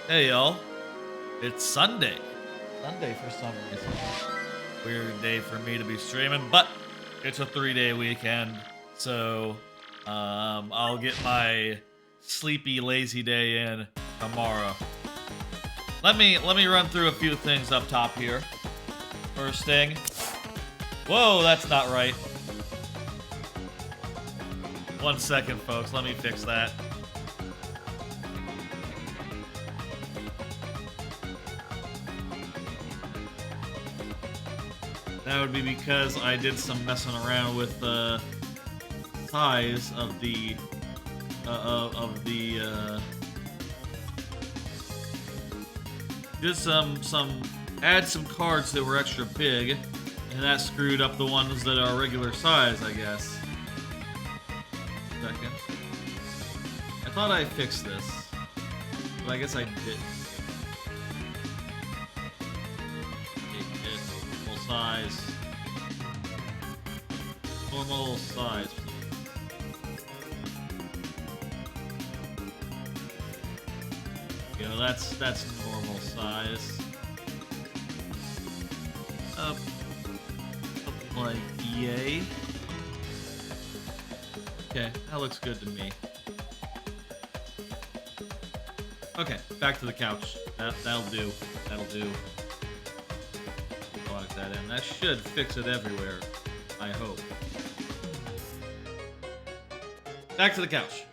Hey y'all, it's Sunday. Sunday for some reason. Weird day for me to be streaming, but it's a 3-day weekend, so I'll get my sleepy, lazy day in tomorrow. Let me run through a few things up top here. First thing, whoa, that's not right. 1 second, folks. Let me fix that. That would be because I did some messing around with the size of the did add some cards that were extra big, and that screwed up the ones that are regular size, I guess. Second. I thought I fixed this, but I guess I didn't. Full size. Normal size. You know, that's normal size. Something like yay. Okay, that looks good to me. Okay, back to the couch. That'll do. That'll do. Lock that in. That should fix it everywhere, I hope. Back to the couch.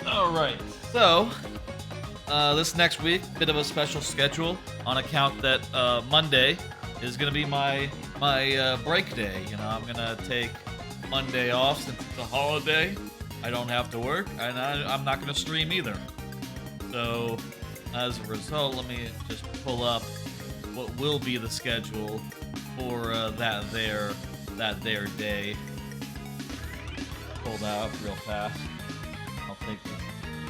Alright, so this next week, bit of a special schedule on account that Monday is gonna be my break day. You know, I'm gonna take Monday off since it's a holiday. I don't have to work, and I'm not gonna stream either. So, as a result, let me just pull up what will be the schedule for that there day. Pull that up real fast. I'll take this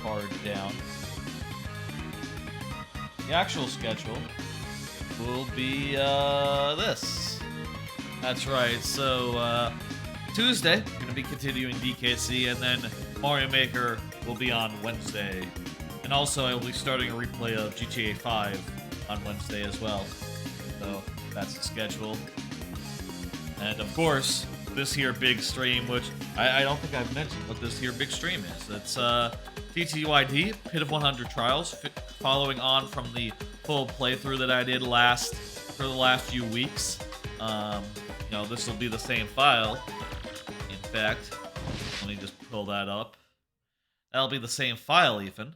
card down. The actual schedule will be this. That's right. So Tuesday, going to be continuing DKC, and then Mario Maker will be on Wednesday. And also, I will be starting a replay of GTA 5 on Wednesday as well. So that's the schedule. And of course, this here big stream, which I don't think I've mentioned what this here big stream is. It's TTYD, Pit of 100 Trials, following on from the full playthrough that I did for the last few weeks. You know, this will be the same file. In fact, let me just pull that up. That'll be the same file, even.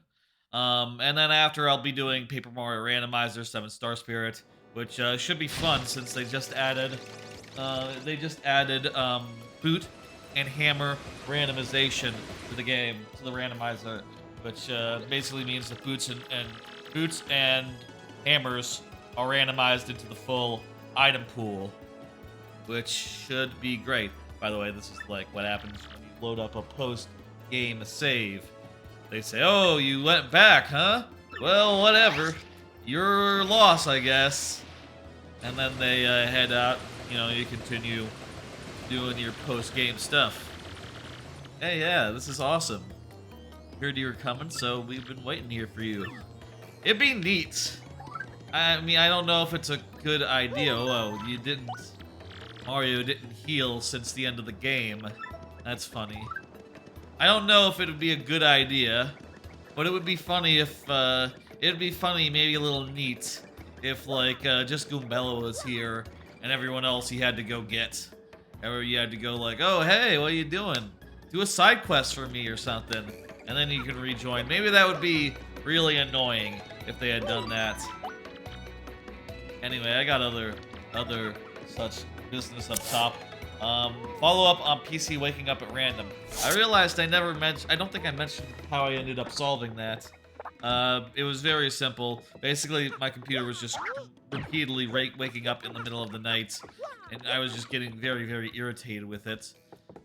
And then after, I'll be doing Paper Mario Randomizer 7-Star Spirit, which should be fun since they just added boot and hammer randomization to the game, to the randomizer, which basically means that boots and hammers are randomized into the full item pool, which should be great. By the way, this is like what happens when you load up a post-game save. They say, "Oh, you went back, huh? Well, whatever. Your loss, I guess." And then they head out. You know, you continue doing your post-game stuff. Hey, yeah, this is awesome. Heard you were coming, so we've been waiting here for you. It'd be neat. I mean, I don't know if it's a good idea. Oh, Mario didn't heal since the end of the game. That's funny. I don't know if it would be a good idea, but it would be funny if, it'd be funny, maybe a little neat, if, like, just Goombella was here, and everyone else he had to go get. Or you had to go like, "Oh, hey, what are you doing? Do a side quest for me or something." And then you can rejoin. Maybe that would be really annoying if they had done that. Anyway, I got other such business up top. Follow up on PC waking up at random. I realized I don't think I mentioned how I ended up solving that. It was very simple. Basically, my computer was just repeatedly waking up in the middle of the night, and I was just getting very, very irritated with it.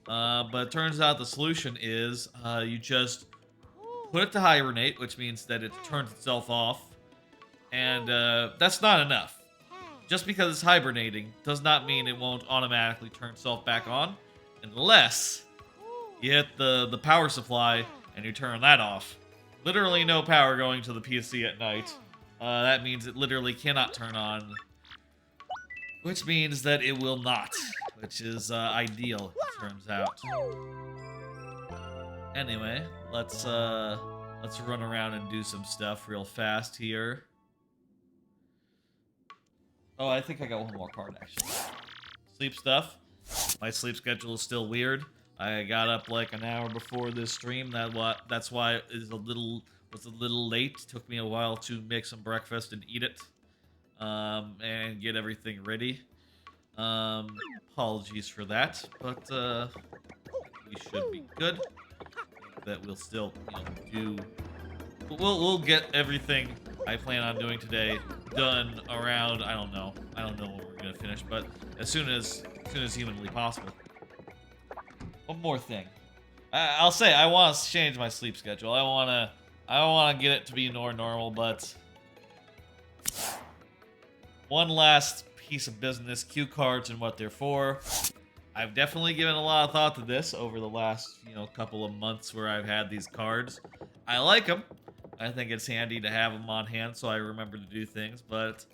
But it turns out the solution is you just put it to hibernate, which means that it turns itself off, and that's not enough. Just because it's hibernating does not mean it won't automatically turn itself back on. unless you hit the power supply and you turn that off. Literally no power going to the PC at night. That means it literally cannot turn on, which means that it will not, which is ideal, it turns out. Anyway, let's run around and do some stuff real fast here. Oh, I think I got one more card, actually. Sleep stuff. My sleep schedule is still weird. I got up like an hour before this stream. That's why it was a little late. Took me a while to make some breakfast and eat it, and get everything ready. Apologies for that, but we should be good. That we'll still, do. We'll get everything I plan on doing today done around, I don't know when we're gonna finish, but as soon as humanly possible. One more thing. I'll say I want to change my sleep schedule. I want to get it to be more normal, but one last piece of business, cue cards and what they're for. I've definitely given a lot of thought to this over the last, couple of months where I've had these cards. I like them. I think it's handy to have them on hand so I remember to do things, but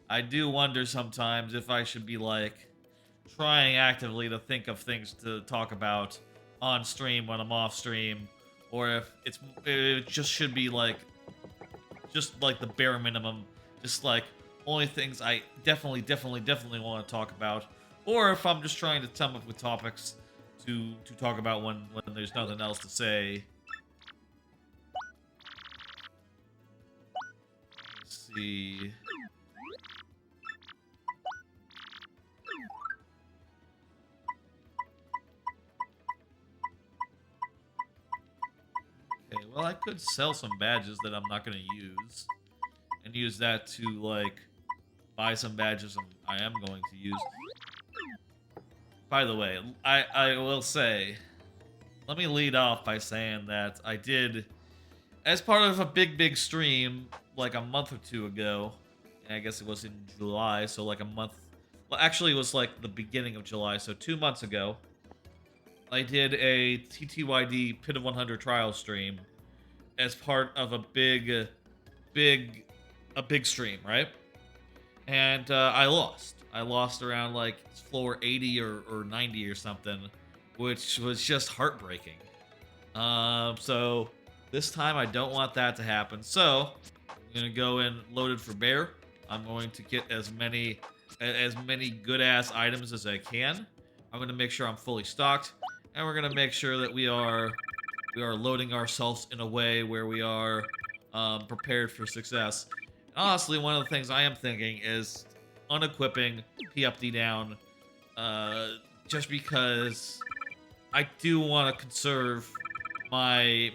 I do wonder sometimes if I should be, trying actively to think of things to talk about on stream when I'm off stream, or if it just should be, just the bare minimum, just, only things I definitely want to talk about, or if I'm just trying to come up with topics to talk about when there's nothing else to say. Let's see. Okay, well, I could sell some badges that I'm not going to use, and use that to, buy some badges I am going to use. By the way, I will say, let me lead off by saying that I did, as part of a big stream, a month or two ago, and I guess it was in July, so a month, well, actually it was the beginning of July, so 2 months ago, I did a TTYD Pit of 100 trial stream as part of a big stream, right? And I lost. I lost around floor 80 or 90 or something, which was just heartbreaking. So this time I don't want that to happen. So I'm gonna go in loaded for bear. I'm going to get as many good ass items as I can. I'm gonna make sure I'm fully stocked, and we're gonna make sure that we are loading ourselves in a way where we are prepared for success. Honestly, one of the things I am thinking is unequipping P up D down, just because I do want to conserve my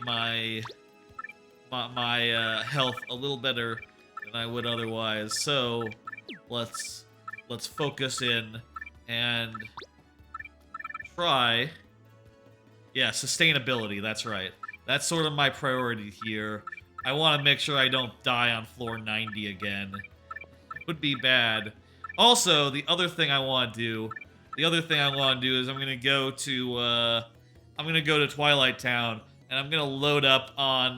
health a little better than I would otherwise. So let's focus in and try. Yeah, sustainability. That's right. That's sort of my priority here. I want to make sure I don't die on floor 90 again. It would be bad. Also, the other thing I want to do is I'm gonna go to Twilight Town, and I'm gonna load up on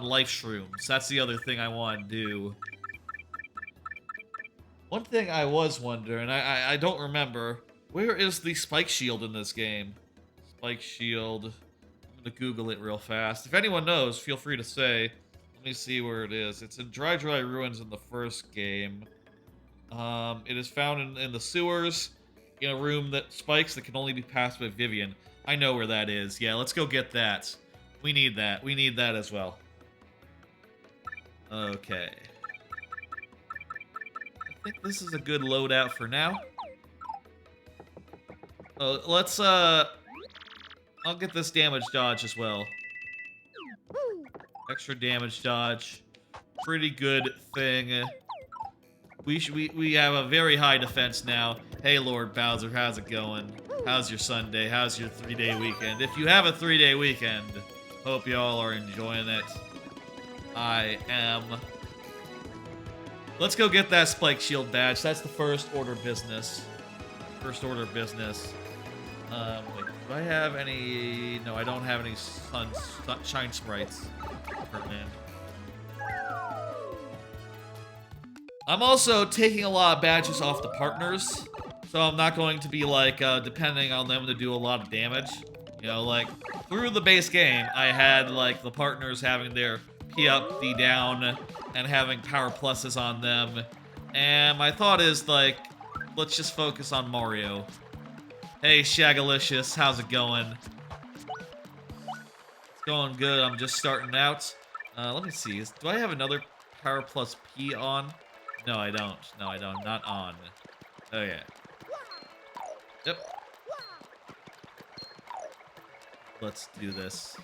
life shrooms. That's the other thing I want to do. One thing I was wondering, I don't remember, where is the spike shield in this game? Spike shield. I'm gonna Google it real fast. If anyone knows, feel free to say. Let me see where it is. It's in Dry Ruins in the first game. It is found in the sewers, in a room that spikes that can only be passed by Vivian. I know where that is. Yeah, let's go get that. We need that. We need that as well. Okay. I think this is a good loadout for now. Let's, I'll get this damage dodge as well. Extra damage dodge. Pretty good thing. We have a very high defense now. Hey, Lord Bowser, how's it going? How's your Sunday? How's your 3-day weekend? If you have a 3-day weekend, hope y'all are enjoying it. I am. Let's go get that Spike Shield badge. That's the first order of business. First order of business. Wait, do I have any... No, I don't have any shine sprites. Man. I'm also taking a lot of badges off the partners. So I'm not going to be, like, depending on them to do a lot of damage. You know, like, through the base game, I had, like, the partners having their P up, D down, and having power pluses on them. And my thought is, like, let's just focus on Mario. Hey, Shagalicious, how's it going? It's going good. I'm just starting out. Let me see. Do I have another power plus P on? No, I don't. No, I don't. Not on. Oh, yeah. Yep. Let's do this.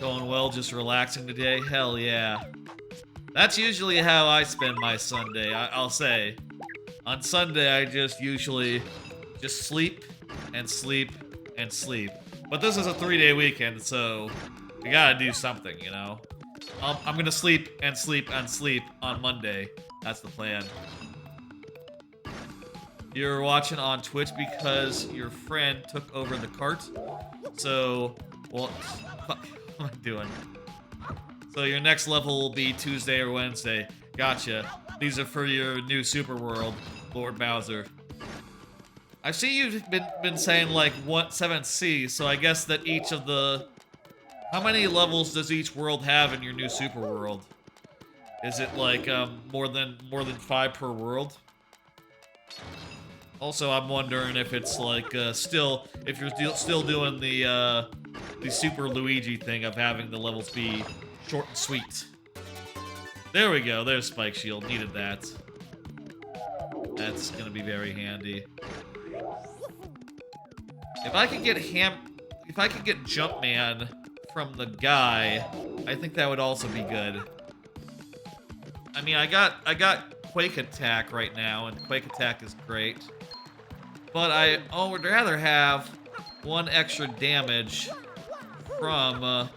Going well, just relaxing today? Hell yeah. That's usually how I spend my Sunday, I'll say. On Sunday, I just usually just sleep and sleep and sleep. But this is a 3-day weekend, so we gotta do something, you know? I'm gonna sleep and sleep and sleep on Monday. That's the plan. You're watching on Twitch because your friend took over the cart. So, what am I doing? So your next level will be Tuesday or Wednesday. Gotcha. These are for your new super world, Lord Bowser. I see you've been saying like 7C, so I guess that each of the... How many levels does each world have in your new super world? Is it like more than 5 per world? Also, I'm wondering if it's like if you're still doing the Super Luigi thing of having the levels be short and sweet. There we go. There's Spike Shield. Needed that. That's gonna be very handy. If I could get Jumpman from the guy, I think that would also be good. I mean, I got Quake Attack right now, and Quake Attack is great. But I would rather have 1 extra damage from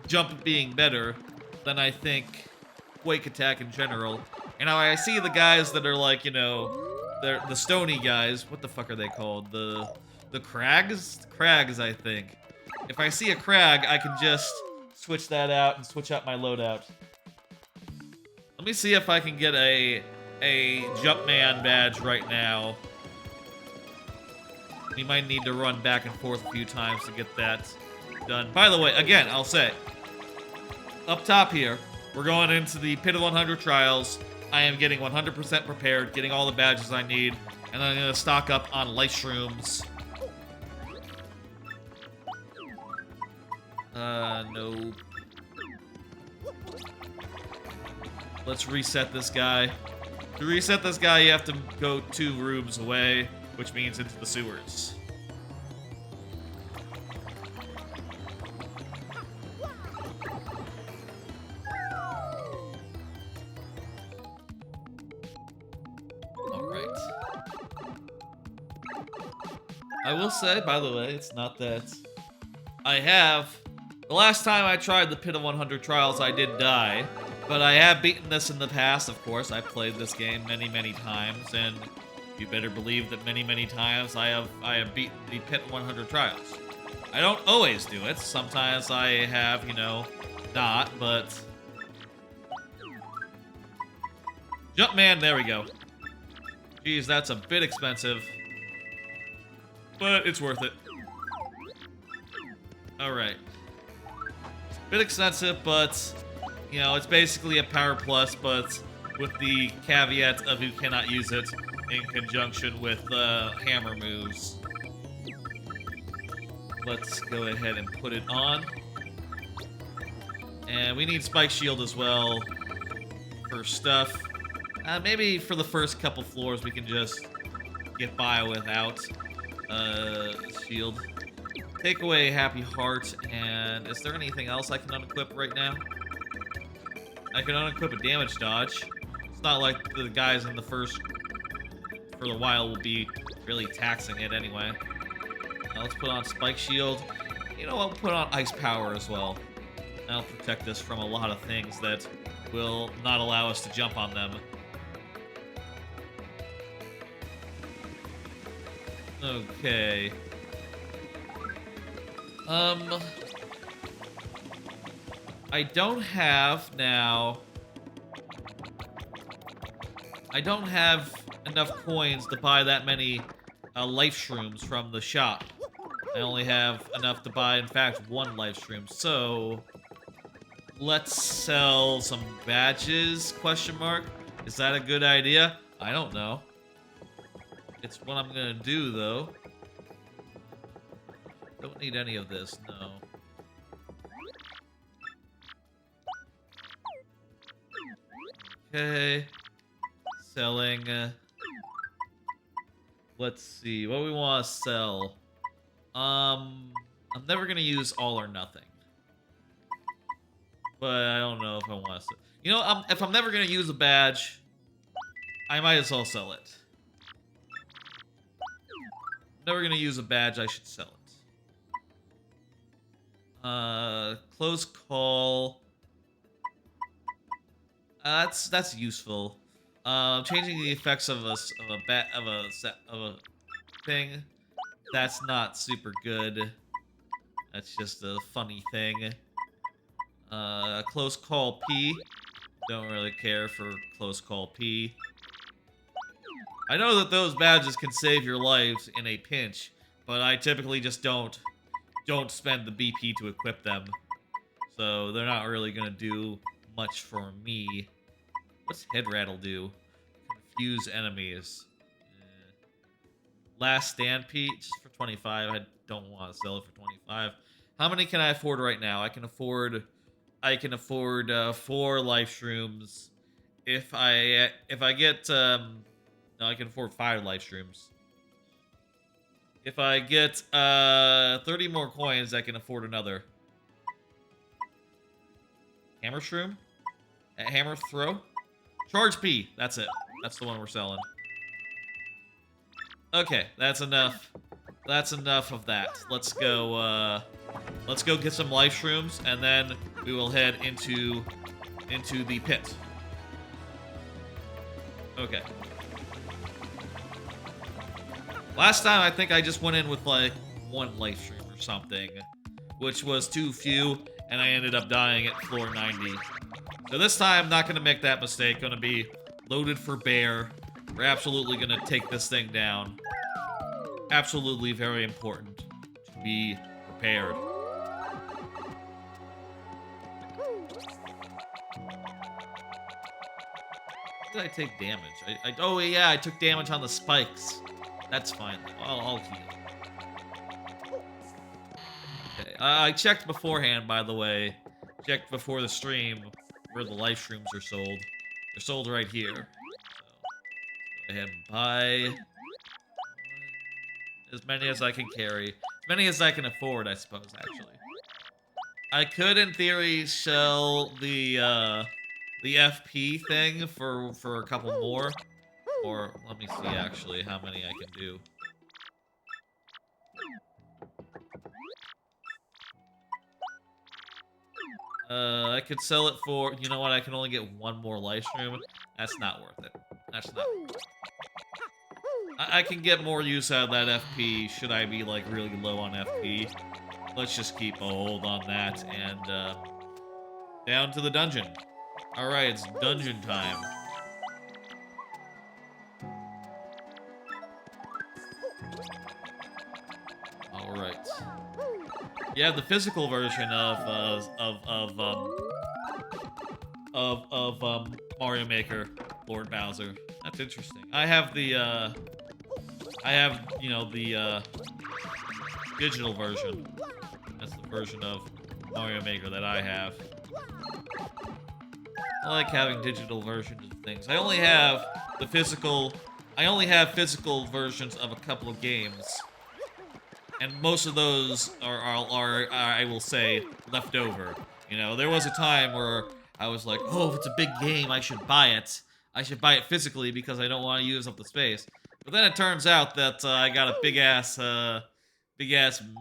Jump being better than I think Quake Attack in general. And now I see the guys that are like, you know, they're the stony guys. What the fuck are they called? The Crags? Crags, I think. If I see a Crag, I can just switch that out and switch out my loadout. Let me see if I can get a Jumpman badge right now. We might need to run back and forth a few times to get that done. By the way, again, I'll say, up top here, we're going into the Pit of 100 Trials. I am getting 100% prepared, getting all the badges I need, and then I'm going to stock up on life shrooms. No. Let's reset this guy. To reset this guy, you have to go 2 rooms away, which means into the sewers. Alright. I will say, by the way, it's not that I have... The last time I tried the Pit of 100 Trials, I did die. But I have beaten this in the past, of course. I've played this game many, many times, and you better believe that many, many times I have beaten the Pit 100 Trials. I don't always do it. Sometimes I have, you know, not, but... Jumpman, there we go. Geez, that's a bit expensive. But it's worth it. Alright. Bit expensive, but... You know, it's basically a power plus, but with the caveat of you cannot use it in conjunction with hammer moves. Let's go ahead and put it on. And we need Spike Shield as well for stuff. Maybe for the first couple floors we can just get by without shield. Take away Happy Heart, and is there anything else I can unequip right now? I can unequip a damage dodge. It's not like the guys in the first, for a while, will be really taxing it anyway. Let's put on Spike Shield. You know, I'll put on Ice Power as well. That'll protect us from a lot of things that will not allow us to jump on them. Okay. I don't have now. I don't have enough coins to buy that many life shrooms from the shop. I only have enough to buy, in fact, one life shroom. So let's sell some badges, question mark. Is that a good idea? I don't know. It's what I'm gonna do, though. Don't need any of this, no. Okay. Selling. Let's see. What do we want to sell? I'm never gonna use all or nothing. But I don't know if I want to sell. You know, if I'm never gonna use a badge, I might as well sell it. Never gonna use a badge, I should sell it. Close call. That's useful. Changing the effects of a thing. That's not super good. That's just a funny thing. Close call P. Don't really care for close call P. I know that those badges can save your lives in a pinch, but I typically just don't spend the BP to equip them. So they're not really gonna do much for me. What's head rattle do? Confuse enemies. Last stand P, just for 25. I don't want to sell it for 25. How many can I afford right now? I can afford 4 life shrooms. If I get no, I can afford 5 life shrooms. If I get 30 more coins, I can afford another. Hammer shroom? Hammer throw? Charge P. That's it. That's the one we're selling. Okay, that's enough. That's enough of that. Let's go get some life shrooms, and then we will head into the pit. Okay. Last time, I think I just went in with, like, 1 life shroom or something, which was too few, and I ended up dying at floor 90. So this time, not gonna make that mistake. Gonna be loaded for bear. We're absolutely gonna take this thing down. Absolutely very important to be prepared. Did I take damage? Oh yeah, I took damage on the spikes. That's fine. I'll heal. Okay, I checked beforehand, by the way. Checked before the stream where the life shrooms are sold. They're sold right here. So, go ahead and buy as many as I can carry. As many as I can afford, I suppose, actually. I could, in theory, sell the FP thing for a couple more. Or, let me see, actually, how many I can do. I could sell it for, you know what, I can only get 1 more life stream. That's not worth it. That's not worth it. I can get more use out of that FP should I be, like, really low on FP. Let's just keep a hold on that, and, down to the dungeon. Alright, it's dungeon time. Alright. You have the physical version of Mario Maker, Lord Bowser. That's interesting. I have the, you know, the, digital version. That's the version of Mario Maker that I have. I like having digital versions of things. I only have physical versions of a couple of games. And most of those are, I will say, left over. You know, there was a time where I was like, oh, if it's a big game, I should buy it. I should buy it physically because I don't want to use up the space. But then it turns out that I got a big ass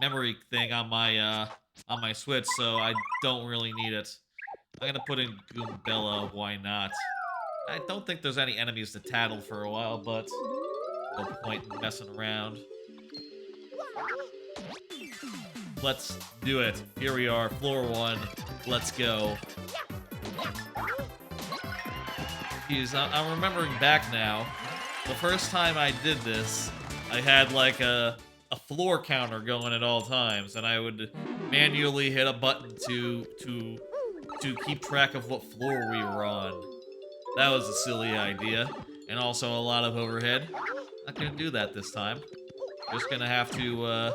memory thing on my Switch, so I don't really need it. I'm gonna put in Goombella, why not? I don't think there's any enemies to tattle for a while, but no point in messing around. Let's do it. Here we are, floor 1. Let's go. Jeez, I'm remembering back now. The first time I did this, I had like a floor counter going at all times, and I would manually hit a button to keep track of what floor we were on. That was a silly idea, and also a lot of overhead. Not gonna do that this time. Just gonna have to,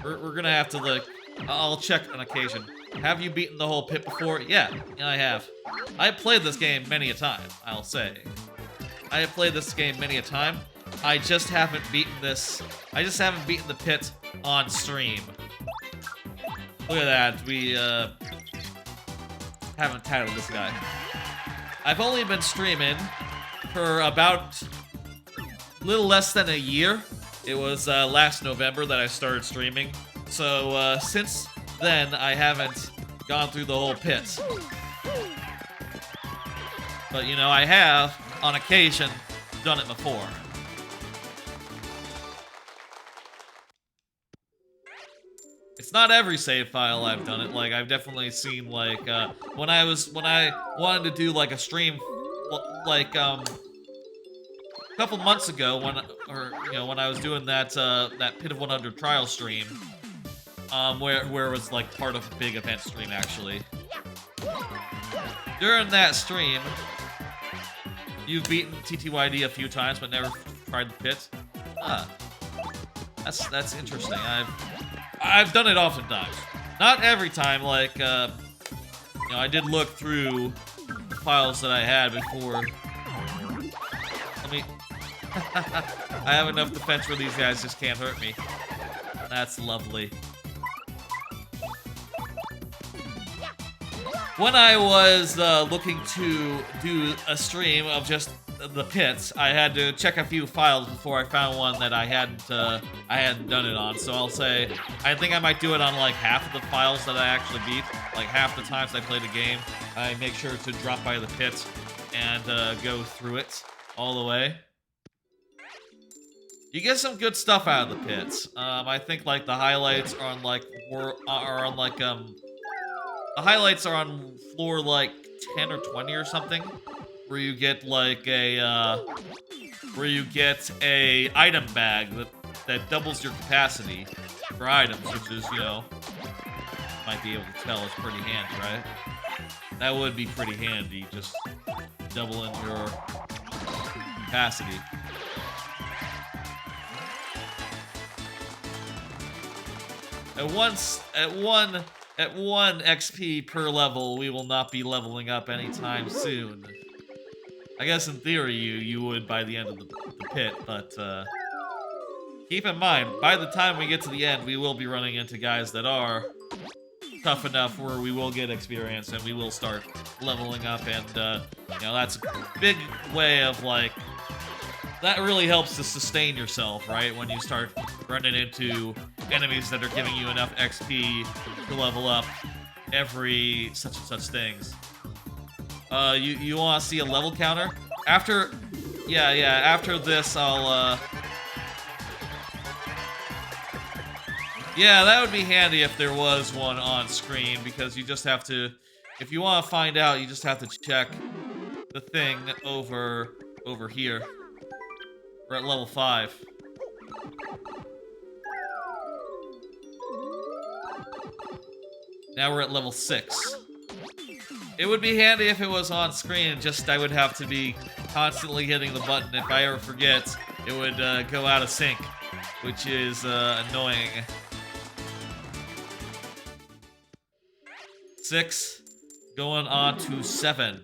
we're gonna have to, like, I'll check on occasion. Have you beaten the whole pit before? Yeah, I have. I have played this game many a time, I'll say. I have played this game many a time. I just haven't beaten this. I just haven't beaten the pit on stream. Look at that. We, haven't titled this guy. I've only been streaming for about a little less than a year. It was last November that I started streaming. So since then, I haven't gone through the whole pit. But, you know, I have, on occasion, done it before. It's not every save file I've done it. Like, I've definitely seen, like, when I wanted to do, like, a stream, like, a couple months ago, when I was doing that, that Pit of 100 trial stream, where it was, like, part of a big event stream, actually. During that stream, you've beaten TTYD a few times, but never tried the pit. Huh. That's interesting. I've done it oftentimes. Not every time, like, you know, I did look through the files that I had before. Let me... I have enough defense where these guys just can't hurt me. That's lovely. When I was looking to do a stream of just the pits, I had to check a few files before I found one that I hadn't done it on. So I'll say, I think I might do it on like half of the files that I actually beat. Like half the times I play the game, I make sure to drop by the pit and go through it all the way. You get some good stuff out of the pits. I think like the highlights are on like the highlights are on floor like 10 or 20 or something, where you get like a item bag that doubles your capacity for items, which is, you know, might be able to tell is pretty handy, right? That would be pretty handy, just doubling your capacity. At one XP per level, we will not be leveling up anytime soon. I guess in theory you would by the end of the pit, but keep in mind, by the time we get to the end, we will be running into guys that are tough enough where we will get experience and we will start leveling up, and you know, that's a big way of like, that really helps to sustain yourself, right? When you start running into enemies that are giving you enough XP to level up every such and such things. You want to see a level counter? After, yeah, after this, I'll, yeah, that would be handy if there was one on screen, because you just have to, if you want to find out, you just have to check the thing over here. We're at level 5. Now we're at level 6. It would be handy if it was on screen, just I would have to be constantly hitting the button. If I ever forget, it would go out of sync, which is annoying. 6, going on to 7.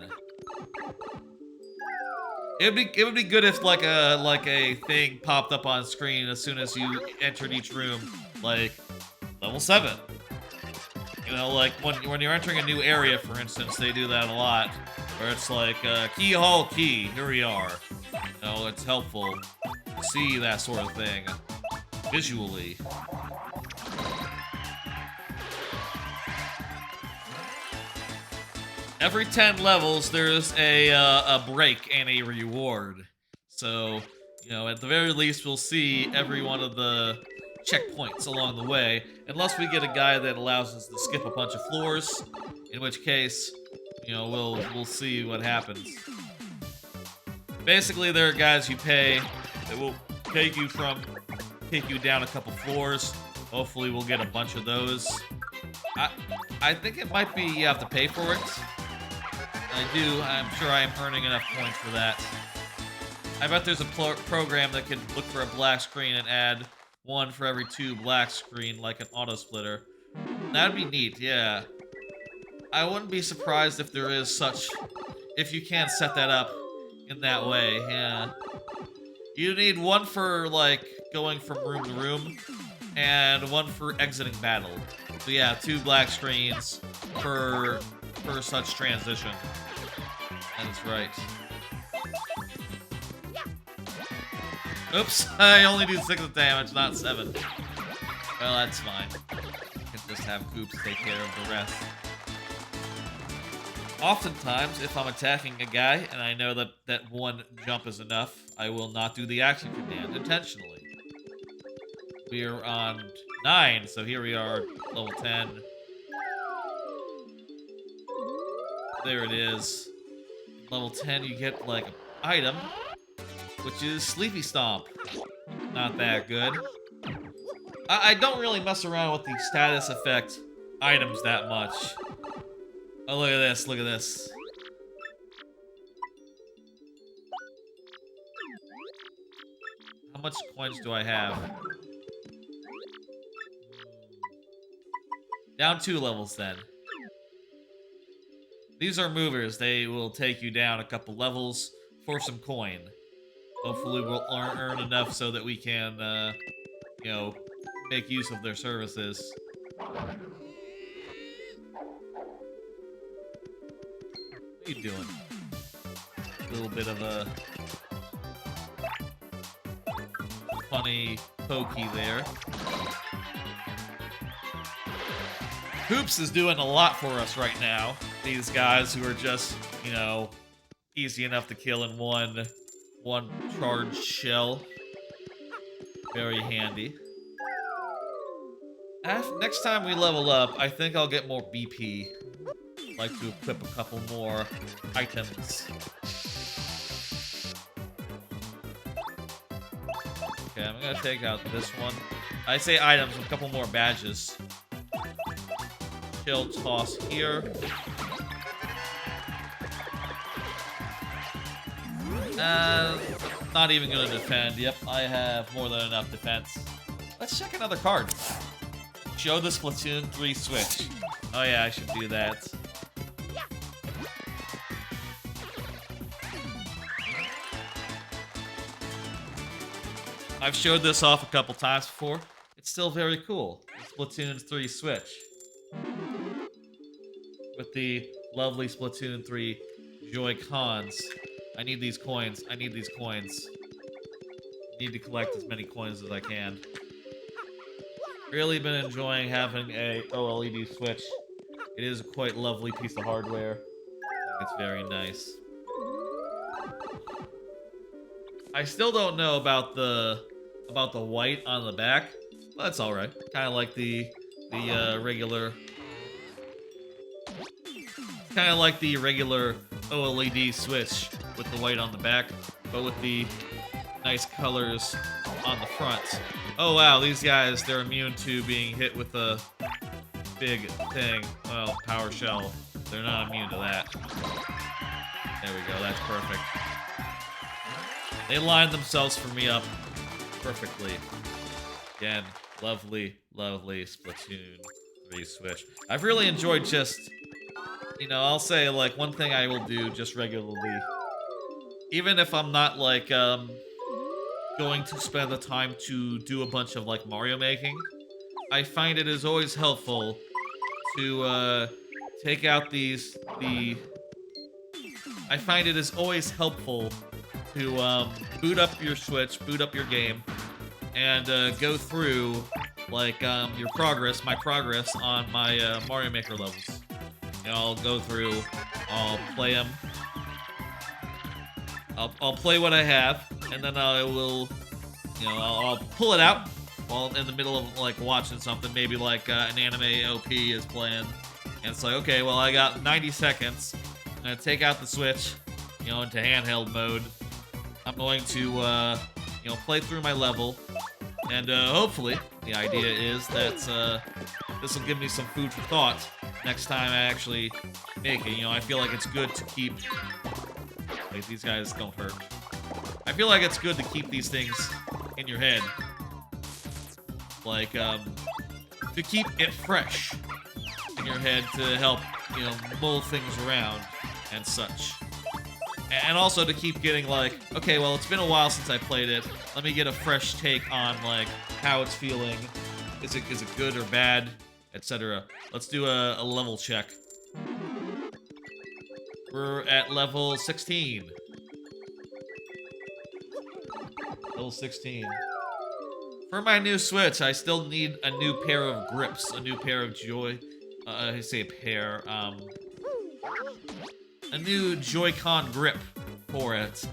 It would be good if like a thing popped up on screen as soon as you entered each room, like level 7. You know, like when you're entering a new area, for instance, they do that a lot, where it's like key hall key, here we are. You know, it's helpful to see that sort of thing visually. Every 10 levels, there's a break and a reward. So, you know, at the very least, we'll see every one of the checkpoints along the way, unless we get a guy that allows us to skip a bunch of floors, in which case, you know, we'll see what happens. Basically, there are guys you pay that will take you down a couple floors. Hopefully, we'll get a bunch of those. I think it might be you have to pay for it. I'm sure I am earning enough points for that. I bet there's a program that can look for a black screen and add one for every 2 black screen, like an auto splitter. That'd be neat, yeah. I wouldn't be surprised if there is if you can set that up in that way, yeah. You need one for, like, going from room to room, and one for exiting battle. So yeah, 2 black screens per such transition. That is right. Oops, I only do 6 damage, not 7. Well, that's fine. I can just have Goops take care of the rest. Oftentimes, if I'm attacking a guy and I know that one jump is enough, I will not do the action command intentionally. We are on 9, so here we are, level 10. There it is. Level 10, you get, like, an item, which is Sleepy Stomp. Not that good. I don't really mess around with the status effect items that much. Oh, look at this, look at this. How much coins do I have? Down 2 levels, then. These are movers. They will take you down a couple levels for some coin. Hopefully we'll earn enough so that we can, you know, make use of their services. What are you doing? A little bit of a funny pokey there. Hoops is doing a lot for us right now. These guys who are just, you know, easy enough to kill in one charged shell. Very handy. Next time we level up, I think I'll get more BP. Like to equip a couple more items. Okay, I'm gonna take out this one. I say items, a couple more badges. Chill toss here. Not even gonna defend. Yep, I have more than enough defense. Let's check another card. Show the Splatoon 3 Switch. Oh yeah, I should do that. I've showed this off a couple times before. It's still very cool. The Splatoon 3 Switch. With the lovely Splatoon 3 Joy-Cons. I need these coins. I need these coins. Need to collect as many coins as I can. Really been enjoying having a OLED Switch. It is a quite lovely piece of hardware. It's very nice. I still don't know about the white on the back, but that's all right. Kind of like the regular. Kind of like the regular OLED Switch with the white on the back, but with the nice colors on the front. Oh wow, these guys, they're immune to being hit with a big thing. Well, power shell. They're not immune to that. There we go, that's perfect. They lined themselves for me up perfectly. Again, lovely, lovely Splatoon 3 Switch. I've really enjoyed just, you know, I'll say, like, one thing I will do just regularly, even if I'm not, like, going to spend the time to do a bunch of, like, Mario making, I find it is always helpful to, take out I find it is always helpful to, boot up your Switch, boot up your game, and, go through, like, my progress on my, Mario Maker levels. You know, I'll go through I'll play them. I'll play what I have, and then I will, you know, I'll pull it out while in the middle of like watching something, maybe like an anime OP is playing, and it's like, okay, well I got 90 seconds. I'm gonna take out the Switch, you know, into handheld mode. I'm going to, you know, play through my level, and hopefully the idea is that this will give me some food for thought next time I actually make it. You know, I feel like it's good to keep. Wait, these guys don't hurt. I feel like it's good to keep these things in your head. Like, to keep it fresh in your head to help, you know, mull things around and such. And also to keep getting like, okay, well, it's been a while since I played it. Let me get a fresh take on, like, how it's feeling. Is it good or bad, etc. Let's do a level check. We're at level 16. Level 16. For my new Switch, I still need a new pair of grips, a new pair of I say a pair, a new Joy-Con grip for it.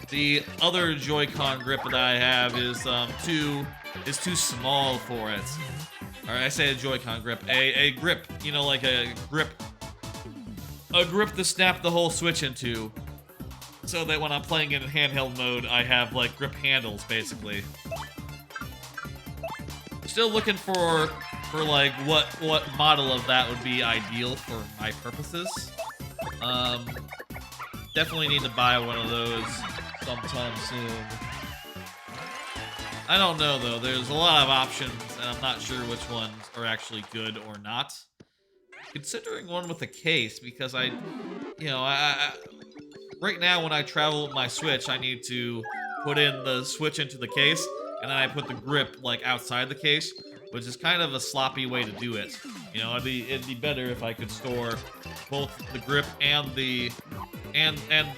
The other Joy-Con grip that I have is too small for it. Or I say a Joy-Con grip, a grip, you know, like a grip to snap the whole Switch into, so that when I'm playing it in handheld mode, I have like grip handles, basically. Still looking for like what model of that would be ideal for my purposes. Definitely need to buy one of those sometime soon. I don't know though. There's a lot of options, and I'm not sure which ones are actually good or not. Considering one with a case, because I right now when I travel with my Switch, I need to put in the Switch into the case, and then I put the grip like outside the case, which is kind of a sloppy way to do it. You know, it'd be better if I could store both the grip and the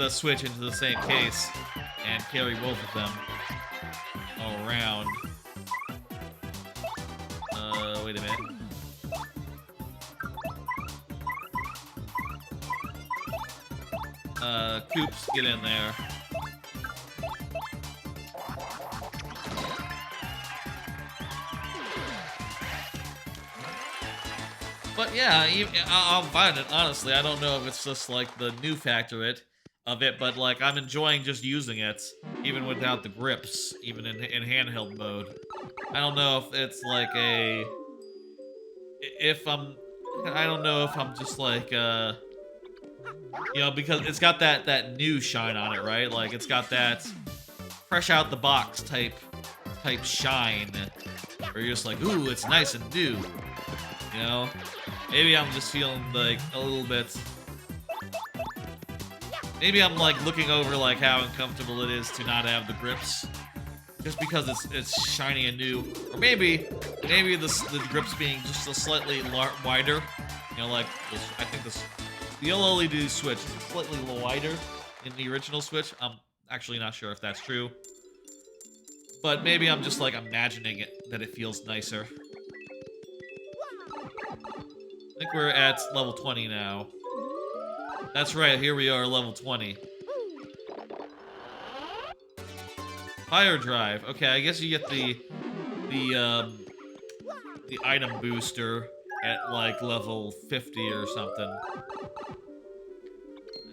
Switch into the same case and carry both of them all around. Wait a minute. Coops, get in there. But yeah, I'm fine it, honestly. I don't know if it's just like the new factor of it, but like I'm enjoying just using it, even without the grips, even in handheld mode. I don't know if it's like I don't know if I'm just like, you know, because it's got that new shine on it, right? Like it's got that fresh out the box type shine, where you're just like, ooh, it's nice and new, you know? Maybe I'm just feeling like a little bit. Maybe I'm like looking over like how uncomfortable it is to not have the grips, just because it's shiny and new. Or maybe the grips being just a slightly wider. You know, like I think the OLED Switch is slightly wider in the original Switch. I'm actually not sure if that's true, but maybe I'm just like imagining it that it feels nicer. I think we're at level 20 now. That's right, here we are, level 20. Fire drive. Okay, I guess you get the item booster at like level 50 or something.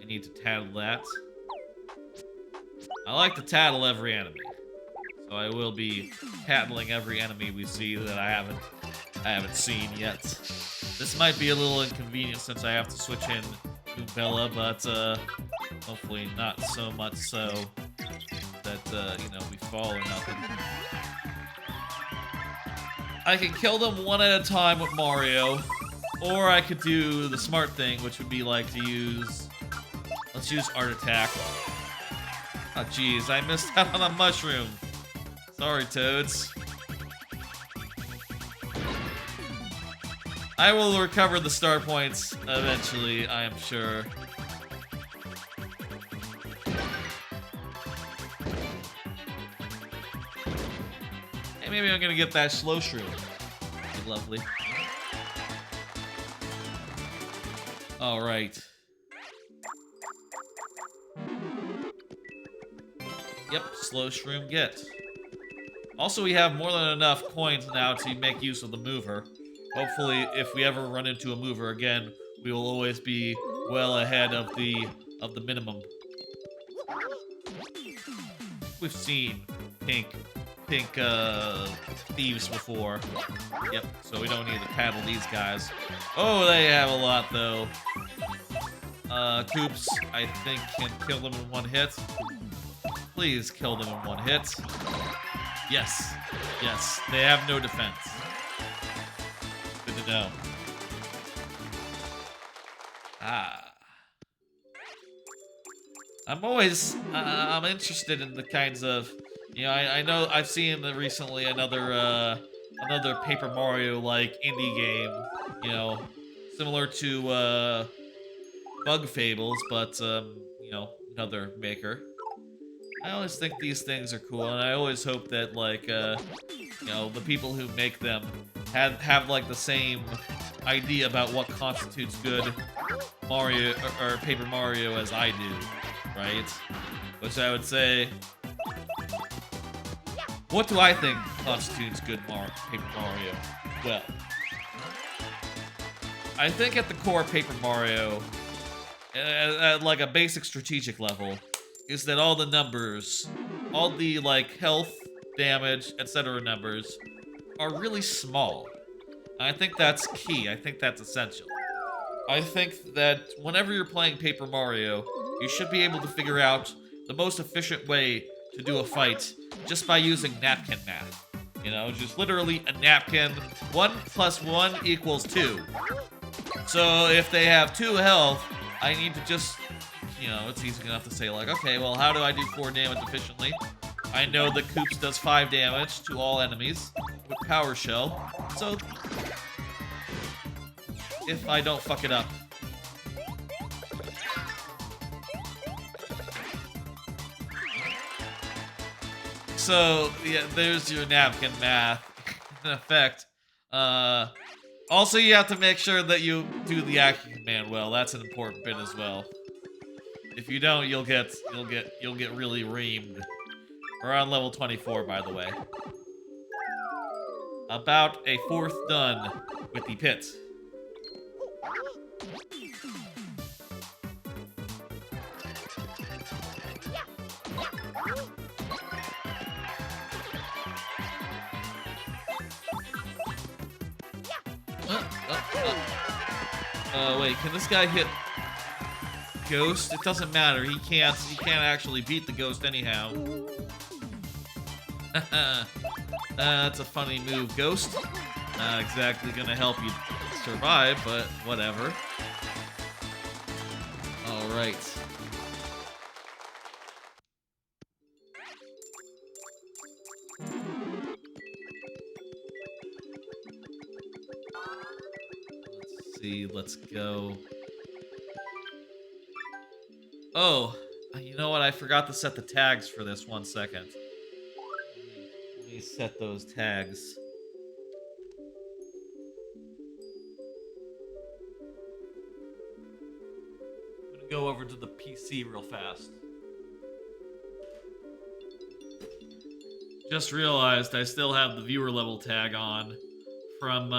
I need to tattle that. I like to tattle every enemy, so I will be tattling every enemy we see that I haven't seen yet. This might be a little inconvenient since I have to switch in Bella, but hopefully not so much so that you know, we fall or nothing. I can kill them one at a time with Mario, or I could do the smart thing, which would be like to use. Let's use Art Attack. Oh jeez, I missed out on a mushroom. Sorry, Toads. I will recover the star points eventually, I am sure. Hey, maybe I'm gonna get that slow shroom. That'd be lovely. All right. Yep, slow shroom get. Also, we have more than enough coins now to make use of the mover. Hopefully, if we ever run into a mover again, we will always be well ahead of the minimum. We've seen pink thieves before. Yep, so we don't need to paddle these guys. Oh, they have a lot though. Coops, I think, can kill them in one hit. Please kill them in one hit. Yes. Yes, they have no defense. Good to know. I'm always, I'm interested in the kinds of, you know, I know I've seen recently another Paper Mario like indie game, you know, similar to Bug Fables, but you know, another maker. I always think these things are cool, and I always hope that like you know, the people who make them have like the same idea about what constitutes good Mario or Paper Mario as I do, right? Which I would say, what do I think constitutes good Paper Mario? Well, I think at the core Paper Mario, at like a basic strategic level, is that all the numbers, all the like health, damage, etc. numbers are really small. I think that's key. I think that's essential. I think that whenever you're playing Paper Mario, you should be able to figure out the most efficient way to do a fight just by using napkin math. You know, just literally a napkin. 1 + 1 = 2. So if they have 2 health, I need to just, you know, it's easy enough to say like, okay, well, how do I do 4 damage efficiently? I know that Koops does 5 damage to all enemies with Power Shell. So if I don't fuck it up. So, yeah, there's your napkin math in effect. Also, you have to make sure that you do the action command well. That's an important bit as well. If you don't, you'll get really reamed. We're on level 24, by the way. About a 4th done with the pit. Wait, can this guy hit Ghost? It doesn't matter. He can't actually beat the Ghost anyhow. That's a funny move, Ghost. Not exactly gonna help you survive, but whatever. Alright. Let's see, let's go. Oh, you know what? I forgot to set the tags for this 1 second. Let me set those tags. I'm gonna go over to the PC real fast. Just realized I still have the viewer level tag on from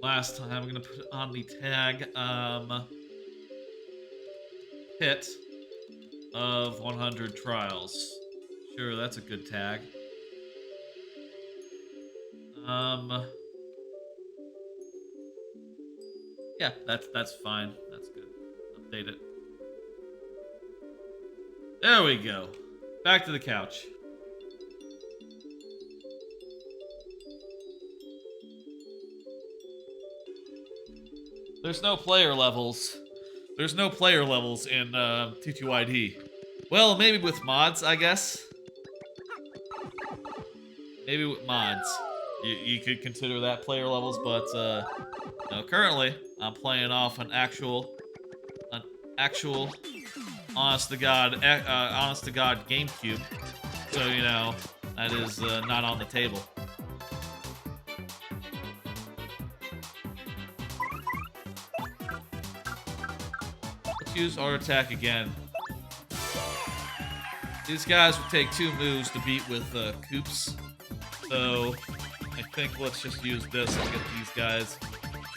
last time. I'm gonna put on the tag hit of 100 trials. Sure, that's a good tag. Yeah, that's fine. That's good. Update it. There we go. Back to the couch. There's no player levels. There's no player levels in TTYD. Well, maybe with mods, I guess. Maybe with mods. You could consider that player levels, but no, currently I'm playing off an actual honest to God GameCube. So you know that is not on the table. Let's use Art Attack again. These guys would take 2 moves to beat with Koops. So I think let's just use this and get these guys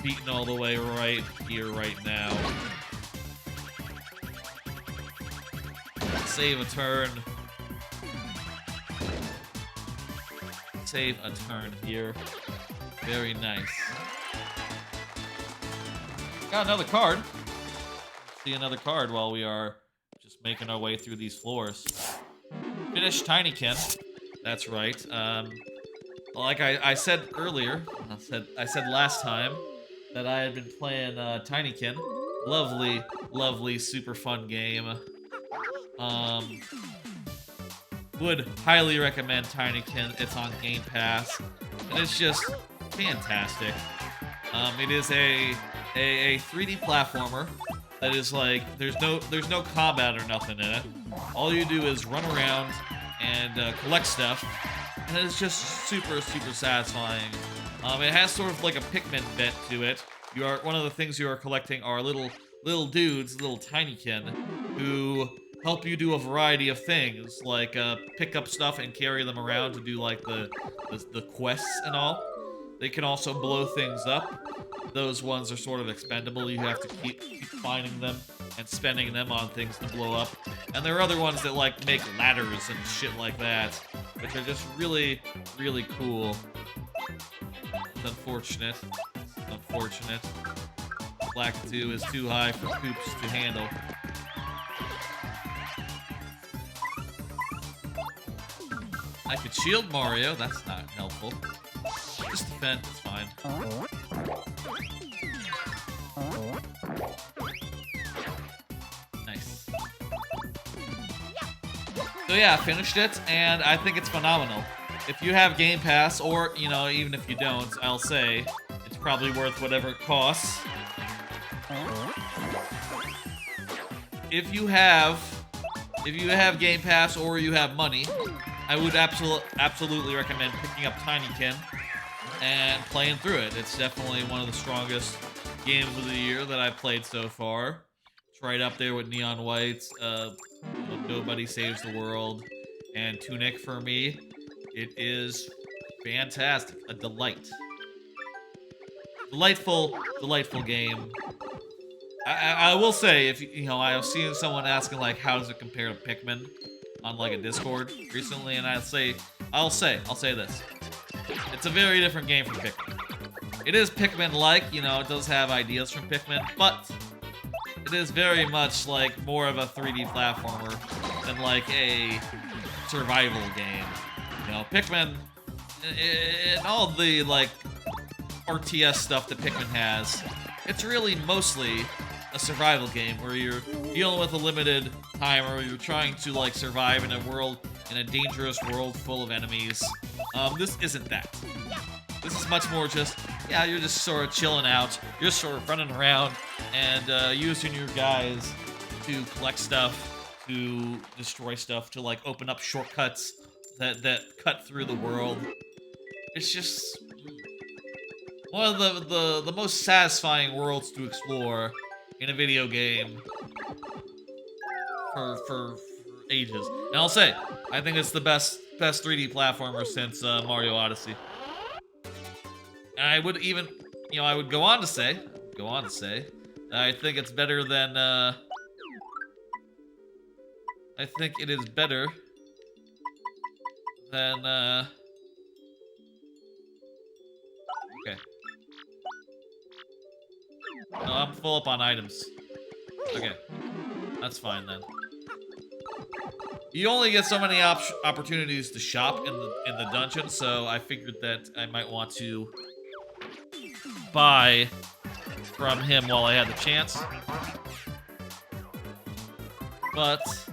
beaten all the way right here, right now. Save a turn. Save a turn here. Very nice. Got another card. See another card while we are just making our way through these floors. Finish Tinykin. That's right. Like I said earlier, I said last time that I had been playing Tinykin. Lovely, lovely, super fun game. Would highly recommend Tinykin. It's on Game Pass, and it's just fantastic. It is a 3D platformer that is like there's no combat or nothing in it. All you do is run around and collect stuff, and it's just super satisfying. It has sort of like a Pikmin bent to it. One of the things you are collecting are little dudes, little Tinykin, who help you do a variety of things, like pick up stuff and carry them around to do like the quests and all. They can also blow things up. Those ones are sort of expendable. You have to keep finding them and spending them on things to blow up. And there are other ones that like make ladders and shit like that, which are just really cool. It's unfortunate. It's unfortunate. Black 2 is too high for Koops to handle. I could shield Mario, that's not helpful. Just defend, it's fine. Nice. So yeah, finished it, and I think it's phenomenal. If you have Game Pass, or, you know, even if you don't, I'll say, it's probably worth whatever it costs. If you have Game Pass or you have money, I would absolutely recommend picking up Tinykin and playing through it. It's definitely one of the strongest games of the year that I've played so far. It's right up there with Neon White, Nobody Saves the World, and Tunic for me. It is fantastic. A delight. Delightful game. I will say, if you know, I was seeing someone asking like, how does it compare to Pikmin on like a Discord recently, and I'll say this: it's a very different game from Pikmin. It is Pikmin-like, you know, it does have ideas from Pikmin, but it is very much like more of a 3D platformer than like a survival game. You know, Pikmin and all the like RTS stuff that Pikmin has, it's really mostly a survival game where you're dealing with a limited time, or you're trying to like survive in a dangerous world full of enemies. This isn't that. This is much more just, yeah, you're just sort of chilling out. You're sort of running around and using your guys to collect stuff, to destroy stuff, to like open up shortcuts that cut through the world. It's just one of the most satisfying worlds to explore in a video game for ages. And I'll say, I think it's the best 3D platformer since Mario Odyssey. And I would even, you know, I would go on to say, I think it's better than, I think it is better than, okay. No, I'm full up on items. Okay. That's fine then. You only get so many opportunities to shop in the dungeon, so I figured that I might want to buy from him while I had the chance. But it's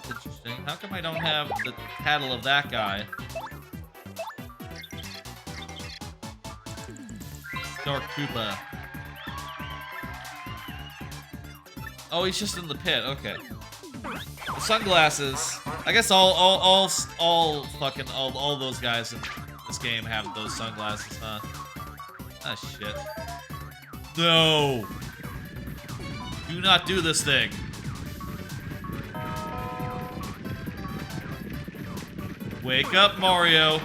interesting. How come I don't have the paddle of that guy? Dark Koopa. Oh, he's just in the pit. Okay. The sunglasses. I guess all those guys in this game have those sunglasses, huh? Ah, shit. No. Do not do this thing. Wake up, Mario.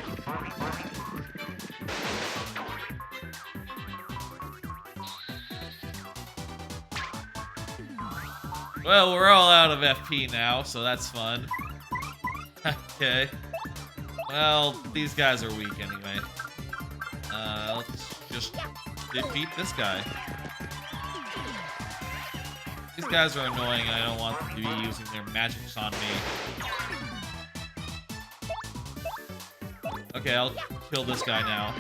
Well, we're all out of FP now, so that's fun. Okay. Well, these guys are weak anyway. Let's just defeat this guy. These guys are annoying, and I don't want them to be using their magics on me. Okay, I'll kill this guy now.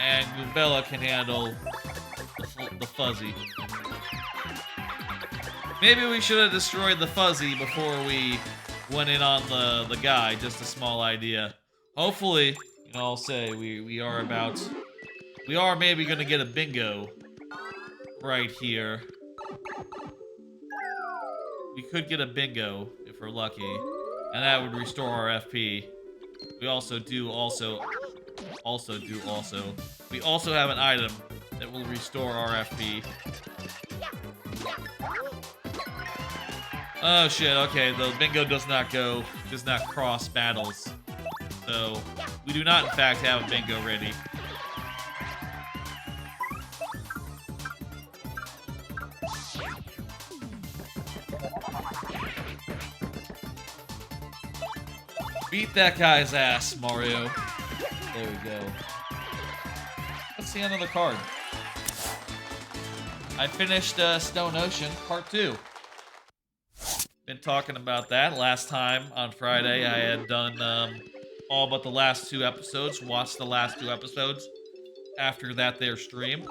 And Goombella can handle the fuzzy. Maybe we should have destroyed the fuzzy before we went in on the guy. Just a small idea. Hopefully, you know, I'll say we are maybe gonna get a bingo right here. We could get a bingo if we're lucky, and that would restore our FP. We also we also have an item that will restore our FP. Oh shit, okay, the bingo does not cross battles. So, we do not in fact have a bingo ready. Beat that guy's ass, Mario. There we go. Let's see another card. I finished Stone Ocean Part 2. Been talking about that. Last time on Friday, I had done all but the last 2 episodes. Watched the last 2 episodes. After that, their stream.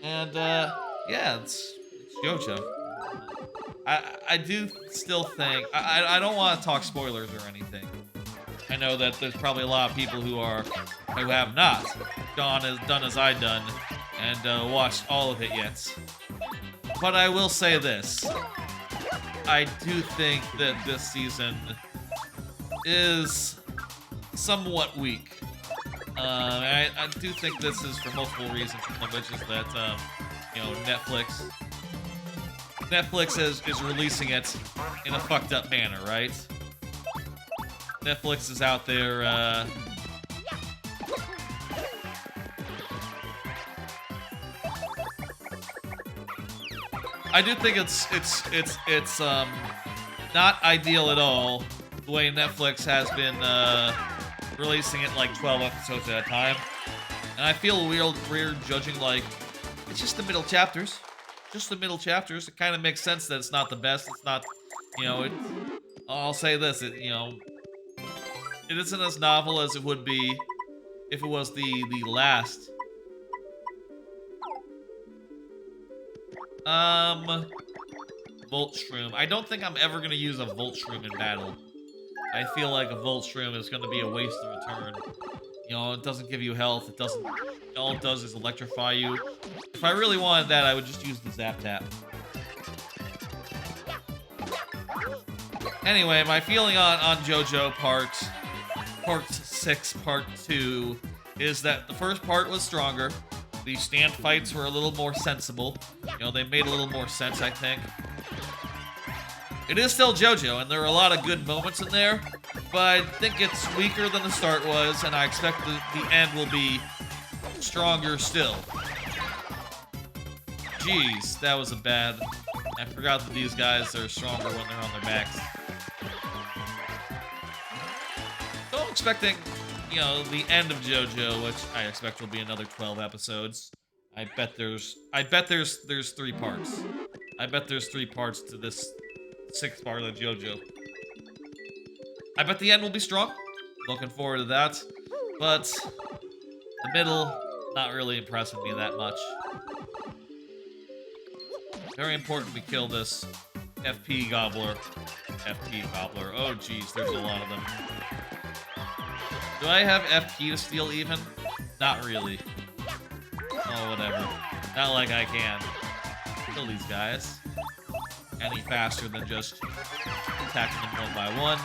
And, yeah, it's JoJo. I do still think... I don't want to talk spoilers or anything. I know that there's probably a lot of people who have not done as I done and watched all of it yet. But I will say this. I do think that this season is somewhat weak. I do think this is for multiple reasons, one of which is that, you know, Netflix is releasing it in a fucked up manner, right? Netflix is out there, I do think it's not ideal at all the way Netflix has been releasing it like 12 episodes at a time, and I feel weird judging like it's just the middle chapters, It kind of makes sense that it's not the best. It's not, you know. I'll say this, you know, it isn't as novel as it would be if it was the last. Volt Shroom. I don't think I'm ever gonna use a Volt Shroom in battle. I feel like a Volt Shroom is gonna be a waste of a turn. You know, it doesn't give you health. All it does is electrify you. If I really wanted that, I would just use the Zap Tap. Anyway, my feeling on JoJo Part 6, Part 2, is that the first part was stronger. The stand fights were a little more sensible. You know, they made a little more sense, I think. It is still JoJo, and there are a lot of good moments in there, but I think it's weaker than the start was, and I expect the end will be stronger still. Jeez, that was a bad... I forgot that these guys are stronger when they're on their backs. So I'm expecting, you know, the end of JoJo, which I expect will be another 12 episodes. I bet there's 3 parts. I bet there's 3 parts to this 6th part of JoJo. I bet the end will be strong. Looking forward to that. But the middle, not really impressing me that much. Very important we kill this FP Gobbler. FP Gobbler. Oh, jeez, there's a lot of them. Do I have FP to steal even? Not really. Oh, whatever. Not like I can. Kill these guys. Any faster than just attacking them one by one.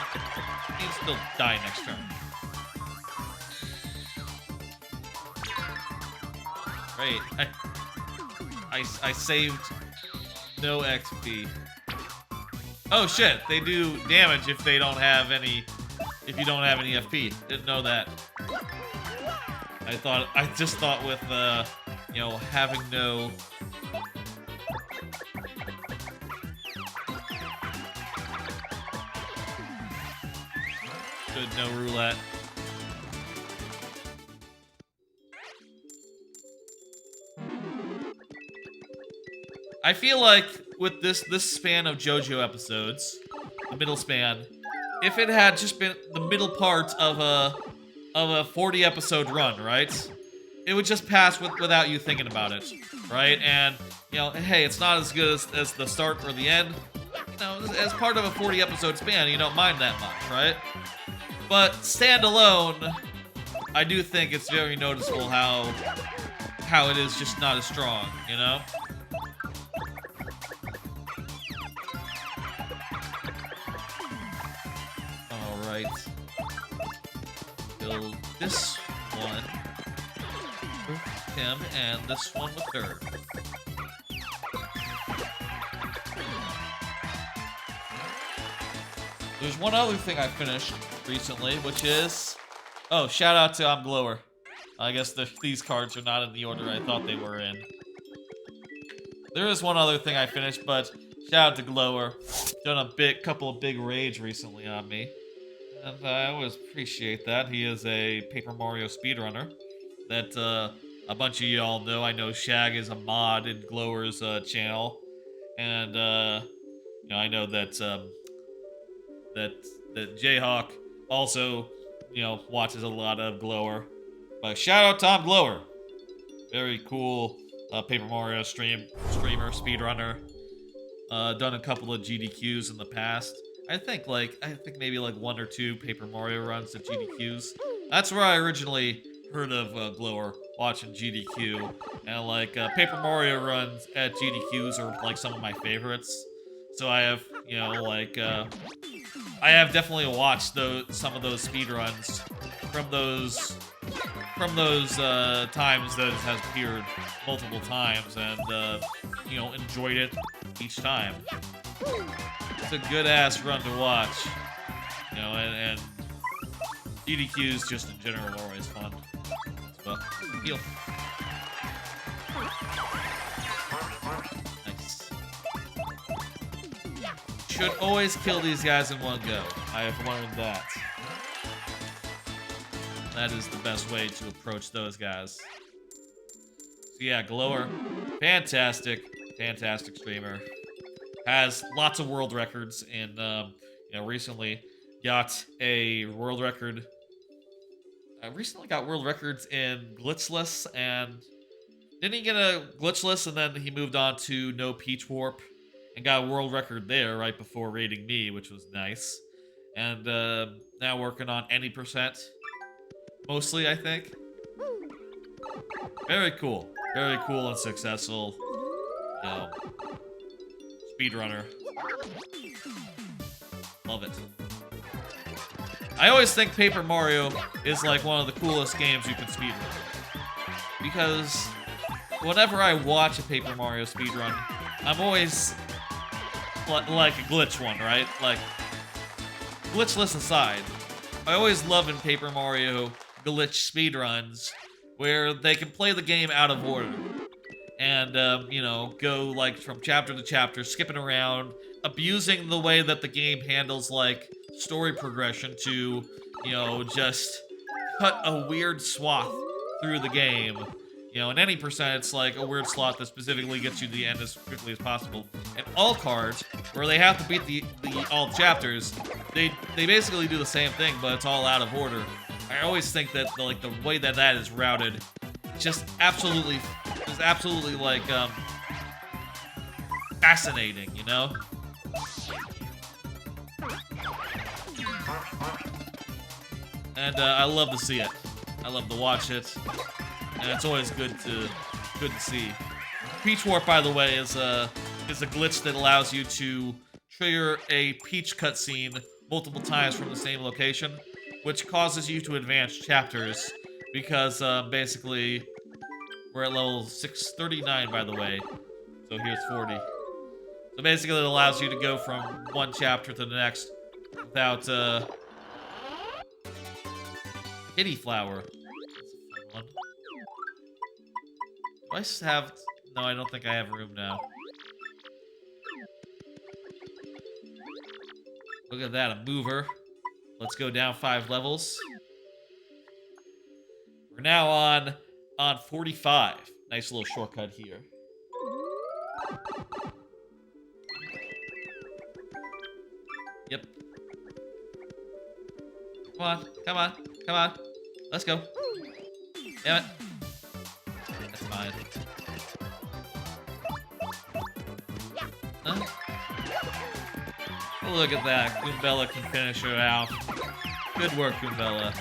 He'll still die next turn. Great. I saved No XP. Oh shit, they do damage if they don't have any, if you don't have any FP. Didn't know that. I just thought with, you know, having no... Good, no roulette. I feel like with this span of JoJo episodes, the middle span, if it had just been the middle part of a 40 episode run, right? It would just pass without you thinking about it, right? And you know, hey, it's not as good as the start or the end. You know, as part of a 40 episode span, you don't mind that much, right? But standalone, I do think it's very noticeable how it is just not as strong, you know? Alright. Build this one with him and this one with her. There's one other thing I finished recently, which is... Oh, shout out to I'm Glower. I guess these cards are not in the order I thought they were in. There is one other thing I finished, but shout out to Glower. Done a couple of big raids recently on me. And I always appreciate that. He is a Paper Mario speedrunner that a bunch of y'all know. I know Shag is a mod in Glower's channel. And you know, I know that that Jayhawk also, you know, watches a lot of Glower. But shout out Tom Glower. Very cool Paper Mario streamer, speedrunner. Done a couple of GDQs in the past. I think maybe like 1 or 2 Paper Mario runs at GDQs. That's where I originally heard of Glower, watching GDQ. And like Paper Mario runs at GDQs are like some of my favorites. So I have, you know, like I have definitely watched some of those speedruns from those times that it has appeared multiple times, and you know, enjoyed it each time. It's a good ass run to watch, you know, and GDQs just in general are always fun. So, heal. Nice. Should always kill these guys in one go. I have learned that. That is the best way to approach those guys. So yeah, Glower, fantastic streamer. Has lots of world records, and you know, recently got a world record. I recently got world records in glitchless, and didn't he get a glitchless, and then he moved on to no peach warp, and got a world record there right before raiding me, which was nice. And now working on any percent. Mostly, I think. Very cool and successful, you know, speedrunner. Love it. I always think Paper Mario is like one of the coolest games you can speedrun. Because whenever I watch a Paper Mario speedrun, I'm always like a glitch one, right? Like, glitchless aside, I always love in Paper Mario glitch speedruns where they can play the game out of order and you know, go like from chapter to chapter, skipping around, abusing the way that the game handles like story progression to, you know, just cut a weird swath through the game. You know, in any percent, it's like a weird slot that specifically gets you to the end as quickly as possible. And all cards, where they have to beat the all chapters, they basically do the same thing, but it's all out of order. I always think that the way that is routed, just absolutely like fascinating, you know? And I love to see it. I love to watch it, and it's always good to see. Peach Warp, by the way, is a glitch that allows you to trigger a Peach cutscene multiple times from the same location, which causes you to advance chapters, because basically we're at level 639, by the way, so here's 40. So basically it allows you to go from one chapter to the next without, kitty flower. That's a fun one. Do I have... No, I don't think I have room now. Look at that, a mover. Let's go down 5 levels. We're now on 45. Nice little shortcut here. Yep. Come on, come on, come on. Let's go. Damn it. That's fine. Huh? Oh, look at that. Goombella can finish her out. Good work, Goombella.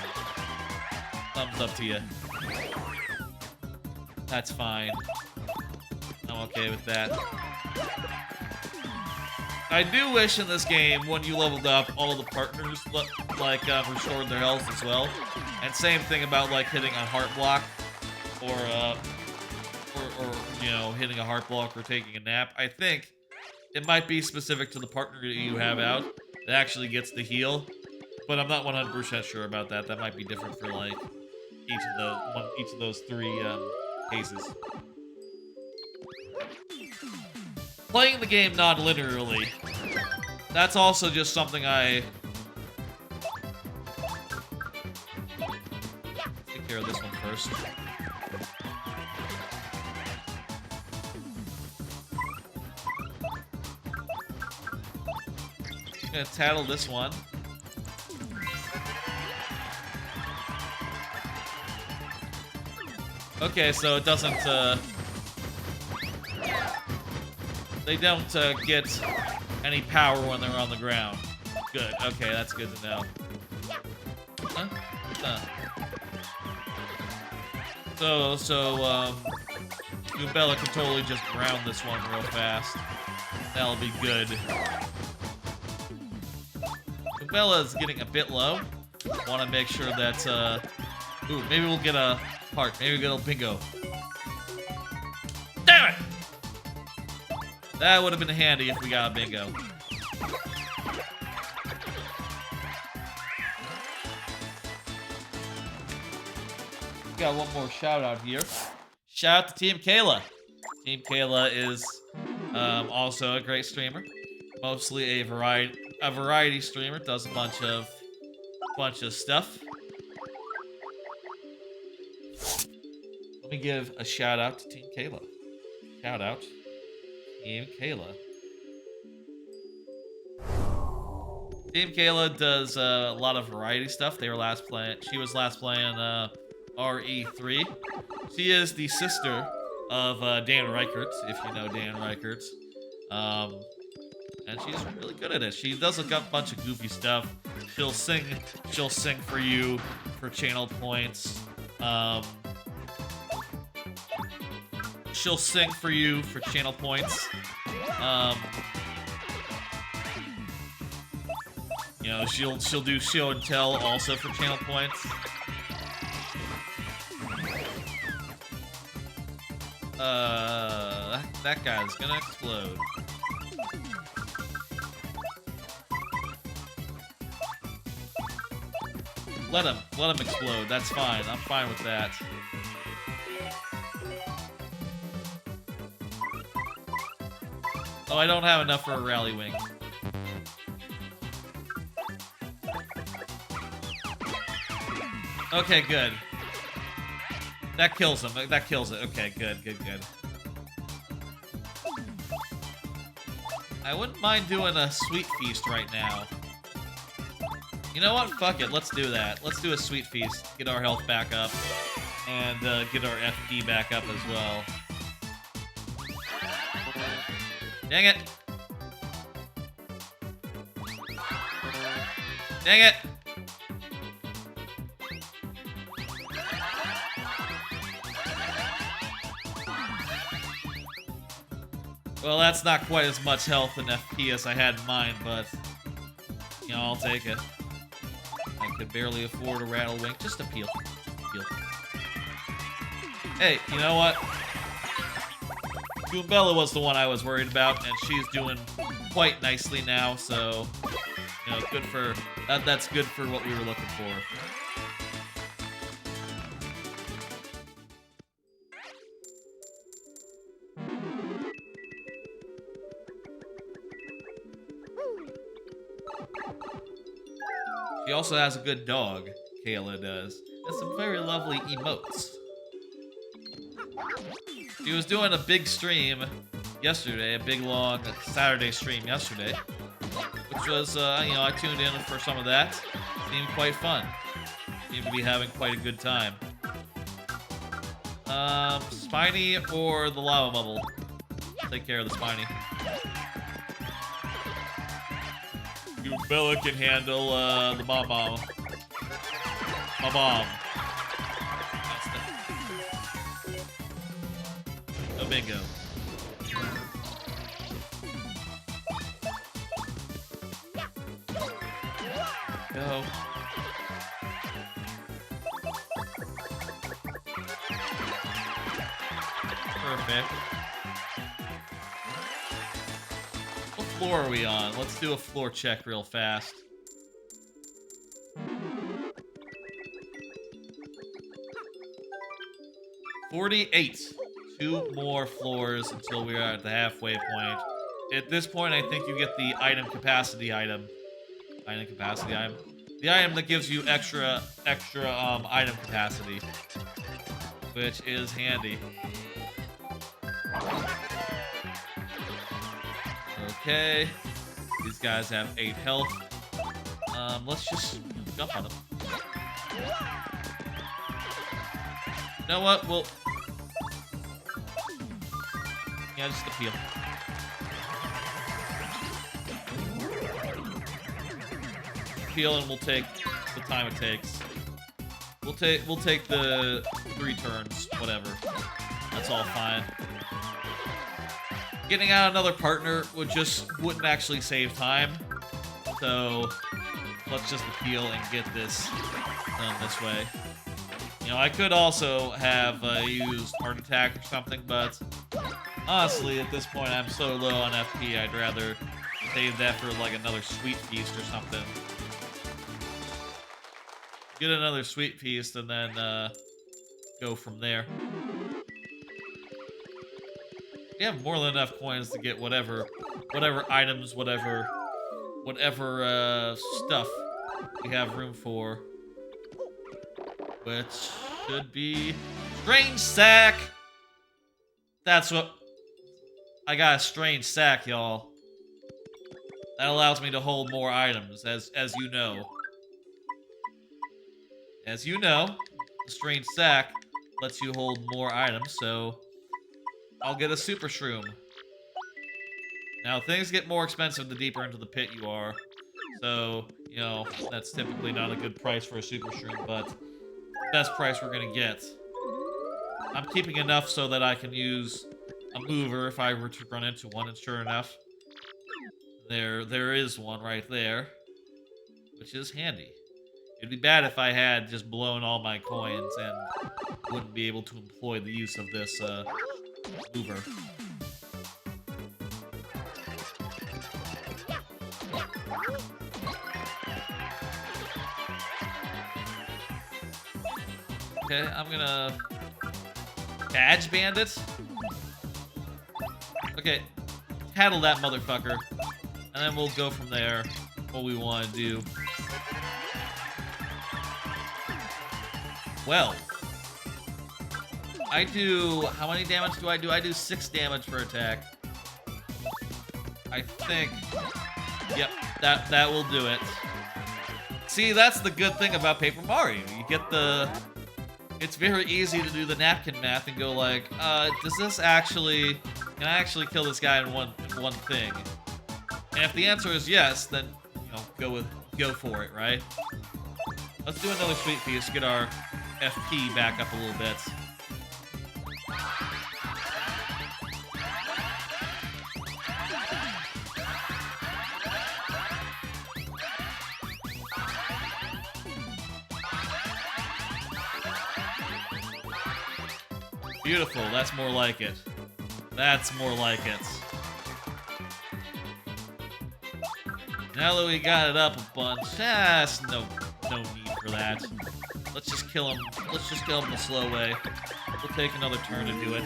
Thumbs up to you. That's fine. I'm okay with that. I do wish in this game, when you leveled up, all of the partners, like, restored their health as well. And same thing about, like, hitting a heart block, or you know, hitting a heart block or taking a nap. I think it might be specific to the partner that you have out that actually gets the heal, but I'm not 100% sure about that. That might be different for, like, each of those 3, cases. Playing the game non-linearly, that's also just something I... Take care of this one first. I'm gonna tattle this one. Okay, so it doesn't, they don't get any power when they're on the ground. Good. Okay, that's good to know. Huh? So, Goombella can totally just ground this one real fast. That'll be good. Goombella's is getting a bit low. Want to make sure that, ooh, maybe we'll get a heart. Maybe we'll get a bingo. Damn it! That would have been handy if we got a bingo. Got one more shout out here. Shout out to Team Kayla. Team Kayla is also a great streamer. Mostly a variety streamer. Does a bunch of stuff. Let me give a shout out to Team Kayla. Shout out. Team Kayla. Team Kayla does a lot of variety stuff. She was last playing RE3. She is the sister of Dan Reichert, if you know Dan Reichert. And she's really good at it. She does a bunch of goofy stuff. She'll sing for you for channel points. She'll sing for you for channel points. You know, she'll do show and tell also for channel points. That guy's gonna explode. Let him explode. That's fine. I'm fine with that. Oh, I don't have enough for a rally wing. Okay, good. That kills him. That kills it. Okay, good. I wouldn't mind doing a sweet feast right now. You know what? Fuck it. Let's do that. Let's do a sweet feast. Get our health back up. And get our FP back up as well. Dang it. Dang it. Well, that's not quite as much health and FP as I had in mind, but, you know, I'll take it. I could barely afford a rattle wing. Just a peel. Hey, you know what? Goombella was the one I was worried about, and she's doing quite nicely now, so, you know, good for, that's good for what we were looking for. She also has a good dog, Kayla does, and some very lovely emotes. She was doing a big stream yesterday, a big long Saturday stream yesterday, which was, you know, I tuned in for some of that. Seemed quite fun. Seemed to be having quite a good time. Spiny or the lava bubble? Take care of the Spiny. Goombella can handle the bomb bomb. My bomb. Oh, bingo. Go. Perfect. What floor are we on? Let's do a floor check real fast. $48. 2 more floors until we are at the halfway point. At this point, I think you get the item capacity item. Item capacity item. The item that gives you extra item capacity, which is handy. Okay. These guys have 8 health. Let's just jump on them. You know what? We'll... Yeah, just appeal. Appeal, and we'll take the time it takes. We'll take the 3 turns, whatever. That's all fine. Getting out another partner wouldn't actually save time. So let's just appeal and get this done this way. You know, I could also have used Heart Attack or something, but honestly, at this point, I'm so low on FP, I'd rather save that for like another Sweet Feast or something. Get another Sweet Feast and then go from there. We have more than enough coins to get whatever items, whatever stuff we have room for. Which should be strange sack. That's what I got, a strange sack, y'all. That allows me to hold more items, as you know. As you know, the strange sack lets you hold more items, so I'll get a super shroom. Now, things get more expensive the deeper into the pit you are. So, you know, that's typically not a good price for a super shroom, but the best price we're gonna get. I'm keeping enough so that I can use a mover if I were to run into one, and sure enough, there is one right there, which is handy. It'd be bad if I had just blown all my coins and wouldn't be able to employ the use of this mover. Okay, I'm gonna Badge Bandit. Okay, paddle that motherfucker, and then we'll go from there. What we want to do. Well, I do... How many damage do? I do 6 damage per attack. I think... Yep, that will do it. See, that's the good thing about Paper Mario. You get the... It's very easy to do the napkin math and go like, does this actually... Can I actually kill this guy in one thing? And if the answer is yes, then, you know, go for it, right? Let's do another Sweet Feast, get our FP back up a little bit. Beautiful, that's more like it. That's more like it. Now that we got it up a bunch, no need for that. Let's just kill him. Let's just kill him the slow way. We'll take another turn to do it.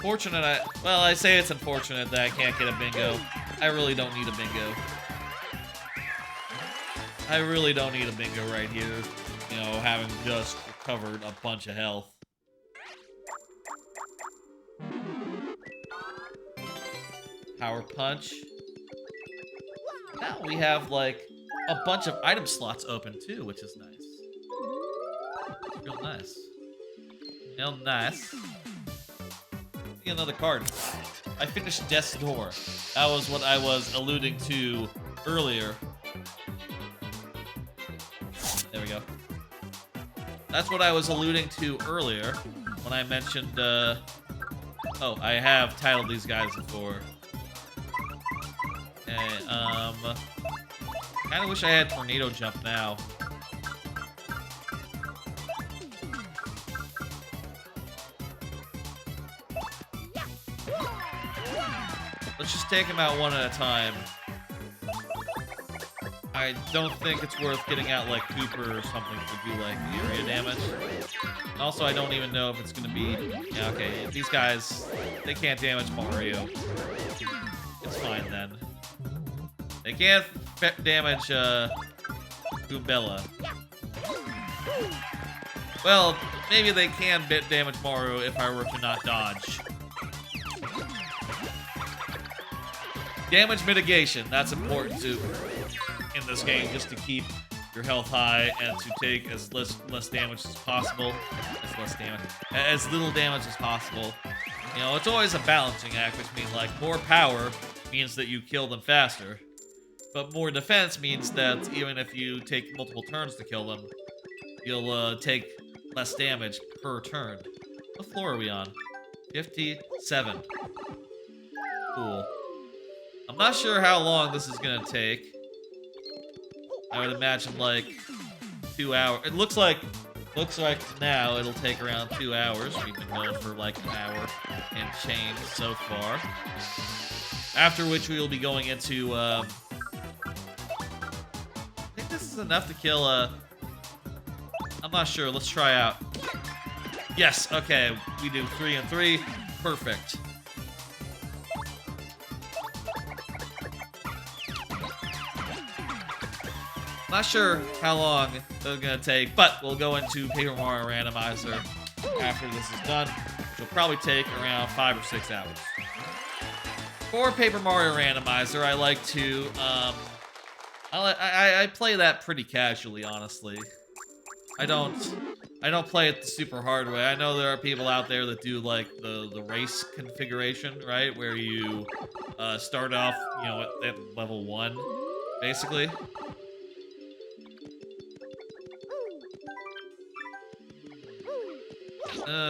Fortunate, well, I say it's unfortunate that I can't get a bingo. I really don't need a bingo. I really don't need a bingo right here. You know, having just recovered a bunch of health. Power punch. Now we have, like, a bunch of item slots open, too, which is nice. Real nice. Real nice. Another card. I finished Death's Door. That was what I was alluding to earlier. There we go. That's what I was alluding to earlier when I mentioned, oh, I have titled these guys before. Okay, kinda wish I had Tornado Jump now. Let's just take him out one at a time. I don't think it's worth getting out like Cooper or something to do like area damage. Also, I don't even know if it's gonna be... Yeah, okay, these guys, they can't damage Mario. It's fine then. They can't damage Goombella. Well, maybe they can damage Mario if I were to not dodge. Damage mitigation, that's important too in this game, just to keep your health high and to take as less damage as possible. As little damage as possible. You know, it's always a balancing act, which means like more power means that you kill them faster. But more defense means that even if you take multiple turns to kill them, you'll take less damage per turn. What floor are we on? 57. Cool. I'm not sure how long this is gonna take. I would imagine like 2 hours. It looks like now it'll take around 2 hours. We've been going for like an hour and change so far. After which we will be going into I think this is enough to kill I'm not sure. Let's try out. Yes, okay. We do 3 and 3. Perfect. Not sure how long it's gonna take, but we'll go into Paper Mario Randomizer after this is done, which will probably take around 5 or 6 hours. For Paper Mario Randomizer, I like to, I play that pretty casually, honestly. I don't play it the super hard way. I know there are people out there that do like the race configuration, right, where you start off, you know, at level 1, basically.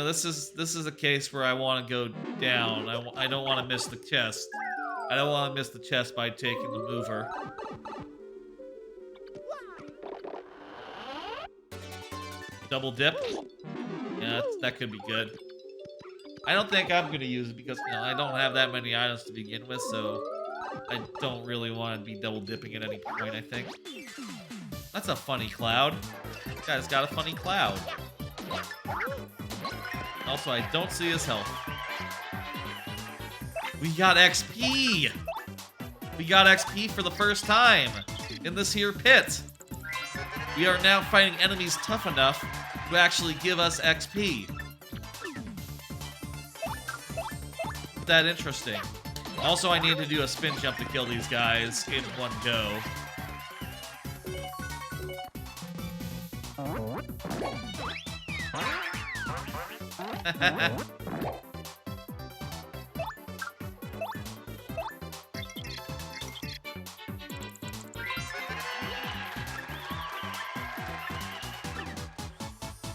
This is a case where I want to go down. I don't want to miss the chest. I don't want to miss the chest by taking the mover. Double dip. Yeah, that could be good. I don't think I'm gonna use it because, you know, I don't have that many items to begin with, so I don't really want to be double dipping at any point, I think. That's a funny cloud. This guy's got a funny cloud. Also, I don't see his health. We got XP! We got XP for the first time in this here pit. We are now fighting enemies tough enough to actually give us XP. Isn't that interesting? Also, I need to do a spin jump to kill these guys in one go.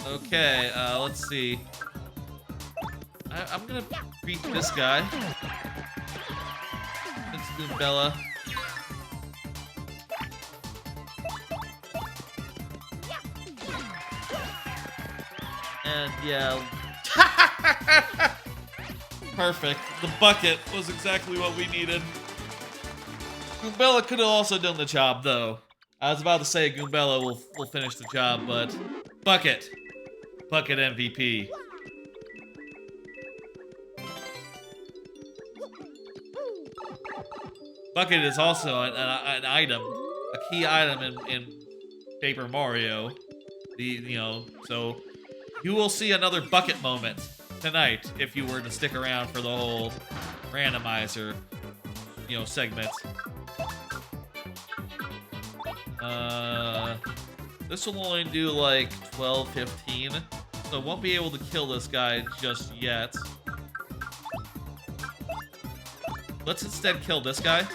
Okay, let's see. I'm gonna beat this guy. It's Goombella. And yeah. Perfect. The bucket was exactly what we needed. Goombella could have also done the job, though. I was about to say Goombella will finish the job, but bucket. Bucket MVP. Bucket is also an item, a key item in Paper Mario. So you will see another bucket moment tonight if you were to stick around for the whole randomizer, segment. This will only do like 12, 15, so won't be able to kill this guy just yet. Let's instead kill this guy.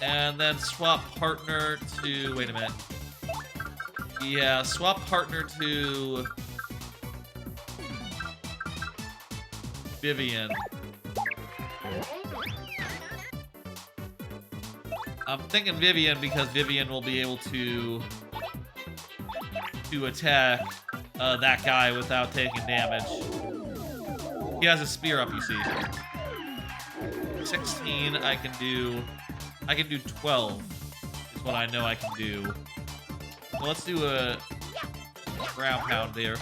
And then swap partner to... Wait a minute. Yeah, swap partner to... Vivian. I'm thinking Vivian because Vivian will be able to attack that guy without taking damage. He has a spear up, you see. 16, I can do 12 is what I know I can do. Well, let's do a ground pound there.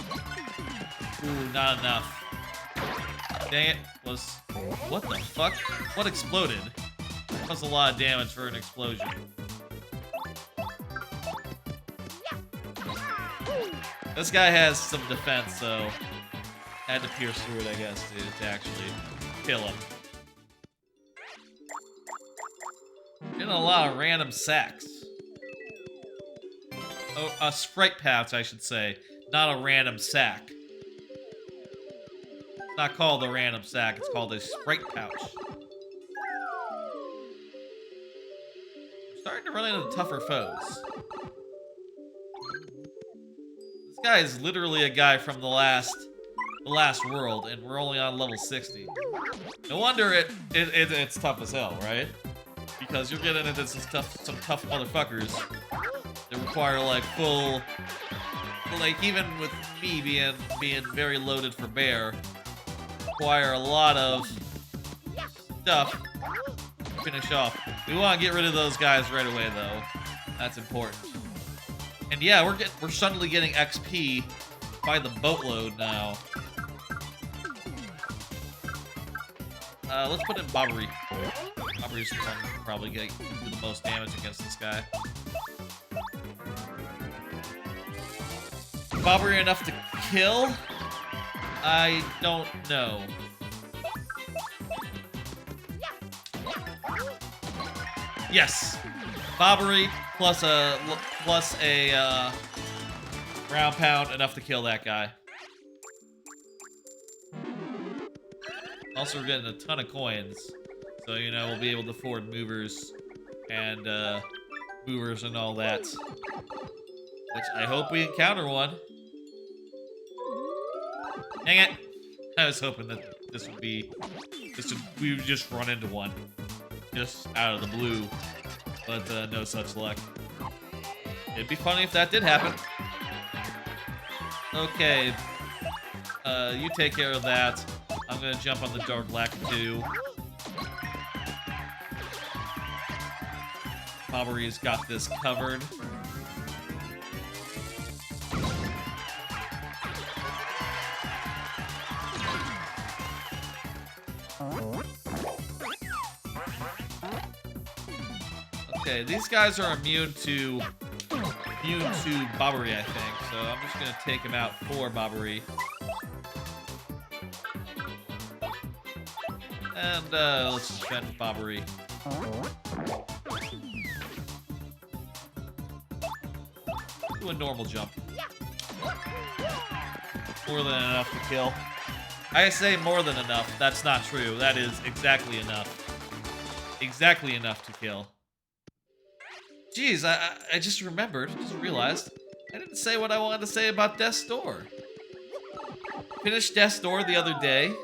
Ooh, not enough. Dang it. What the fuck? What exploded? That was a lot of damage for an explosion. This guy has some defense, so had to pierce through it, I guess, to actually kill him. Getting a lot of random sacks. Oh, a sprite pouch, I should say. Not a random sack. It's not called a random sack, it's called a sprite pouch. I'm starting to run into tougher foes. This guy is literally a guy from the last world, and we're only on level 60. No wonder it's tough as hell, right? Because you're getting into some tough motherfuckers that require like full, like even with me being very loaded for bear, require a lot of stuff to finish off. We want to get rid of those guys right away though. That's important. And yeah, we're suddenly getting XP by the boatload now. Let's put in Bobbery. Bobbery's the one who probably do the most damage against this guy. Bobbery enough to kill? I don't know. Yes, Bobbery plus a ground pound enough to kill that guy. Also, we're getting a ton of coins, so we'll be able to afford movers and all that. Which I hope we encounter one. Dang it! I was hoping that we would just run into one, just out of the blue, but no such luck. It'd be funny if that did happen. Okay, you take care of that. I'm gonna jump on the Dark Lakitu. Bobbery's got this covered. Okay, these guys are immune to Bobbery, I think. So I'm just gonna take him out for Bobbery. And let's defend Bobbery. Do a normal jump. More than enough to kill. I say more than enough. That's not true. That is exactly enough. Exactly enough to kill. Jeez, I just remembered, just realized, I didn't say what I wanted to say about Death's Door. Finished Death's Door the other day.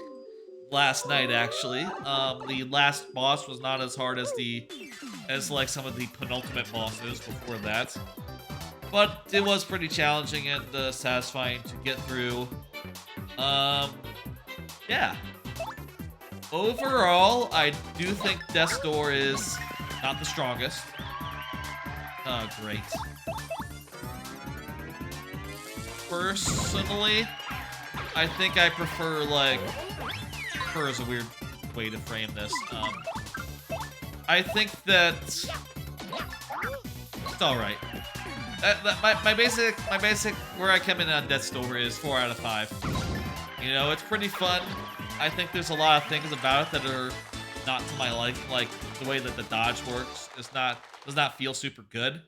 Last night, actually. The last boss was not as hard as like some of the penultimate bosses before that. But it was pretty challenging and satisfying to get through. Yeah. Overall, I do think Death's Door is not the strongest. Oh, great. Personally, I think I prefer, like... Prefer is a weird way to frame this. I think that... It's alright. My basic, where I come in on Death's Door is 4 out of 5. You know, it's pretty fun. I think there's a lot of things about it that are not to my liking, like the way that the dodge works. Does not feel super good.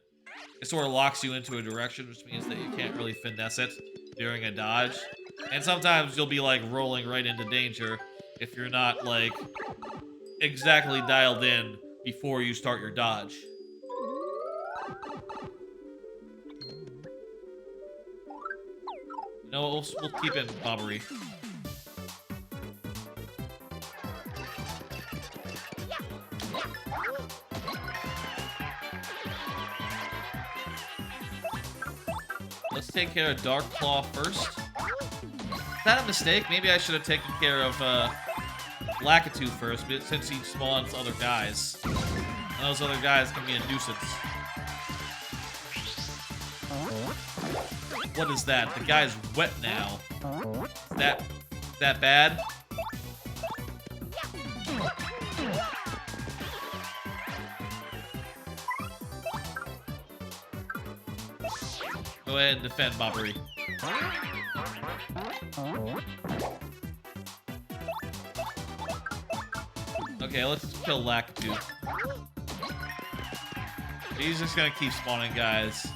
It sort of locks you into a direction, which means that you can't really finesse it during a dodge. And sometimes you'll be like rolling right into danger if you're not like exactly dialed in before you start your dodge. You know, we'll keep it bobbery. Let's take care of Dark Claw first. Is that a mistake? Maybe I should have taken care of Lakitu first, but since he spawns other guys. And those other guys can be a nuisance. What is that? The guy's wet now. Is that bad? Go ahead and defend Bobbery. Okay, let's kill Lakitu. He's just gonna keep spawning guys.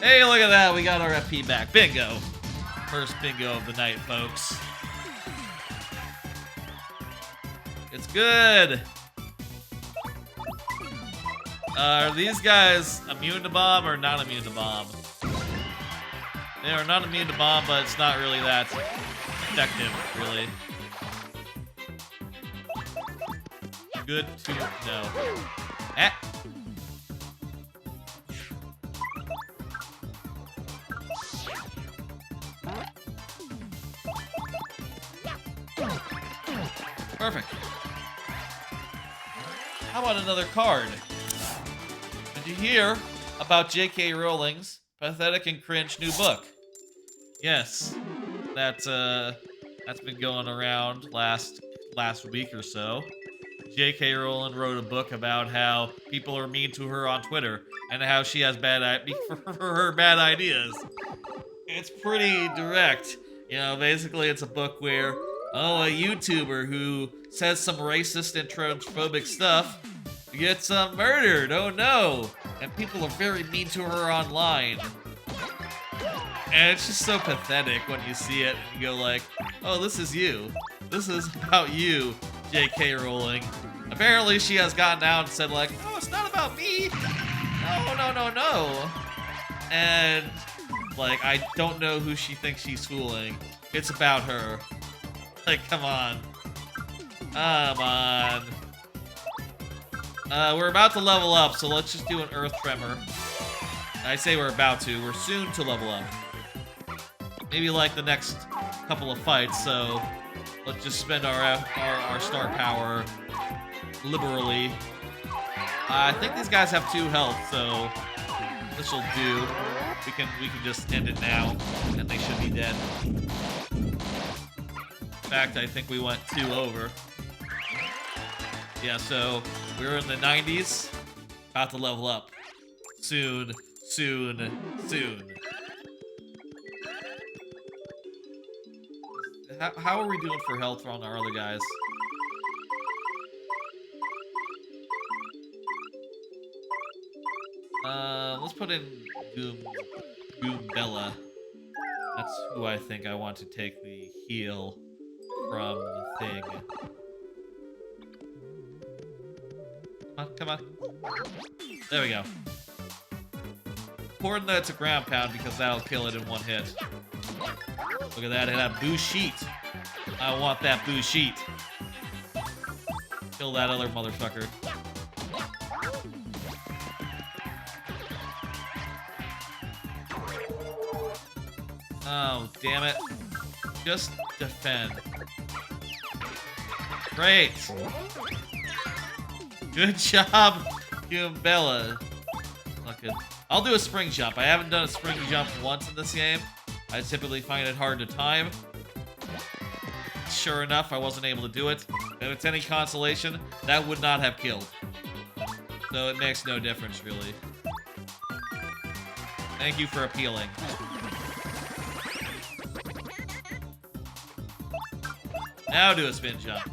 Hey, look at that. We got our FP back. Bingo. First bingo of the night, folks. It's good. Are these guys immune to bomb or not immune to bomb? They are not immune to bomb, but it's not really that effective, really. Good to know. Ah. Perfect. How about another card? Did you hear about J.K. Rowling's pathetic and cringe new book? Yes, that's been going around last week or so. J.K. Rowling wrote a book about how people are mean to her on Twitter and how she has her bad ideas. It's pretty direct. You know, basically it's a book where, a YouTuber who says some racist and transphobic stuff gets murdered. Oh no! And people are very mean to her online. And it's just so pathetic when you see it and you go like, oh, this is you. This is about you, J.K. Rowling. Apparently she has gotten out and said like, oh, it's not about me. No. And like, I don't know who she thinks she's fooling. It's about her. Like, come on. Come on. We're about to level up, so let's just do an Earth Tremor. I say we're about to. We're soon to level up. Maybe like the next couple of fights, so let's just spend our star power liberally. I think these guys have 2 health, so this will do. We can just end it now, and they should be dead. In fact, I think we went 2 over. Yeah, so we're in the 90s. About to level up. Soon. How are we doing for health on our other guys? Let's put in Goombella. That's who I think I want to take the heal from the thing. Come on. There we go. Important that it's a ground pound because that'll kill it in 1 hit. Look at that, it had boo sheet. I want that boo sheet. Kill that other motherfucker. Oh, damn it. Just defend. Great. Good job, Goombella. Not good. I'll do a spring jump. I haven't done a spring jump once in this game. I typically find it hard to time. Sure enough, I wasn't able to do it. If it's any consolation, that would not have killed. So it makes no difference, really. Thank you for appealing. Now do a spin jump.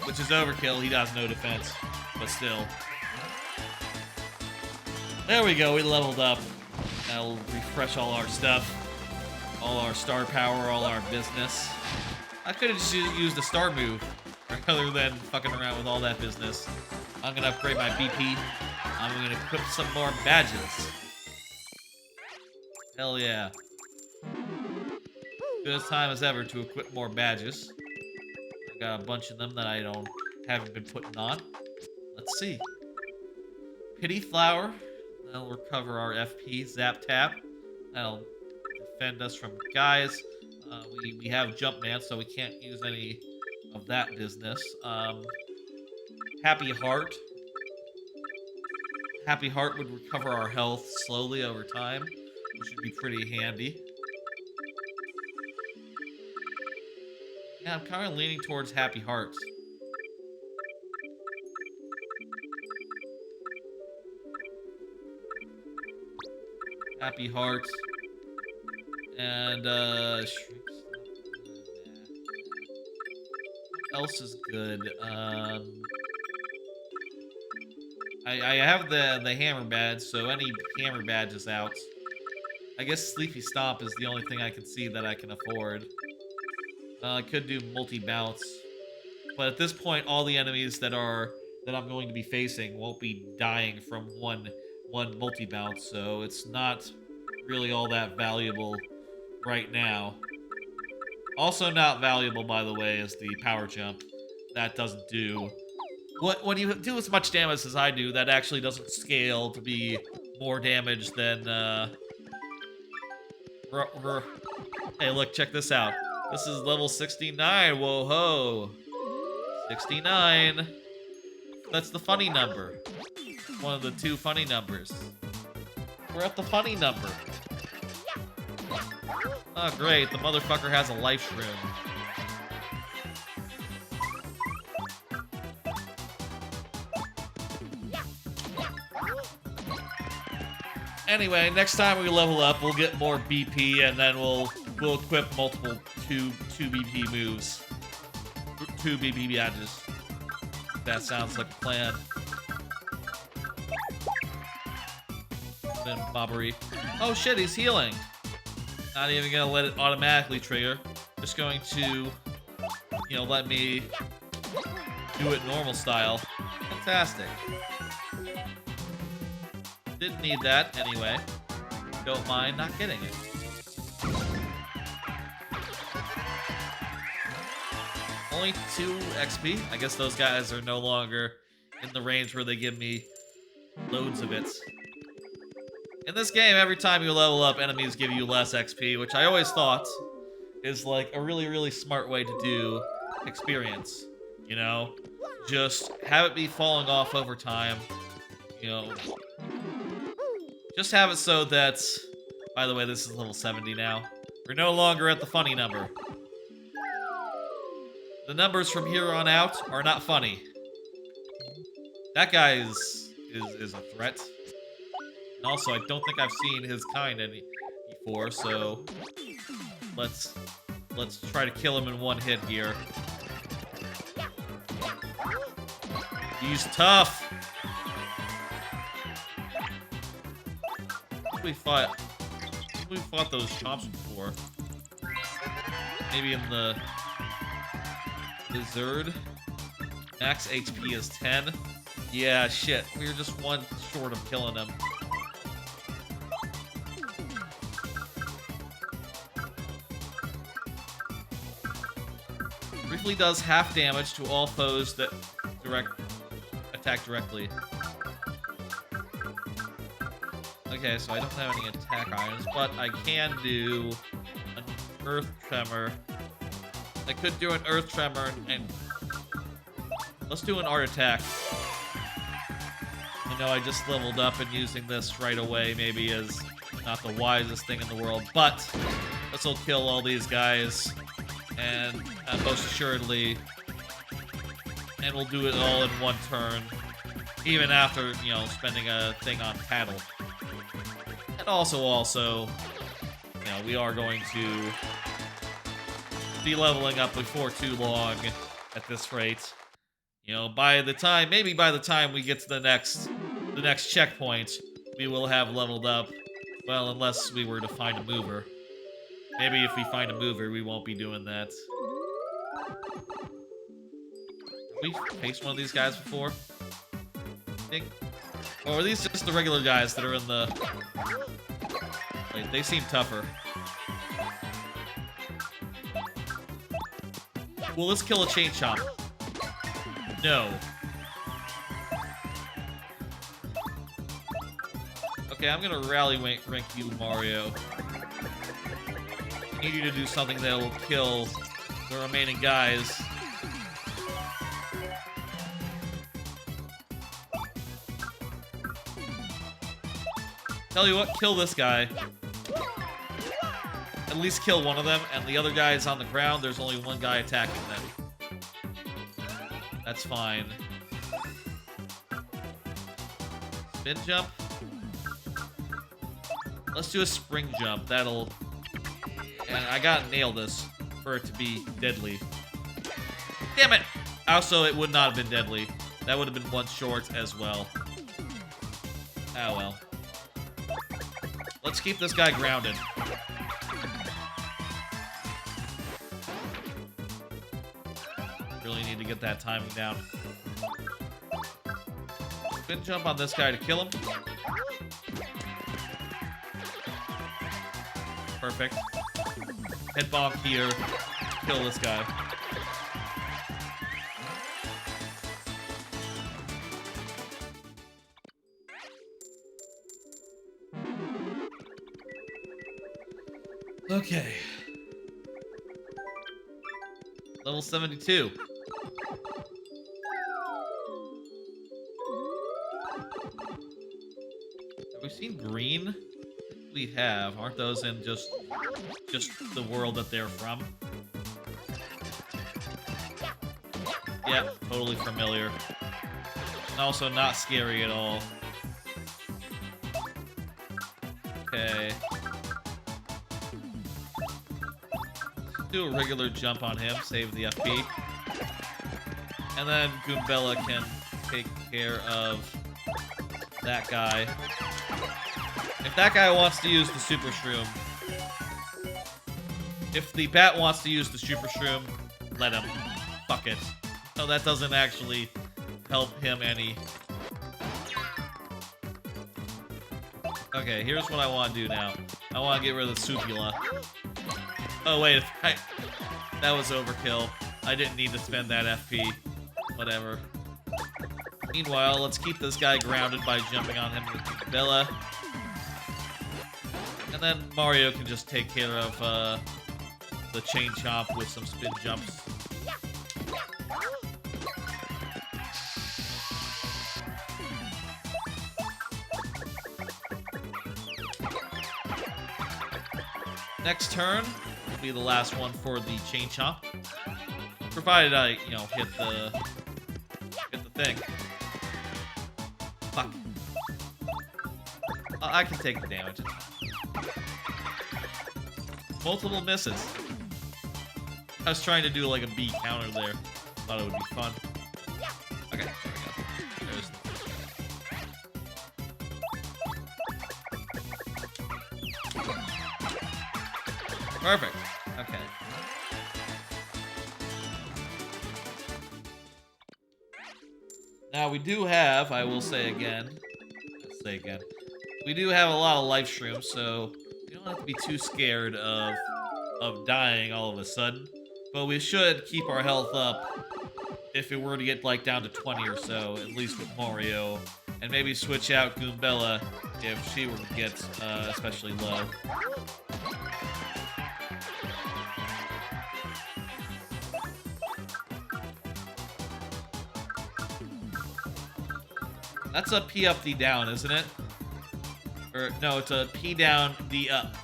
Which is overkill. He has no defense. But still. There we go. We leveled up. That'll refresh all our stuff. All our star power, all our business. I could have just used a star move rather than fucking around with all that business. I'm gonna upgrade my BP. I'm gonna equip some more badges. Hell yeah. Good time as ever to equip more badges. I got a bunch of them that I haven't been putting on. Let's see. Pity Flower. That'll recover our FP. Zap Tap. That'll defend us from guys. We have Jumpman, so we can't use any of that business. Happy Heart. Happy Heart would recover our health slowly over time, which would be pretty handy. Yeah, I'm kind of leaning towards Happy Hearts. Happy Hearts. And, what else is good? I have the hammer badge, so any hammer badge is out. I guess Sleepy Stomp is the only thing I can see that I can afford. I could do multi-bounce, but at this point, all the enemies that I'm going to be facing won't be dying from one multi-bounce, so it's not really all that valuable right now. Also not valuable, by the way, is the power jump. That doesn't do... When you do as much damage as I do, that actually doesn't scale to be more damage than, Hey, look, check this out. This is level 69, whoa-ho. 69. That's the funny number. One of the two funny numbers. We're at the funny number. Oh, great, the motherfucker has a life shroom. Anyway, next time we level up, we'll get more BP, and then we'll equip multiple 2 BP moves. 2 BP badges. That sounds like a plan. Then Bobbery. Oh shit, he's healing. Not even gonna let it automatically trigger. Just going to, you know, let me do it normal style. Fantastic. Didn't need that anyway. Don't mind not getting it. Only 2 XP. I guess those guys are no longer in the range where they give me loads of it. In this game, every time you level up, enemies give you less XP, which I always thought is like a really, really smart way to do experience. You know? Just have it be falling off over time. You know? Just have it so that... By the way, this is level 70 now. We're no longer at the funny number. The numbers from here on out are not funny. That guy is a threat. And also, I don't think I've seen his kind before, so let's try to kill him in one hit here. He's tough. We fought those chops before. Maybe in the Zerd. Max HP is 10. Yeah, shit. We were just one short of killing him. Briefly does half damage to all foes that attack directly. Okay, so I don't have any attack items, but I can do an Earth Tremor. I could do an Earth Tremor and let's do an Art Attack. I know I just leveled up, and using this right away maybe is not the wisest thing in the world, but this will kill all these guys, and most assuredly, and we'll do it all in one turn, even after, you know, spending a thing on paddle. And also, you know, we are going to be leveling up before too long at this rate. You know, maybe by the time we get to the next checkpoint, we will have leveled up. Well, unless we were to find a mover. Maybe if we find a mover, we won't be doing that. Have we faced one of these guys before? I think. Or are these just the regular guys that are in the... Wait, they seem tougher. Well, let's kill a chain chomp. No. Okay, I'm gonna rally rank you, Mario. I need you to do something that will kill the remaining guys. Tell you what, kill this guy. At least kill one of them, and the other guy is on the ground. There's only one guy attacking them. That's fine. Spin jump. Let's do a spring jump. That'll... And I gotta nail this for it to be deadly. Damn it! Also, it would not have been deadly. That would have been one short as well. Ah, well. Let's keep this guy grounded. Really need to get that timing down. Spin jump on this guy to kill him. Perfect. Head bonk here. Kill this guy. Okay. Level 72. Have we seen green? We have. Aren't those in just the world that they're from? Yeah, totally familiar. And also not scary at all. Okay. Let's do a regular jump on him, save the FP. And then Goombella can take care of that guy. If that guy wants to use the Super Shroom... If the bat wants to use the Super Shroom, let him. Fuck it. No, that doesn't actually help him any. Okay, here's what I want to do now. I want to get rid of the Supula. Oh, wait. That was overkill. I didn't need to spend that FP. Whatever. Meanwhile, let's keep this guy grounded by jumping on him with Bella. And then Mario can just take care of the chain chomp with some spin jumps. Next turn will be the last one for the chain chomp, provided I, you know, hit the thing. Fuck. I can take the damage. Multiple misses. I was trying to do like a B counter there. Thought it would be fun. Okay, there we go. There's the perfect. Okay. Now we do have, I will say again, we do have a lot of life shrooms, so we don't have to be too scared of dying all of a sudden. But we should keep our health up if it were to get like down to 20 or so, at least with Mario and maybe switch out Goombella if she were to get especially low. That's a P up, D down, isn't it? Or, no, it's a P down, D up.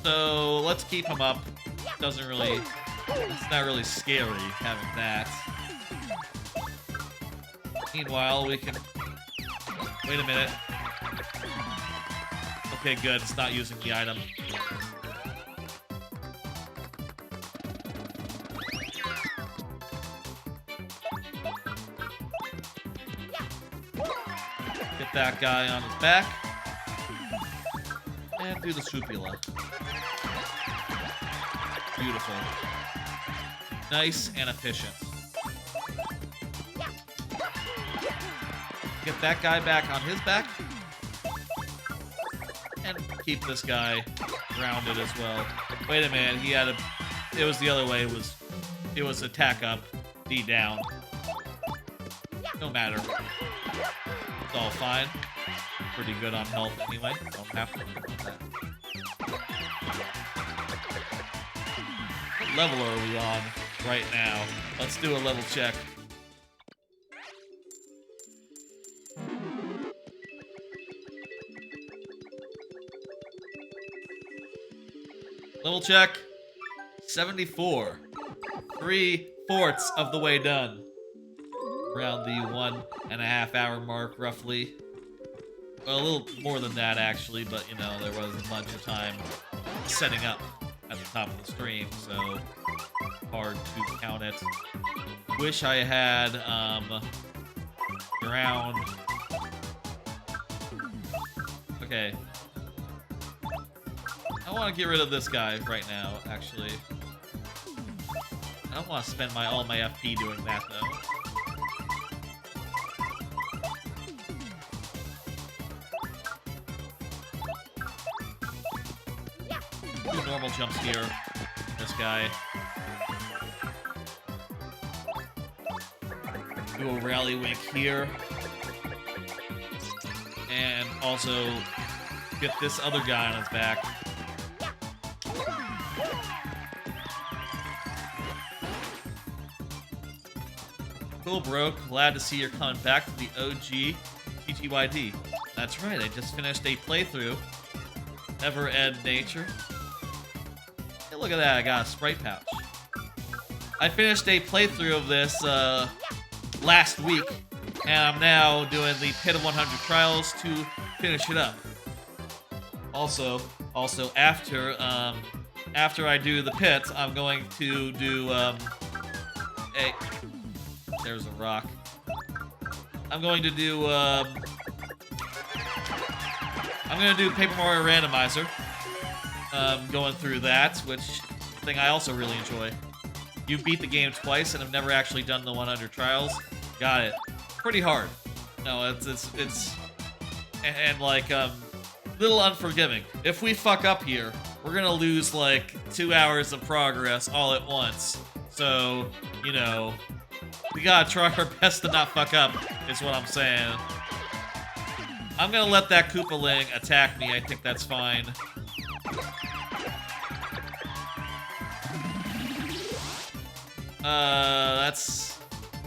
So, let's keep him up. Doesn't really... It's not really scary having that. Meanwhile, we can... Wait a minute. Okay, good. It's not using the item. Get that guy on his back. And do the Supula. Beautiful. Nice and efficient. Get that guy back on his back. And keep this guy grounded as well. Wait a minute, he had a... It was the other way. It was attack up, D down. No matter. It's all fine. Pretty good on health anyway. Don't have to think about that. What level are we on right now? Let's do a level check. Level check. 74. 3/4 of the way done. Around the 1.5 hour mark, roughly. Well, a little more than that, actually, but, you know, there was a bunch of time setting up at the top of the stream, so hard to count it. Wish I had, ground. Okay. I want to get rid of this guy right now, actually. I don't want to spend all my FP doing that, though. Do normal jumps here. This guy. Do a rally wink here. And also get this other guy on his back. Cool, bro. Glad to see you're coming back to the OG TTYD. That's right, I just finished a playthrough. Never End Nature. Hey, look at that, I got a Sprite pouch. I finished a playthrough of this last week, and I'm now doing the Pit of 100 Trials to finish it up. Also after I do the pit, I'm going to do there's a rock. I'm going to do Paper Mario Randomizer. Going through that, which is a thing I also really enjoy. You beat the game twice and have never actually done the 100 trials. Got it. Pretty hard. No, it's like little unforgiving. If we fuck up here, we're gonna lose like 2 hours of progress all at once. So, you know, we gotta try our best to not fuck up, is what I'm saying. I'm gonna let that Koopaling attack me. I think that's fine.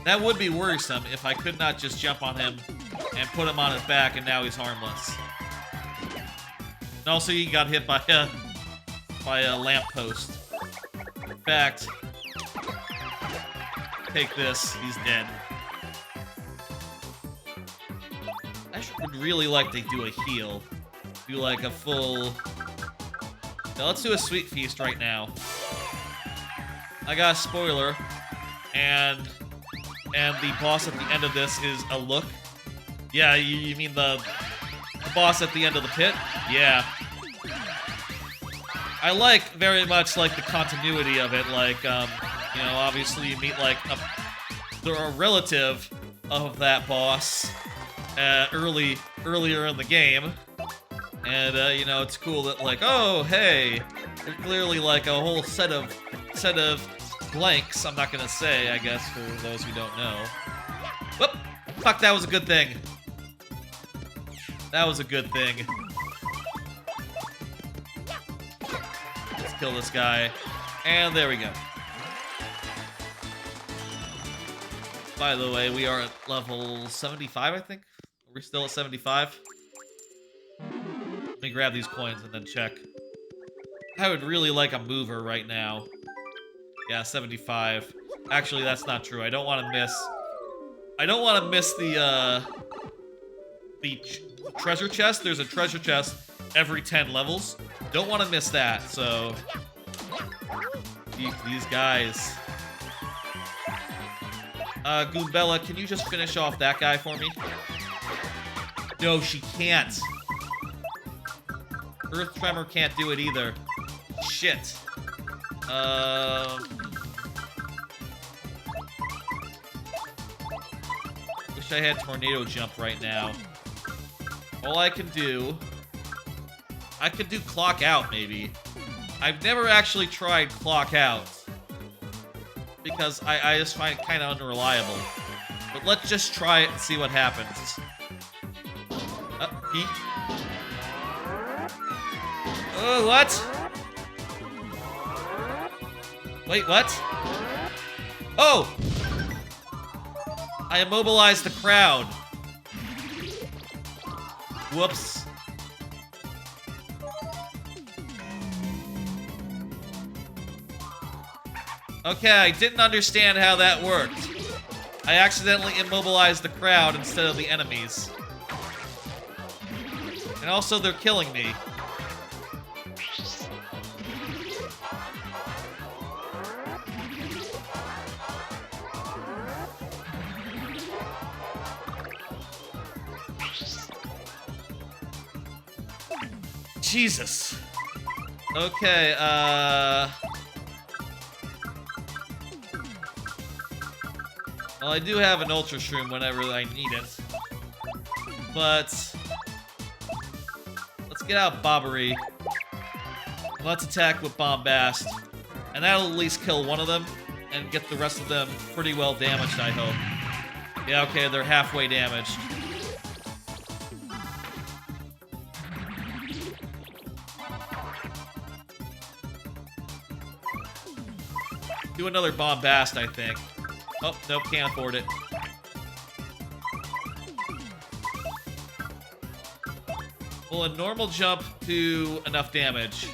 That would be worrisome if I could not just jump on him and put him on his back and now he's harmless. And also he got hit by a lamppost. In fact, take this, he's dead. I would really like to do a heal. Do like a full... Now let's do a Sweet Feast right now. I got a spoiler, and the boss at the end of this is a look. Yeah, you mean the boss at the end of the pit? Yeah. I like very much like the continuity of it. Like, you know, obviously you meet like a relative of that boss earlier in the game, and you know, it's cool that like, oh hey, there's clearly like a whole set of blanks, I'm not gonna say, I guess, for those who don't know. Whoop! Fuck, that was a good thing. That was a good thing. Let's kill this guy. And there we go. By the way, we are at level 75, I think. Are we still at 75? Let me grab these coins and then check. I would really like a mover right now. Yeah, 75. Actually, that's not true. I don't want to miss... I don't want to miss the treasure chest. There's a treasure chest every 10 levels. Don't want to miss that, so... These guys... Goombella, can you just finish off that guy for me? No, she can't. Earth Tremor can't do it either. Shit. Wish I had Tornado Jump right now. All I can do... I could do Clock Out, maybe. I've never actually tried Clock Out. Because I just find it kind of unreliable. But let's just try it and see what happens. Oh, what? Wait, what? Oh! I immobilized the crowd. Whoops. Okay, I didn't understand how that worked. I accidentally immobilized the crowd instead of the enemies. And also, they're killing me. Jesus. Okay, well, I do have an Ultra Shroom whenever I need it. But... let's get out Bobbery. Let's attack with Bombast. And that'll at least kill one of them, and get the rest of them pretty well damaged, I hope. Yeah, okay, they're halfway damaged. Do another Bombast, I think. Oh, nope, can't afford it. Will a normal jump do enough damage?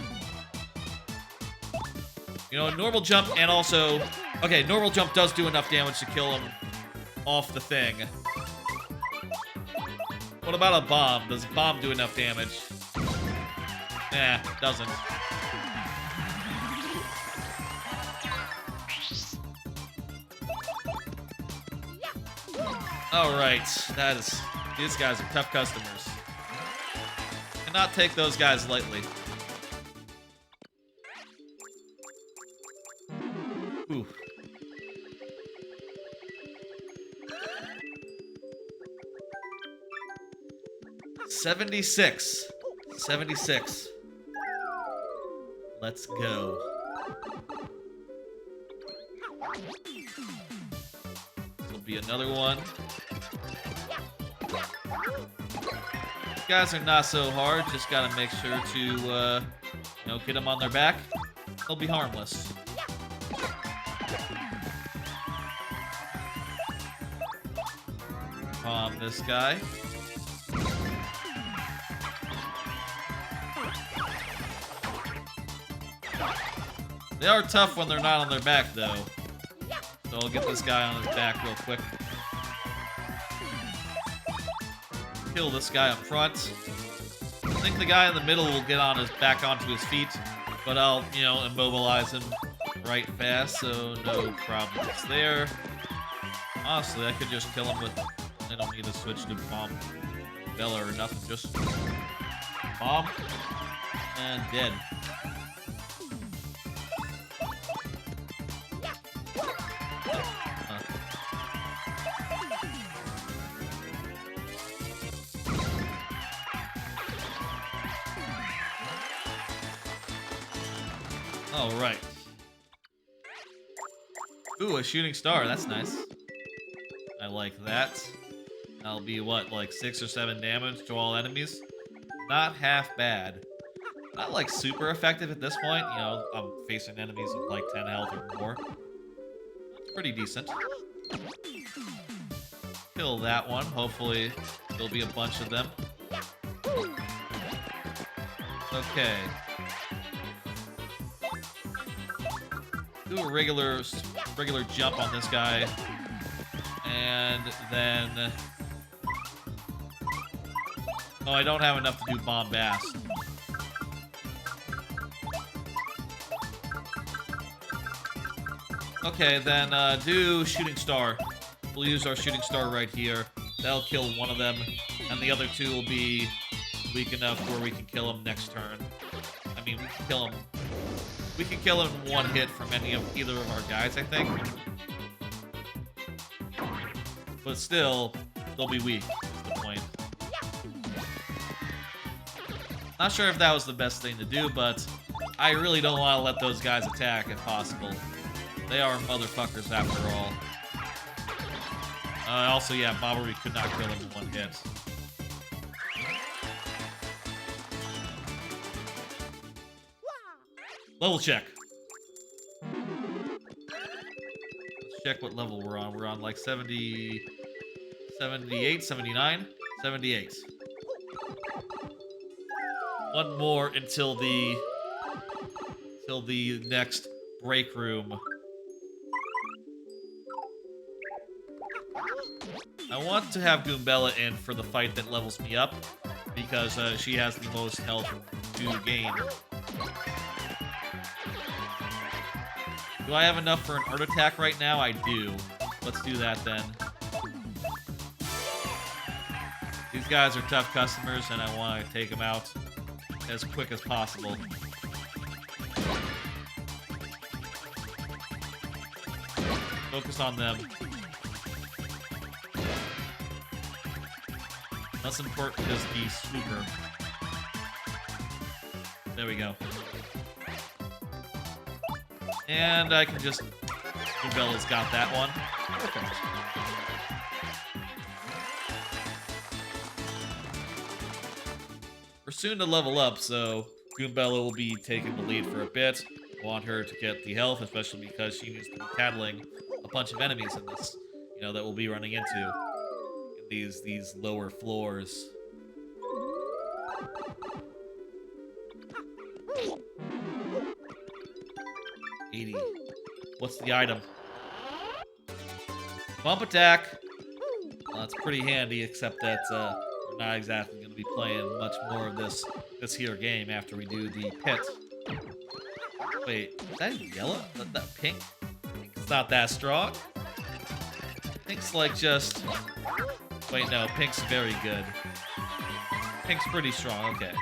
You know, a normal jump and also... okay, normal jump does do enough damage to kill him off the thing. What about a bomb? Does a bomb do enough damage? Nah, doesn't. Alright, that is... these guys are tough customers. Cannot take those guys lightly. Ooh. $76. 76. Let's go. This will be another one. These guys are not so hard. Just gotta make sure to, you know, get them on their back. They'll be harmless. Bomb this guy. They are tough when they're not on their back, though. So I'll get this guy on his back real quick. Kill this guy up front. I think the guy in the middle will get on his back onto his feet, but I'll, you know, immobilize him right fast, so no problems there. Honestly, I could just kill him with... I don't need to switch to Bomb Bella or nothing, just bomb and dead. All right. Ooh, a shooting star. That's nice. I like that. That'll be what, like 6 or 7 damage to all enemies? Not half bad. Not like super effective at this point. You know, I'm facing enemies with like 10 health or more. That's pretty decent. Kill that one. Hopefully, there'll be a bunch of them. Okay. Do a regular jump on this guy. And then... Oh, I don't have enough to do bombast. Okay, then do shooting star. We'll use our shooting star right here. That'll kill one of them, and the other two will be weak enough where we can kill them next turn. I mean, we can kill them. We can kill them in one hit from either of our guys, I think. But still, they'll be weak. That's the point. Not sure if that was the best thing to do, but I really don't want to let those guys attack if possible. They are motherfuckers after all. Also, yeah, Bobbery could not kill him in one hit. Level check. Let's check what level we're on. We're on like 70, 78, 79, 78. One more until the next break room. I want to have Goombella in for the fight that levels me up, because she has the most health to gain. Do I have enough for an art attack right now? I do. Let's do that then. These guys are tough customers, and I want to take them out as quick as possible. Focus on them. Less important is the swooper. There we go. And I can just... Goombella's got that one. Perfect. We're soon to level up, so Goombella will be taking the lead for a bit. I want her to get the health, especially because she needs to be tattling a bunch of enemies in this, you know, that we'll be running into in these lower floors. What's the item? Bump attack. Well, that's pretty handy, except that we're not exactly going to be playing much more of this here game after we do the pit. Wait, is that yellow? Is that pink? It's not that strong. Pink's like just... Wait, no, pink's very good. Pink's pretty strong, okay.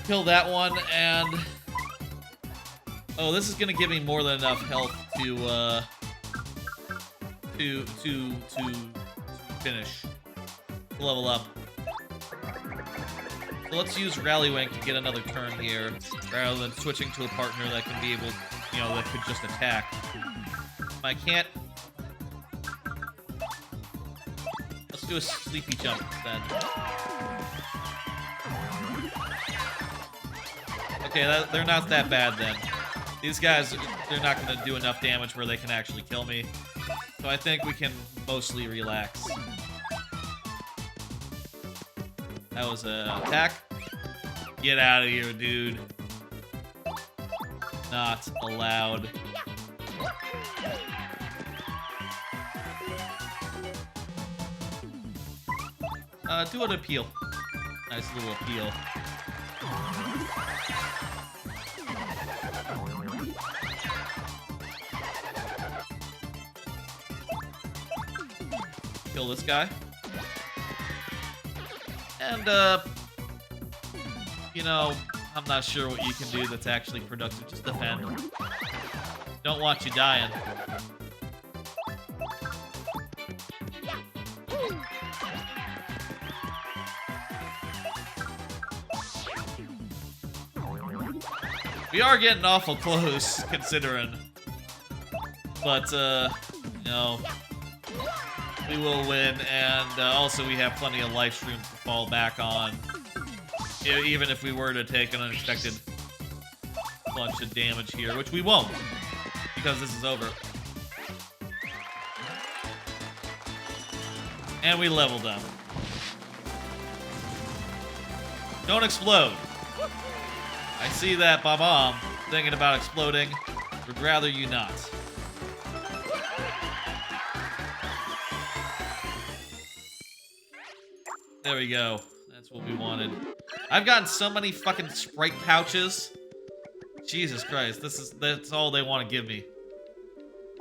Kill that one, and... Oh, this is gonna give me more than enough health to finish. To level up. So let's use Rallywink to get another turn here, rather than switching to a partner that can be able, you know, that could just attack. If I can't... Let's do a sleepy jump then. Okay, they're not that bad then. These guys, they're not going to do enough damage where they can actually kill me. So I think we can mostly relax. That was an attack. Get out of here, dude. Not allowed. Do an appeal. Nice little appeal. Kill this guy. And, you know, I'm not sure what you can do that's actually productive. Just defend. Don't want you dying. We are getting awful close, considering. But, you know, we will win, and also we have plenty of life streams to fall back on. Even if we were to take an unexpected bunch of damage here, which we won't, because this is over. And we leveled up. Don't explode. I see that, Bob-omb, thinking about exploding. Would rather you not. There we go. That's what we wanted. I've gotten so many fucking Sprite pouches. Jesus Christ, that's all they want to give me.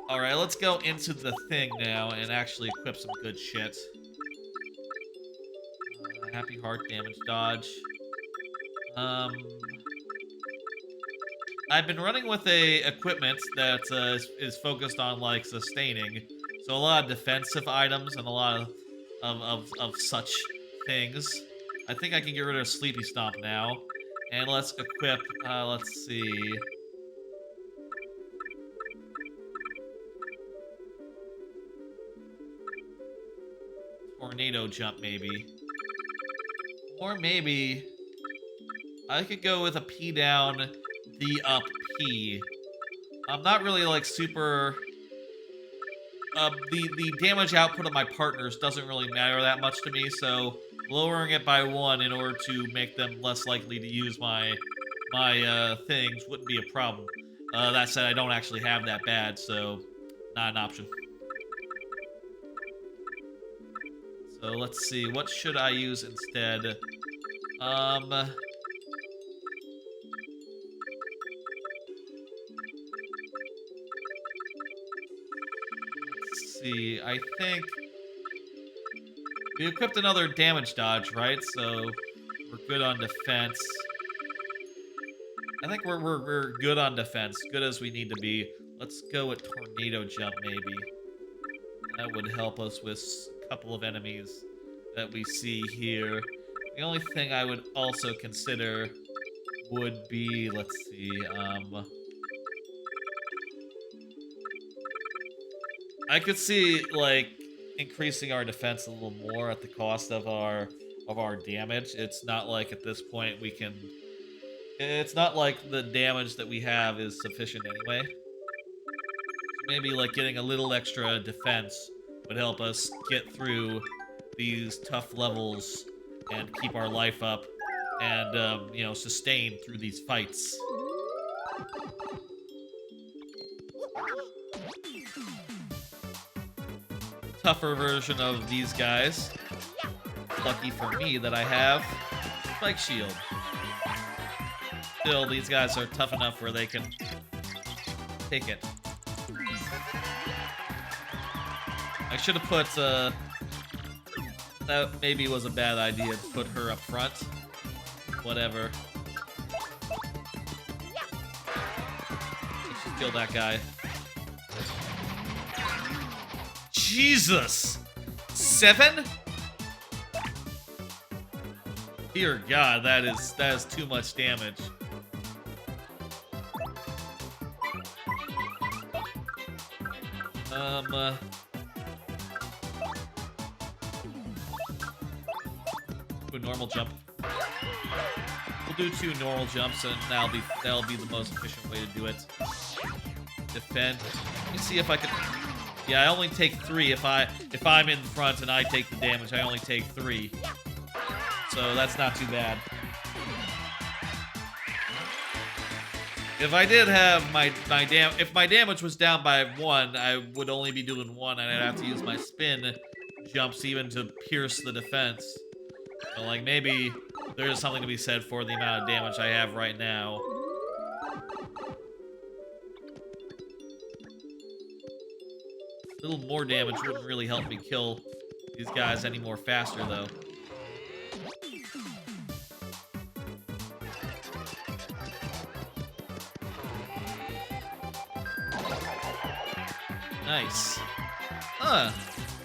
Alright, let's go into the thing now and actually equip some good shit. Happy Heart, damage dodge. I've been running with a equipment that is focused on, like, sustaining. So a lot of defensive items and a lot of such things. I think I can get rid of Sleepy Stomp now. And let's equip, let's see. Tornado Jump, maybe. Or maybe I could go with a P down, D up, P. I'm not really, like, super... the damage output of my partners doesn't really matter that much to me, so lowering it by 1 in order to make them less likely to use my things wouldn't be a problem. That said, I don't actually have that bad, so not an option. So let's see, what should I use instead? Let's see, I think we equipped another damage dodge, right? So we're good on defense. I think we're good on defense, good as we need to be. Let's go with Tornado Jump, maybe. That would help us with a couple of enemies that we see here. The only thing I would also consider would be, let's see, I could see, like, increasing our defense a little more at the cost of our damage. It's not like at this point we can... It's not like the damage that we have is sufficient anyway. Maybe, like, getting a little extra defense would help us get through these tough levels and keep our life up and, you know, sustain through these fights. Tougher version of these guys. Lucky for me that I have Spike Shield. Still, these guys are tough enough where they can take it. I should have put, that maybe was a bad idea to put her up front. Whatever. Let's just kill that guy. Jesus! 7? Dear God, that is too much damage. Do a normal jump. We'll do 2 normal jumps, and that'll be the most efficient way to do it. Defend. Let me see if I can. Yeah, I only take 3 if I'm in front and I take the damage. I only take 3, so that's not too bad. If I did have if my damage was down by 1, I would only be doing 1, and I'd have to use my spin jumps even to pierce the defense. So, like, maybe there is something to be said for the amount of damage I have right now. A little more damage wouldn't really help me kill these guys any more faster, though. Nice. Huh.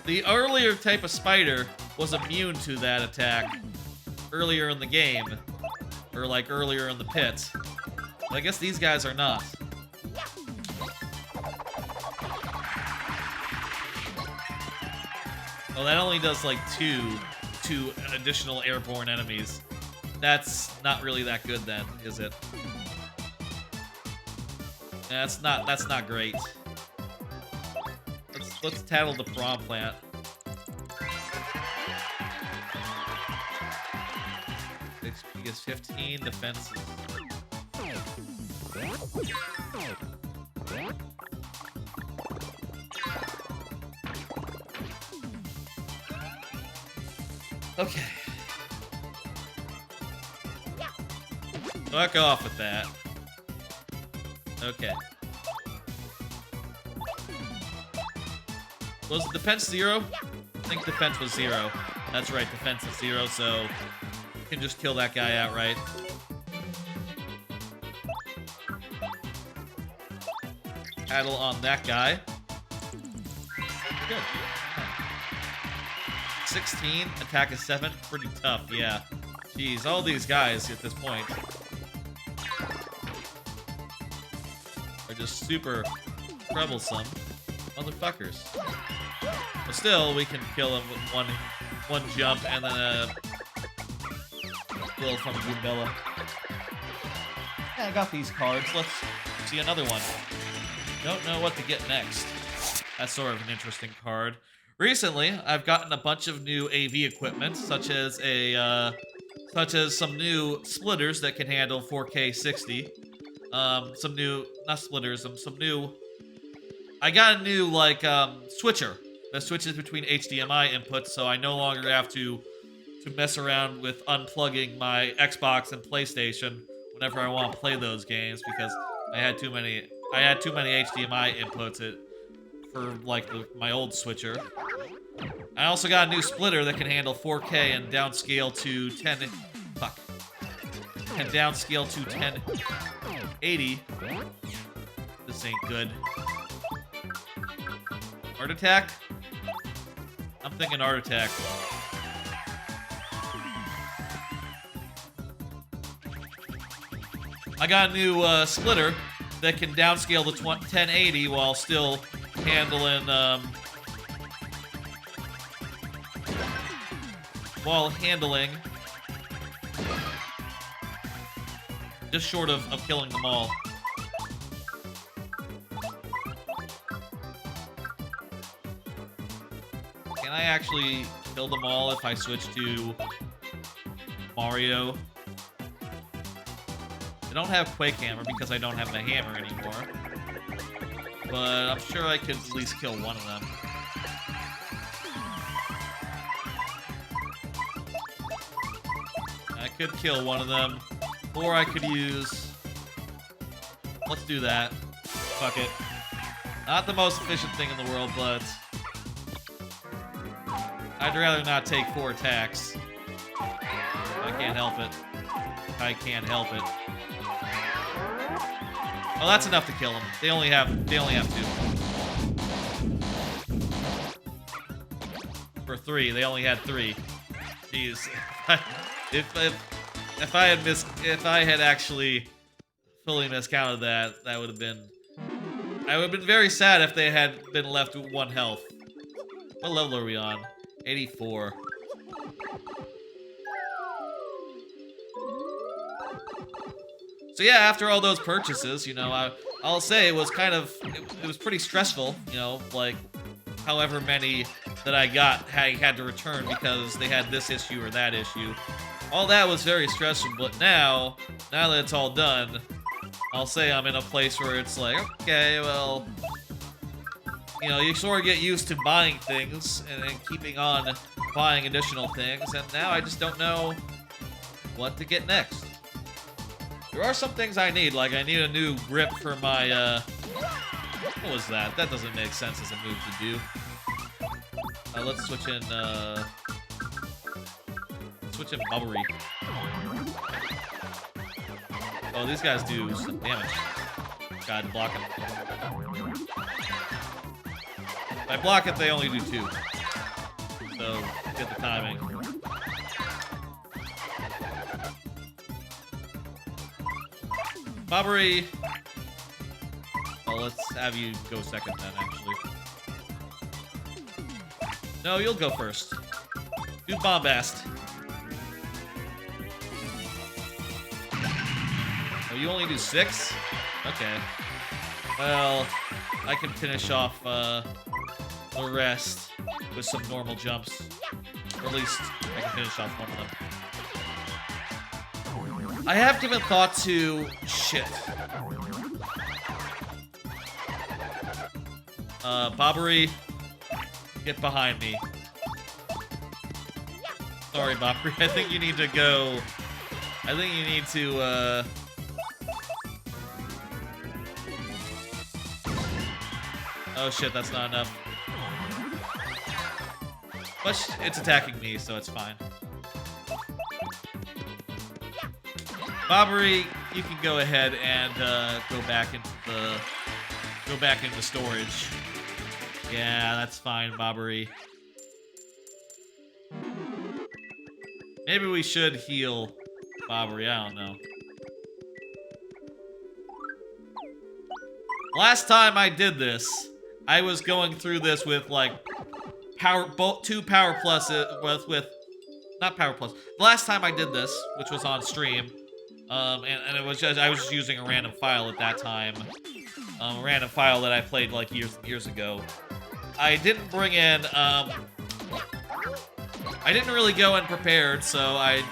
The earlier type of spider was immune to that attack earlier in the game. Or, like, earlier in the pit. But I guess these guys are not. Oh, that only does like two additional airborne enemies. That's not really that good then, is it? Yeah, that's not great. Let's tattle the prawn plant. XP is 15, defense is... Okay. Fuck off with that. Okay. Was defense 0? I think defense was 0. That's right, defense is 0, so you can just kill that guy outright. Paddle on that guy. Good. 16, attack is 7. Pretty tough, yeah. Jeez, all these guys at this point are just super troublesome motherfuckers. But still, we can kill them with one jump and then a little from Goombella. Yeah, I got these cards. Let's see another one. Don't know what to get next. That's sort of an interesting card. Recently, I've gotten a bunch of new AV equipment, such as some new splitters that can handle 4K 60. Some new, not splitters, some new. I got a new switcher that switches between HDMI inputs, so I no longer have to mess around with unplugging my Xbox and PlayStation whenever I want to play those games because I had too many HDMI inputs for my old switcher. I also got a new splitter that can handle 4K and downscale to 10. Fuck. And downscale to 1080. This ain't good. Art attack? I'm thinking art attack. I got a new splitter that can downscale to 1080 while still handling just short of killing them all. Can I actually kill them all if I switch to Mario? I don't have Quake Hammer because I don't have the hammer anymore. But I'm sure I could at least kill one of them. I could kill one of them. Or I could use... Let's do that. Fuck it. Not the most efficient thing in the world, but... I'd rather not take 4 attacks. I can't help it. I can't help it. Oh, that's enough to kill them. They only have 2. For 3, they only had 3. Jeez. If I had actually fully miscounted that, that would have been... I would have been very sad if they had been left with 1 health. What level are we on? 84. So yeah, after all those purchases, you know, I'll say it was kind of... It was pretty stressful, you know, like... However many that I got, I had to return because they had this issue or that issue. All that was very stressful, but now that it's all done, I'll say I'm in a place where it's like, okay, well, you know, you sort of get used to buying things and then keeping on buying additional things, and now I just don't know what to get next. There are some things I need, like I need a new grip for my, what was that? That doesn't make sense as a move to do. Let's switch in, Bubbery. Oh, these guys do some damage. God, block him. If I block it, they only do 2. So, get the timing. Bobbery. Well, let's have you go second then, actually. No, you'll go first. Do Bombast. Oh, you only do 6? Okay. Well, I can finish off the rest with some normal jumps. Or at least I can finish off one of them. I have given thought to... Shit. Bobbery, get behind me. Sorry, Bobbery. I think you need to go... I think you need to, Oh shit, that's not enough. But it's attacking me, so it's fine. Bobbery, you can go ahead and go back into storage. Yeah, that's fine, Bobbery. Maybe we should heal Bobbery, I don't know. Last time I did this, I was going through this with like two power pluses with not power plus. The last time I did this, which was on stream, and it was just I was just using a random file at that time, a random file that I played like years ago. I didn't bring in I didn't really go in prepared, so I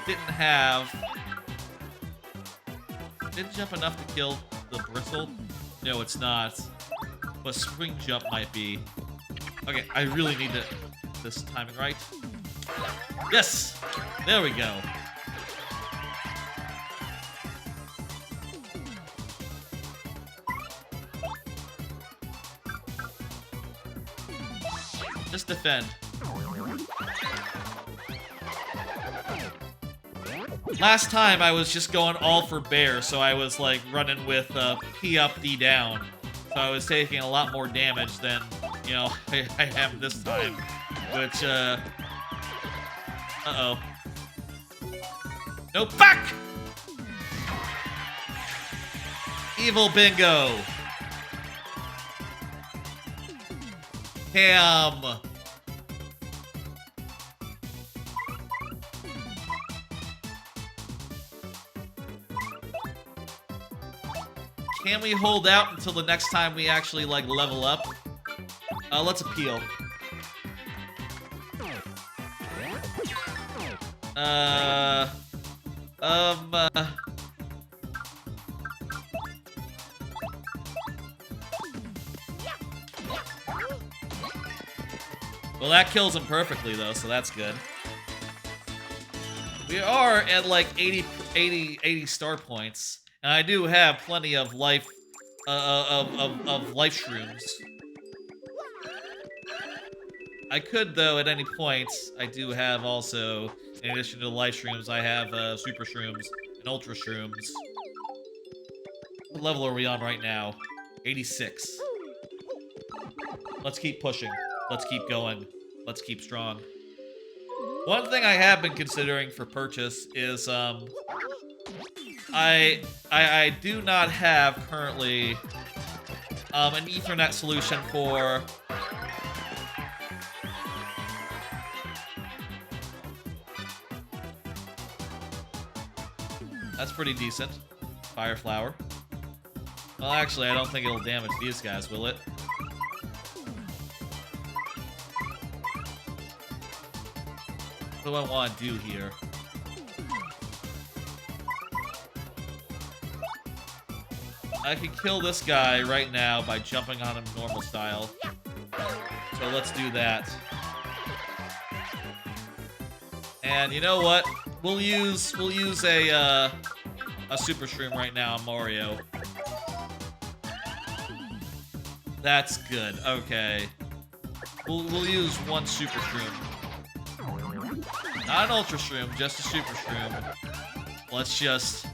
didn't jump enough to kill the bristle. No, it's not. But swing jump might be. Okay, I really need this timing right. Yes! There we go. Just defend. Last time I was just going all for bear, so I was like running with P up, D down. So I was taking a lot more damage than, you know, I am this time. Which, uh-oh. No, fuck! Evil bingo! Ham! Can we hold out until the next time we actually, like, level up? Let's appeal. Well, that kills him perfectly, though, so that's good. We are at, like, 80 star points. And I do have plenty of life, of life shrooms. I could, though, at any point, I do have also, in addition to the life shrooms, I have super shrooms and ultra shrooms. What level are we on right now? 86. Let's keep pushing. Let's keep going. Let's keep strong. One thing I have been considering for purchase is, I do not have currently an Ethernet solution for that's pretty decent. Fire flower. Well, actually, I don't think it'll damage these guys, will it? What do I want to do here? I can kill this guy right now by jumping on him normal style. So let's do that. And you know what? We'll use a super shroom right now on Mario. That's good. Okay. We'll use one super shroom. Not an ultra shroom, just a super shroom. Let's just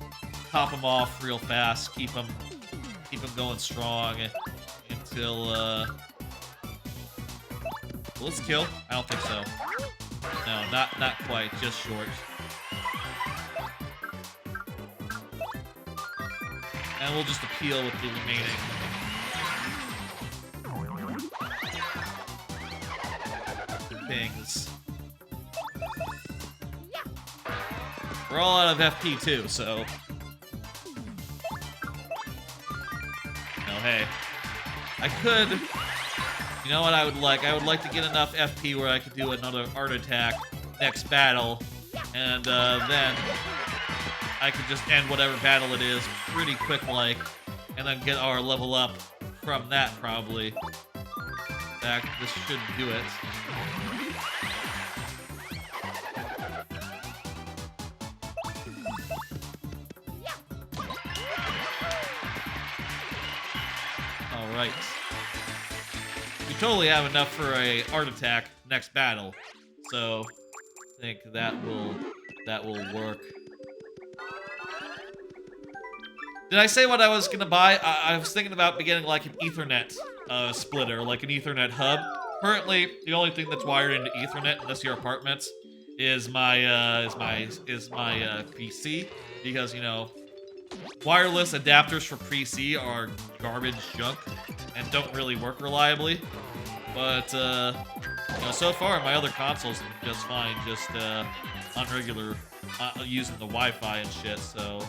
top him off real fast. Keep him going strong until will this kill? I don't think so. No, not quite, just short. And we'll just appeal with the remaining. Things. We're all out of FP too, so. Hey. I could. You know what I would like? I would like to get enough FP where I could do another art attack next battle, and then I could just end whatever battle it is pretty quick-like, and then get our level up from that, probably. In fact, this should do it. Alright. We totally have enough for a art attack next battle, so I think that will work. Did I say what I was gonna buy? I was thinking about getting like an Ethernet splitter, like an Ethernet hub. Currently, the only thing that's wired into Ethernet in this here apartments is my PC, because you know, wireless adapters for PC are garbage junk and don't really work reliably. But you know, so far my other consoles have been just fine, just on regular using the Wi-Fi and shit. So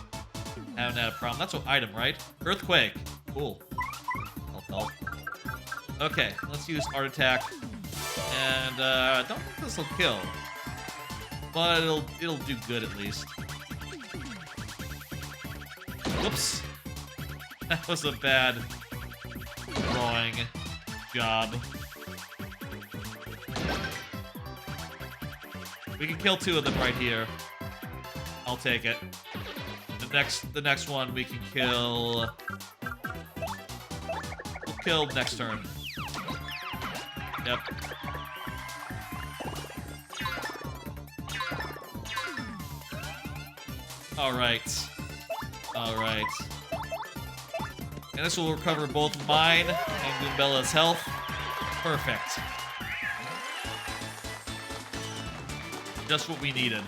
haven't had a problem. That's an item, right? Earthquake. Cool. Help. Okay, let's use art attack. And I don't think this will kill, but it'll do good at least. Whoops. That was a bad drawing job. We can kill 2 of them right here. I'll take it. The next one we can kill. We'll kill next turn. Yep. Alright. Alright. And this will recover both mine and Goombella's health. Perfect. Just what we needed.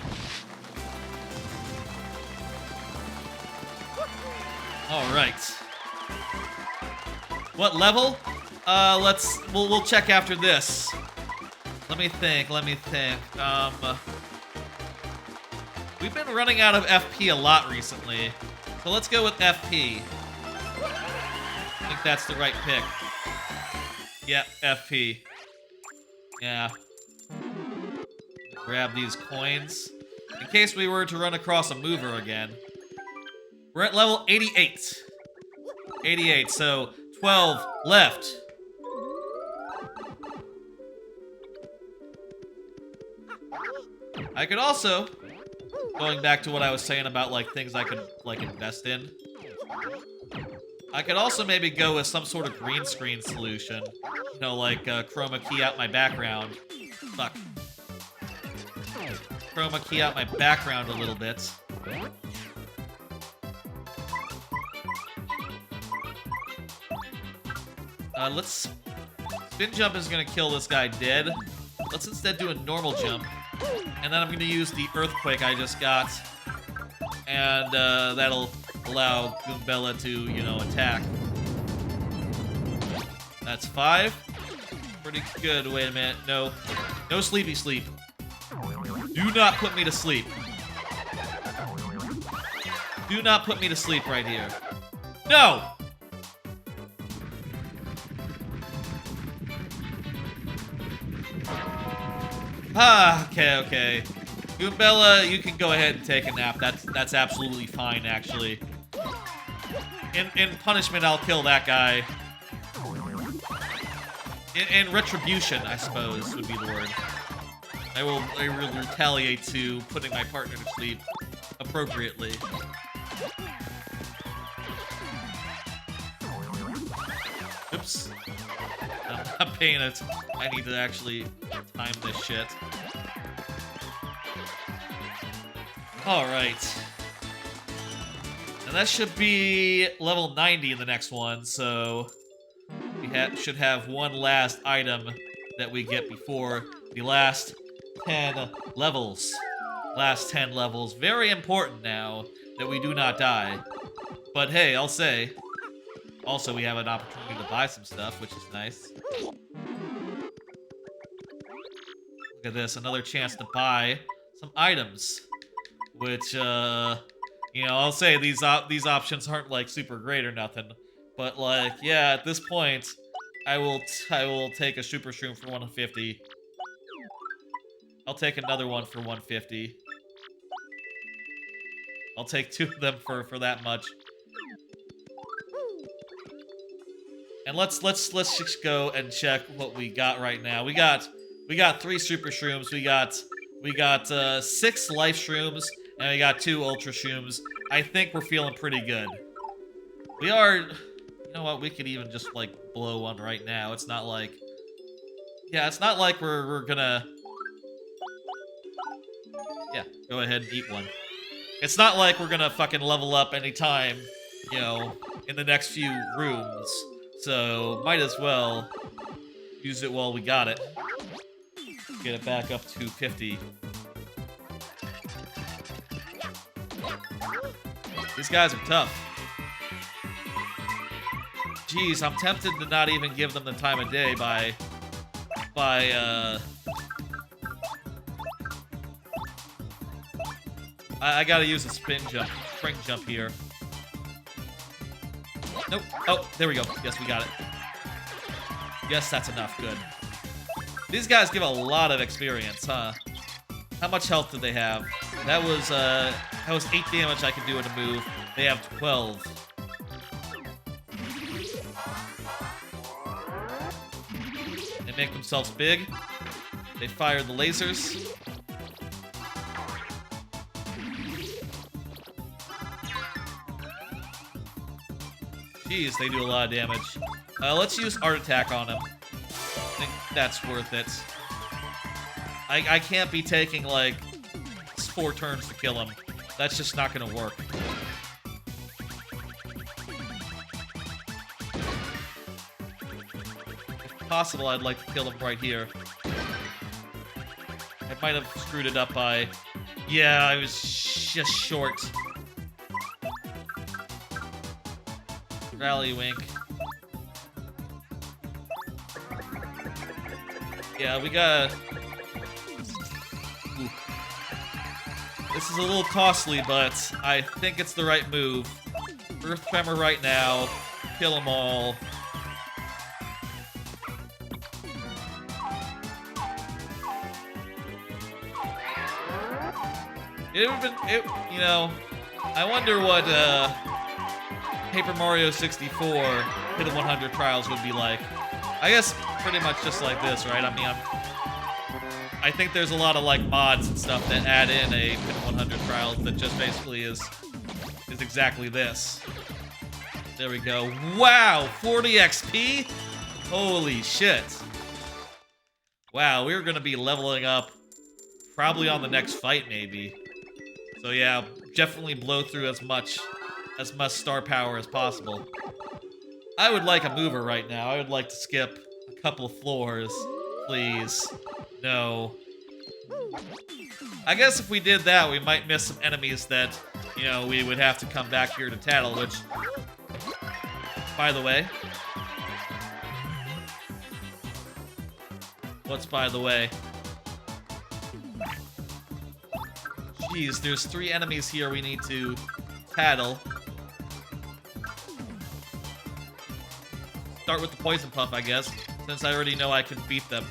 Alright. What level? We'll check after this. Let me think. We've been running out of FP a lot recently. So let's go with FP. I think that's the right pick. Yep, FP. Yeah. Grab these coins. In case we were to run across a mover again. We're at level 88. 88, so 12 left. I could also, going back to what I was saying about like things I could like invest in, I could also maybe go with some sort of green screen solution. You know, like chroma key out my background. Fuck. Chroma key out my background a little bit. Let's... Spin jump is gonna kill this guy dead. Let's instead do a normal jump. And then I'm gonna use the earthquake I just got. And that'll allow Goombella to, you know, attack. That's 5. Pretty good. Wait a minute. No. No sleepy sleep. Do not put me to sleep. Do not put me to sleep right here. No! Ah, okay. Goombella, you can go ahead and take a nap. That's absolutely fine, actually. In punishment, I'll kill that guy. In retribution, I suppose, would be the word. I will retaliate to putting my partner to sleep appropriately. Oops. I'm not paying it. I need to actually time this shit. Alright. And that should be level 90 in the next one, so we should have one last item that we get before the last 10 levels. Last 10 levels. Very important now that we do not die. But hey, I'll say, also we have an opportunity to buy some stuff, which is nice. Look at this, another chance to buy some items, which, you know, I'll say these options aren't like super great or nothing, but like, yeah, at this point, I will take a super shroom for 150. I'll take another one for 150. I'll take 2 of them for that much. And let's just go and check what we got right now. We got 3 super shrooms. We got 6 life shrooms, and we got 2 ultra shrooms. I think we're feeling pretty good. We are, you know what? We could even just like blow one right now. It's not like, yeah, it's not like we're gonna, yeah, go ahead and eat one. It's not like we're gonna fucking level up anytime, you know, in the next few rooms. So, might as well use it while we got it. Get it back up to 50. These guys are tough. Jeez, I'm tempted to not even give them the time of day by I gotta use a spring jump here. Nope. Oh, there we go. Yes, we got it. Yes, that's enough. Good. These guys give a lot of experience, huh? How much health do they have? That was 8 damage I could do in a move. They have 12. They make themselves big. They fire the lasers. Jeez, they do a lot of damage. Let's use Art Attack on him. I think that's worth it. I can't be taking, like, 4 turns to kill him. That's just not gonna work. If possible, I'd like to kill him right here. I might have screwed it up by... Yeah, I was just short. Rally Wink. Yeah, we got... Ooh. This is a little costly, but I think it's the right move. Earth Tremor right now. Kill them all. It would have been... you know, I wonder what, Paper Mario 64 Hit 100 Trials would be like. I guess pretty much just like this, right? I mean, I think there's a lot of like mods and stuff that add in a Hit 100 Trials that just basically is exactly this. There we go. Wow, 40 XP? Holy shit. Wow, we're gonna be leveling up probably on the next fight, maybe. So yeah, definitely blow through as much star power as possible. I would like a mover right now. I would like to skip a couple of floors, please. No. I guess if we did that, we might miss some enemies that, you know, we would have to come back here to tattle, which, by the way... What's by the way? Jeez, there's 3 enemies here we need to tattle. Start with the Poison Puff, I guess, since I already know I can beat them.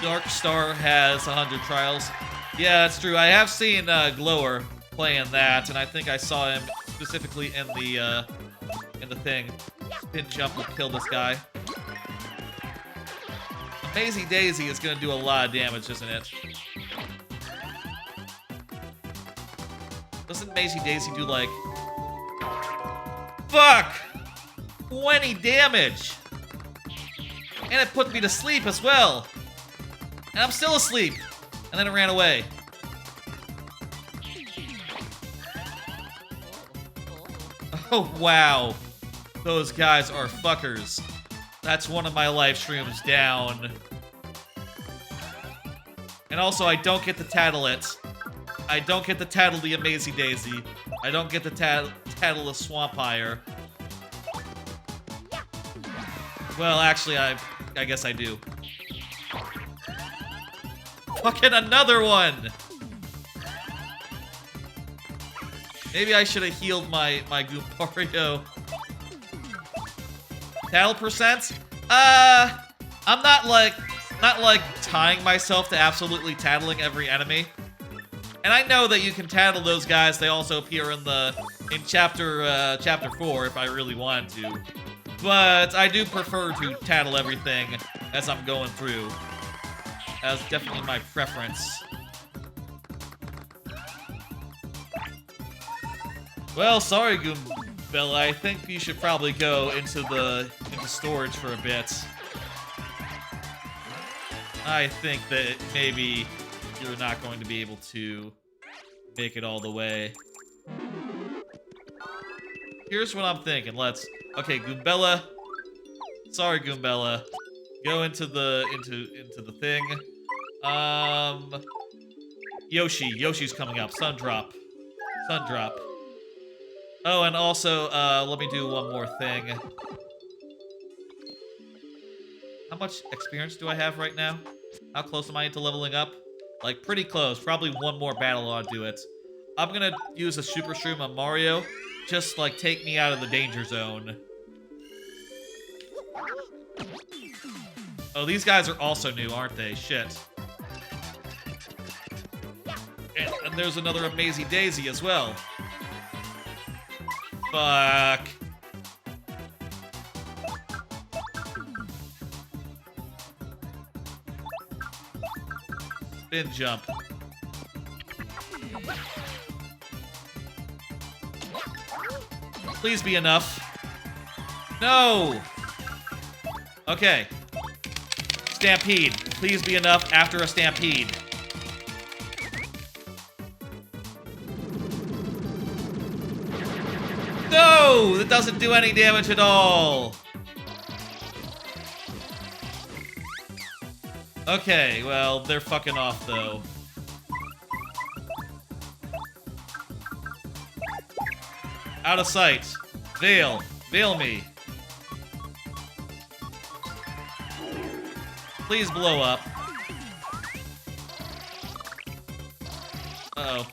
Dark Star has 100 trials. Yeah, that's true. I have seen Glower playing that, and I think I saw him specifically in the thing. Spin jump will kill this guy. Amazing Daisy is going to do a lot of damage, isn't it? Doesn't Amazing Daisy do, like... Fuck! 20 damage! And it put me to sleep as well! And I'm still asleep! And then it ran away. Oh, wow. Those guys are fuckers. That's one of my life streams down. And also, I don't get to tattle it. I don't get to tattle the Amazy Daisy. I don't get to tattle the Swampire. Well, actually, I guess I do. Fucking another one! Maybe I should have healed my Goombario. Tattle percent? I'm not like tying myself to absolutely tattling every enemy. And I know that you can tattle those guys. They also appear in chapter 4 if I really wanted to. But I do prefer to tattle everything as I'm going through. That's definitely my preference. Well, sorry, Goombella. I think you should probably go into storage for a bit. I think that maybe you're not going to be able to make it all the way. Here's what I'm thinking. Okay, Goombella. Sorry, Goombella. Go into the thing. Yoshi's coming up. Sundrop. Oh, and also, let me do one more thing. How much experience do I have right now? How close am I to leveling up? Like, pretty close. Probably one more battle I'll do it. I'm gonna use a Super Shroom on Mario. Just, like, take me out of the danger zone. Oh, these guys are also new, aren't they? Shit. And there's another Amazy Daisy as well. Fuck. Spin jump. Please be enough. No! Okay. Stampede. Please be enough after a stampede. No! That doesn't do any damage at all. Okay, well, they're fucking off, though. Out of sight. Veil. Veil me. Please blow up. Uh-oh.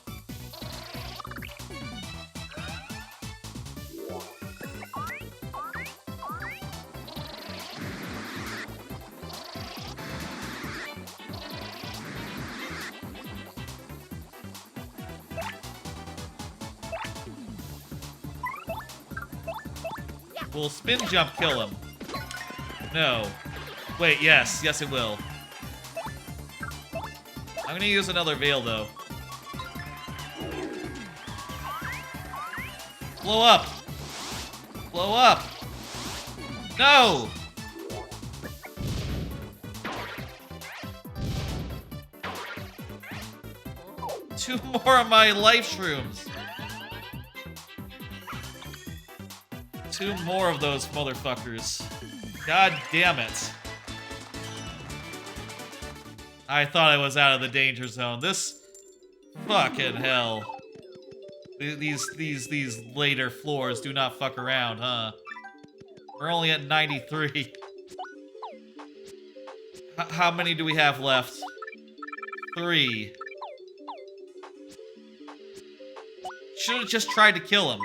Will spin jump kill him? No. Wait, yes. Yes, it will. I'm gonna use another veil, though. Blow up! Blow up! No! Two more of my life shrooms. Two more of those motherfuckers. God damn it. I thought I was out of the danger zone. This fucking hell. These later floors do not fuck around, huh? We're only at 93. How many do we have left? 3. Should have just tried to kill him.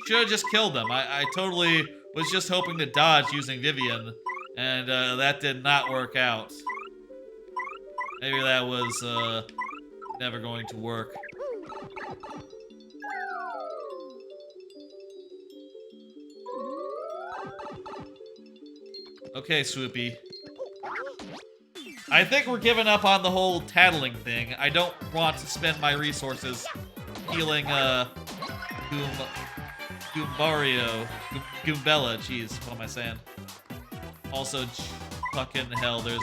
Should have just killed him. I totally was just hoping to dodge using Vivian, and that did not work out. Maybe that was never going to work. Okay, Swoopy. I think we're giving up on the whole tattling thing. I don't want to spend my resources healing Goombella, jeez, what am I saying? Also, fucking hell, there's...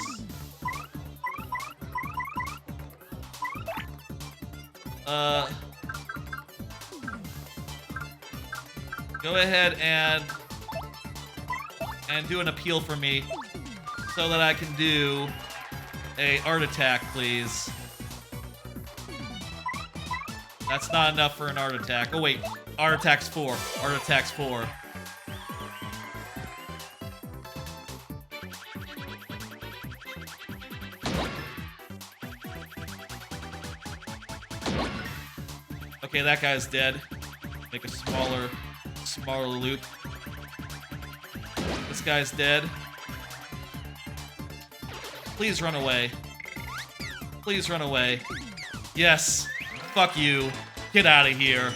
Go ahead and do an appeal for me so that I can do a art attack, please. That's not enough for an art attack. Oh, wait. Art attack's 4. Art attack's 4. Okay, that guy's dead. Make a smaller loop. This guy's dead. Please run away. Please run away. Yes. Fuck you. Get out of here.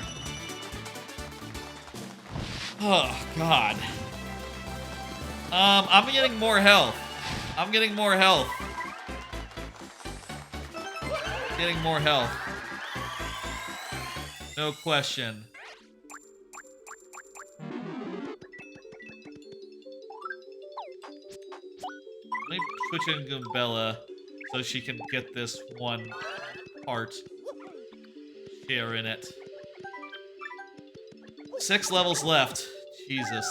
Oh, God. I'm getting more health. I'm getting more health. Getting more health. No question. Let me switch in Goombella so she can get this one part. Share in it. 6 levels left. Jesus.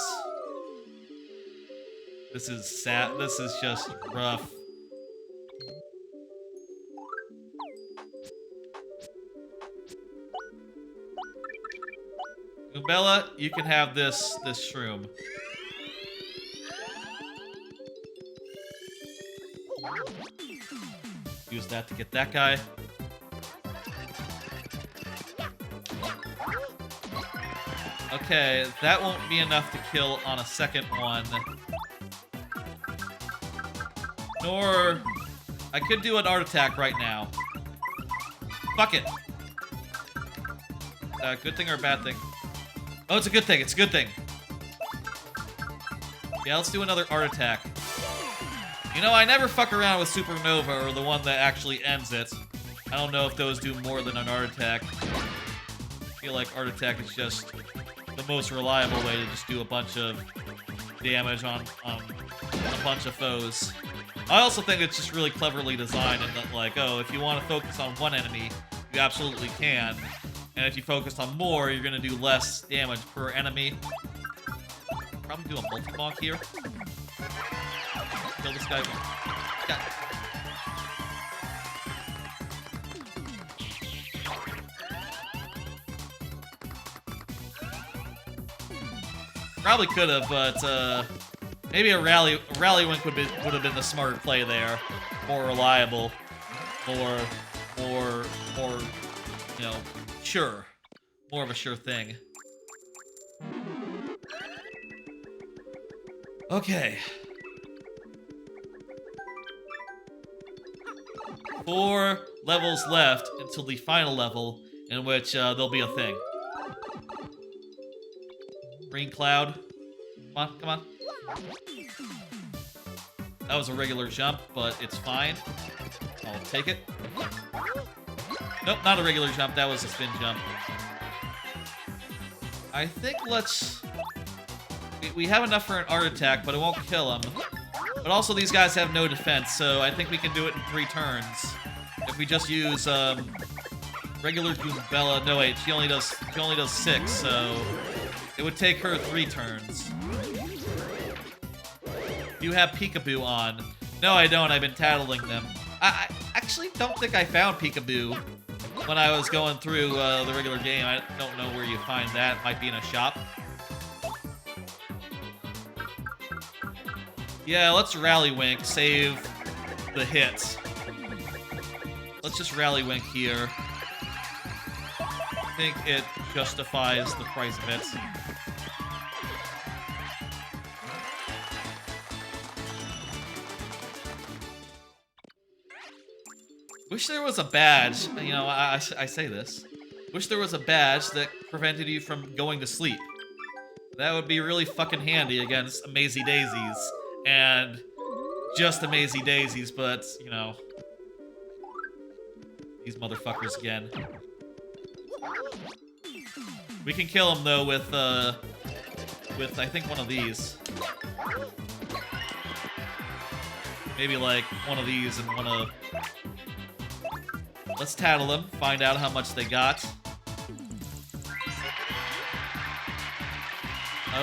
This is sad. This is just rough. Goombella, you can have this shroom. Use that to get that guy. Okay, that won't be enough to kill on a second one. Nor... I could do an art attack right now. Fuck it. Good thing or bad thing? Oh, it's a good thing. It's a good thing. Yeah, let's do another art attack. You know, I never fuck around with Supernova or the one that actually ends it. I don't know if those do more than an art attack. I feel like art attack is just the most reliable way to just do a bunch of damage on a bunch of foes. I also think it's just really cleverly designed in that, like, oh, if you want to focus on one enemy, you absolutely can. And if you focus on more, you're going to do less damage per enemy. Probably do a multi-bonk here. Kill this guy. Yeah. Probably could have, but maybe a rally wink would have been the smarter play there. More reliable, more, you know, sure, more of a sure thing. Okay. 4 levels left until the final level, in which there'll be a thing. Green cloud. Come on, come on. That was a regular jump, but it's fine. I'll take it. Nope, not a regular jump. That was a spin jump. I think let's... We have enough for an art attack, but it won't kill him. But also, these guys have no defense, so I think we can do it in 3 turns. If we just use regular Goombella. No, wait, she only does 6, so it would take her 3 turns. You have Peekaboo on. No, I don't. I've been tattling them. I actually don't think I found Peekaboo when I was going through the regular game. I don't know where you find that. It might be in a shop. Yeah, let's Rally Wink, save the hits. Let's just Rally Wink here. I think it justifies the price of it. Wish there was a badge, you know, I say this. Wish there was a badge that prevented you from going to sleep. That would be really fucking handy against Amazy Daisies. And just Amazy Daisies, but, you know, these motherfuckers again. We can kill them, though, with I think, one of these. Maybe, like, one of these and one of... Let's tattle them, find out how much they got.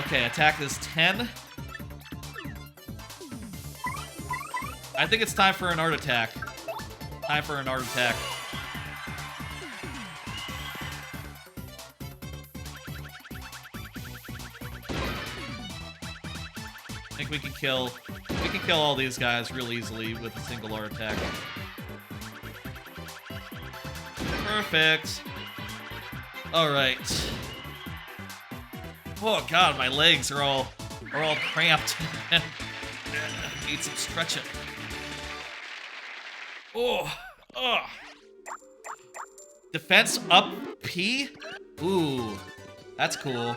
Okay, attack is 10. I think it's time for an art attack. Time for an art attack. we can kill all these guys real easily with a single R attack. Perfect. All right. Oh god, my legs are all cramped. Need some stretching. Oh. Defense up P? Ooh, that's cool.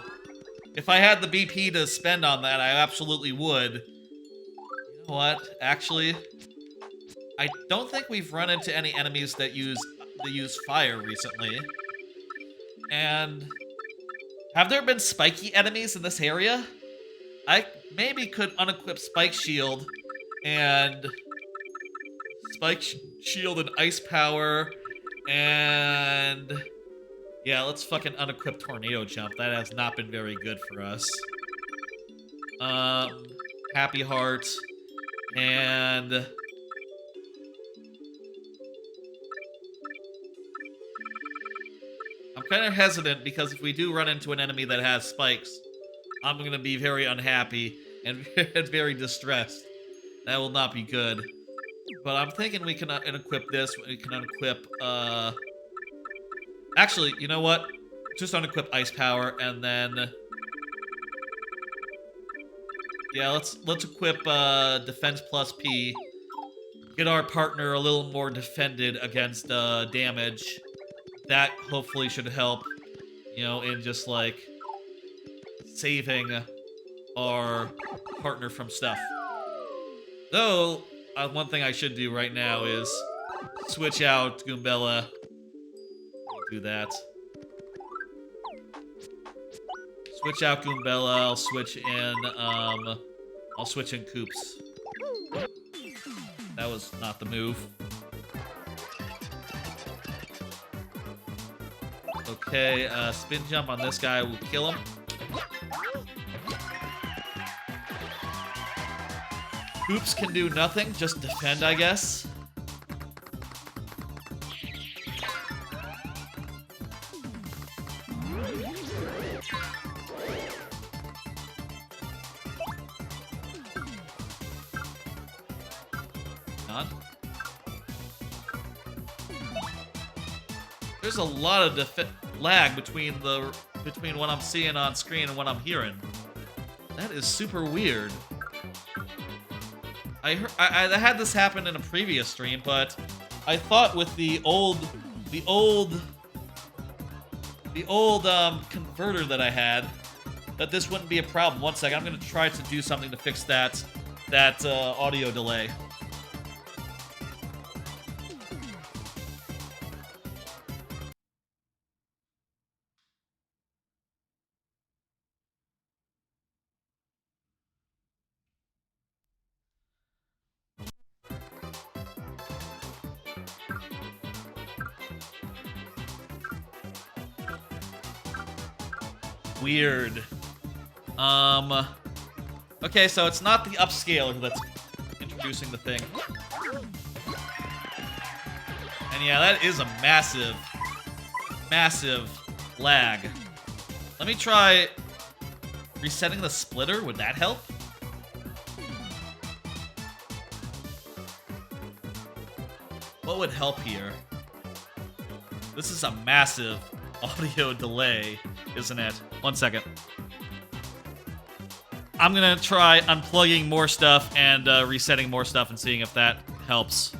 If I had the BP to spend on that, I absolutely would. You know what? Actually, I don't think we've run into any enemies that use fire recently. And have there been spiky enemies in this area? I maybe could unequip Spike Shield and Shield and Ice Power and yeah, let's fucking unequip Tornado Jump. That has not been very good for us. Happy Heart and I'm kind of hesitant because if we do run into an enemy that has spikes, I'm going to be very unhappy and very distressed. That will not be good. But I'm thinking we can unequip this. We can unequip, actually, you know what? Just unequip Ice Power and then... Yeah, let's equip Defense plus P. Get our partner a little more defended against damage. That hopefully should help, you know, in just like saving our partner from stuff. Though, one thing I should do right now is switch out Goombella. Do that. Switch out Goombella. I'll switch in Koops. That was not the move. Okay, spin jump on this guy will kill him. Koops can do nothing, just defend, I guess. None. There's a lot of lag between what I'm seeing on screen and what I'm hearing. That is super weird. I had this happen in a previous stream, but I thought with the old converter that I had that this wouldn't be a problem. One second, I'm gonna try to do something to fix that audio delay. Weird. Okay, so it's not the upscaler that's introducing the thing. And yeah, that is a massive, massive lag. Let me try resetting the splitter. Would that help? What would help here? This is a massive audio delay, isn't it? One second. I'm gonna try unplugging more stuff and resetting more stuff and seeing if that helps.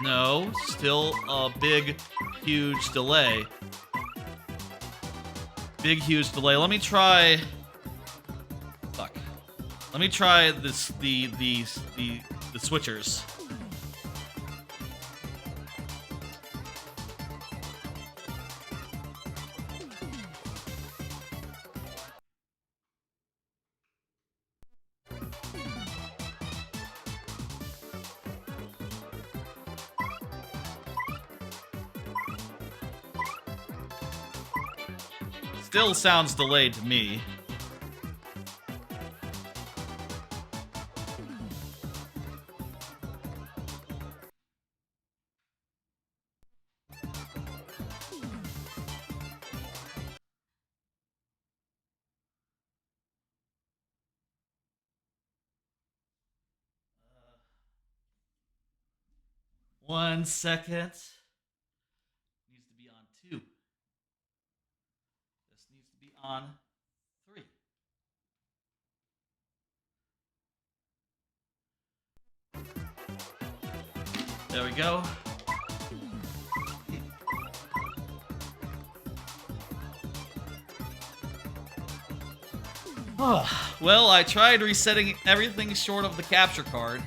No, still a big, huge delay. Big, huge delay. Let me try... Fuck. Let me try this, the switchers. still sounds delayed to me. One second. Needs to be on 2. This needs to be on 3. There we go. Well, I tried resetting everything short of the capture card.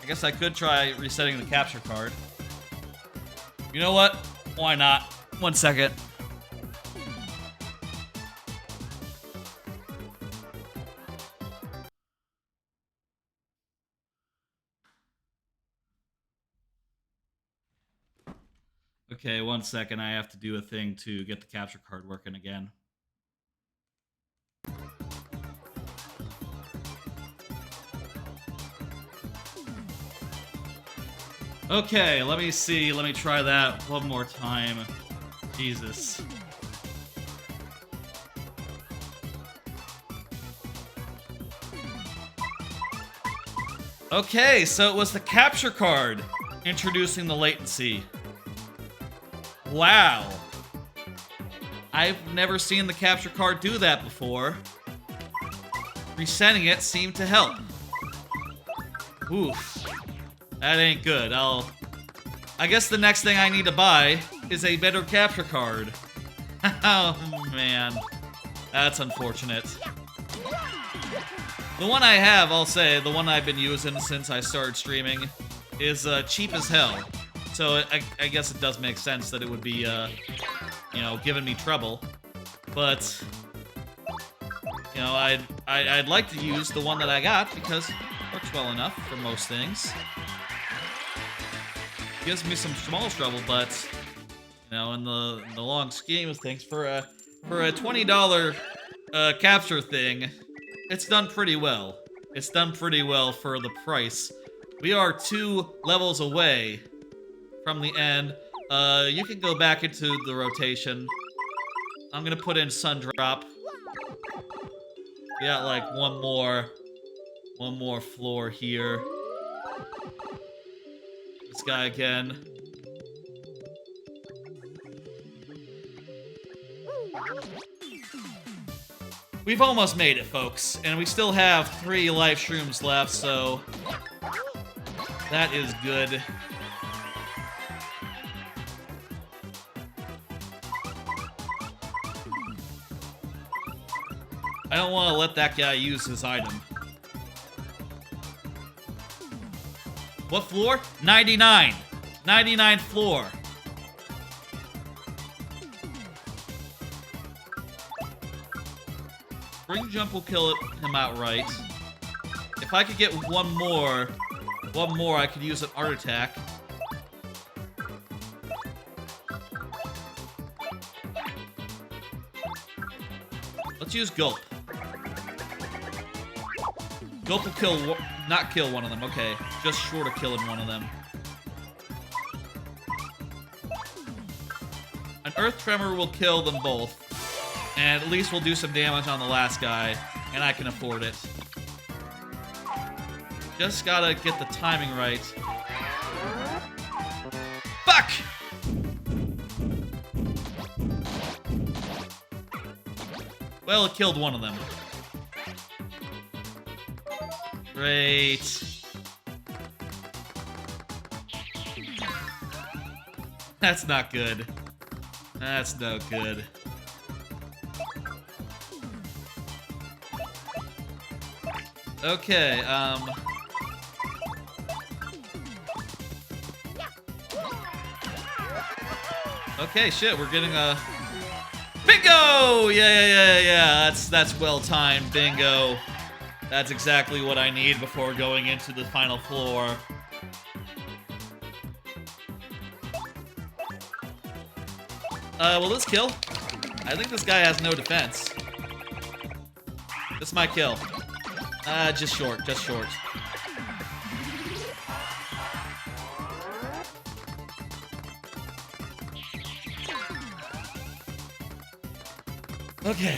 I guess I could try resetting the capture card. You know what? Why not? 1 second. Okay, 1 second. I have to do a thing to get the capture card working again. Okay, let me see. Let me try that one more time. Jesus. Okay, so it was the capture card introducing the latency. Wow. I've never seen the capture card do that before. Resetting it seemed to help. Oof. That ain't good. I guess the next thing I need to buy is a better capture card. Oh, man. That's unfortunate. The one I have, I'll say, the one I've been using since I started streaming, is cheap as hell. So I guess it does make sense that it would be, you know, giving me trouble. But, you know, I'd like to use the one that I got because it works well enough for most things. Gives me some small trouble, but you know, in the long scheme of things, for a $20 capture thing, it's done pretty well. It's done pretty well for the price. We are 2 levels away from the end. You can go back into the rotation. I'm gonna put in Sundrop. We got like one more floor here. This guy again. We've almost made it, folks, and we still have 3 live shrooms left, so that is good. I don't want to let that guy use his item. What floor? 99. 99th floor. Spring jump will kill him outright. If I could get one more, I could use an art attack. Let's use Gulp. Gulp will kill, not kill one of them. Okay, just short of killing one of them. An Earth Tremor will kill them both. And at least we'll do some damage on the last guy. And I can afford it. Just gotta get the timing right. Fuck! Well, it killed one of them. Great. That's not good. That's no good. Okay, okay, shit, we're getting a... Bingo! Yeah. That's well-timed. Bingo. That's exactly what I need before going into the final floor. Will this kill? I think this guy has no defense. This might kill. Just short, just short. Okay.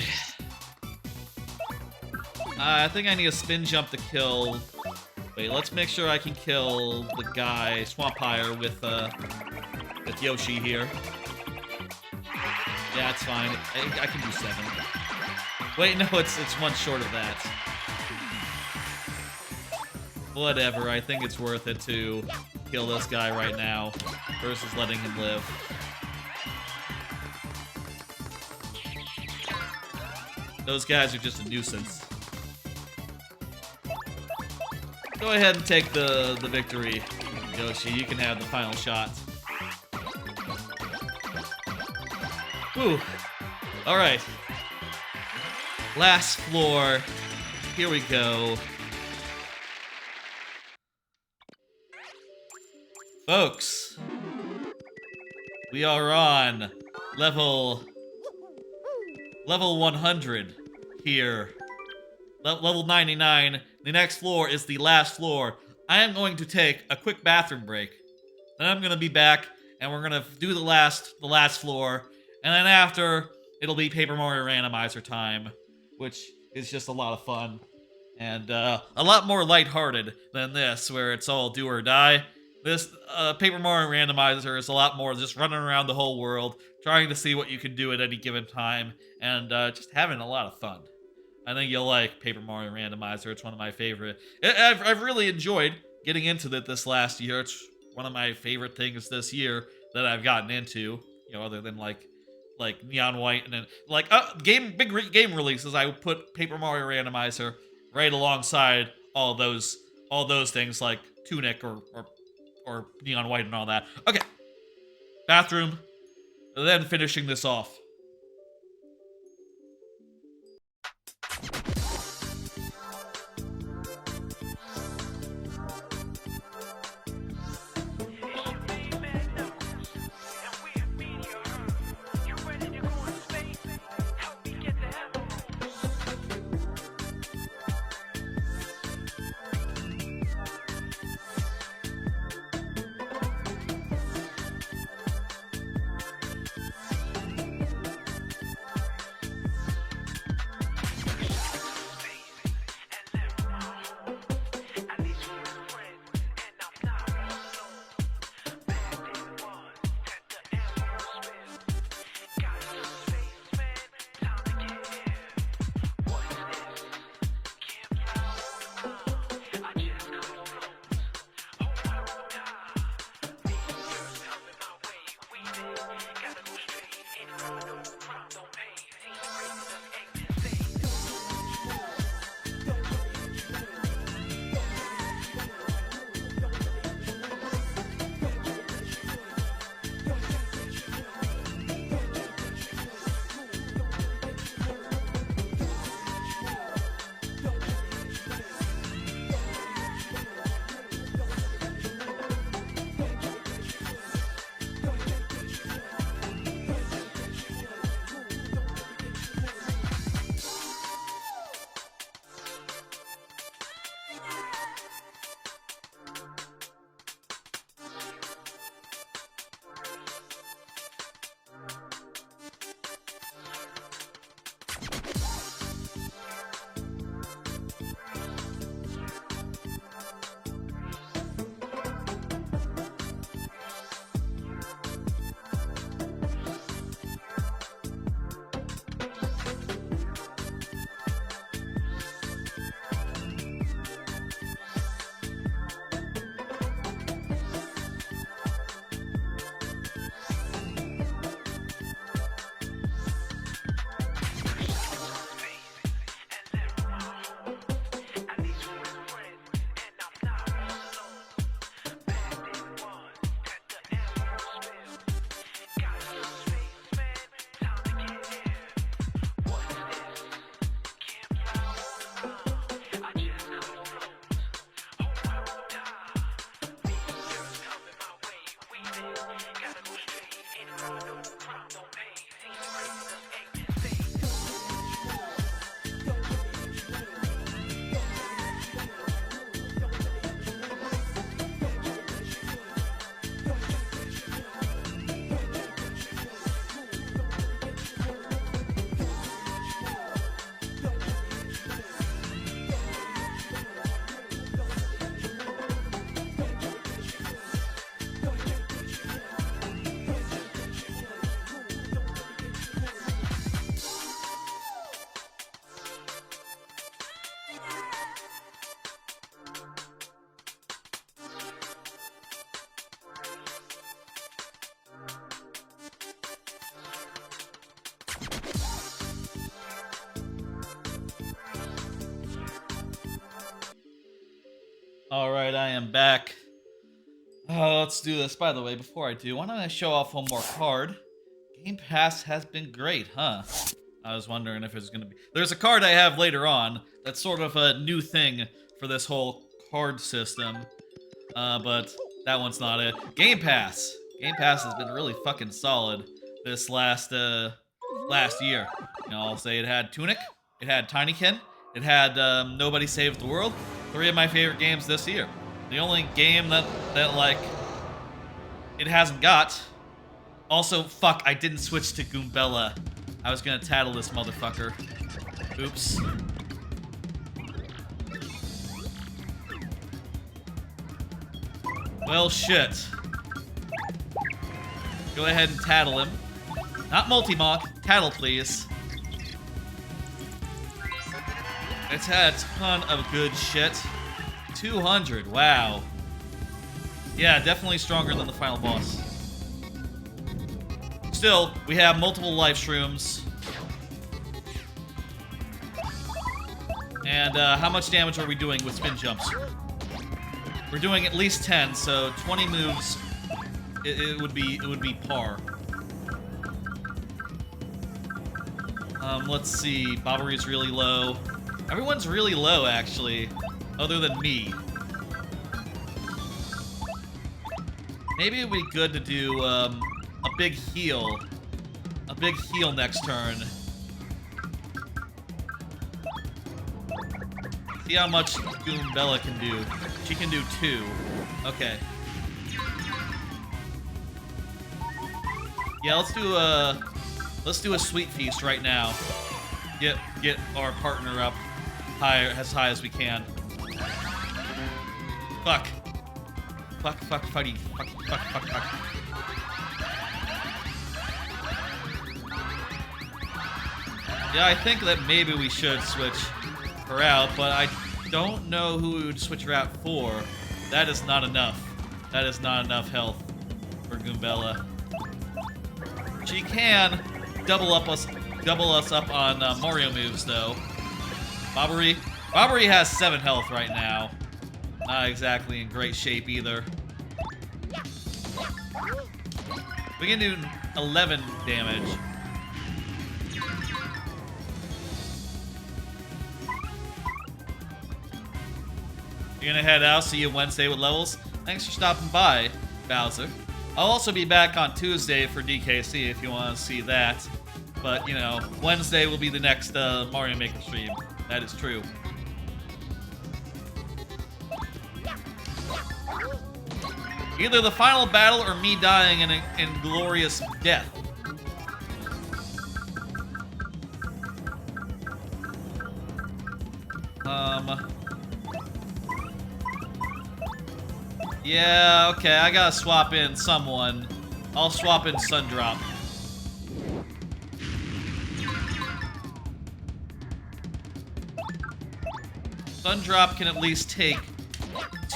I think I need a spin jump to kill. Wait, let's make sure I can kill the guy, Swampire, with Yoshi here. Yeah, it's fine. I can do 7. Wait, no, it's one short of that. Whatever, I think it's worth it to kill this guy right now versus letting him live. Those guys are just a nuisance. Go ahead and take the victory, Yoshi. You can have the final shot. Whew. Alright. Last floor. Here we go. Folks, we are on level 100 here. Level 99. The next floor is the last floor. I am going to take a quick bathroom break. Then I'm gonna be back, and we're gonna do the last floor. And then after, it'll be Paper Mario Randomizer time, which is just a lot of fun. And a lot more lighthearted than this, where it's all do or die. This Paper Mario Randomizer is a lot more just running around the whole world, trying to see what you can do at any given time, and just having a lot of fun. I think you'll like Paper Mario Randomizer. It's one of my favorite. I've really enjoyed getting into it this last year. It's one of my favorite things this year that I've gotten into. You know, other than like Neon White and then like big game releases. I would put Paper Mario Randomizer right alongside all those things like Tunic or Neon White and all that. Okay, bathroom, and then finishing this off. Alright, I am back. Let's do this. By the way, before I do, why don't I show off one more card? Game Pass has been great, huh? I was wondering if it's gonna be... There's a card I have later on that's sort of a new thing for this whole card system. But that one's not it. Game Pass! Game Pass has been really fucking solid this last year. You know, I'll say it had Tunic, it had Tinykin, it had Nobody Saved the World. 3 of my favorite games this year. The only game that like, it hasn't got... Also, fuck, I didn't switch to Goombella. I was gonna tattle this motherfucker. Oops. Well, shit. Go ahead and tattle him. Not multi-monk, tattle please. It's had a ton of good shit. 200, wow. Yeah, definitely stronger than the final boss. Still, we have multiple life shrooms. And how much damage are we doing with spin jumps? We're doing at least 10, so 20 moves. It would be par. Let's see. Bobbery's really low. Everyone's really low, actually, other than me. Maybe it'd be good to do a big heal. A big heal next turn. See how much Goombella can do. She can do 2. Okay. Yeah, let's do a sweet feast right now. Get our partner up higher, as high as we can. Fuck. Fuck, fuck, fucky. Fuck, fuck, fuck, fuck. Yeah, I think that maybe we should switch her out, but I don't know who we would switch her out for. That is not enough. That is not enough health for Goombella. She can double us up on Mario moves, though. Bobbery has 7 health right now. Not exactly in great shape either. We can do 11 damage. You're gonna head out, see you Wednesday with levels. Thanks for stopping by, Bowser. I'll also be back on Tuesday for DKC if you want to see that. But, you know, Wednesday will be the next Mario Maker stream. That is true. Either the final battle or me dying in glorious death. Yeah, okay, I gotta swap in someone. I'll swap in Sundrop. Sundrop can at least take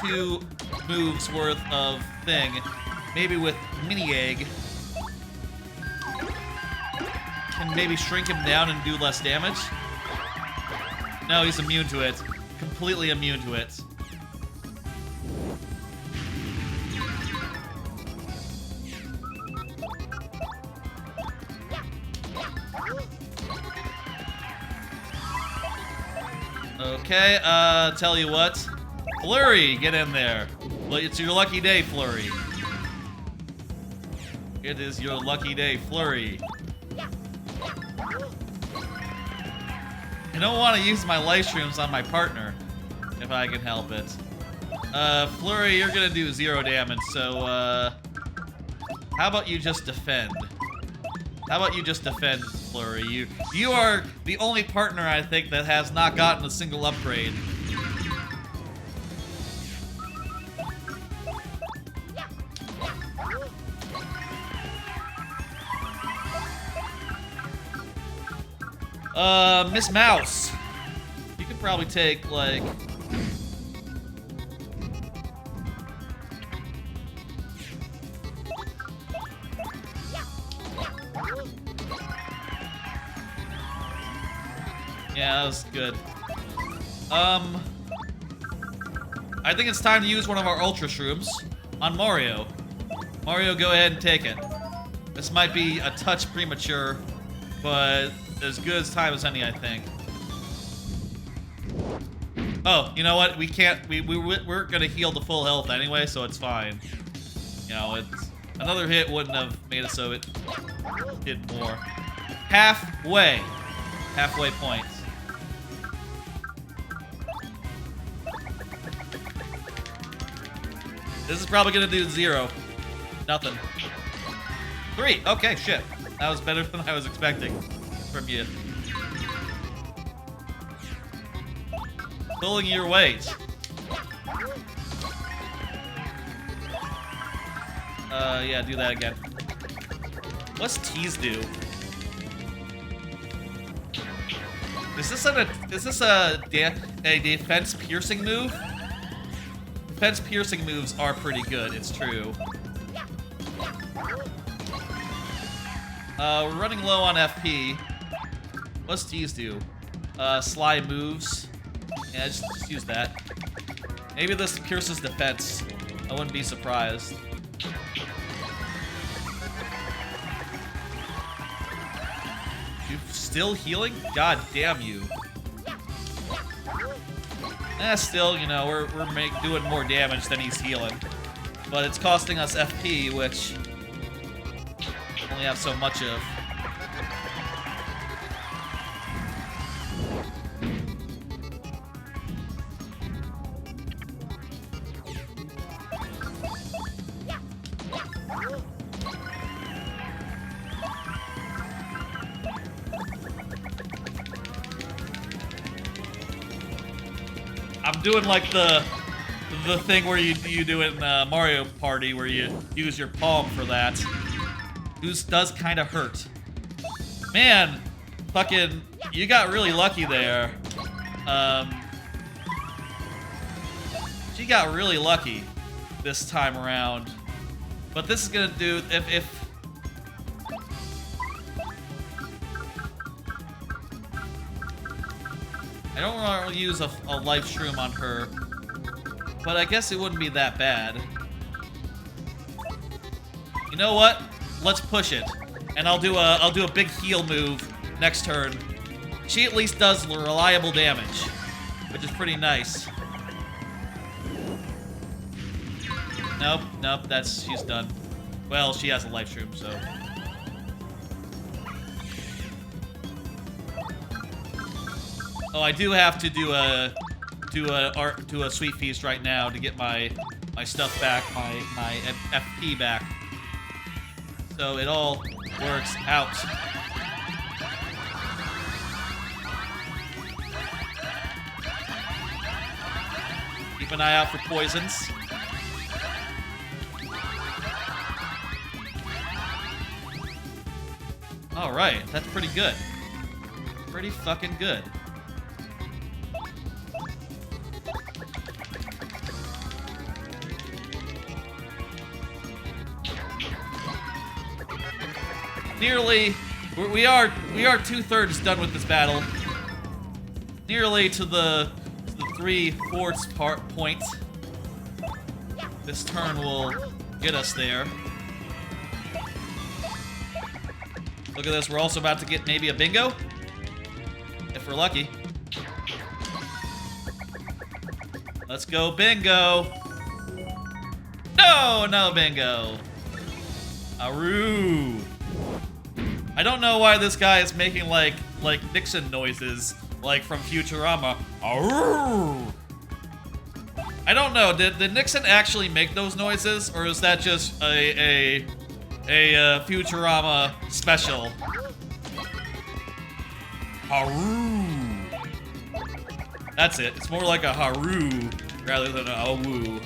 2 moves worth of thing. Maybe with Mini Egg. Can maybe shrink him down and do less damage? No, he's immune to it. Completely immune to it. Okay, tell you what. Flurry, get in there. It's your lucky day, Flurry. It is your lucky day, Flurry. I don't want to use my life streams on my partner, if I can help it. Flurry, you're gonna do 0 damage, so, how about you just defend? How about you just defend, Flurry? You are the only partner, I think, that has not gotten a single upgrade. Miss Mouse. You could probably take, like... Yeah, that was good. I think it's time to use one of our Ultra Shrooms on Mario. Mario, go ahead and take it. This might be a touch premature, but as good as time as any, I think. Oh, you know what? We can't. We're gonna heal to full health anyway, so it's fine. You know, it's another hit wouldn't have made it so it did more. Halfway point. This is probably gonna do 0. Nothing. 3. Okay, shit. That was better than I was expecting from you. Pulling your weight. Yeah, do that again. What's tease do? Is this a defense piercing move? Defense piercing moves are pretty good, it's true. We're running low on FP. What's tease do? Slide moves. Yeah, just use that. Maybe this pierces defense. I wouldn't be surprised. You still healing? God damn you. Still, you know, we're doing more damage than he's healing. But it's costing us FP, which we only have so much of. I'm doing like the thing where you do it in Mario Party where you use your palm for that. Does kind of hurt. Man, fucking, you got really lucky there. She got really lucky this time around. But this is gonna do if I don't want to use a life shroom on her, but I guess it wouldn't be that bad. You know what? Let's push it, and I'll do a big heal move next turn. She at least does reliable damage, which is pretty nice. Nope, she's done. Well, she has a life shroom, so. Oh, I do have to do a sweet feast right now to get my stuff back, my FP back. So it all works out. Keep an eye out for poisons. All right, that's pretty good. Pretty fucking good. Nearly, we are 2/3 done with this battle. Nearly to the 3/4 point. This turn will get us there. Look at this, we're also about to get maybe a bingo, if we're lucky. Let's go bingo. No bingo. Aru. I don't know why this guy is making like Nixon noises, like from Futurama. Arrgh! I don't know. Did Nixon actually make those noises, or is that just a Futurama special? Haru. That's it. It's more like a haru rather than a awu.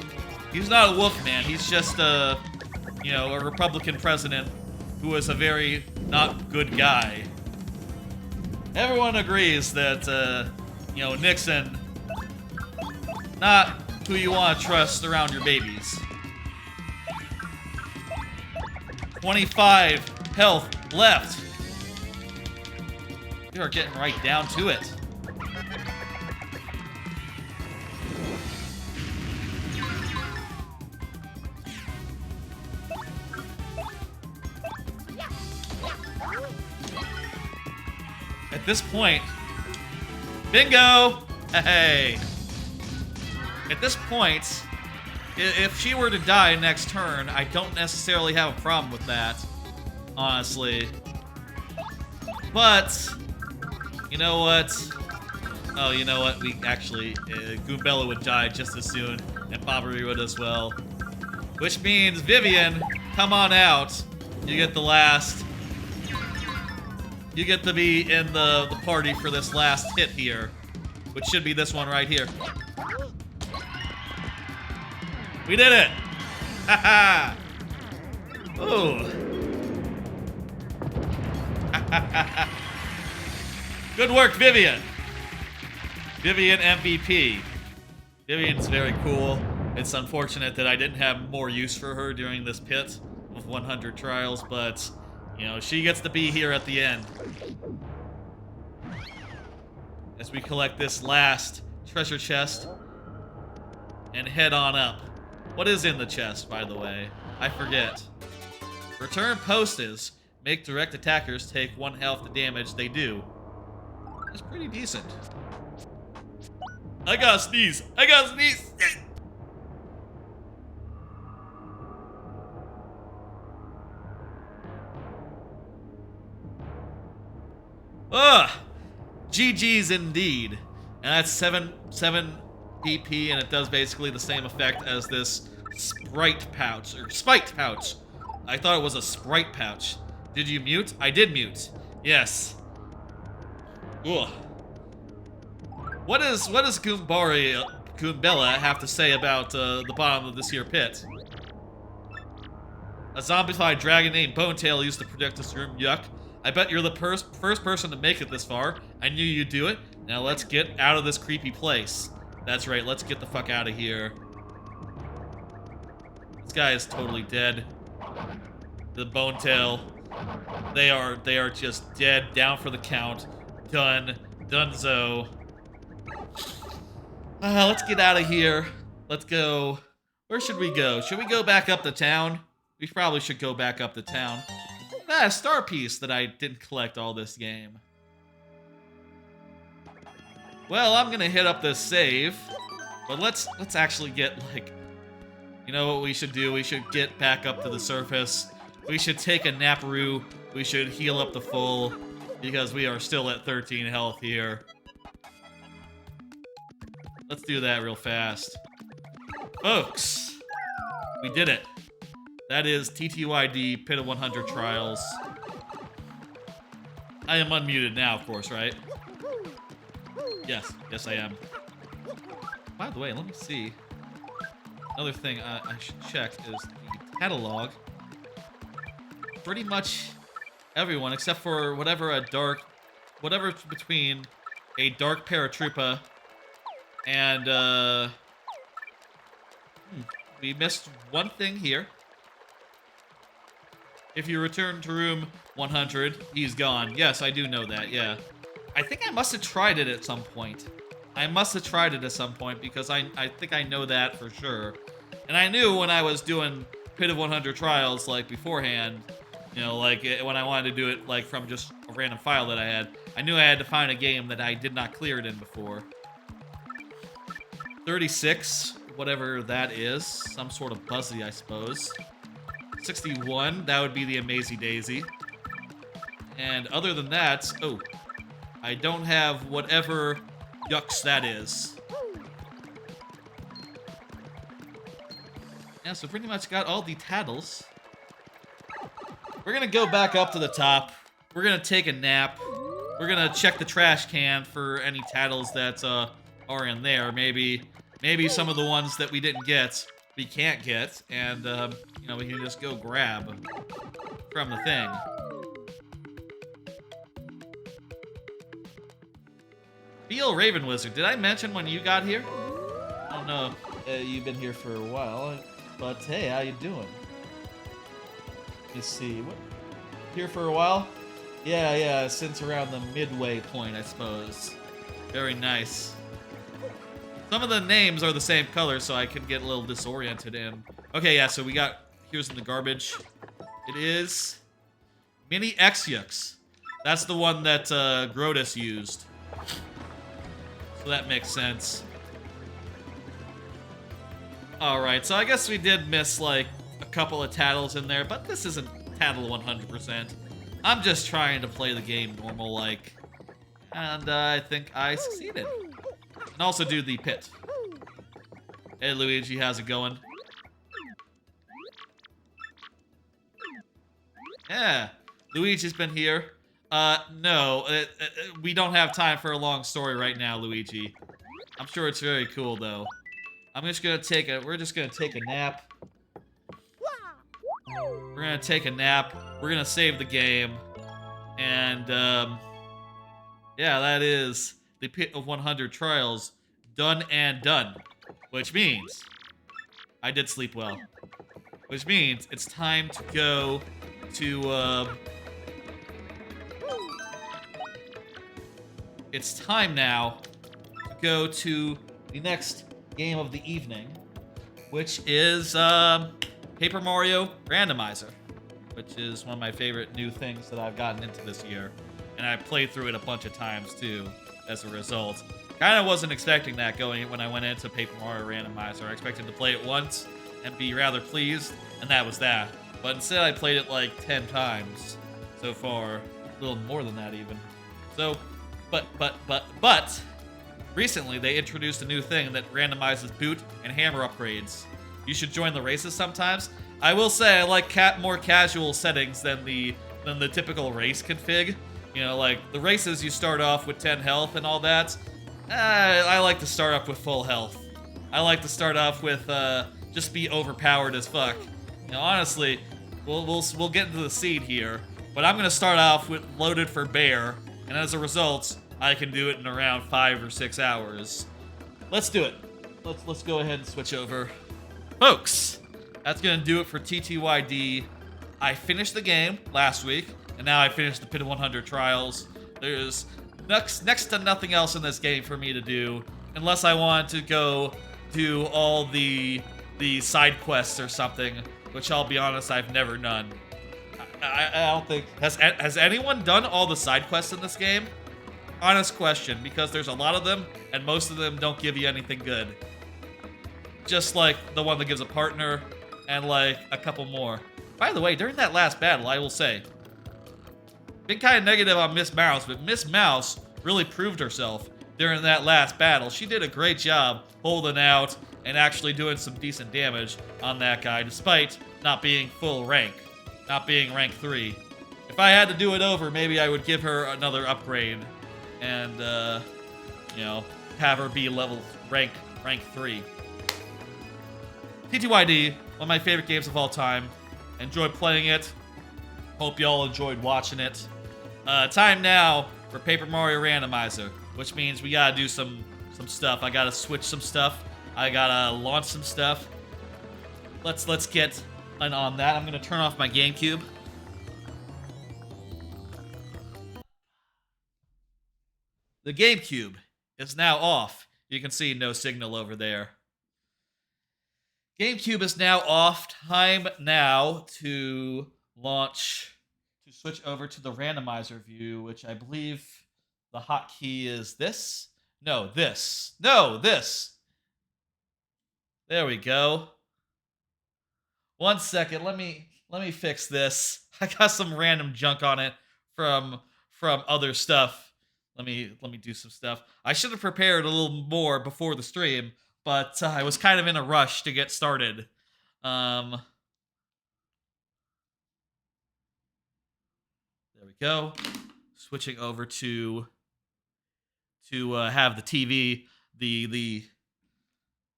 He's not a wolf man. He's just a Republican president who was a very not good guy. Everyone agrees that, Nixon, not who you want to trust around your babies. 25 health left. We are getting right down to it. At this point, bingo! Hey! At this point, if she were to die next turn, I don't necessarily have a problem with that, honestly. But, you know what? Oh, you know what? We actually, Goombella would die just as soon, and Bobbery would as well. Which means, Vivian, come on out. You get the last. You get to be in the party for this last hit here, which should be this one right here. We did it! Haha! Ooh. Good work, Vivian! Vivian MVP. Vivian's very cool. It's unfortunate that I didn't have more use for her during this pit of 100 trials, but, you know, she gets to be here at the end. As we collect this last treasure chest and head on up. What is in the chest, by the way? I forget. Return posters. Make direct attackers take 1 health the damage they do. That's pretty decent. I gotta sneeze. I gotta sneeze. Ugh. GG's indeed. And that's 7 PP, and it does basically the same effect as this Sprite pouch, or Spite pouch. I thought it was a Sprite pouch. Did you mute? I did mute. Yes. Ugh. What does Goombella have to say about the bottom of this here pit? A zombified dragon named Bonetail used to protect this room. Yuck. I bet you're the first person to make it this far. I knew you'd do it. Now let's get out of this creepy place. That's right, let's get the fuck out of here. This guy is totally dead. The Bonetail. They are just dead, down for the count. Done. Dunzo. Let's get out of here. Let's go. Where should we go? Should we go back up to town? We probably should go back up to town. A star piece that I didn't collect all this game. Well, I'm gonna hit up this save, but let's actually get, like, you know what we should do? We should get back up to the surface. We should take a naparoo. We should heal up to full, because we are still at 13 health here. Let's do that real fast. Folks, we did it. That is TTYD Pit of 100 Trials. I am unmuted now, of course, right? Yes, yes I am. By the way, let me see. Another thing I should check is the catalog. Pretty much everyone, except for whatever's between a dark paratroopa and, we missed one thing here. If you return to room 100, he's gone. Yes, I do know that, yeah. I think I must have tried it at some point. Because I think I know that for sure. And I knew when I was doing Pit of 100 Trials, like, beforehand, you know, like, when I wanted to do it, like, from just a random file that I had, I knew I had to find a game that I did not clear it in before. 36, whatever that is. Some sort of Buzzy, I suppose. 61, that would be the Amazy Daisy. And other than that, oh, I don't have whatever yucks that is. Yeah, so pretty much got all the tattles. We're gonna go back up to the top. We're gonna take a nap. We're gonna check the trash can for any tattles that are in there. Maybe some of the ones that we didn't get, we can't get, and you know, we can just go grab from the thing. Beal Raven Wizard, did I mention when you got here? I don't know if you've been here for a while, but hey, how you doing? Let's see, what? Here for a while? Yeah, since around the midway point, I suppose. Very nice. Some of the names are the same color, so I can get a little disoriented in. Okay, yeah, so we got, here's in the garbage. It is Mini X-Yux. That's the one that Grotus used. So that makes sense. Alright, so I guess we did miss, like, a couple of tattles in there, but this isn't tattle 100%. I'm just trying to play the game normal-like. And I think I succeeded. And also do the pit. Hey, Luigi, how's it going? Yeah, Luigi's been here. No, we don't have time for a long story right now, Luigi. I'm sure it's very cool, though. We're just gonna take a nap. We're gonna take a nap. We're gonna save the game. And, yeah, that is the Pit of 100 Trials done and done. Which means I did sleep well. Which means it's time to go to, it's time now to go to the next game of the evening, which is Paper Mario Randomizer, which is one of my favorite new things that I've gotten into this year. And I played through it a bunch of times too, as a result. Kind of wasn't expecting that when I went into Paper Mario Randomizer. I expected to play it once and be rather pleased, and that was that. But instead I played it like 10 times so far. A little more than that even. So, but, recently they introduced a new thing that randomizes boot and hammer upgrades. You should join the races sometimes. I will say I like more casual settings than the typical race config. You know, like the races you start off with 10 health and all that. I like to start off with full health. I like to start off with just be overpowered as fuck. You know, honestly, we'll get into the seed here, but I'm gonna start off with loaded for bear, and as a result, I can do it in around 5 or 6 hours. Let's do it. Let's go ahead and switch over, folks. That's gonna do it for TTYD. I finished the game last week, and now I finished the Pit of 100 Trials. There's next to nothing else in this game for me to do, unless I want to go do all the side quests or something, which I'll be honest, I've never done. I don't think has anyone done all the side quests in this game? Honest question, because there's a lot of them, and most of them don't give you anything good. Just like the one that gives a partner, and like a couple more. By the way, during that last battle, I will say, been kind of negative on Miss Mouse, but Miss Mouse really proved herself during that last battle. She did a great job holding out and actually doing some decent damage on that guy, despite not being full rank, not being rank 3. If I had to do it over, maybe I would give her another upgrade and, you know, have her be level rank 3. TTYD, one of my favorite games of all time. Enjoyed playing it. Hope y'all enjoyed watching it. Time now for Paper Mario Randomizer, which means we gotta do some stuff. I gotta switch some stuff. I gotta launch some stuff. Let's get on that. I'm gonna turn off my GameCube. The GameCube is now off. You can see no signal over there. GameCube is now off. Time now to switch over to the randomizer view, which I believe the hotkey is this. No, this. No, this. There we go. 1 second. Let me fix this. I got some random junk on it from other stuff. Let me do some stuff. I should have prepared a little more before the stream, but I was kind of in a rush to get started. There we go. Switching over to have the TV,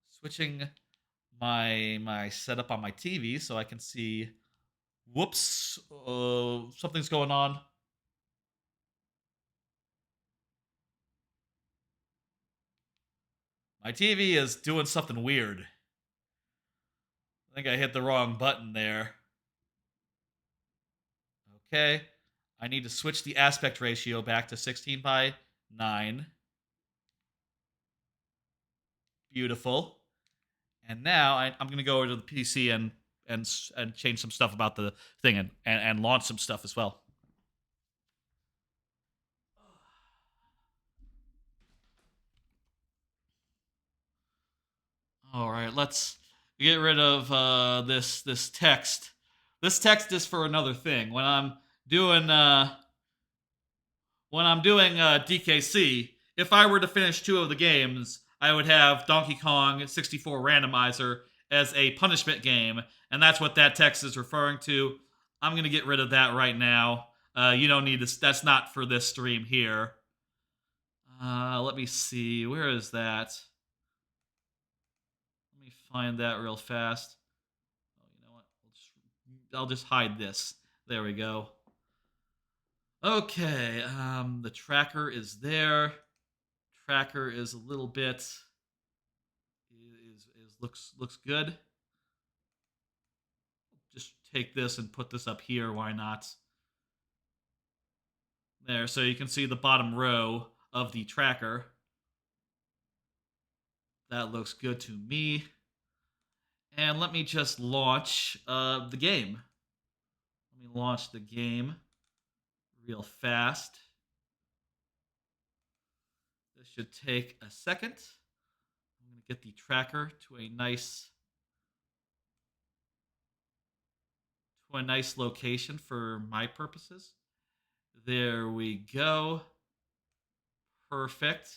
switching my setup on my TV so I can see. Whoops, something's going on. My TV is doing something weird. I think I hit the wrong button there. Okay. I need to switch the aspect ratio back to 16:9. Beautiful. And now I'm going to go over to the PC and change some stuff about the thing and launch some stuff as well. All right, let's get rid of this text. This text is for another thing. Doing when I'm doing DKC, if I were to finish 2 of the games, I would have Donkey Kong 64 Randomizer as a punishment game, and that's what that text is referring to. I'm gonna get rid of that right now. You don't need this. That's not for this stream here. Let me see. Where is that? Let me find that real fast. Oh, you know what? I'll just hide this. There we go. Okay, the tracker is there. Tracker is a little bit is looks good. Just take this and put this up here. Why not? There, so you can see the bottom row of the tracker. That looks good to me. And let me just launch the game. Let me launch the game real fast. This should take a second. I'm going to get the tracker to a nice location for my purposes. There we go. Perfect.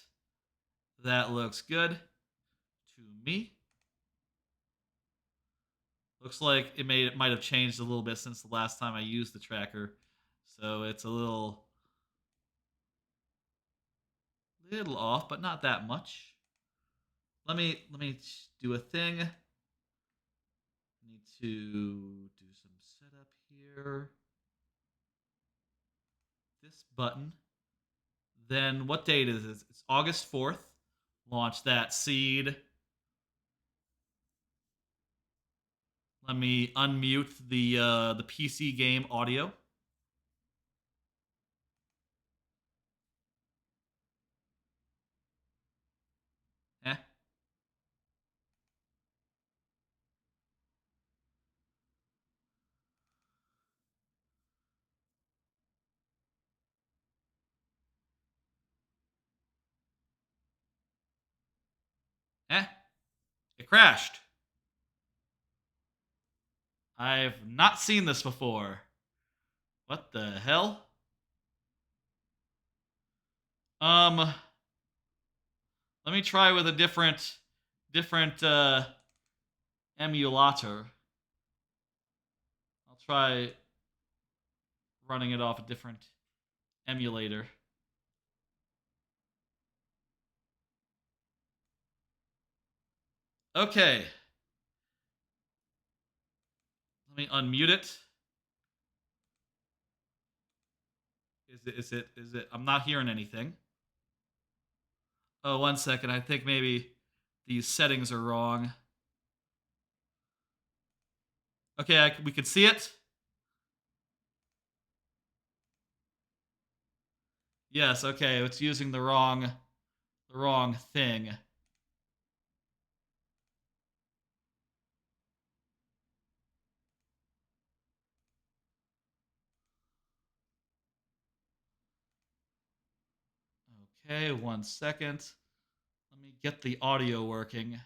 That looks good to me. Looks like it might have changed a little bit since the last time I used the tracker. So it's a little off, but not that much. Let me do a thing. I need to do some setup here. This button. Then what date is it? It's August 4th. Launch that seed. Let me unmute the PC game audio. Eh. It crashed. I've not seen this before. What the hell? Let me try with a different emulator. I'll try running it off a different emulator. Okay. Let me unmute it. Is it? I'm not hearing anything. Oh, 1 second. I think maybe these settings are wrong. Okay, we can see it. Yes, okay. It's using the wrong thing. Okay, 1 second. Let me get the audio working.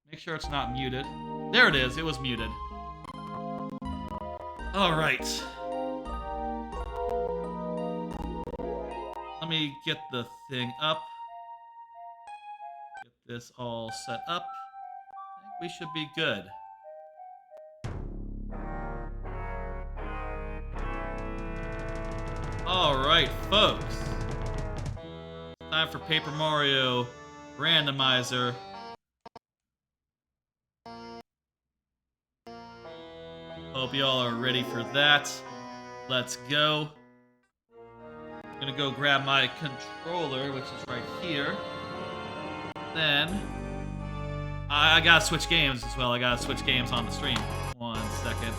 Make sure it's not muted. There it is. It was muted. All right. Let me get the thing up. Get this all set up. I think we should be good. All right, folks. Time for Paper Mario Randomizer. Hope y'all are ready for that. Let's go. I'm gonna go grab my controller, which is right here. Then I gotta switch games as well. I gotta switch games on the stream. 1 second.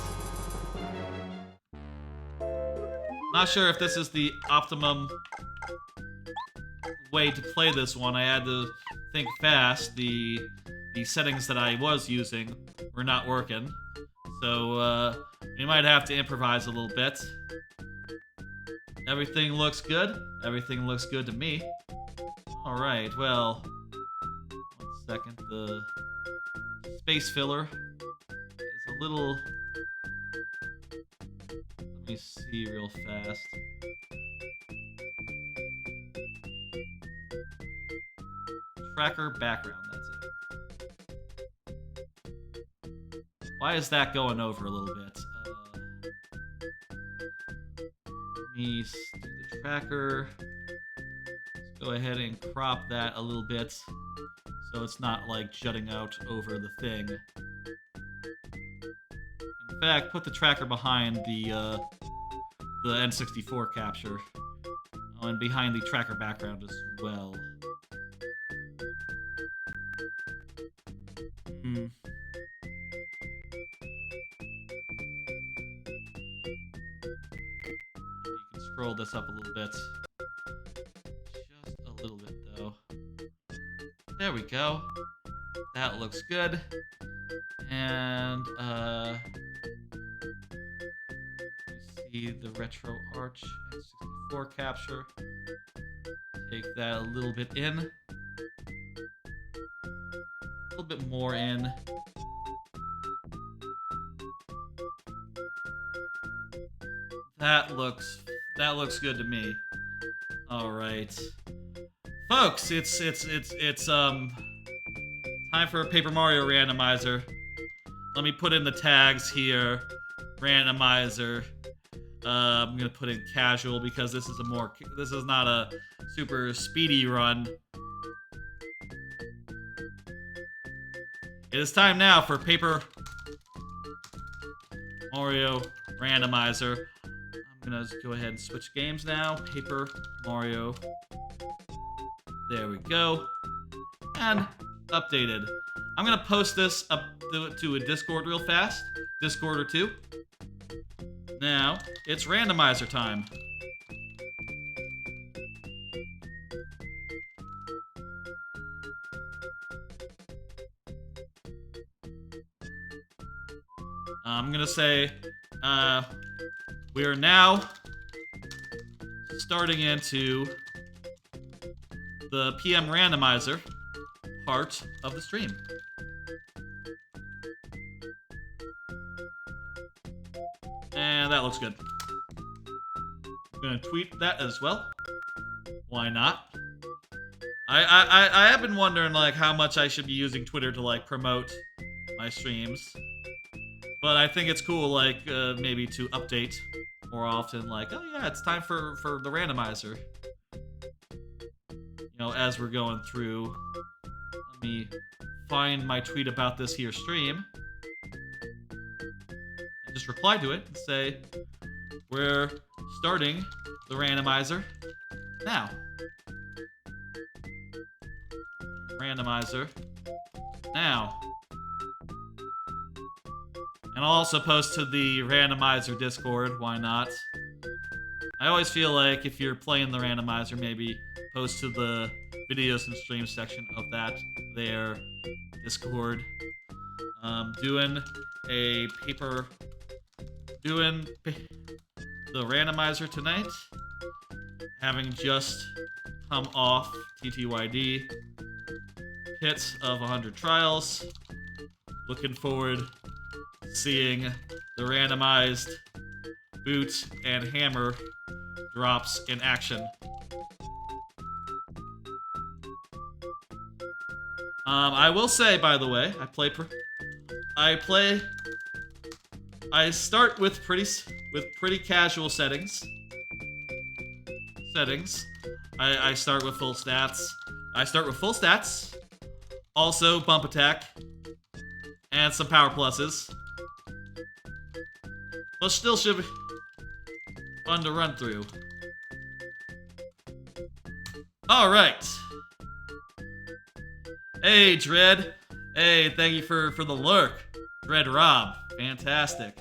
Not sure if this is the optimum way to play this one. I had to think fast. The settings that I was using were not working. So we might have to improvise a little bit. Everything looks good. Everything looks good to me. Alright, well, 1 second. The space filler is a little... Let me see real fast. Tracker background, that's it. Why is that going over a little bit? Let me do the tracker. Let's go ahead and crop that a little bit so it's not like jutting out over the thing. In fact, put the tracker behind the N64 capture. Oh, and behind the tracker background as well. You can scroll this up a little bit. Just a little bit, though. There we go. That looks good. And, see the retro arch N64 capture. Take that a little bit in. A little bit more in. That looks good to me. All right, folks, it's time for a Paper Mario Randomizer. Let me put in the tags here. Randomizer. I'm gonna put in casual because this is not a super speedy run. It is time now for Paper Mario Randomizer. I'm gonna go ahead and switch games now. Paper Mario. There we go. And updated. I'm gonna post this up to a Discord real fast. Discord or two. Now, it's randomizer time. I'm gonna say, we are now starting into the PM Randomizer part of the stream. And that looks good. I'm gonna tweet that as well. Why not? I have been wondering like how much I should be using Twitter to like promote my streams. But I think it's cool like maybe to update more often, like, oh yeah, it's time for the randomizer. You know, as we're going through. Let me find my tweet about this here stream. And just reply to it and say, we're starting the randomizer now. Randomizer now. And I'll also post to the randomizer Discord, why not? I always feel like if you're playing the randomizer, maybe post to the videos and streams section of that there Discord. Doing the randomizer tonight, having just come off TTYD hits of 100 trials. Looking forward to seeing the randomized boot and hammer drops in action. I will say, by the way, I start with pretty casual settings. I start with full stats. Also bump attack and some power pluses. But still should be fun to run through. All right. Hey, Dread. Hey, thank you for the lurk. Dread Rob. Fantastic.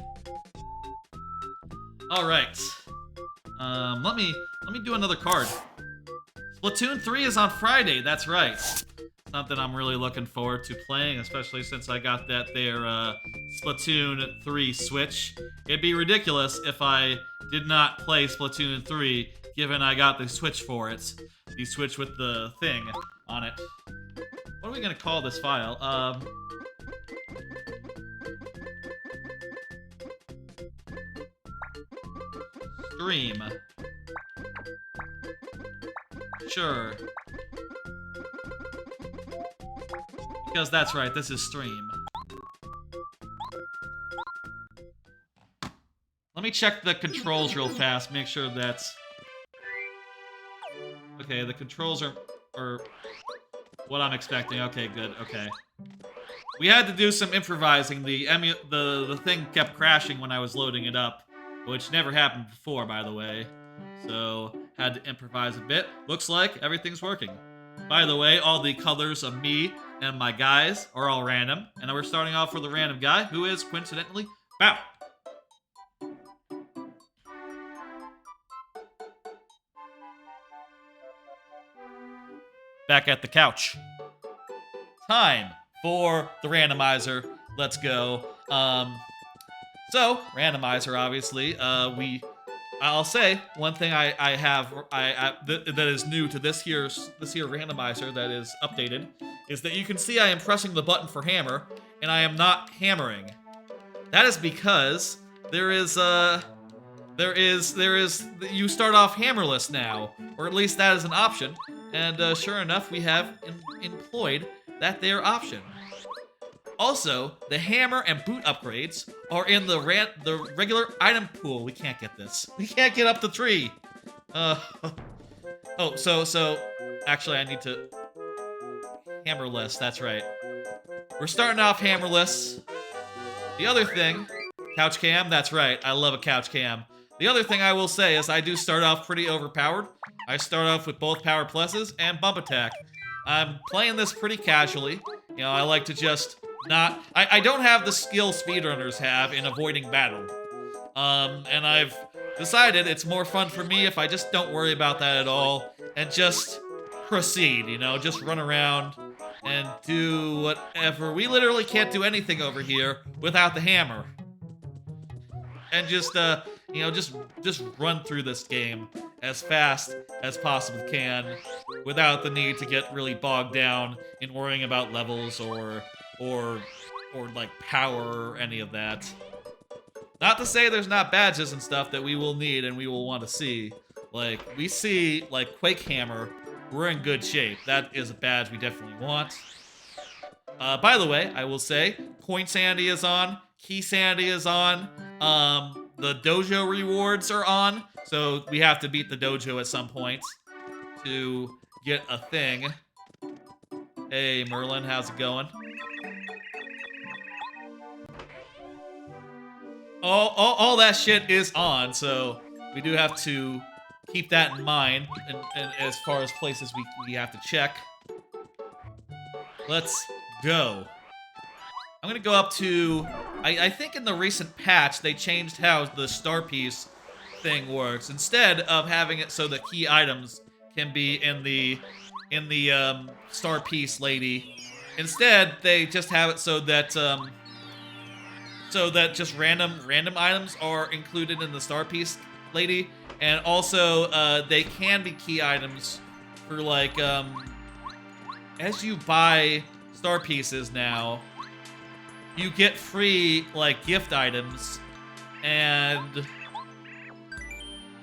All right. Let me do another card. Splatoon 3 is on Friday. That's right. Something I'm really looking forward to playing, especially since I got that there Splatoon 3 Switch. It'd be ridiculous if I did not play Splatoon 3, given I got the Switch for it. The Switch with the thing on it. What are we gonna call this file? Stream. Sure. Because that's right, this is stream. Let me check the controls real fast, make sure that's... Okay, the controls are what I'm expecting. Okay, good, okay. We had to do some improvising. The thing kept crashing when I was loading it up, which never happened before, by the way. So, had to improvise a bit. Looks like everything's working. By the way, all the colors of me and my guys are all random. And we're starting off with a random guy, who is, coincidentally, Bow. Back at the couch. Time for the randomizer. Let's go. So, randomizer, obviously. I'll say one thing I have that is new to this here randomizer that is updated is that you can see I am pressing the button for hammer and I am not hammering. That is because you start off hammerless now, or at least that is an option. And sure enough, we have employed that there option. Also, the hammer and boot upgrades are in the regular item pool. We can't get this. We can't get up the tree. Oh, so actually, I need to hammerless. That's right. We're starting off hammerless. The other thing, couch cam. That's right. I love a couch cam. The other thing I will say is I do start off pretty overpowered. I start off with both power pluses and bump attack. I'm playing this pretty casually. You know, I like to just not... I don't have the skill speedrunners have in avoiding battle. And I've decided it's more fun for me if I just don't worry about that at all and just proceed, you know, just run around and do whatever. We literally can't do anything over here without the hammer. And just, you know, just run through this game as fast as possible can without the need to get really bogged down in worrying about levels or like power or any of that. Not to say there's not badges and stuff that we will need and we will want to see. Like, we see, like, Quake Hammer, we're in good shape. That is a badge we definitely want. By the way, I will say, Coin Sandy is on, Key Sandy is on, the dojo rewards are on, so we have to beat the dojo at some point to get a thing. Hey, Merlin, how's it going? All that shit is on, so we do have to keep that in mind, and as far as places we have to check. Let's go. I'm gonna go up to... I think in the recent patch, they changed how the star piece thing works. Instead of having it so that key items can be in the star piece lady, instead they just have it so that just random items are included in the star piece lady, and also they can be key items for like as you buy star pieces now, you get free like gift items and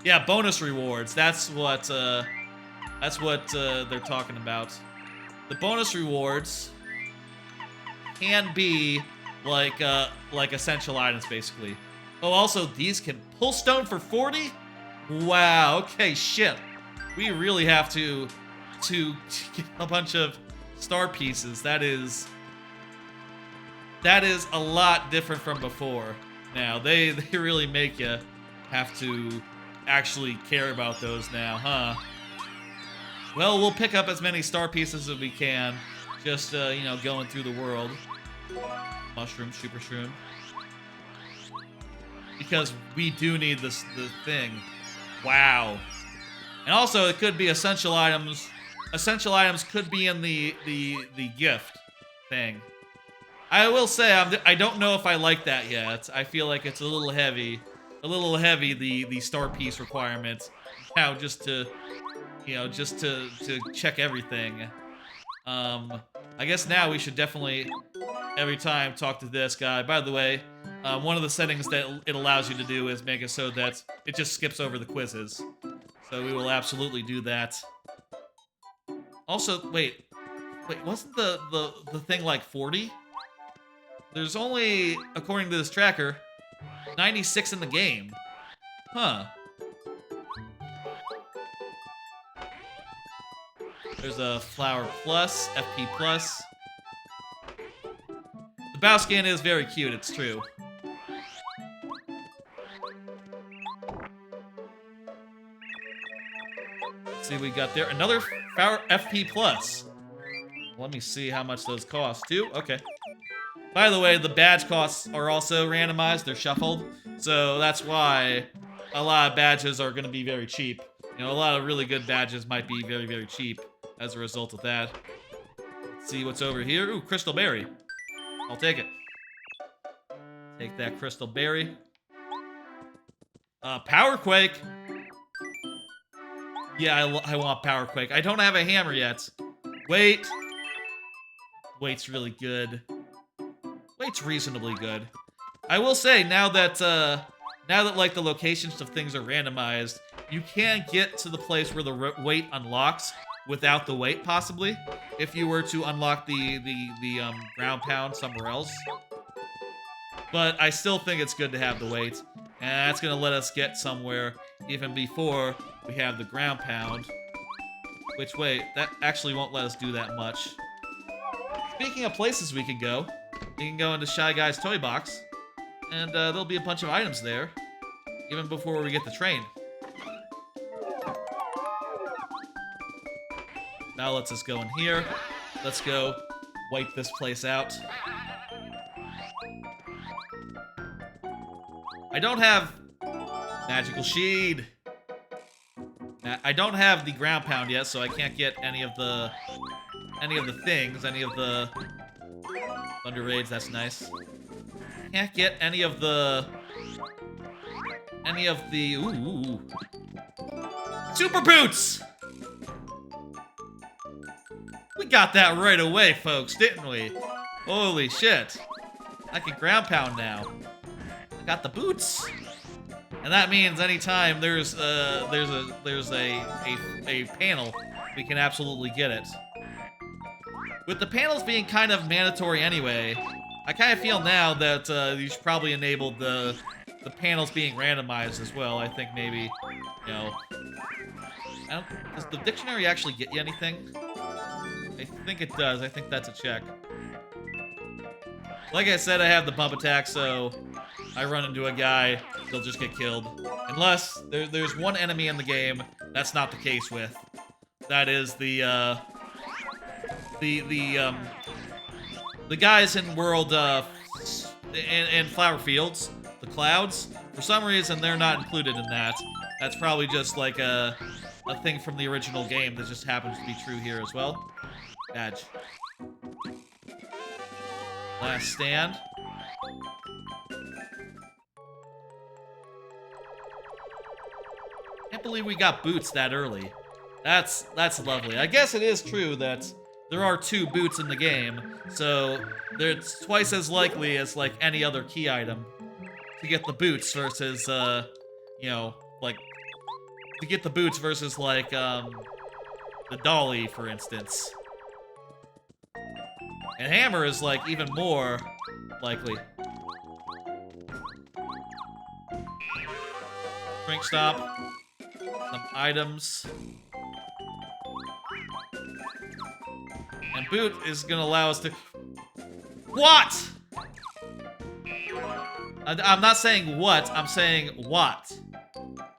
yeah, bonus rewards. That's what they're talking about. The bonus rewards can be like essential items basically. Oh, also these can pull stone for 40? Wow, okay, shit. We really have to get a bunch of star pieces. That is a lot different from before. Now, they really make you have to actually care about those now, huh? Well, we'll pick up as many star pieces as we can, just, you know, going through the world. Mushroom, super shroom. Because we do need the thing. Wow. And also, it could be essential items. Essential items could be in the gift thing. I will say, I don't know if I like that yet. I feel like it's a little heavy. The star piece requirement. Now, just to, you know, just to check everything. I guess now we should definitely, every time, talk to this guy. By the way, one of the settings that it allows you to do is make it so that it just skips over the quizzes. So we will absolutely do that. Also, wait, wasn't the thing like 40? There's only, according to this tracker, 96 in the game. Huh. There's a Flower Plus, FP Plus. The bow scan is very cute, it's true. Let's see what we got there. Another FP Plus. Let me see how much those cost, too. Okay. By the way, the badge costs are also randomized. They're shuffled. So that's why a lot of badges are going to be very cheap. You know, a lot of really good badges might be very, very cheap as a result of that. Let's see what's over here. Ooh, Crystal Berry. I'll take it. Take that Crystal Berry. Power Quake. Yeah, I want Power Quake. I don't have a hammer yet. Wait. Wait's really good. Wait's reasonably good. I will say, now that like the locations of things are randomized, you can get to the place where the wait unlocks without the wait, possibly, if you were to unlock the ground pound somewhere else. But I still think it's good to have the wait, and that's gonna let us get somewhere even before we have the ground pound. Which, wait, that actually won't let us do that much. Speaking of places we can go into Shy Guy's Toy Box, and there'll be a bunch of items there, even before we get the train. Now let's just go in here. Let's go wipe this place out. I don't have Magical Sheed. I don't have the ground pound yet, so I can't get any of the things, any of the Thunder Raids. That's nice. Can't get any of the ooh. Super Boots. We got that right away, folks, didn't we? Holy shit. I can ground pound now. I got the boots. And that means anytime there's a panel, we can absolutely get it. With the panels being kind of mandatory anyway, I kind of feel now that you should probably enable the panels being randomized as well. I think maybe, you know, does the dictionary actually get you anything? I think it does. I think that's a check. Like I said, I have the bump attack, so I run into a guy, he'll just get killed. Unless there's one enemy in the game that's not the case with. That is the guys in World in Flower Fields, the clouds. For some reason, they're not included in that. That's probably just like a thing from the original game that just happens to be true here as well. Badge. Last stand. Can't believe we got boots that early. That's lovely. I guess it is true that there are 2 boots in the game, so it's twice as likely as like any other key item to get the boots versus you know, like to get the boots versus like the dolly, for instance. And hammer is like even more likely. Drink stop. Some items. And boot is gonna allow us to... What? I'm not saying what, I'm saying what.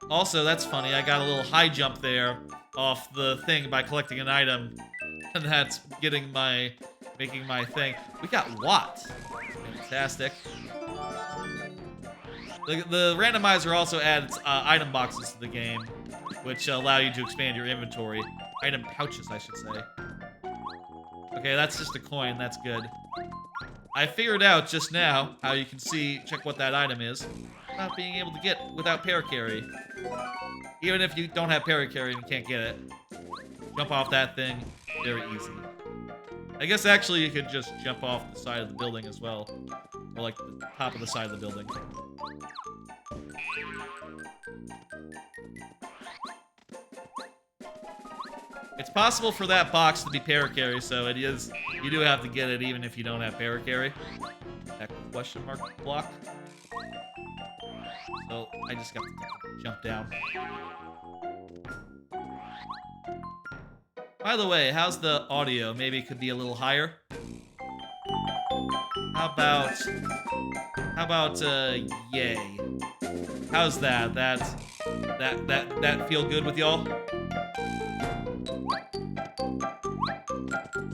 Also, that's funny, I got a little high jump there off the thing by collecting an item. And that's making my thing. We got what? Fantastic. The randomizer also adds item boxes to the game, which allow you to expand your inventory. Item pouches, I should say. Okay, that's just a coin. That's good. I figured out just now how you can check what that item is without being able to get without paracarry. Even if you don't have paracarry and you can't get it, jump off that thing, very easy. I guess actually you could just jump off the side of the building as well. Or like the top of the side of the building. It's possible for that box to be paracarry, so it is. You do have to get it even if you don't have paracarry. That question mark block. So I just got to jump down. By the way, how's the audio? Maybe it could be a little higher. How about yay? How's that? That feel good with y'all?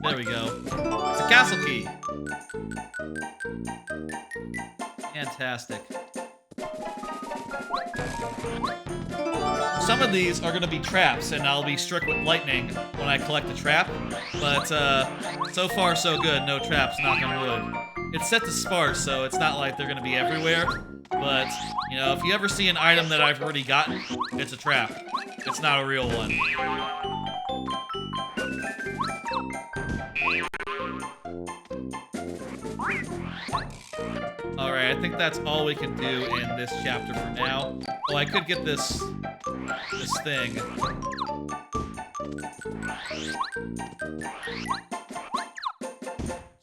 There we go. It's a castle key. Fantastic. Some of these are going to be traps, and I'll be struck with lightning when I collect the trap. But so far, so good. No traps, knock on wood. It's set to sparse, so it's not like they're going to be everywhere. But, you know, if you ever see an item that I've already gotten, it's a trap. It's not a real one. Alright, I think that's all we can do in this chapter for now. Oh, I could get this thing.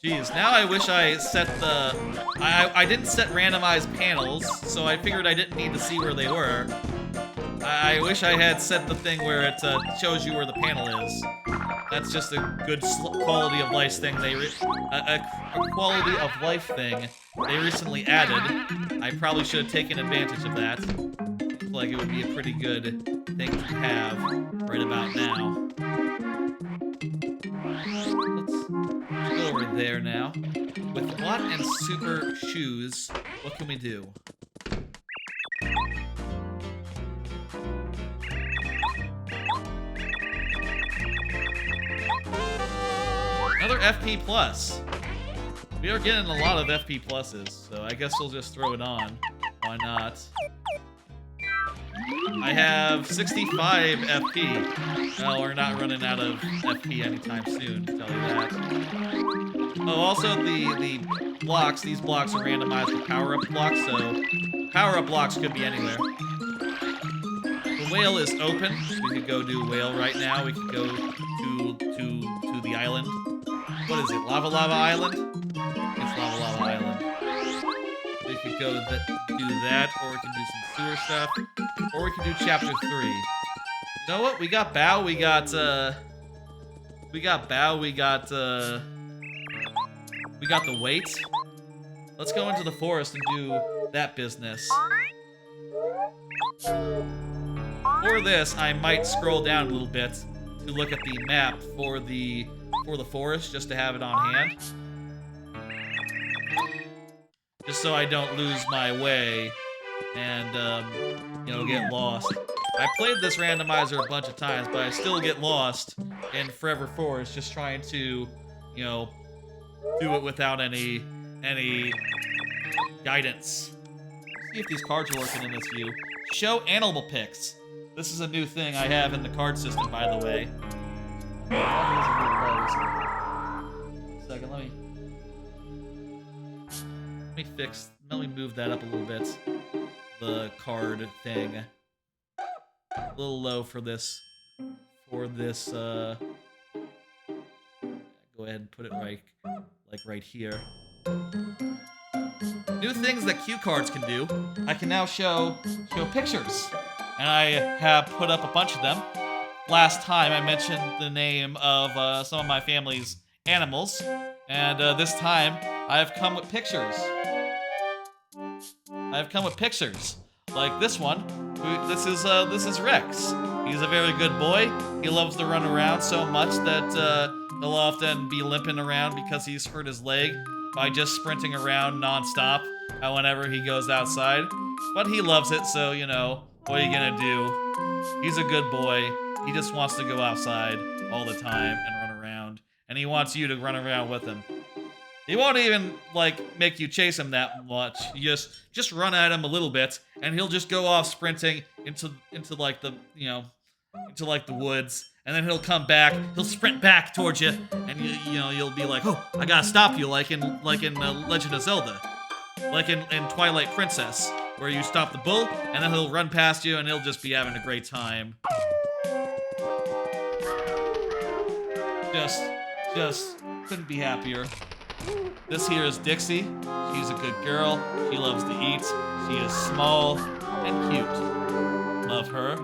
Jeez, now I wish I set the... I didn't set randomized panels, so I figured I didn't need to see where they were. I wish I had set the thing where it shows you where the panel is. That's just a good quality of life thing a quality of life thing they recently added. I probably should have taken advantage of that. Looks like it would be a pretty good thing to have right about now. Let's go over there now. With Watt and Super Shoes, what can we do? Another FP plus. We are getting a lot of FP pluses, so I guess we'll just throw it on. Why not? I have 65 FP. Well, we're not running out of FP anytime soon, to tell you that. Oh, also the blocks. These blocks are randomized with power-up blocks, so power-up blocks could be anywhere. The whale is open. We could go do whale right now. We could go to the island. What is it? Lava Island? It's Lava Island. We could go do that, or we can do some sewer stuff, or we can do chapter 3. You know what? We got Bow. We got Bow. We got the weight. Let's go into the forest and do that business. For this, I might scroll down a little bit to look at the map for the forest, just to have it on hand. Just so I don't lose my way and, you know, get lost. I played this randomizer a bunch of times, but I still get lost in Forever Forest just trying to, you know, do it without any guidance. Let's see if these cards are working in this view. Show animal pics. This is a new thing I have in the card system, by the way. Second, let me move that up a little bit. The card thing. A little low for this. Go ahead and put it right here. New things that cue cards can do. I can now show pictures. And I have put up a bunch of them. Last time I mentioned the name of some of my family's animals, and this time I have come with pictures. Like this one. This is Rex. He's a very good boy. He loves to run around so much that he'll often be limping around because he's hurt his leg by just sprinting around non-stop whenever he goes outside. But he loves it, so you know, what are you gonna do? He's a good boy. He just wants to go outside all the time and run around. And he wants you to run around with him. He won't even, like, make you chase him that much. You just run at him a little bit, and he'll just go off sprinting into like the, you know, into like the woods. and then he'll come back. He'll sprint back towards you, and you'll be like, oh, I gotta stop you, like in Legend of Zelda, like in Twilight Princess, where you stop the bull, and then he'll run past you, and he'll just be having a great time. Just couldn't be happier. This here is Dixie. She's a good girl. She loves to eat. She is small and cute. Love her.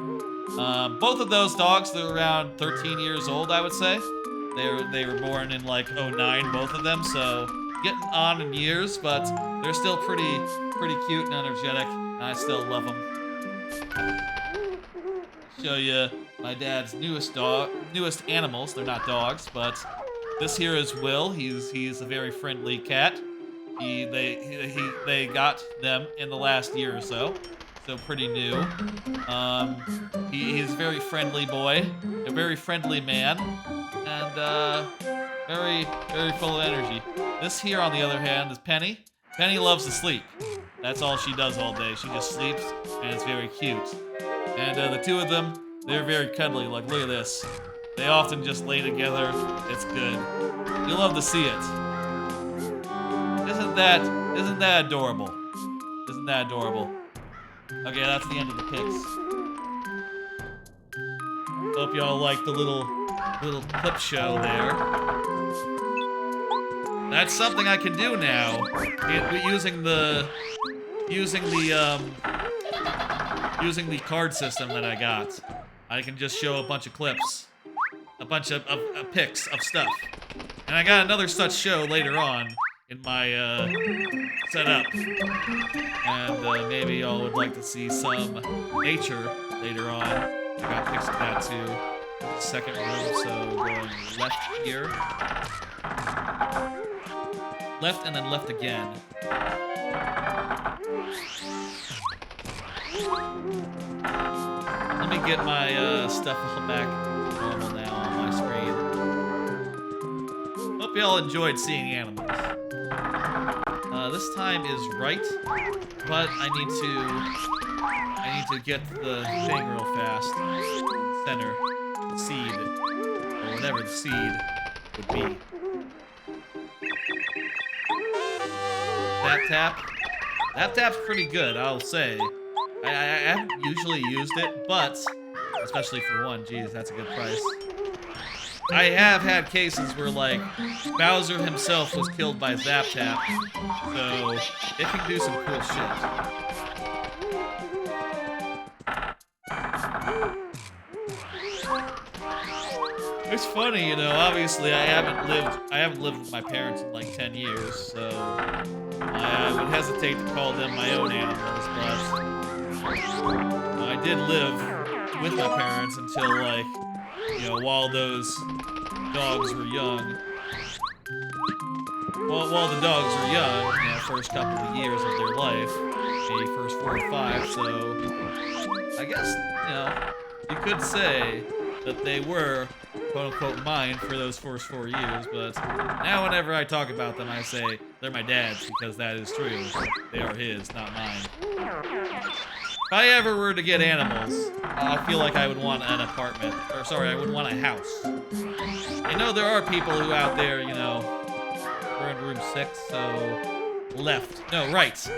Both of those dogs, they're around 13 years old, I would say. They were born in like '09, both of them, so getting on in years, but they're still pretty cute and energetic, and I still love them. Show you my dad's newest animals. They're not dogs, but this here is Will. He's a very friendly cat. They got them in the last year or so pretty new. He's a very friendly boy, a very friendly man, and very full of energy. This here, on the other hand, is Penny. Penny loves to sleep. That's all she does all day. She just sleeps, and it's very cute. And the two of them, they're very cuddly. Like, look at this. They often just lay together. It's good. You'll love to see it. Isn't that adorable? Isn't that adorable? Okay, that's the end of the pics. Hope y'all like the little clip show there. That's something I can do now. Using the card system that I got. I can just show a bunch of clips. A bunch of pics of stuff. And I got another such show later on in my setup. And maybe y'all would like to see some nature later on. I got pics of that too. Second room, so going left here. Left and then left again. Let me get my stuff all back normal now on my screen. Hope y'all enjoyed seeing animals. This time is right, but I need to get the thing real fast. Center, the seed, or whatever the seed would be. Tap tap. Tap tap's pretty good, I'll say. I haven't usually used it, but especially for one, geez, that's a good price. I have had cases where, like, Bowser himself was killed by Zap Tap, so it can do some cool shit. It's funny, you know, obviously I haven't lived with my parents in like 10 years, so I would hesitate to call them my own animals, but I did live with my parents until, like, you know, while those dogs were young. While the dogs were young, you know, first couple of years of their life, maybe first 4 or 5, so I guess, you know, you could say that they were, quote-unquote, mine for those first 4 years, but now whenever I talk about them, I say they're my dad's, because that is true. They are his, not mine. If I ever were to get animals, I feel like I would want an apartment. Or, sorry, I would want a house. I know there are people who out there, you know, we're in room 6, so left. No, right.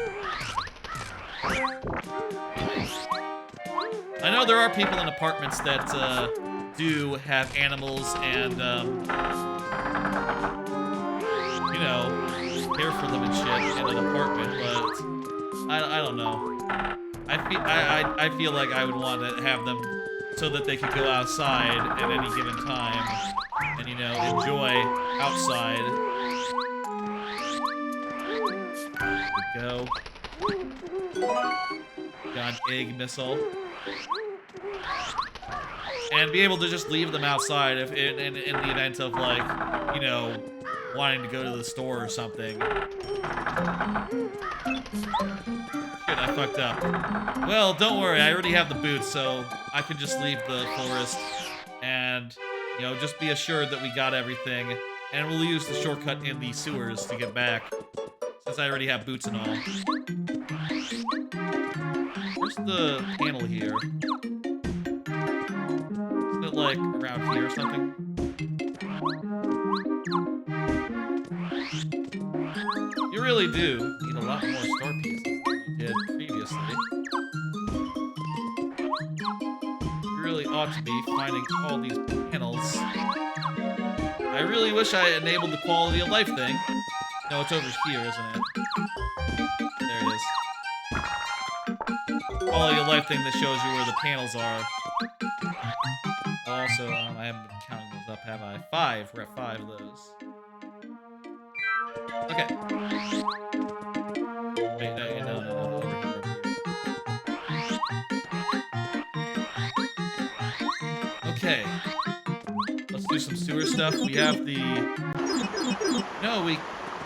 I know there are people in apartments that do have animals and, you know, care for them and shit in an apartment, but I don't know. I feel like I would want to have them so that they could go outside at any given time and, you know, enjoy outside. There we go. Got an egg missile. And be able to just leave them outside if in the event of, like, you know, wanting to go to the store or something. Shit, I fucked up. Well, don't worry, I already have the boots, so I can just leave the forest and, you know, just be assured that we got everything, and we'll use the shortcut in the sewers to get back, since I already have boots and all. Where's the panel here? it like around here or something? You really do need a lot more store pieces than you did previously. You really ought to be finding all these panels. I really wish I enabled the quality of life thing. No, it's over here, isn't it? There it is. Quality of life thing that shows you where the panels are. Also, I haven't been counting those up, have I? 5. We're at 5 of those. Okay. Wait, no, over here. Okay. Let's do some sewer stuff. We have the... No, I'm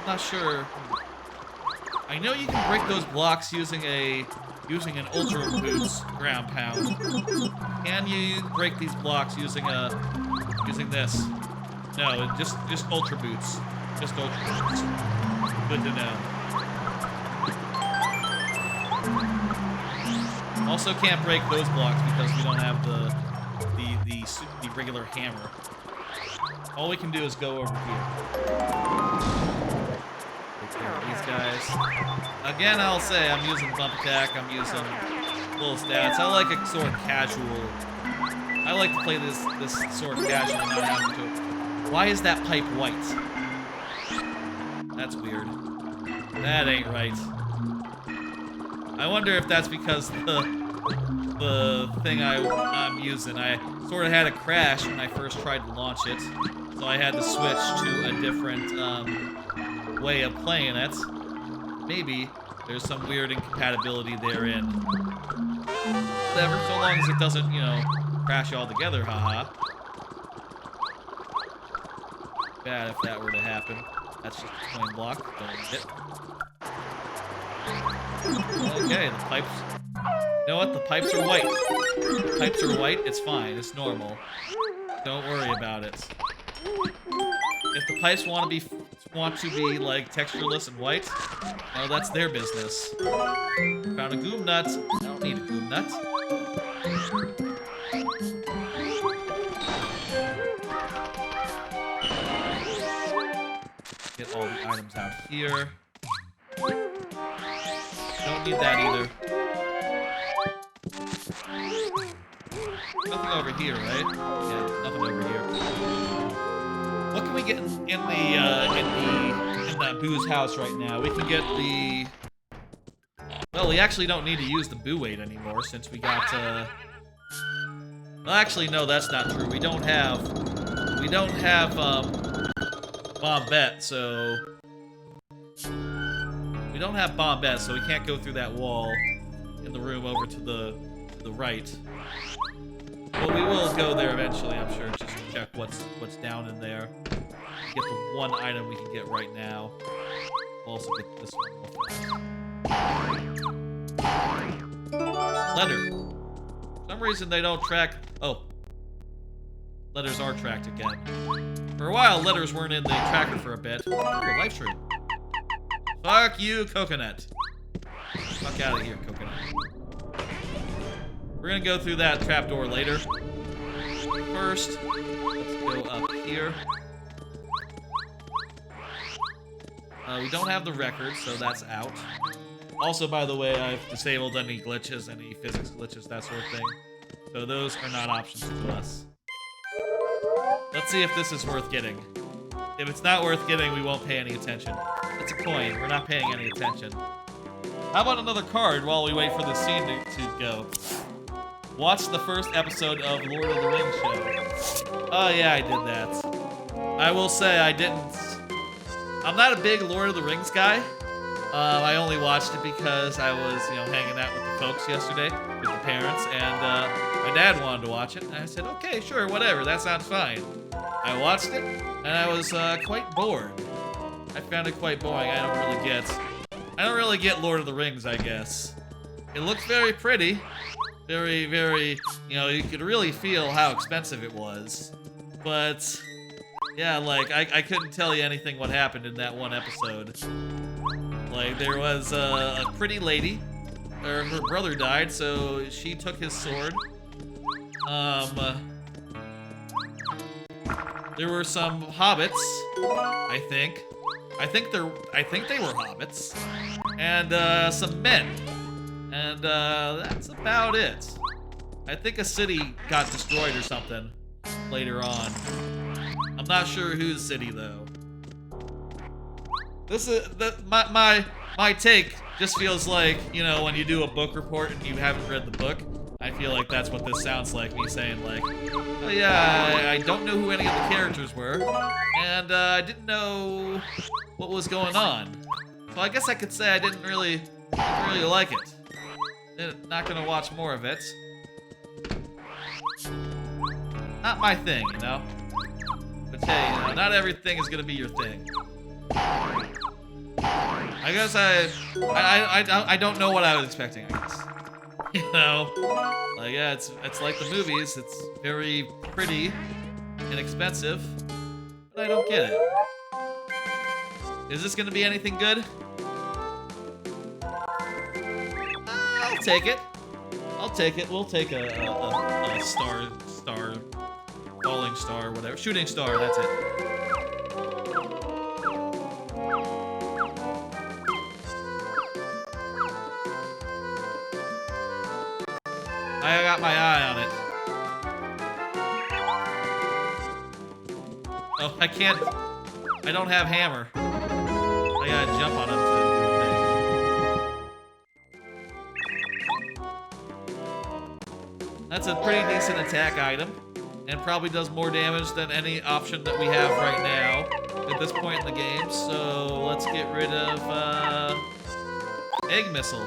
not sure. I know you can break those blocks using an Ultra Boots ground pound. Can you break these blocks using this? No, just Ultra Boots. Just Ultra Boots. Good to know. Also can't break those blocks because we don't have the regular hammer. All we can do is go over here. Take care of these guys. Again, I'll say I'm using bump attack. I'm using little stats. I like a sort of casual. I like to play this sort of casual and not having to. Why is that pipe white? That's weird. That ain't right. I wonder if that's because the thing I'm using. I sort of had a crash when I first tried to launch it, so I had to switch to a different way of playing it. Maybe there's some weird incompatibility therein. Whatever, so long as it doesn't, you know, crash altogether, haha. Bad if that were to happen. That's just a coin block. Don't hit. Okay, the pipes. You know what? The pipes are white. The pipes are white. It's fine. It's normal. Don't worry about it. If the pipes want to be like textureless and white, well, that's their business. Found a goom nut. I don't need a goom nut. Get all the items out here. Don't need that either. Nothing over here, right? Yeah, nothing over here. What can we get in that Boo's house right now? We can get the... Well, we actually don't need to use the Boo weight anymore since we got Well, actually, no, that's not true. We don't have Bombette, so... We don't have Bombette, so we can't go through that wall in the room over to the right. But we will go there eventually, I'm sure, just to check what's down in there. Get the one item we can get right now. We'll also get this one. Letter. For some reason they don't track... Oh. Letters are tracked again. For a while, letters weren't in the tracker for a bit. Oh, live stream. Fuck you, Coconut. Fuck out of here, Coconut. We're gonna go through that trapdoor later. First, let's go up here. We don't have the record, so that's out. Also, by the way, I've disabled any glitches, any physics glitches, that sort of thing. So those are not options to us. Let's see if this is worth getting. If it's not worth getting, we won't pay any attention. It's a coin. We're not paying any attention. How about another card while we wait for the scene to go? Watch the first episode of Lord of the Rings show. Oh yeah, I did that. I will say I didn't... I'm not a big Lord of the Rings guy. I only watched it because I was, you know, hanging out with the folks yesterday, with the parents, and my dad wanted to watch it, and I said, okay, sure, whatever, that sounds fine. I watched it, and I was quite bored. I found it quite boring. I don't really get Lord of the Rings, I guess. It looks very pretty. Very, very, you know, you could really feel how expensive it was. But, yeah, like, I couldn't tell you anything what happened in that one episode. Like, there was a pretty lady. Her brother died, so she took his sword. there were some hobbits, I think. I think they were hobbits. And some men. And that's about it. I think a city got destroyed or something later on. I'm not sure whose city though. This is my take just feels like, you know, when you do a book report and you haven't read the book, I feel like that's what this sounds like, me saying like, oh yeah, I don't know who any of the characters were, and I didn't know what was going on. So I guess I could say I didn't really like it. Not gonna watch more of it. Not my thing, you know? But hey, you know, not everything is gonna be your thing. I guess I don't know what I was expecting, I guess. You know? Like, yeah, it's like the movies. It's very pretty and expensive, but I don't get it. Is this gonna be anything good? I'll take it. I'll take it. We'll take a star, falling star, whatever. Shooting star, that's it. I got my eye on it. Oh, I can't. I don't have hammer. I gotta jump on him to do the thing. That's a pretty decent attack item, and probably does more damage than any option that we have right now at this point in the game. So let's get rid of egg missile.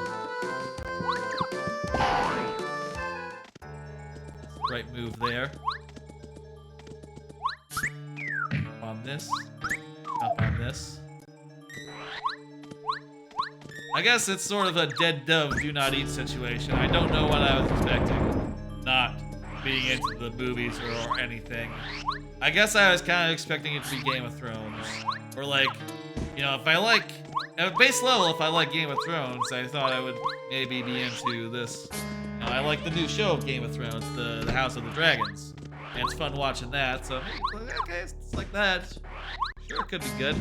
Right move there. Jump on this. Jump on this. I guess it's sort of a dead dove, do not eat situation. I don't know what I was expecting. Not being into the movies or anything. I guess I was kind of expecting it to be Game of Thrones. Or like, you know, if I like, at base level, if I like Game of Thrones, I thought I would maybe be into this. You know, I like the new show of Game of Thrones, the House of the Dragons. And it's fun watching that, so okay, it's like that. Sure, it could be good.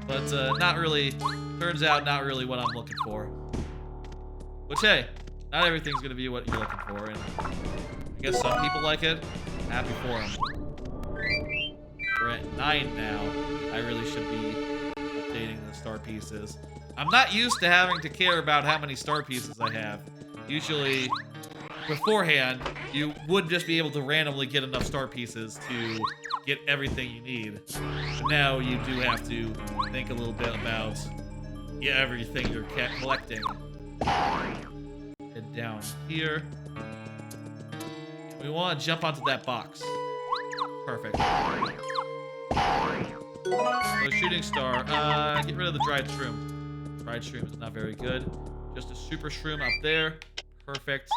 But not really, turns out not really what I'm looking for. Which, hey, not everything's gonna be what you're looking for, and I guess some people like it. Happy for them. We're at 9 now. I really should be updating the star pieces. I'm not used to having to care about how many star pieces I have. Usually, beforehand, you would just be able to randomly get enough star pieces to get everything you need. But now you do have to think a little bit about everything you're collecting. Head down here. We want to jump onto that box. Perfect. So shooting star. Get rid of the dried shroom. Dried shroom is not very good. Just a super shroom up there. Perfect.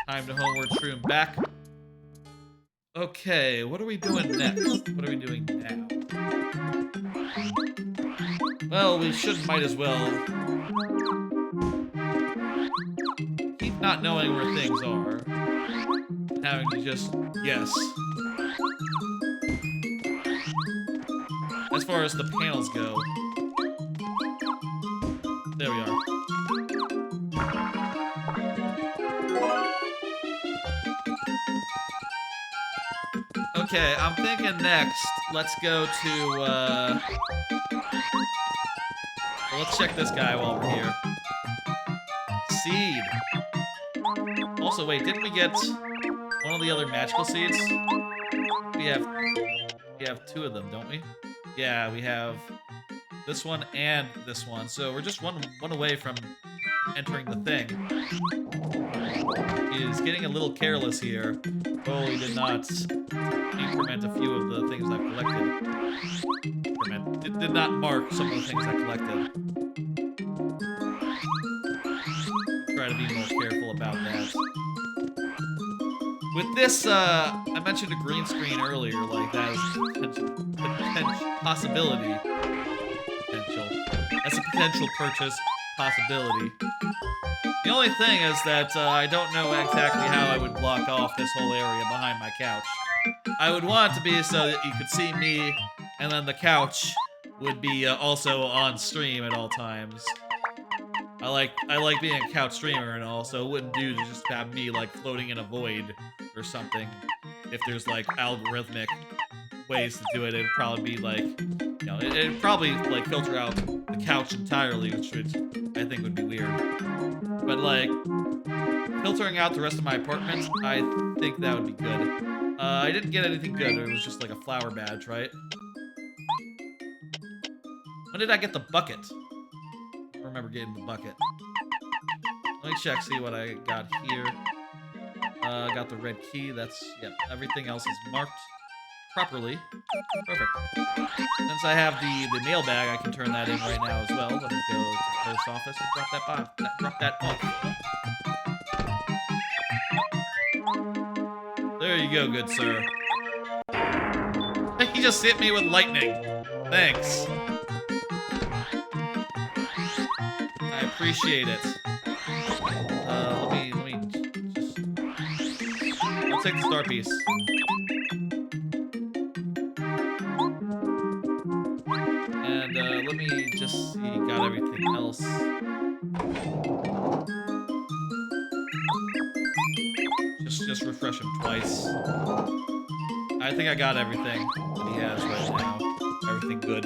Time to homeward shroom back. Okay, what are we doing next? What are we doing now? Well, we might as well keep not knowing where things are. Having to just guess. As far as the panels go. There we are. Okay, I'm thinking next, let's go to, well, let's check this guy while we're here. Seed. Also, wait, didn't we get one of the other magical seeds? We have 2 of them, don't we? Yeah, we have this one and this one, so we're just one away from entering the thing. He is getting a little careless here. Oh, he did not increment a few of the things I've collected. It did not mark some of the things I collected. Try to be more careful about that. With this, I mentioned a green screen earlier, like that is a potential possibility. That's a potential purchase possibility. The only thing is that I don't know exactly how I would block off this whole area behind my couch. I would want it to be so that you could see me, and then the couch would be also on stream at all times. I like being a couch streamer and all, so it wouldn't do to just have me like floating in a void or something. If there's like algorithmic ways to do it, it'd probably be like, you know, it'd probably like filter out the couch entirely, which I think would be weird. But like filtering out the rest of my apartment, I think that would be good. I didn't get anything good. It was just like a flower badge, right? When did I get the bucket? I don't remember getting the bucket. Let me check, see what I got here. Got the red key. That's, yep, everything else is marked properly. Perfect. Since I have the mailbag, I can turn that in right now as well. Let me go to the post office and drop that off. There you go, good sir. He just hit me with lightning. Thanks. I appreciate it. Let me just... I'll take the star piece. And let me just see, got everything else. Just refresh him twice. I think I got everything that he has right now. Everything good.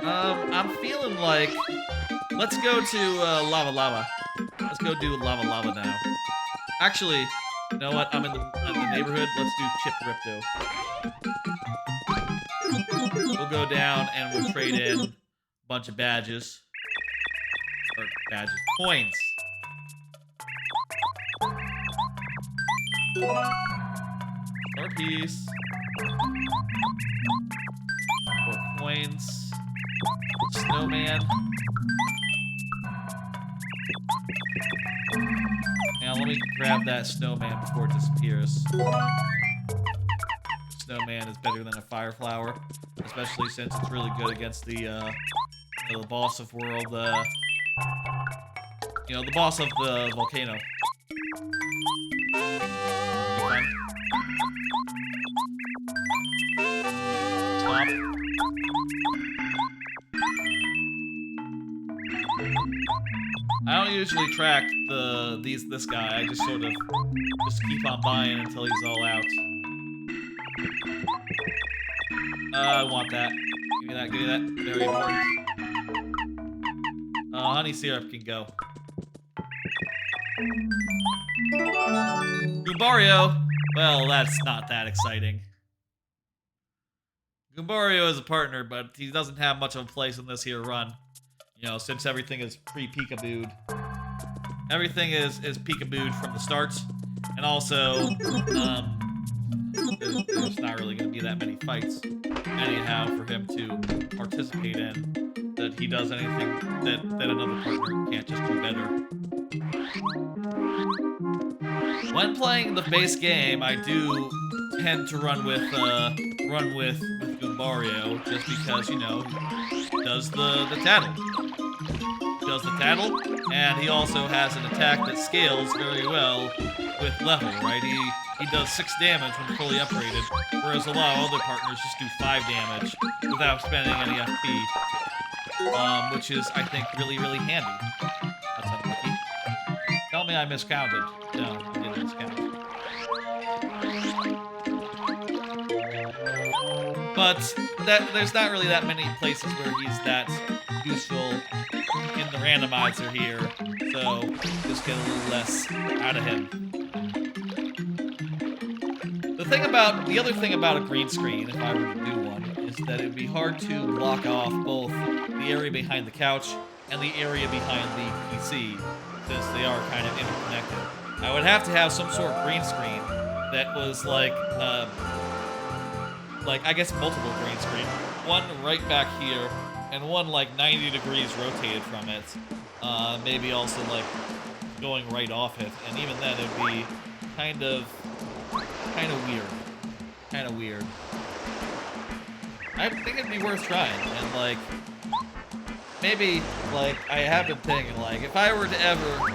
I'm feeling like, let's go to Lava Lava. Let's go do Lava Lava now. Actually, you know what? I'm in the neighborhood. Let's do Chip Ripto. We'll go down and we'll trade in a bunch of badges. Or badges. Coins. Star piece. 4 coins. Snowman. Now let me grab that snowman before it disappears. Snowman is better than a fire flower, especially since it's really good against the boss of world, you know, the boss of the volcano. Stop. I don't usually track this guy. I just sort of just keep on buying until he's all out. I want that. Give me that, give me that. Very important. Honey syrup can go. Goombario! Well, that's not that exciting. Goombario is a partner, but he doesn't have much of a place in this here run. You know, since everything is pre-peekabooed. Everything is peekabooed from the start. And also, there's not really going to be that many fights anyhow for him to participate in. That he does anything that another partner can't just do better. When playing the base game, I do tend to run with Goombario, just because, you know, he does the tattle. He does the tattle, and he also has an attack that scales very well with level, right? He does 6 damage when fully upgraded, whereas a lot of other partners just do 5 damage without spending any FP. Which is, I think, really, really handy. That's unlucky. Tell me I miscounted. No, I didn't miscount. But there's not really that many places where he's that useful in the randomizer here, so just get a little less out of him. The other thing about a green screen, if I were to do one, is that it would be hard to block off both the area behind the couch and the area behind the PC, since they are kind of interconnected. I would have to have some sort of green screen that was like I guess multiple green screen. One right back here, and one like 90 degrees rotated from it. Maybe also like going right off it, and even then it'd be kind of weird. I think it'd be worth trying, and like maybe like I have been thinking like if I were to ever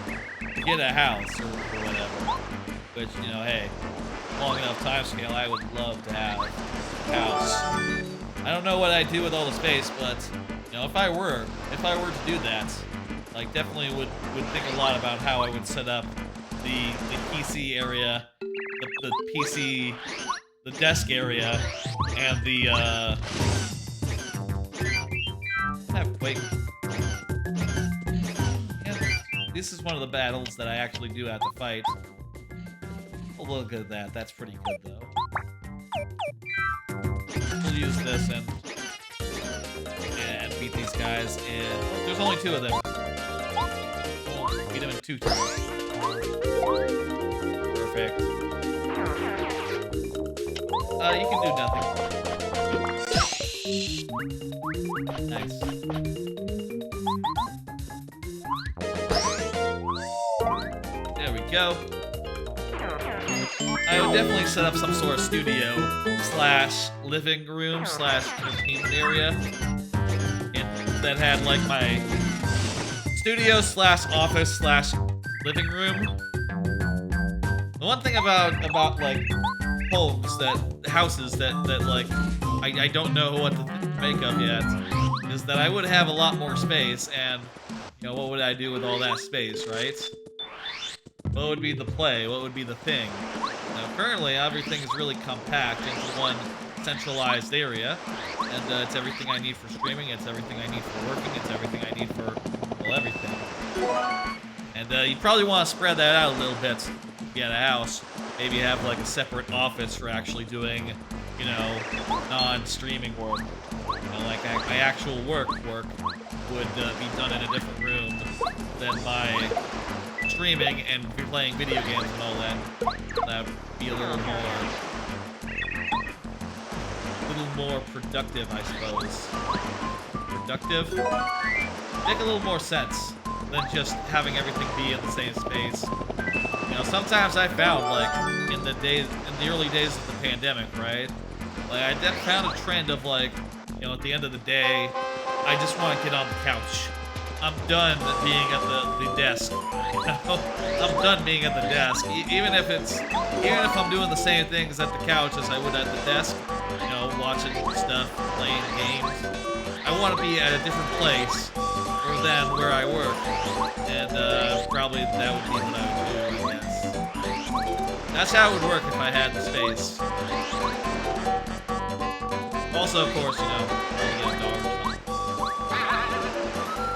get a house or whatever, which, you know, hey, long enough time scale, I would love to have a house. I don't know what I'd do with all the space, but you know, if I were to do that, like definitely would think a lot about how I would set up the PC area, the desk area, and the wait. Yeah, this is one of the battles that I actually do have to fight. Oh, look at that. That's pretty good though. We'll use this and beat these guys in. There's only 2 of them. We'll beat them in 2 turns. Perfect. You can do nothing. Nice. There we go. I would definitely set up some sort of studio / living room / entertainment area that had like my studio / office / living room. The one thing about like houses that like I don't know what to make of yet is that I would have a lot more space, and you know, what would I do with all that space, right? What would be the play? What would be the thing? Now, currently, everything is really compact into one centralized area, and it's everything I need for streaming, it's everything I need for working, it's everything I need for, well, everything. And you probably want to spread that out a little bit to get a house. Maybe have, like, a separate office for actually doing, you know, non-streaming work. You know, like, my actual work would be done in a different room than my streaming and playing video games and all that. That would be a little more productive, I suppose. Productive? Make a little more sense than just having everything be in the same space. You know, sometimes I found, like, in the early days of the pandemic, right? Like, I found a trend of, like, you know, at the end of the day, I just want to get on the couch. I'm done being at the desk. You know? I'm done being at the desk. Even if I'm doing the same things at the couch as I would at the desk, you know, watching stuff, playing games. I want to be at a different place than where I work, and probably that would be what I would do, I guess. That's how it would work if I had the space. Also, of course, you know, I'll get a dog or something.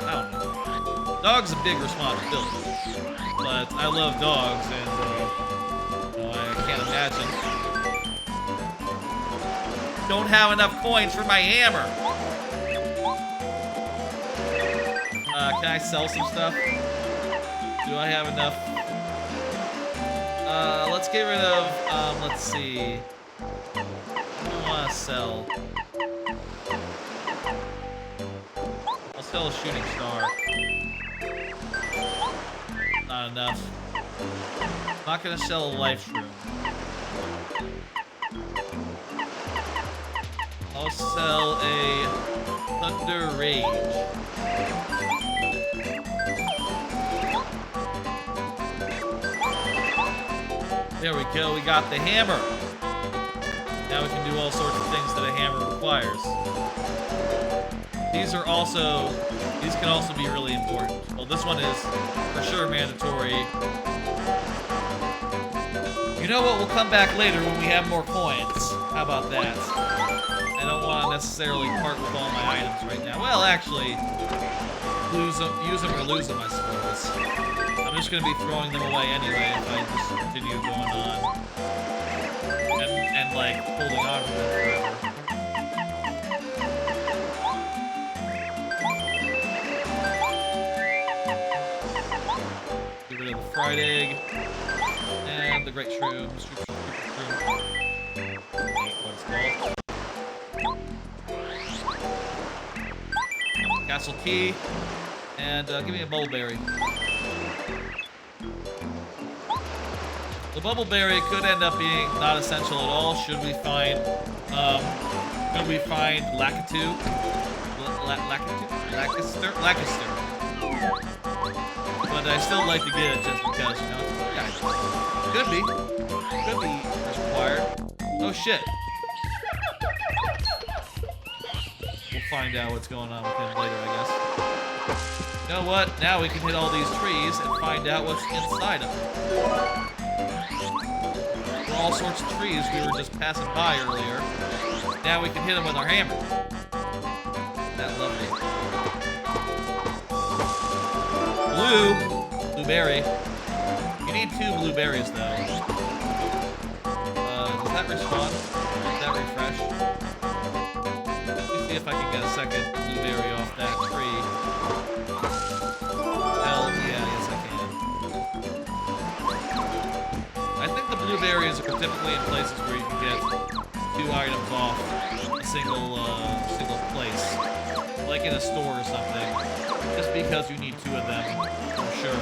I don't know. Dog's a big responsibility, but I love dogs, and you know, I can't imagine. Don't have enough coins for my hammer. Can I sell some stuff? Do I have enough? Let's get rid of, let's see. What do I want to sell? I'll sell a shooting star. Not enough. I'm not gonna sell a life shroom. I'll sell a Thunder Rage. There we go, we got the hammer. Now we can do all sorts of things that a hammer requires. These can also be really important. Well, this one is for sure mandatory. You know what, we'll come back later when we have more coins. How about that? I don't want to necessarily part with all my items right now. Well, actually, use them or lose them, I suppose. I'm just going to be throwing them away anyway if I just continue going on and like, holding on to them forever. Get rid of the fried egg and the great shrooms. Castle key, and give me a bubbleberry. The bubbleberry could end up being not essential at all. Should we find Lakitu? Lakister. But I still like to get it just because, you know, yeah, could be. Could be required. Oh shit. We'll find out what's going on with him later, I guess. You know what? Now we can hit all these trees and find out what's inside them. There are all sorts of trees we were just passing by earlier. Now we can hit them with our hammer. That lovely. Blueberry. You need 2 blueberries though. Does that respawn? Does that refresh? Let me see if I can get a second blueberry off that tree. Hell yeah, yes I can. I think the blueberries are typically in places where you can get 2 items off a single place. Like in a store or something. Just because you need 2 of them, for sure.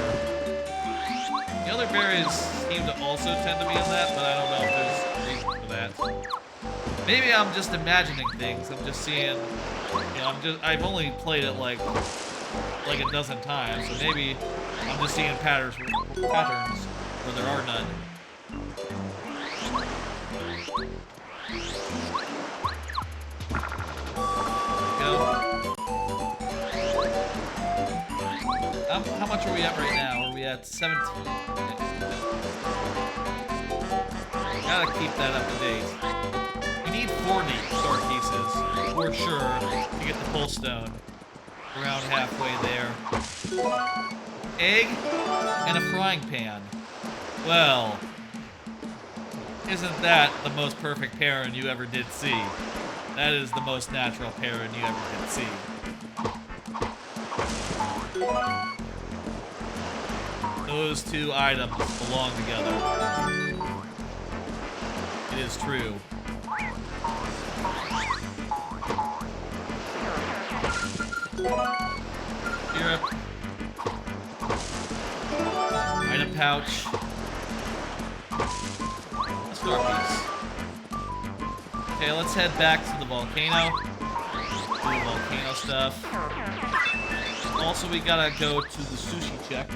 The other berries seem to also tend to be in that, but I don't know if there's a reason for that. Maybe I'm just imagining things. I'm just seeing, you know, I've only played it like a dozen times, so maybe I'm just seeing patterns where there are none. How much are we at right now? Are we at 17? Okay. Gotta keep that up to date. We need 40 star pieces, for sure, to get the pull stone. Around halfway there. Egg and a frying pan. Well, isn't that the most perfect pairing you ever did see? That is the most natural pairing you ever did see. Those 2 items belong together. It is true. Syrup. Item pouch. A star piece. Okay, let's head back to the volcano. Do the volcano stuff. Also, we gotta go to the sushi check.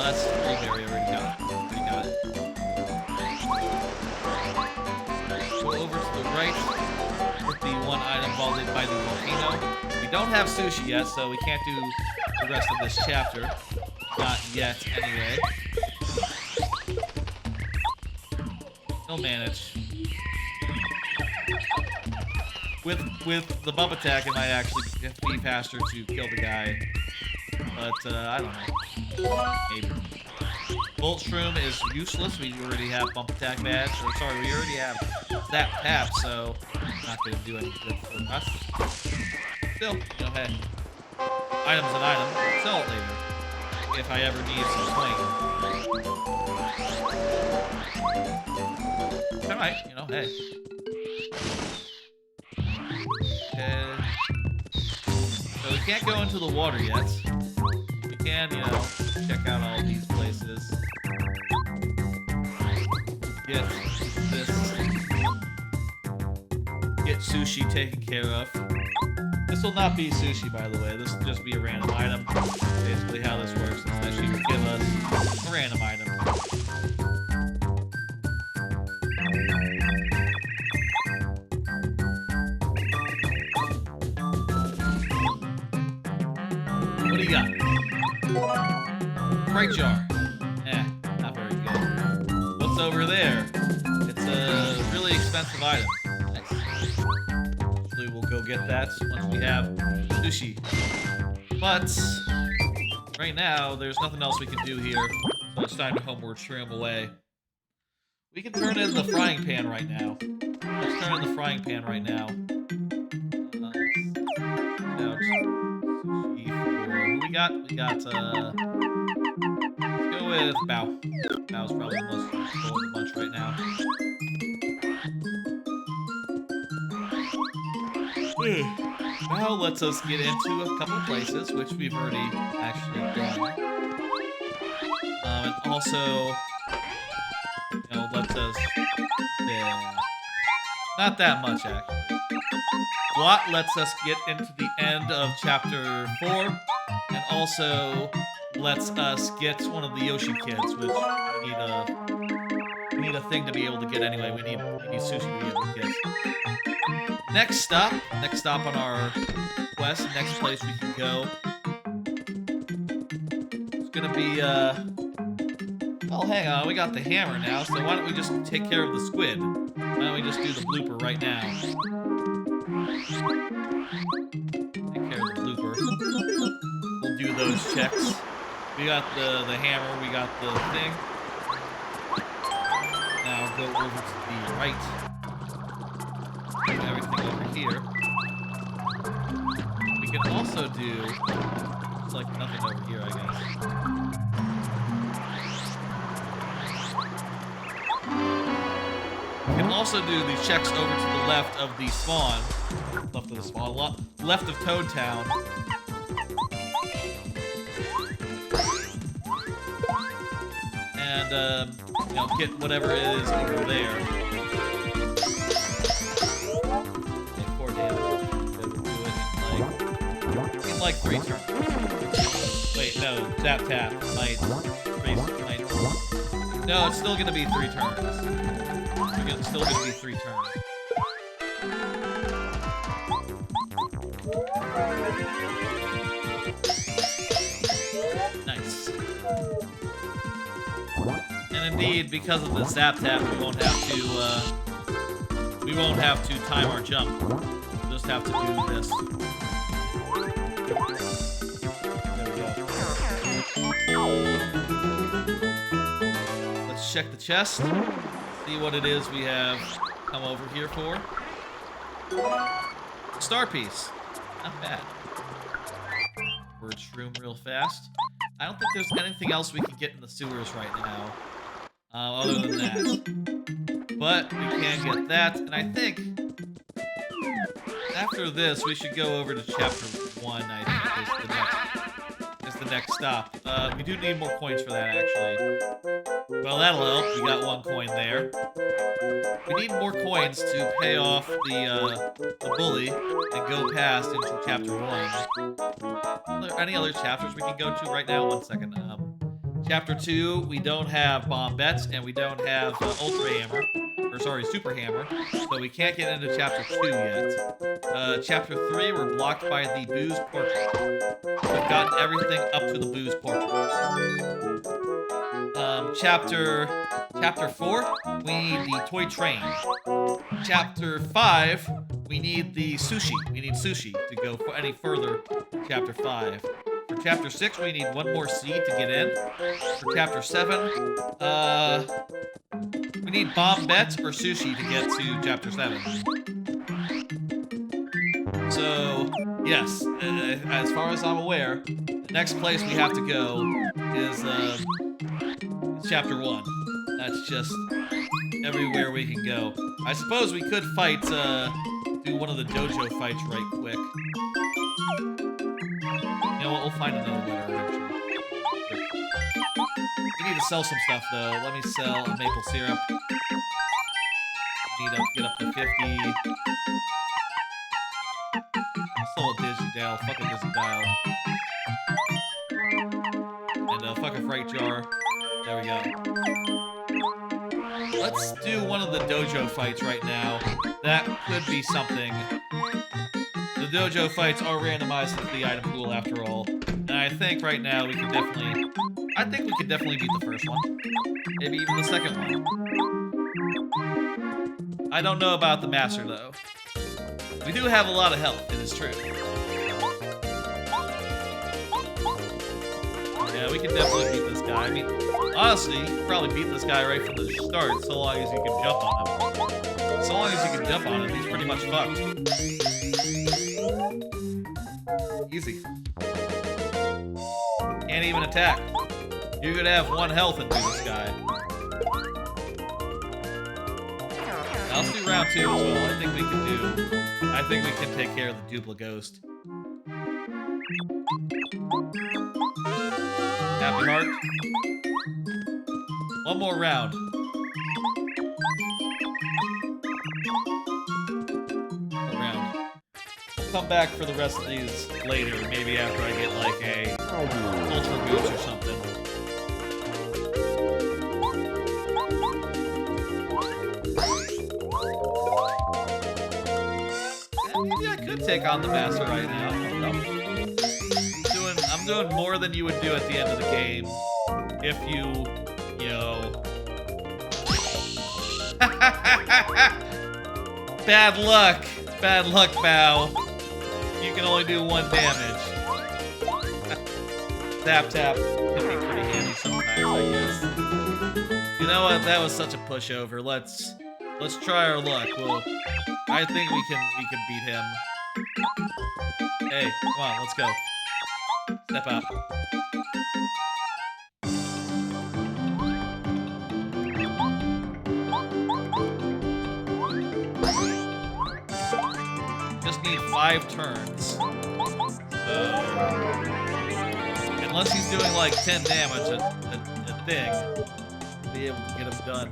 That's blueberry, already got it. Go over to the right with the 1 item vaulted by the volcano. We don't have sushi yet, so we can't do the rest of this chapter. Not yet, anyway. He'll manage. With the bump attack, it might actually be faster to kill the guy. But, I don't know. Maybe. Bolt Shroom is useless. We already have bump attack badge. Or, sorry, we already have that tap, so not going to do any good for us. Still, you know, hey. Item's an item. Sell it later. If I ever need some swing. Alright, you know, hey. So we can't go into the water yet. We can, you know, check out all these places. Get this. Get sushi taken care of. This will not be sushi, by the way. This will just be a random item. Basically how this works is that she will give us a random item. What do you got? Bright jar. Not very good. What's over there? It's a really expensive item. Nice. Usually we'll go get that once we have sushi. But right now, there's nothing else we can do here, so it's time to homeward stream away. We can turn in the frying pan right now. Let's turn in the frying pan right now. We got, let's go with Bao. Bao's probably the most useful of the bunch right now. Bao lets us get into a couple places, which we've already actually done. And also, you know, lets us, not that much actually. What lets us get into the end of chapter 4 and also lets us get one of the Yoshi kids, which we need a thing to be able to get anyway. We need sushi to be able to get. Next stop on our quest, next place we can go. It's gonna be oh, hang on, we got the hammer now, so why don't we just take care of the squid? Why don't we just do the blooper right now? Take care of the blooper. We'll do those checks. We got the hammer, we got the thing. Now go over to the right. Do everything over here. We can also do... It's like nothing over here, I guess. We can also do these checks over to the left of the spawn. Left of Toad Town. And, you know, get whatever it is over there. Take 4 damage. We'll do it in like 3 turns. Wait, no, tap. Might. No, it's still gonna be 3 turns. It's still gonna be 3 turns. Nice. And indeed, because of the zap tap, we won't have to time our jump. We'll just have to do this. There we go. Let's check the chest. See what it is we have come over here for. Star piece. Not bad. Word shroom real fast. I don't think there's anything else we can get in the sewers right now. Other than that. But we can get that, and I think after this we should go over to chapter 1, I think is the next stop. We do need more coins for that, actually. Well, that'll help. We got 1 coin there. We need more coins to pay off the bully and go past into chapter 1. Are there any other chapters we can go to right now? 1 second. Chapter 2, we don't have bomb bets, and we don't have ultra hammer. Or sorry, super hammer. So we can't get into chapter 2 yet. Chapter 3, we're blocked by the booze portrait. We've gotten everything up to the booze portrait. Chapter 4, we need the toy train. Chapter 5, we need the sushi. We need sushi to go any further in chapter 5. For chapter 6, we need 1 more seed to get in. For chapter 7, we need bomb bets or sushi to get to chapter 7. So, yes, as far as I'm aware, the next place we have to go is chapter 1. That's just everywhere we can go. I suppose we could fight, do one of the dojo fights right quick. You know what, we'll find another letter eventually. We need to sell some stuff, though. Let me sell a maple syrup. Need to get up to 50. Sell a Digidial. Fuck a Digidial. And fuck a freight jar. There we go. Let's do one of the dojo fights right now. That could be something. The dojo fights are randomized into the item pool after all. And I think right now we can definitely... I think we could definitely beat the first one. Maybe even the second one. I don't know about the master, though. We do have a lot of health, it is true. Yeah, we can definitely beat this guy. I mean, honestly, you can probably beat this guy right from the start, so long as you can jump on him. So long as you can jump on him, he's pretty much fucked. Easy. Can't even attack. You could have 1 health and do this guy. Now, let's do round 2 as well. I think we can take care of the Dupla Ghost. Happy heart. 1 more round. come back for the rest of these later. Maybe after I get like a Ultra Boots or something. Maybe I could take on the Master right now. I don't know. I'm doing more than you would do at the end of the game if you know. Bad luck. Bad luck, Bao. You can only do 1 damage. Tap tap can be pretty handy sometimes, I guess. You know what? That was such a pushover. Let's try our luck. Well, I think we can beat him. Hey, come on, let's go. Step out. Just need 5 turns. So, unless he's doing like 10 damage a thing, I'll be able to get him done.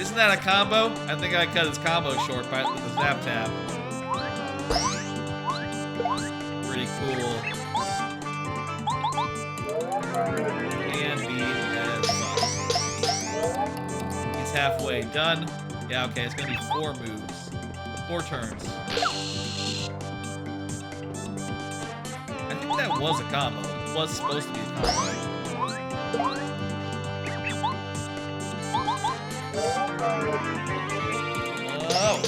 Isn't that a combo? I think I cut his combo short by with the zap tap. Pretty cool. Handy as fuck. He's halfway done. Yeah, okay, it's gonna be 4 moves. 4 turns. I think that was a combo. It was supposed to be a combo. Oh!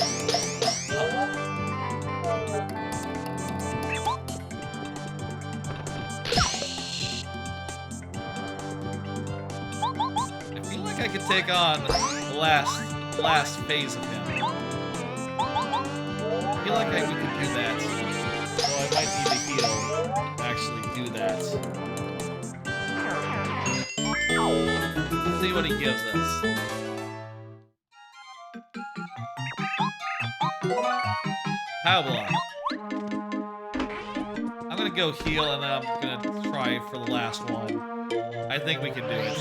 I feel like I could take on the last phase of him. I feel like we could do that. So I might need to heal to actually do that. Let's see what he gives us. Power block. I'm gonna go heal and then I'm gonna try for the last one. I think we can do it.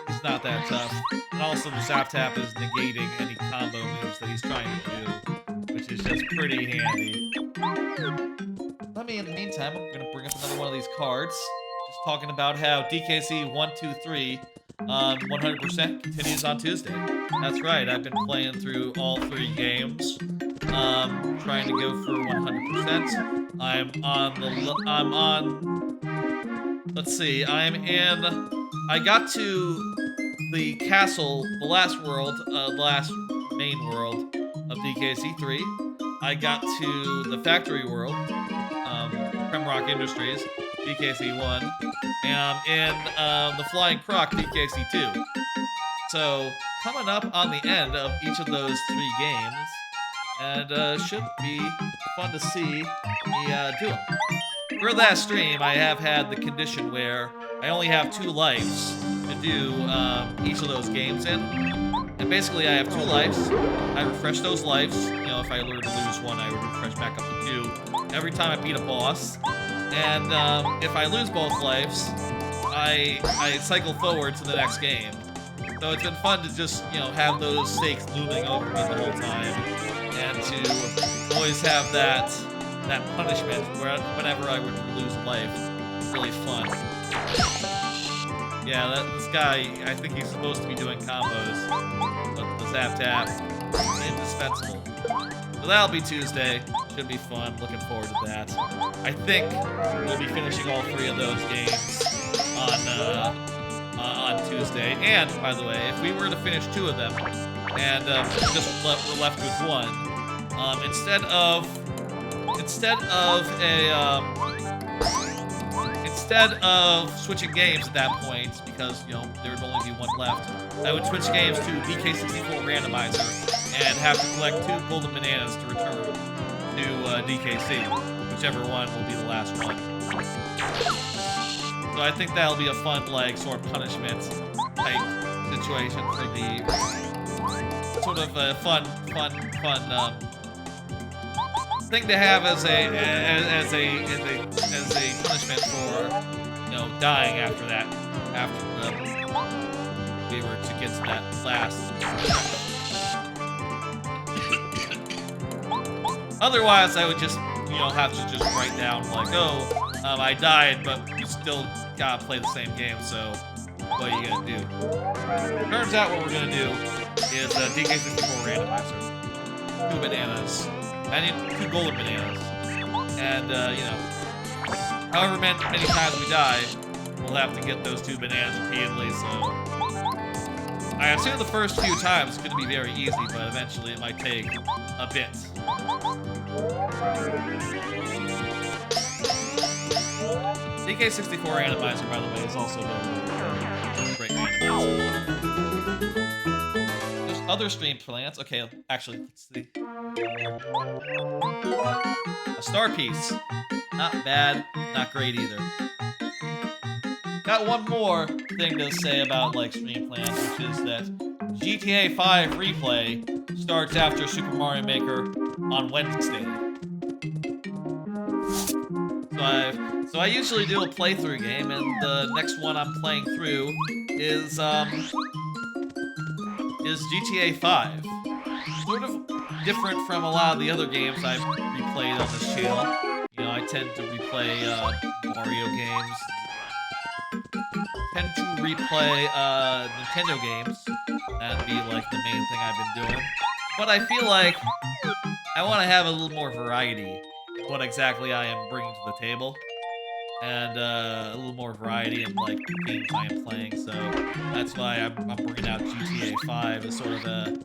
It's not that tough. And also the zap tap is negating any combo moves that he's trying to do, which is just pretty handy. Let me, in the meantime, I'm gonna bring up another one of these cards. Just talking about how DKC 123 100% continues on Tuesday. That's right, I've been playing through all 3 games. Trying to go for 100%. Let's see, I got to the castle, the last world, the last main world of DKC 3. I got to the factory world, Premrock Industries, DKC 1, and in the Flying Croc, DKC 2. So, coming up on the end of each of those 3 games, and should be fun to see me do them. For that stream, I have had the condition where I only have 2 lives to do each of those games in. And basically, I have 2 lives. I refresh those lives. You know, if I were to lose 1, I would refresh back up to 2 every time I beat a boss. And if I lose both lives, I cycle forward to the next game. So it's been fun to just, you know, have those stakes looming over me the whole time. And to always have that punishment whenever I would lose a life. It's really fun. Yeah, this guy, I think he's supposed to be doing combos, but the zap tap is indispensable. So that'll be Tuesday. Should be fun. Looking forward to that. I think we'll be finishing all 3 of those games on Tuesday. And by the way, if we were to finish 2 of them and we're left with 1. Instead of switching games at that point, because you know there would only be 1 left, I would switch games to DK64 Randomizer and have to collect 2 golden bananas to return to DKC, whichever one will be the last one. So I think that'll be a fun, like, sort of punishment type situation for the sort of fun thing to have as a punishment for, you know, dying after that, after we were to get to that last. Otherwise, I would just, have to just write down like, oh, I died, but you still gotta play the same game, so what are you gonna do? Turns out what we're gonna do is DK64 Randomizer. 2 bananas. I need 2 golden bananas. And, however many times we die, we'll have to get those 2 bananas repeatedly, so... I assume the first few times it's going to be very easy, but eventually it might take a bit. DK64 Randomizer, by the way, is also a great randomizer. There's other stream plans. Okay, actually, let's see. A star piece. Not bad, not great either. Got one more thing to say about like stream plans, which is that GTA 5 replay starts after Super Mario Maker on Wednesday. So I usually do a playthrough game, and the next one I'm playing through is GTA 5. Sort of different from a lot of the other games I've replayed on this channel. I tend to replay Mario games. Tend to replay Nintendo games. That'd be like the main thing I've been doing. But I feel like I want to have a little more variety in what exactly I am bringing to the table. And a little more variety in like the games I am playing. So that's why I'm bringing out GTA 5 as sort of a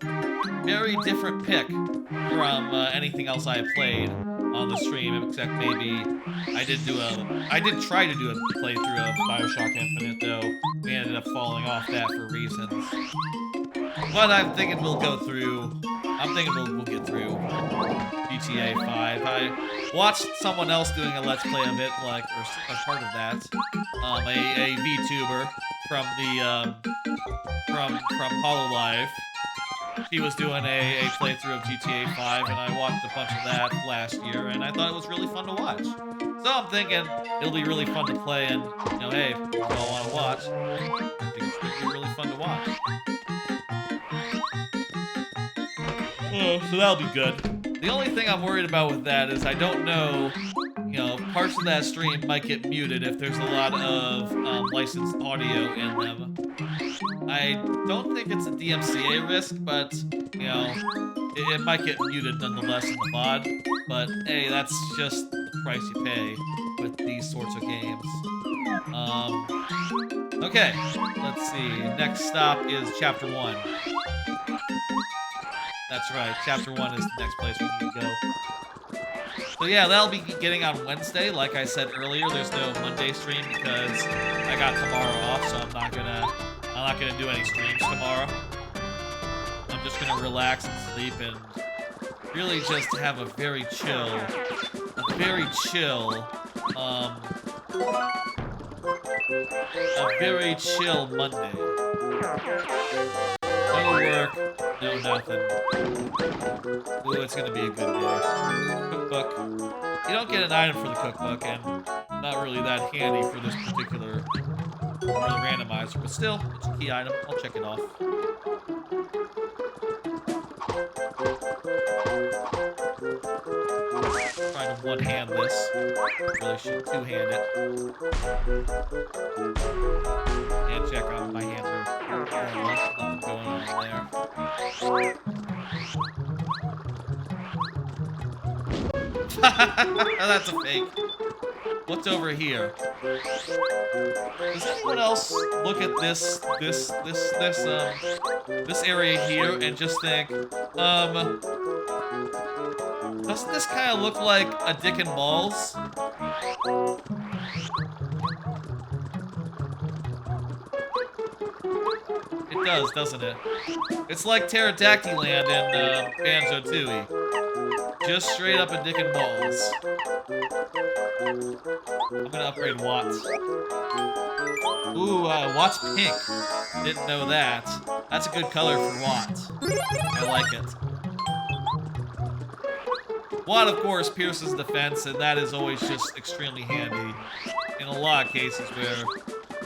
very different pick from anything else I have played on the stream, except maybe I did try to do a playthrough of BioShock Infinite, though we ended up falling off that for reasons. But I'm thinking we'll get through GTA 5. I watched someone else doing a Let's Play of it, like, or a part of that. A VTuber from HoloLive. He was doing a playthrough of GTA 5, and I watched a bunch of that last year, and I thought it was really fun to watch. So I'm thinking it'll be really fun to play, and, hey, if you all want to watch, I think it's going to be really fun to watch. So that'll be good. The only thing I'm worried about with that is I don't know, parts of that stream might get muted if there's a lot of licensed audio in them. I don't think it's a DMCA risk, but, it might get muted nonetheless in the VOD. But, hey, that's just the price you pay with these sorts of games. Okay, let's see. Next stop is Chapter 1. That's right, Chapter 1 is the next place we need to go. So yeah, that'll be getting on Wednesday. Like I said earlier, there's no Monday stream because I got tomorrow off, so I'm not gonna do any streams tomorrow. I'm just gonna relax and sleep and really just have a very chill Monday. No work, no nothing. Ooh, it's gonna be a good day. Cookbook. You don't get an item for the cookbook, and not really that handy for this particular randomizer, but still, it's a key item. I'll check it off. Trying to one-hand this. Really should two-hand it. And check on my hands are nothing going on there. That's a fake. What's over here? Does anyone else look at this area here and just think, doesn't this kind of look like a dick and balls? It does, doesn't it? It's like Pterodactyl Land in Banjo-Tooie. Just straight up a dick and balls. I'm gonna upgrade Watts. Ooh, Watts pink. Didn't know that. That's a good color for Watts. I like it. Watt, of course, pierces defense, and that is always just extremely handy in a lot of cases where,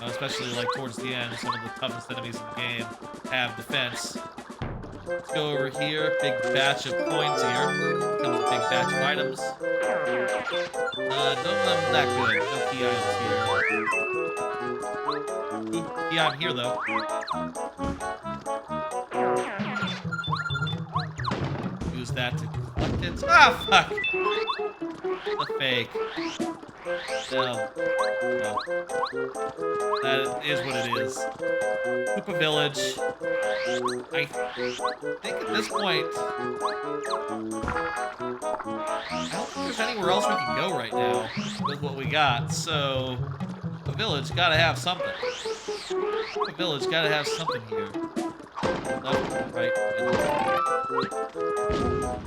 especially like towards the end, some of the toughest enemies in the game have defense. Let's go over here. Big batch of coins here. Comes a big batch of items. None of them that good. No key items here. Ooh, key item here, though. Use that to collect it. Ah, fuck! The fake. No. No. That is what it is. Koopa Village. I think at this point, I don't think there's anywhere else we can go right now with what we got. So, Koopa Village gotta have something. Koopa Village gotta have something here. Left, right, middle.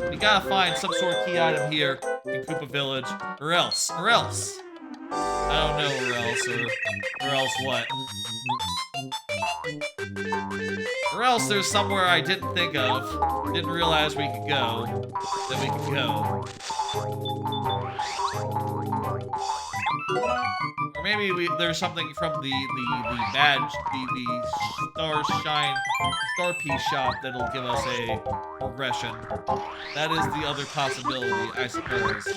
We gotta find some sort of key item here in Koopa Village, or else. I don't know or else what. Or else there's somewhere I didn't think of, didn't realize we could go, that we could go. Or maybe there's something from the badge, the star piece shop that'll give us a progression. That is the other possibility, I suppose.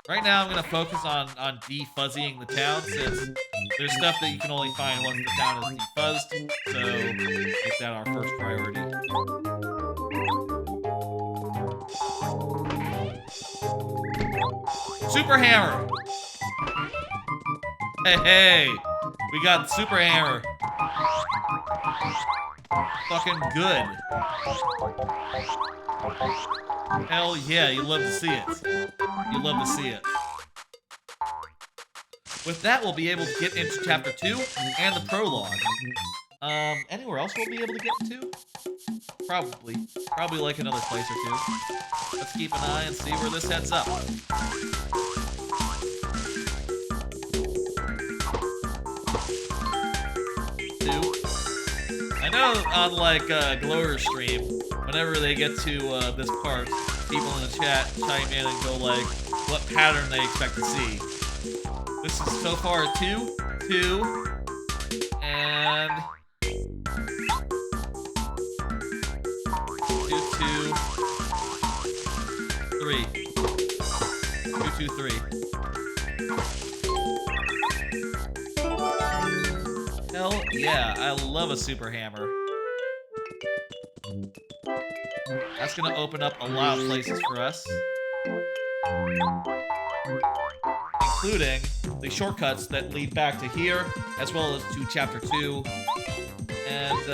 Right now, I'm going to focus on defuzzying the town, since there's stuff that you can only find once the town is defuzzed, so make that our first priority. Super Hammer! Hey! We got Super Hammer. Fucking good. Hell yeah, you love to see it. You love to see it. With that, we'll be able to get into Chapter 2 and the prologue. Anywhere else we'll be able to get into? Probably. Probably like another place or two. Let's keep an eye and see where this heads up. I know on like Glow's stream, whenever they get to this part, people in the chat chime in and go like, what pattern they expect to see. This is so far 2, 2, and 2, 2, 3. 2, 2, 3. Hell yeah, I love a super hammer. That's gonna open up a lot of places for us. Including the shortcuts that lead back to here, as well as to Chapter 2. And,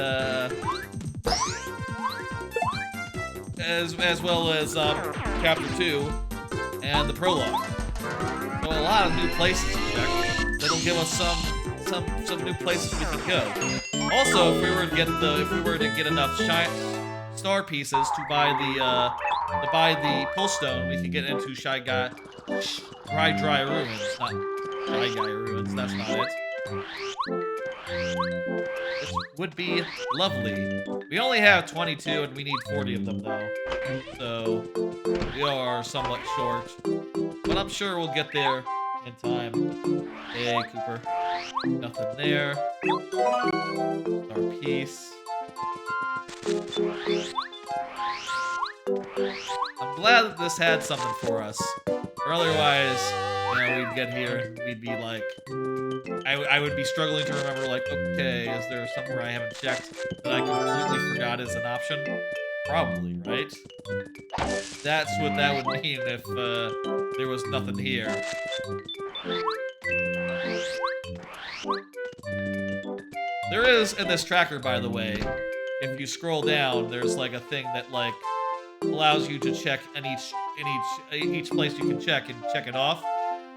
as well as, Chapter 2 and the prologue. So a lot of new places to check. That'll give us some new places we can go. Also, if we were to get enough star pieces to buy the pull stone, we can get into Dry Ruins. Not Shy Guy Ruins, that's not it. This would be lovely. We only have 22 and we need 40 of them though. So we are somewhat short. But I'm sure we'll get there in time. Hey, Cooper. Nothing there. Star piece. I'm glad that this had something for us. Or otherwise, you know, we'd get here and we'd be like... I would be struggling to remember, like, okay, is there somewhere I haven't checked that I completely forgot is an option? Probably, right? That's what that would mean if there was nothing here. There is in this tracker, by the way, if you scroll down, there's like a thing that like allows you to check in each place you can check and check it off,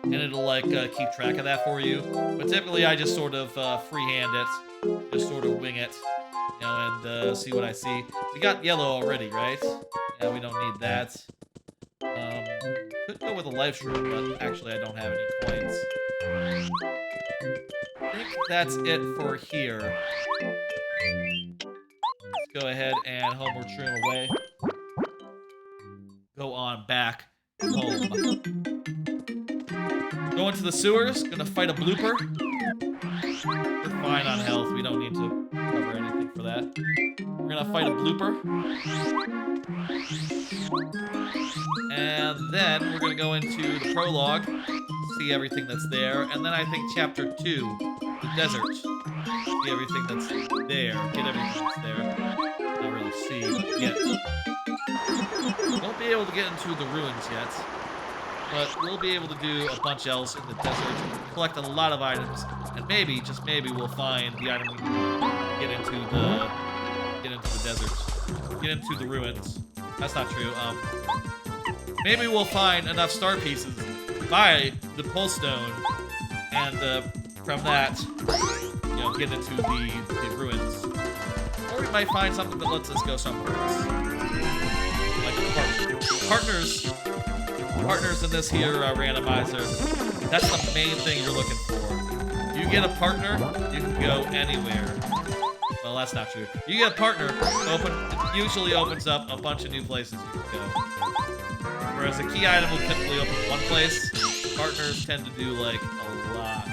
and it'll like keep track of that for you. But typically, I just sort of freehand it, just sort of wing it, you know, and see what I see. We got yellow already, right? Yeah, we don't need that. Could go with a life shroom, but actually I don't have any coins. I think that's it for here. Let's go ahead and homeward shroom away. Go on back home. Go into the sewers, gonna fight a blooper. We're fine on health, we don't need to cover anything for that. We're gonna fight a blooper. And then we're gonna go into the prologue, see everything that's there, and then I think chapter 2, the desert. See everything that's there. Get everything that's there. Not really see, but get. Won't be able to get into the ruins yet, but we'll be able to do a bunch else in the desert, collect a lot of items, and maybe, just maybe, we'll find the item we can get into the desert, get into the ruins. That's not true. Maybe we'll find enough star pieces by the pole stone, and from that, you know, get into the ruins. Or we might find something that lets us go somewhere else. Like a partner. Partners in this here randomizer. That's the main thing you're looking for. You get a partner, you can go anywhere. Well, that's not true. You get a partner, it usually opens up a bunch of new places you can go. Whereas a key item will typically open one place, partners tend to do like a lot.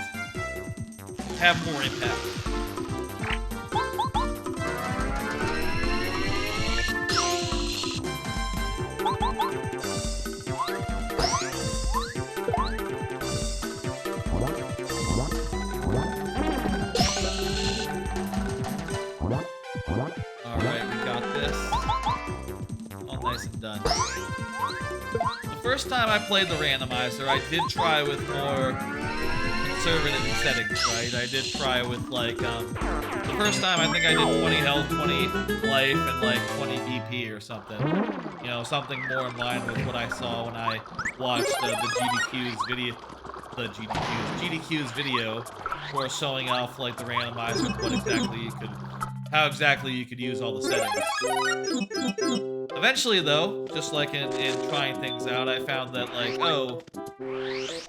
Have more impact. Alright, we got this. All nice and done. The first time I played the randomizer, I did try with more conservative settings, right? I did try with, like, the first time I think I did 20 health, 20 life, and, like, 20 BP or something. You know, something more in line with what I saw when I watched the GDQ's video for showing off, like, the randomizer and what exactly you could, how exactly you could use all the settings. Eventually, though, just like in trying things out, I found that, like, oh,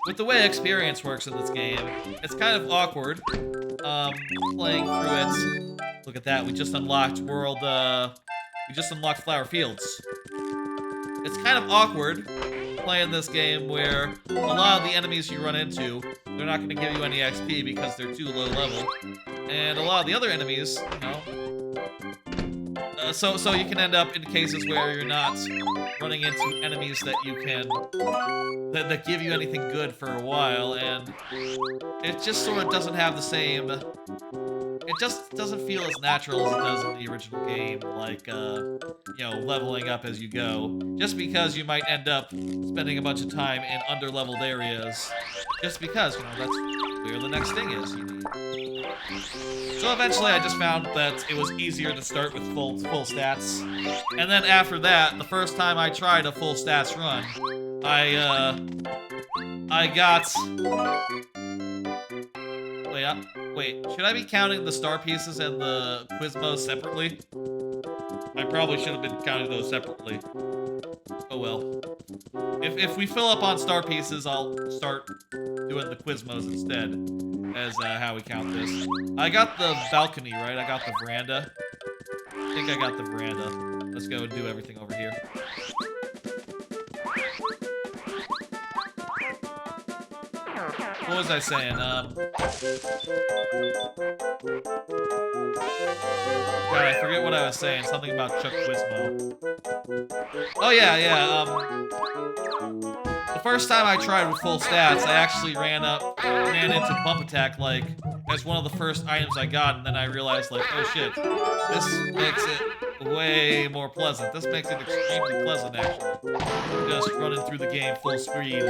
with the way experience works in this game, it's kind of awkward, playing through it. Look at that, we just unlocked Flower Fields. It's kind of awkward playing this game where a lot of the enemies you run into, they're not going to give you any XP because they're too low level. And a lot of the other enemies, you know, so you can end up in cases where you're not running into enemies that you can, that give you anything good for a while, and it just sort of doesn't have the same, it just doesn't feel as natural as it does in the original game, like, you know, leveling up as you go, just because you might end up spending a bunch of time in under-leveled areas, just because, you know, that's where the next thing is you need. So eventually I just found that it was easier to start with full stats. And then after that, the first time I tried a full stats run, I got... Wait, should I be counting the star pieces and the Quizmos separately? I probably should have been counting those separately. Oh well. If we fill up on star pieces, I'll start doing the Quizmos instead, as how we count this. I got the balcony, right? I got the veranda. I think I got the veranda. Let's go and do everything over here. What was I saying? God, I forget what I was saying. Something about Chuck Quizmo. Oh yeah. The first time I tried with full stats, I actually ran into Bump Attack, like, as one of the first items I got, and then I realized, like, oh shit, this makes it way more pleasant. This makes it extremely pleasant, actually. Just running through the game full speed,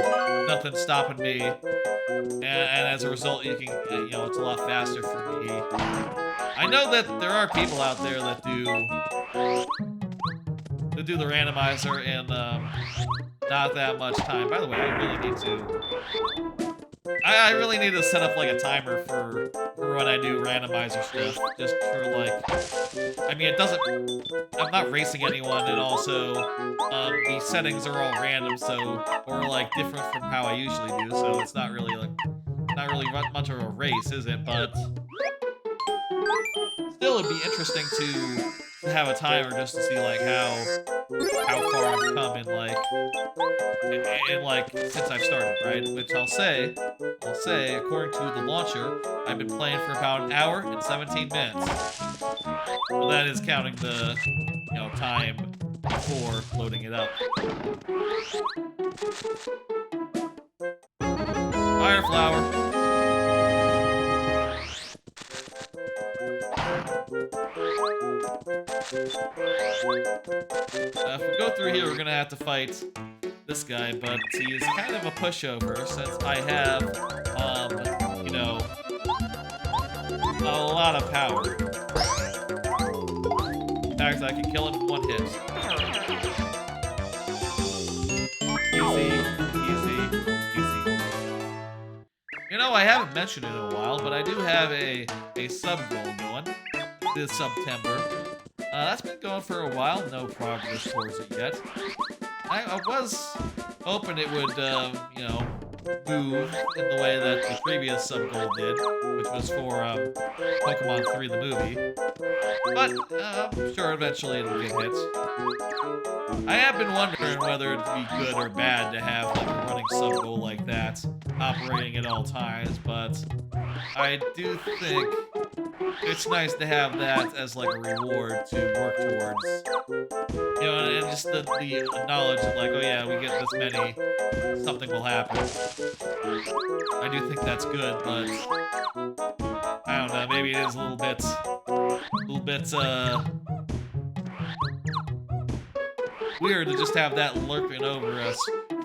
nothing stopping me, and as a result, you can, you know, it's a lot faster for me. I know that there are people out there that do the randomizer in not that much time. By the way, I really need to set up like a timer for when I do randomizer stuff, just for like, I mean, it doesn't, I'm not racing anyone, and also the settings are all random, so, or like different from how I usually do, so it's not really like, not really much of a race, is it? But still, it'd be interesting to have a timer just to see like how how far I've come in like since I've started, right? Which I'll say, according to the launcher, I've been playing for about an hour and 17 minutes. Well, that is counting the, time before loading it up. Fire flower. If we go through here, we're gonna have to fight this guy, but he is kind of a pushover since I have, a lot of power. In fact, I can kill him in one hit. Easy, easy, easy. I haven't mentioned it in a while, but I do have a sub goal going this September. That's been going for a while. No progress towards it yet. I was hoping it would, move in the way that the previous sub goal did, which was for Pokemon 3 the movie. But I'm sure eventually it'll get hit. I have been wondering whether it'd be good or bad to have like a running sub goal like that operating at all times, but I do think it's nice to have that as like a reward to work towards. And just the knowledge that like, oh yeah, we get this many, something will happen. I do think that's good, but I don't know, maybe it is a little bit, weird to just have that lurking over us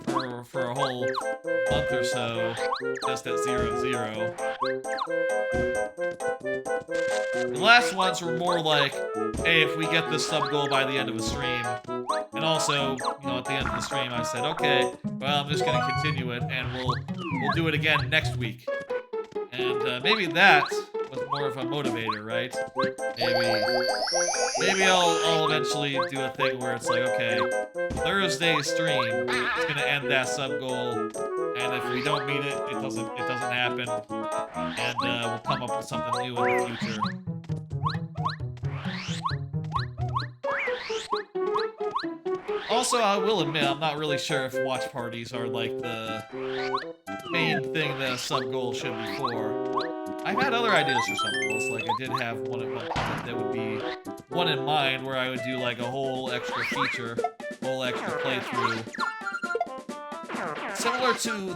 for a whole month or so, just at 0-0. The last ones were more like, hey, if we get this sub goal by the end of a stream, and also, at the end of the stream, I said, okay, well, I'm just gonna continue it, and we'll do it again next week. And maybe that was more of a motivator, right? Maybe I'll eventually do a thing where it's like, okay, Thursday stream, it's gonna end that sub goal, and if we don't meet it, it doesn't happen, and we'll come up with something new in the future. Also, I will admit, I'm not really sure if watch parties are like the main thing that a sub goal should be for. I've had other ideas for sub goals, like I did have one at one point that would be one in mind where I would do like a whole extra feature, whole extra playthrough. Similar to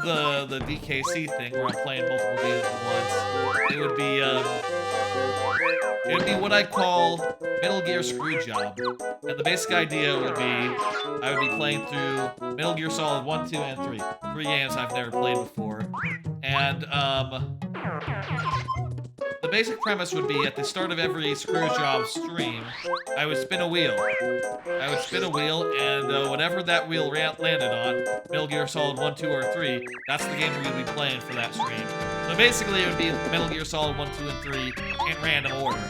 the DKC thing where I'm playing multiple games at once. It would be what I call Metal Gear Screwjob. And the basic idea would be I would be playing through Metal Gear Solid 1, 2, and 3. 3 games I've never played before. And the basic premise would be at the start of every Screwjob stream, I would spin a wheel. And whatever that wheel landed on, Metal Gear Solid 1, 2, or 3, that's the game we would be playing for that stream. So basically it would be Metal Gear Solid 1, 2, and 3 in random order.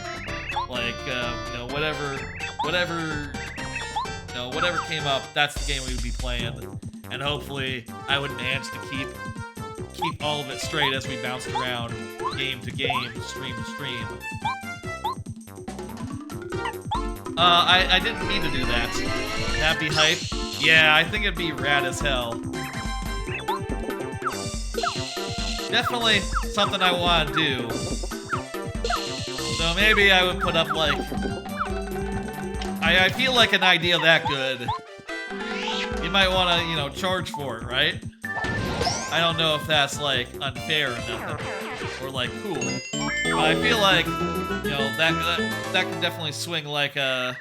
Like, whatever came up, that's the game we would be playing. And hopefully I would manage to keep all of it straight as we bounced around game to game, stream to stream. I didn't mean to do that. That'd be hype. Yeah, I think it'd be rad as hell. Definitely something I want to do. So maybe I would put up like... I feel like an idea that good, you might want to, charge for it, right? I don't know if that's, like, unfair or nothing, or, like, cool. But I feel like, that could definitely swing like a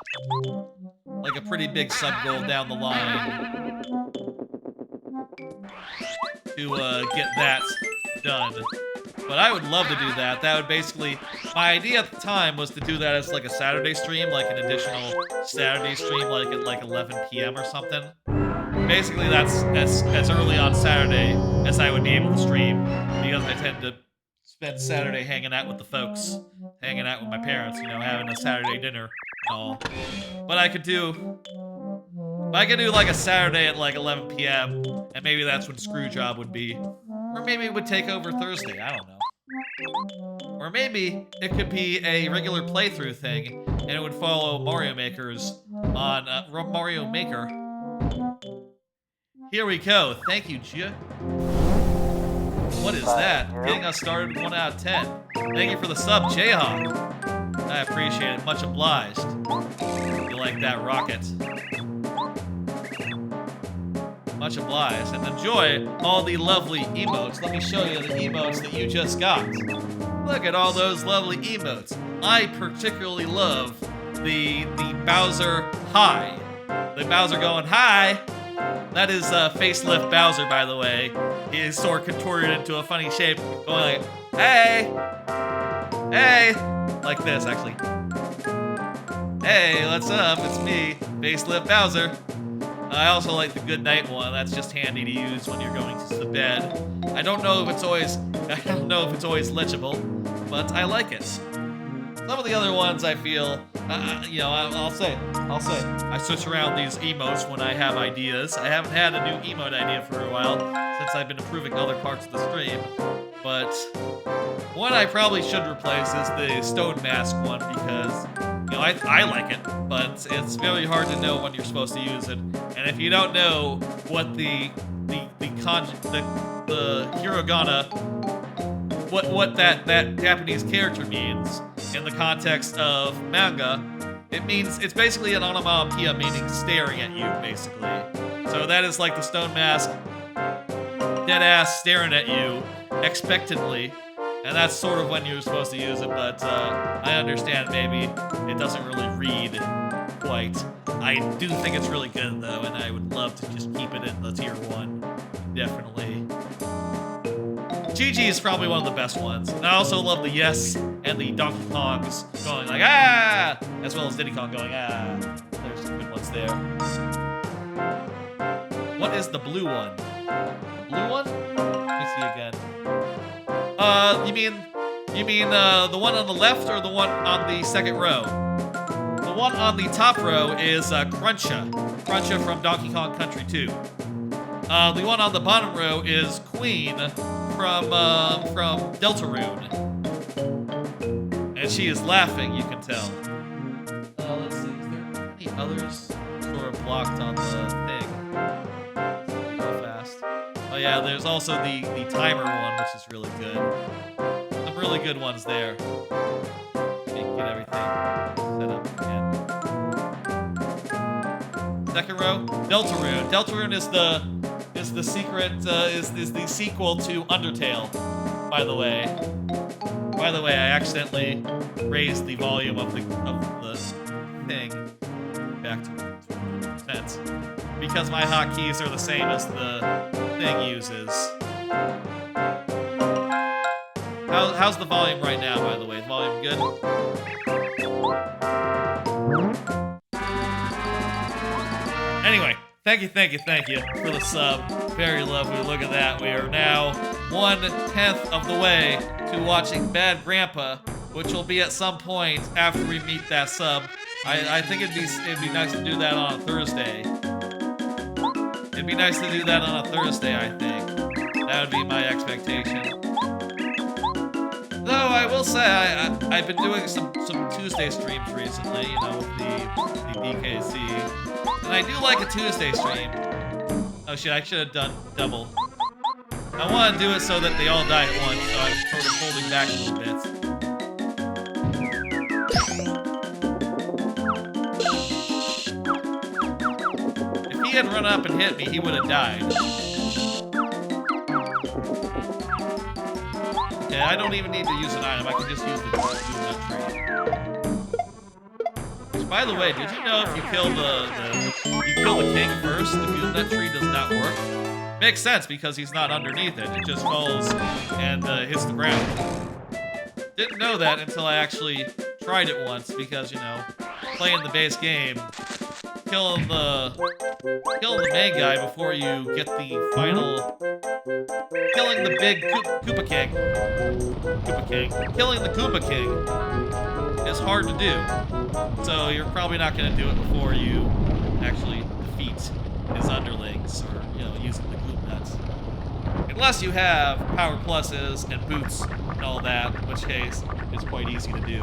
pretty big sub goal down the line to get that done. But I would love to do that. That would basically... My idea at the time was to do that as, like, a Saturday stream, like an additional Saturday stream, like, at, like, 11 p.m. or something. Basically, that's as early on Saturday as I would be able to stream, because I tend to spend Saturday hanging out with the folks, hanging out with my parents, having a Saturday dinner and all. But I could do like a Saturday at like 11 p.m., and maybe that's when Screwjob would be. Or maybe it would take over Thursday, I don't know. Or maybe it could be a regular playthrough thing, and it would follow Mario Maker's on Mario Maker. Here we go. Thank you, Gia. What is that? Getting us started 1 out of 10. Thank you for the sub, Jayhawk. I appreciate it. Much obliged. You like that rocket. Much obliged. And enjoy all the lovely emotes. Let me show you the emotes that you just got. Look at all those lovely emotes. I particularly love the Bowser hi. The Bowser going hi. That is facelift Bowser, by the way. He is sort of contorted into a funny shape, going like, hey, hey, like this, actually. Hey, what's up? It's me, facelift Bowser. I also like the good night one. That's just handy to use when you're going to bed. I don't know if it's always legible, but I like it. Some of the other ones I feel, you know, I'll say, I switch around these emotes when I have ideas. I haven't had a new emote idea for a while since I've been improving other parts of the stream. But one I probably should replace is the Stone Mask one because, you know, I like it, but it's very hard to know when you're supposed to use it. And if you don't know what the hiragana, what that Japanese character means in the context of manga, it's basically an onomatopoeia meaning staring at you, basically. So that is like the Stone Mask, dead ass staring at you expectantly, and that's sort of when you're supposed to use it, but I understand maybe it doesn't really read quite. I do think it's really good though, and I would love to just keep it in the tier 1, definitely. GG is probably one of the best ones. And I also love the yes and the Donkey Kongs going like, ah! As well as Diddy Kong going, ah. There's some good ones there. What is the blue one? The blue one? Let me see again. You mean the one on the left or the one on the second row? The one on the top row is Cruncha. Cruncha from Donkey Kong Country 2. The one on the bottom row is Queen from Deltarune. And she is laughing, you can tell. Let's see, is there any others sort of blocked on the thing? Go fast. Oh yeah, there's also the timer one, which is really good. Some really good ones there. Let me get everything set up again. Second row, Deltarune. Deltarune is the secret is the sequel to Undertale, by the way. By the way, I accidentally raised the volume of the thing back to 100% because my hotkeys are the same as the thing uses. How's the volume right now, by the way? Volume good? Anyway, thank you for the sub. Very lovely. Look at that. We are now 1/10 of the way to watching Bad Grandpa, which will be at some point after we meet that sub. I think it'd be nice to do that on a Thursday. It'd be nice to do that on a Thursday, I think. That would be my expectation. Though I will say I've been doing some Tuesday streams recently, you know, with the DKC. And I do like a Tuesday stream. Oh shit, I should have done double. I want to do it so that they all die at once, so I'm sort of holding back a little bit. If he had run up and hit me, he would have died. Okay, I don't even need to use an item, I can just use the nut tree. Which, by the way, did you know if you kill the king first, the nut tree does not work? Makes sense because he's not underneath it. It just falls and hits the ground. Didn't know that until I actually tried it once because, you know, playing the base game, killing the main guy before you get the final, killing the big Koopa King. Killing the Koopa King is hard to do. So you're probably not going to do it before you actually defeat his underlings or, you know, using the Goop Nuts. Unless you have power pluses and boots and all that, in which case it's quite easy to do.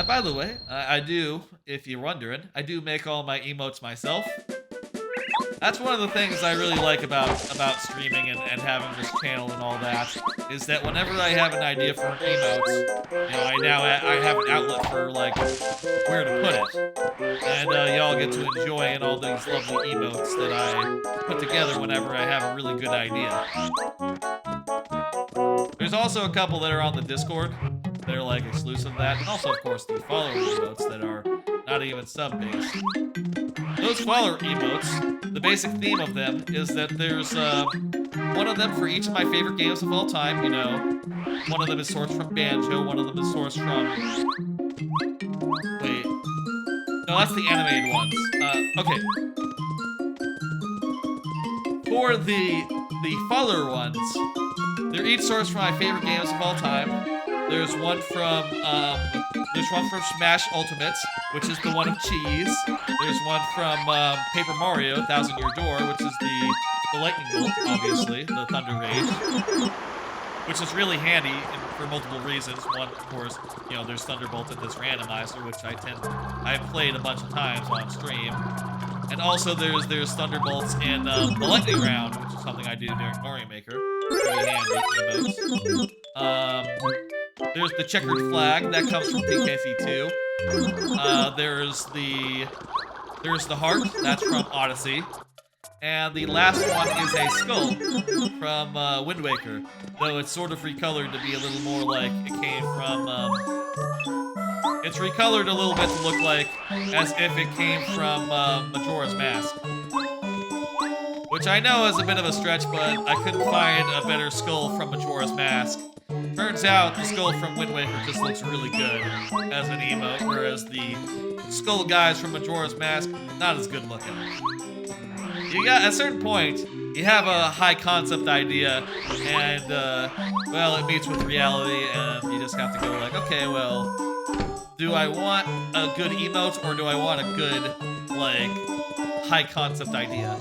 By the way, I do, if you're wondering, I do make all my emotes myself. That's one of the things I really like about streaming and having this channel and all that, is that whenever I have an idea for an emote, you know, I have an outlet for, like, where to put it. And y'all get to enjoy in all these lovely emotes that I put together whenever I have a really good idea. There's also a couple that are on the Discord that are, like, exclusive to that. And also, of course, the follower emotes that are not even sub-based. Those follower emotes, the basic theme of them is that there's one of them for each of my favorite games of all time, you know. One of them is sourced from Banjo, one of them is sourced from... Wait. No, that's the animated ones. Okay. For the follower ones, they're each sourced from my favorite games of all time. There's one from Smash Ultimates, which is the one of cheese. There's one from Paper Mario, 1000-Year Door, which is the lightning bolt, obviously, the Thunder Rage, which is really handy for multiple reasons. One, of course, you know, there's Thunderbolt in this randomizer, which I've played a bunch of times on stream. And also there's Thunderbolts in the lightning round, which is something I do during Mario Maker. Pretty handy emotes. There's the checkered flag that comes from PKC2. There's the heart, that's from Odyssey. And the last one is a skull from Wind Waker, though it's sort of recolored to be a little more like it came from, it's recolored a little bit to look like as if it came from Majora's Mask. Which I know is a bit of a stretch, but I couldn't find a better skull from Majora's Mask. Turns out the skull from Wind Waker just looks really good as an emote, whereas the skull guys from Majora's Mask, not as good looking. You got, at a certain point, you have a high concept idea, and, well, it meets with reality, and you just have to go like, okay, well, do I want a good emote, or do I want a good, like, high concept idea?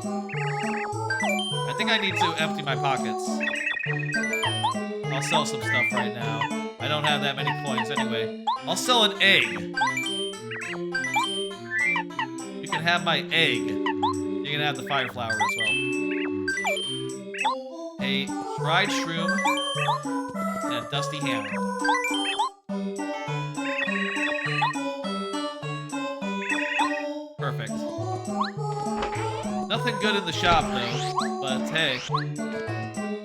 I think I need to empty my pockets. I'll sell some stuff right now. I don't have that many coins anyway. I'll sell an egg. You can have my egg. You can have the fire flower as well. A dried shroom and a dusty hammer. Perfect. Nothing good in the shop though, but hey.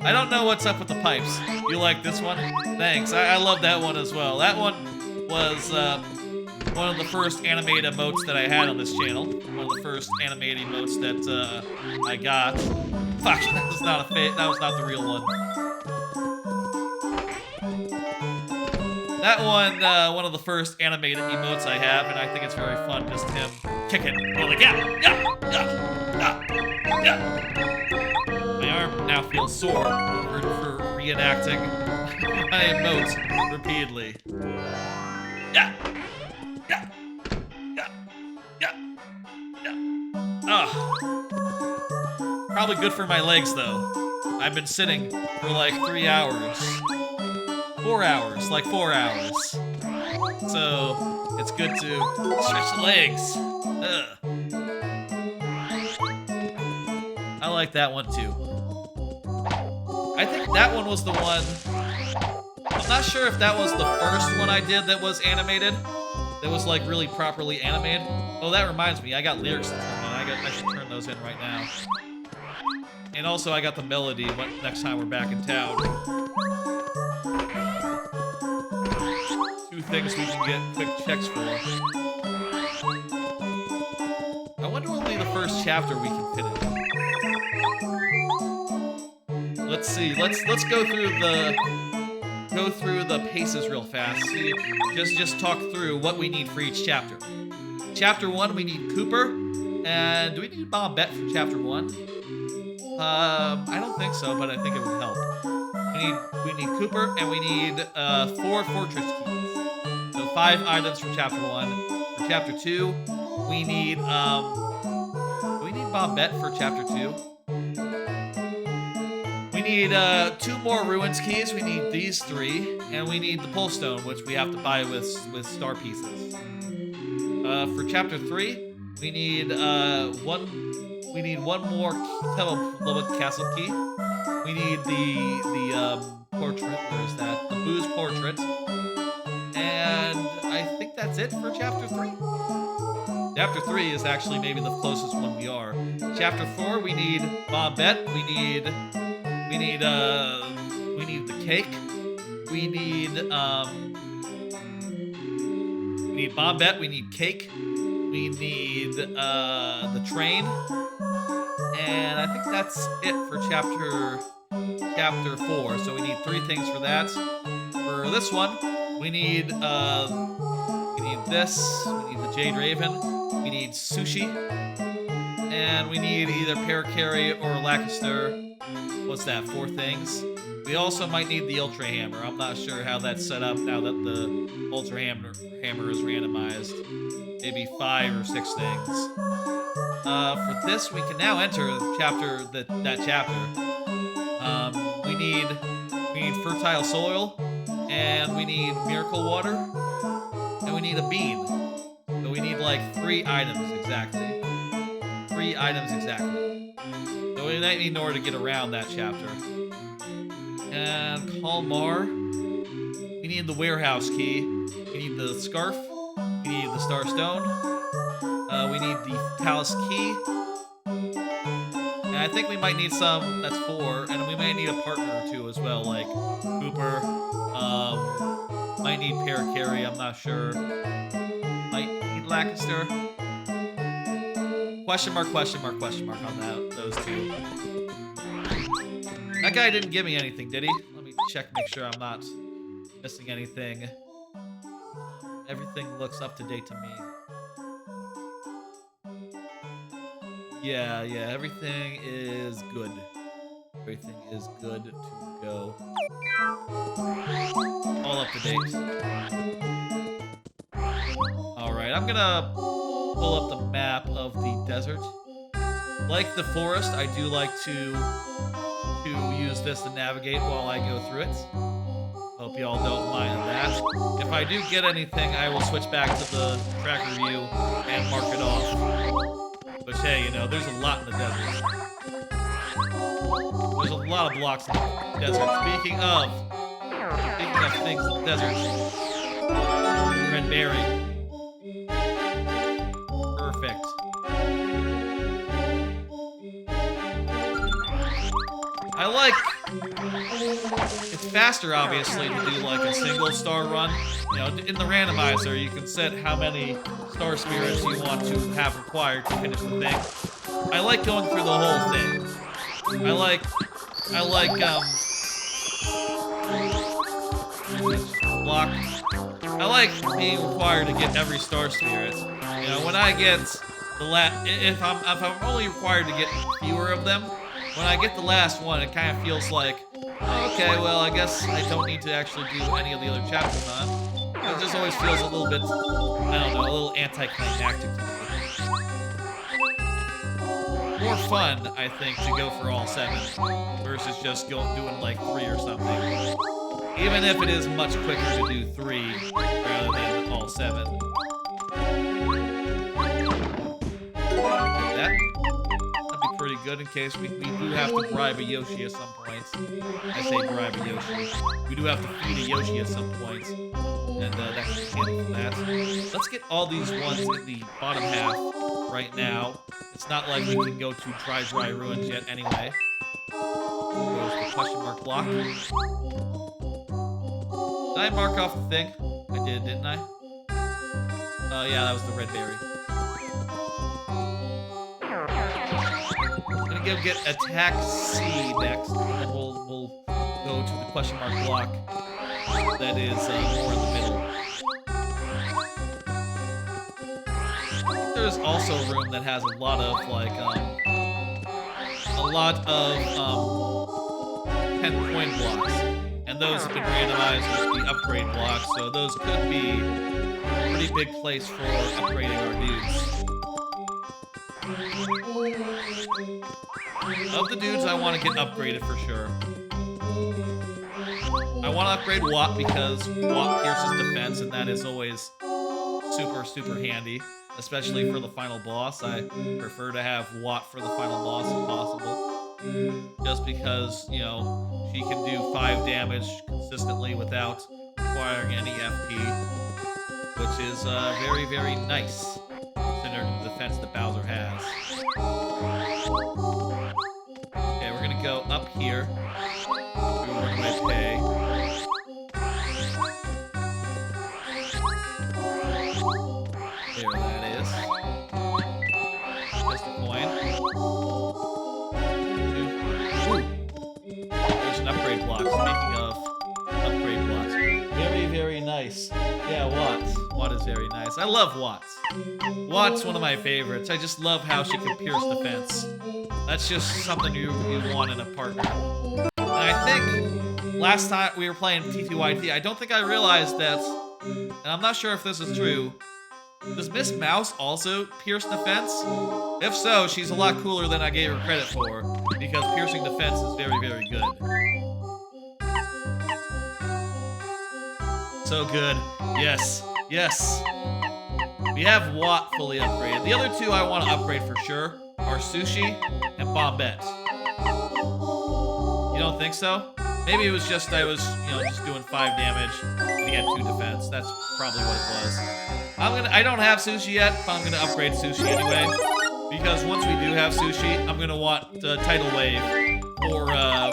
I don't know what's up with the pipes. You like this one? Thanks. I love that one as well. That one was one of the first animated emotes that I had on this channel. One of the first animated emotes that I got. Fuck, that was not a fit. That was not the real one. That one of the first animated emotes I have, and I think it's very fun, just him kicking. You're like, yeah, yeah, yeah, yeah, yeah. My arm now feels sore for reenacting my emotes repeatedly. Yeah, yeah, yeah, yeah, yeah. Ugh. Probably good for my legs, though. I've been sitting for like 3 hours. 4 hours, like 4 hours. So, it's good to stretch the legs. Ugh. I like that one, too. I think that one was the one... I'm not sure if that was the first one I did that was animated. That was, like, really properly animated. Oh, that reminds me, I got lyrics to turn in. I should turn those in right now. And also, I got the melody next time we're back in town. 2 things we can get quick checks for. I wonder what will be the first chapter we can finish. Let's see. Let's go through the paces real fast. See, just talk through what we need for each chapter. Chapter 1, we need Cooper, and do we need Bombette for chapter 1? I don't think so, but I think it would help. We need Cooper, and we need 4 fortress keys. So 5 items for chapter 1. For chapter 2, we need do we need Bombette for chapter 2? We need 2 more ruins keys. We need these 3, and we need the pull stone, which we have to buy with star pieces. For chapter 3, we need one more Temple Castle key. We need the portrait. Where's that? The Boo's portrait. And I think that's it for chapter 3. Chapter 3 is actually maybe the closest one we are. Chapter 4, we need Bombette. We need the cake. We need Bombette. We need cake. We need the train. And I think that's it for chapter 4. So we need 3 things for that. For this one, we need this. We need the Jade Raven. We need sushi. And we need either Parakarry or Lacuster. What's that? 4 things. We also might need the Ultra Hammer. I'm not sure how that's set up now that the Ultra Hammer is randomized. Maybe 5 or 6 things. For this, we can now enter that chapter. We need fertile soil, and we need miracle water, and we need a bean. So we need like 3 items exactly. 3 items exactly. So we might need in order to get around that chapter. And Kalmar. We need the warehouse key. We need the scarf. We need the star stone. We need the palace key. And I think we might need some. That's 4. And we might need a partner or 2 as well, like Cooper. Might need Parakarry, I'm not sure. Might need Lacuster. Question mark on those 2. That guy didn't give me anything, did he? Let me check, make sure I'm not missing anything. Everything looks up to date to me. Yeah, everything is good. Everything is good to go. All up to date. Alright, I'm gonna pull up the map of the desert. Like the forest, I do like to use this to navigate while I go through it. Hope y'all don't mind that. If I do get anything, I will switch back to the tracker view and mark it off. But hey, you know, there's a lot in the desert. There's a lot of blocks in the desert. Speaking of things in the desert, red berry. Perfect. I like, it's faster obviously to do like a single star run. You know, in the randomizer you can set how many star spirits you want to have required to finish the thing. I like going through the whole thing. I like block. I like being required to get every star spirit. You know, when I get the if I'm only required to get fewer of them, when I get the last one, it kind of feels like, oh, okay, well, I guess I don't need to actually do any of the other chapters, huh? It just always feels a little bit, I don't know, a little anticlimactic to me. More fun, I think, to go for all 7 versus just doing like 3 or something. Even if it is much quicker to do 3 rather than all 7. Like that. Pretty good in case we do have to bribe a Yoshi at some point. I say bribe a Yoshi. We do have to feed a Yoshi at some point. And that can handle that. Let's get all these ones in the bottom half right now. It's not like we can go to Dry Ruins yet anyway. There's the question mark block. Did I mark off the thing? I did, didn't I? Yeah, that was the red berry. Go get attack C next, and then we'll go to the question mark block that is more in the middle. I think there's also a room that has a lot of like 10 coin blocks, and those have been randomized with the upgrade blocks, so those could be a pretty big place for upgrading our dudes. Of the dudes I want to get upgraded for sure. I want to upgrade Watt because Watt pierces defense, and that is always super, super handy, especially for the final boss. I prefer to have Watt for the final boss if possible, just because, you know, she can do 5 damage consistently without requiring any FP, which is very, very nice considering the defense that Bowser has. Okay, we're gonna go up here. We run away pay. There that is. Just a coin. There's an upgrade block. Speaking of upgrade blocks. Very, very nice. Yeah, Watt is very nice. I love Watt. Watt's one of my favorites. I just love how she can pierce defense. That's just something you want in a partner. And I think last time we were playing TTYD, I don't think I realized that, and I'm not sure if this is true, does Miss Mouse also pierce defense? If so, she's a lot cooler than I gave her credit for, because piercing defense is very, very good. So good. Yes. Yes. We have Watt fully upgraded. The other two I want to upgrade for sure are Sushi and Bombette. You don't think so? Maybe it was just I was, just doing 5 damage and he had 2 defense. That's probably what it was. I don't have Sushi yet, but I'm gonna upgrade Sushi anyway. Because once we do have Sushi, I'm gonna want Tidal Wave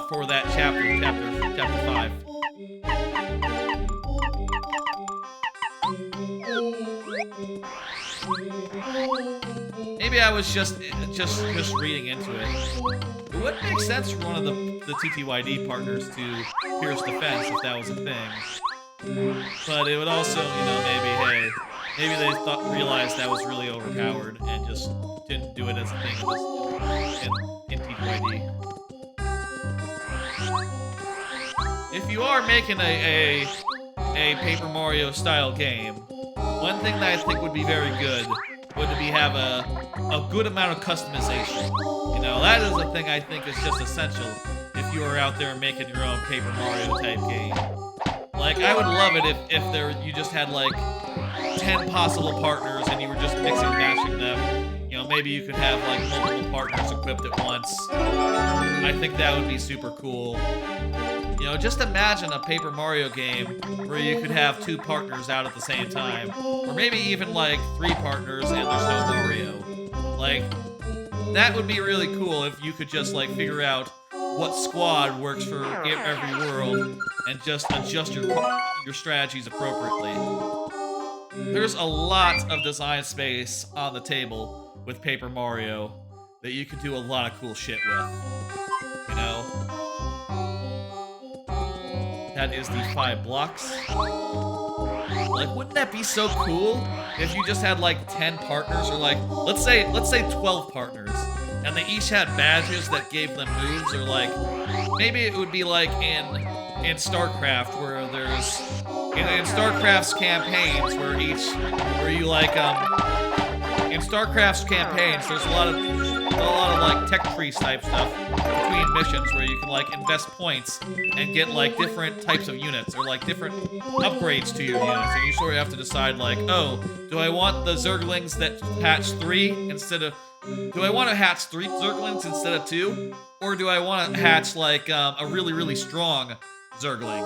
for that chapter 5. Maybe I was just reading into it. It would make sense for one of the TTYD partners to pierce defense if that was a thing. But it would also, maybe they realized that was really overpowered and just didn't do it as a thing in TTYD. If you are making a Paper Mario style game, one thing that I think would be very good would be have a good amount of customization. That is a thing I think is just essential if you are out there making your own Paper Mario type game. Like, I would love it if you just had like 10 possible partners and you were just mixing and matching them. Maybe you could have like multiple partners equipped at once. I think that would be super cool. Just imagine a Paper Mario game where you could have 2 partners out at the same time. Or maybe even like 3 partners and there's no Mario. Like, that would be really cool if you could just like figure out what squad works for every world and just adjust your strategies appropriately. There's a lot of design space on the table with Paper Mario that you could do a lot of cool shit with. That is the 5 blocks. Like, wouldn't that be so cool if you just had like 10 partners, or like, let's say 12 partners, and they each had badges that gave them moves, or like, maybe it would be like in StarCraft where there's in StarCraft's campaigns in StarCraft's campaigns there's a lot of like tech tree type stuff between missions where you can like invest points and get like different types of units or like different upgrades to your units, and you sort of have to decide like, oh, do I want the Zerglings that hatch 3 instead of do I want to hatch 3 Zerglings instead of 2, or do I want to hatch like a really, really strong Zergling,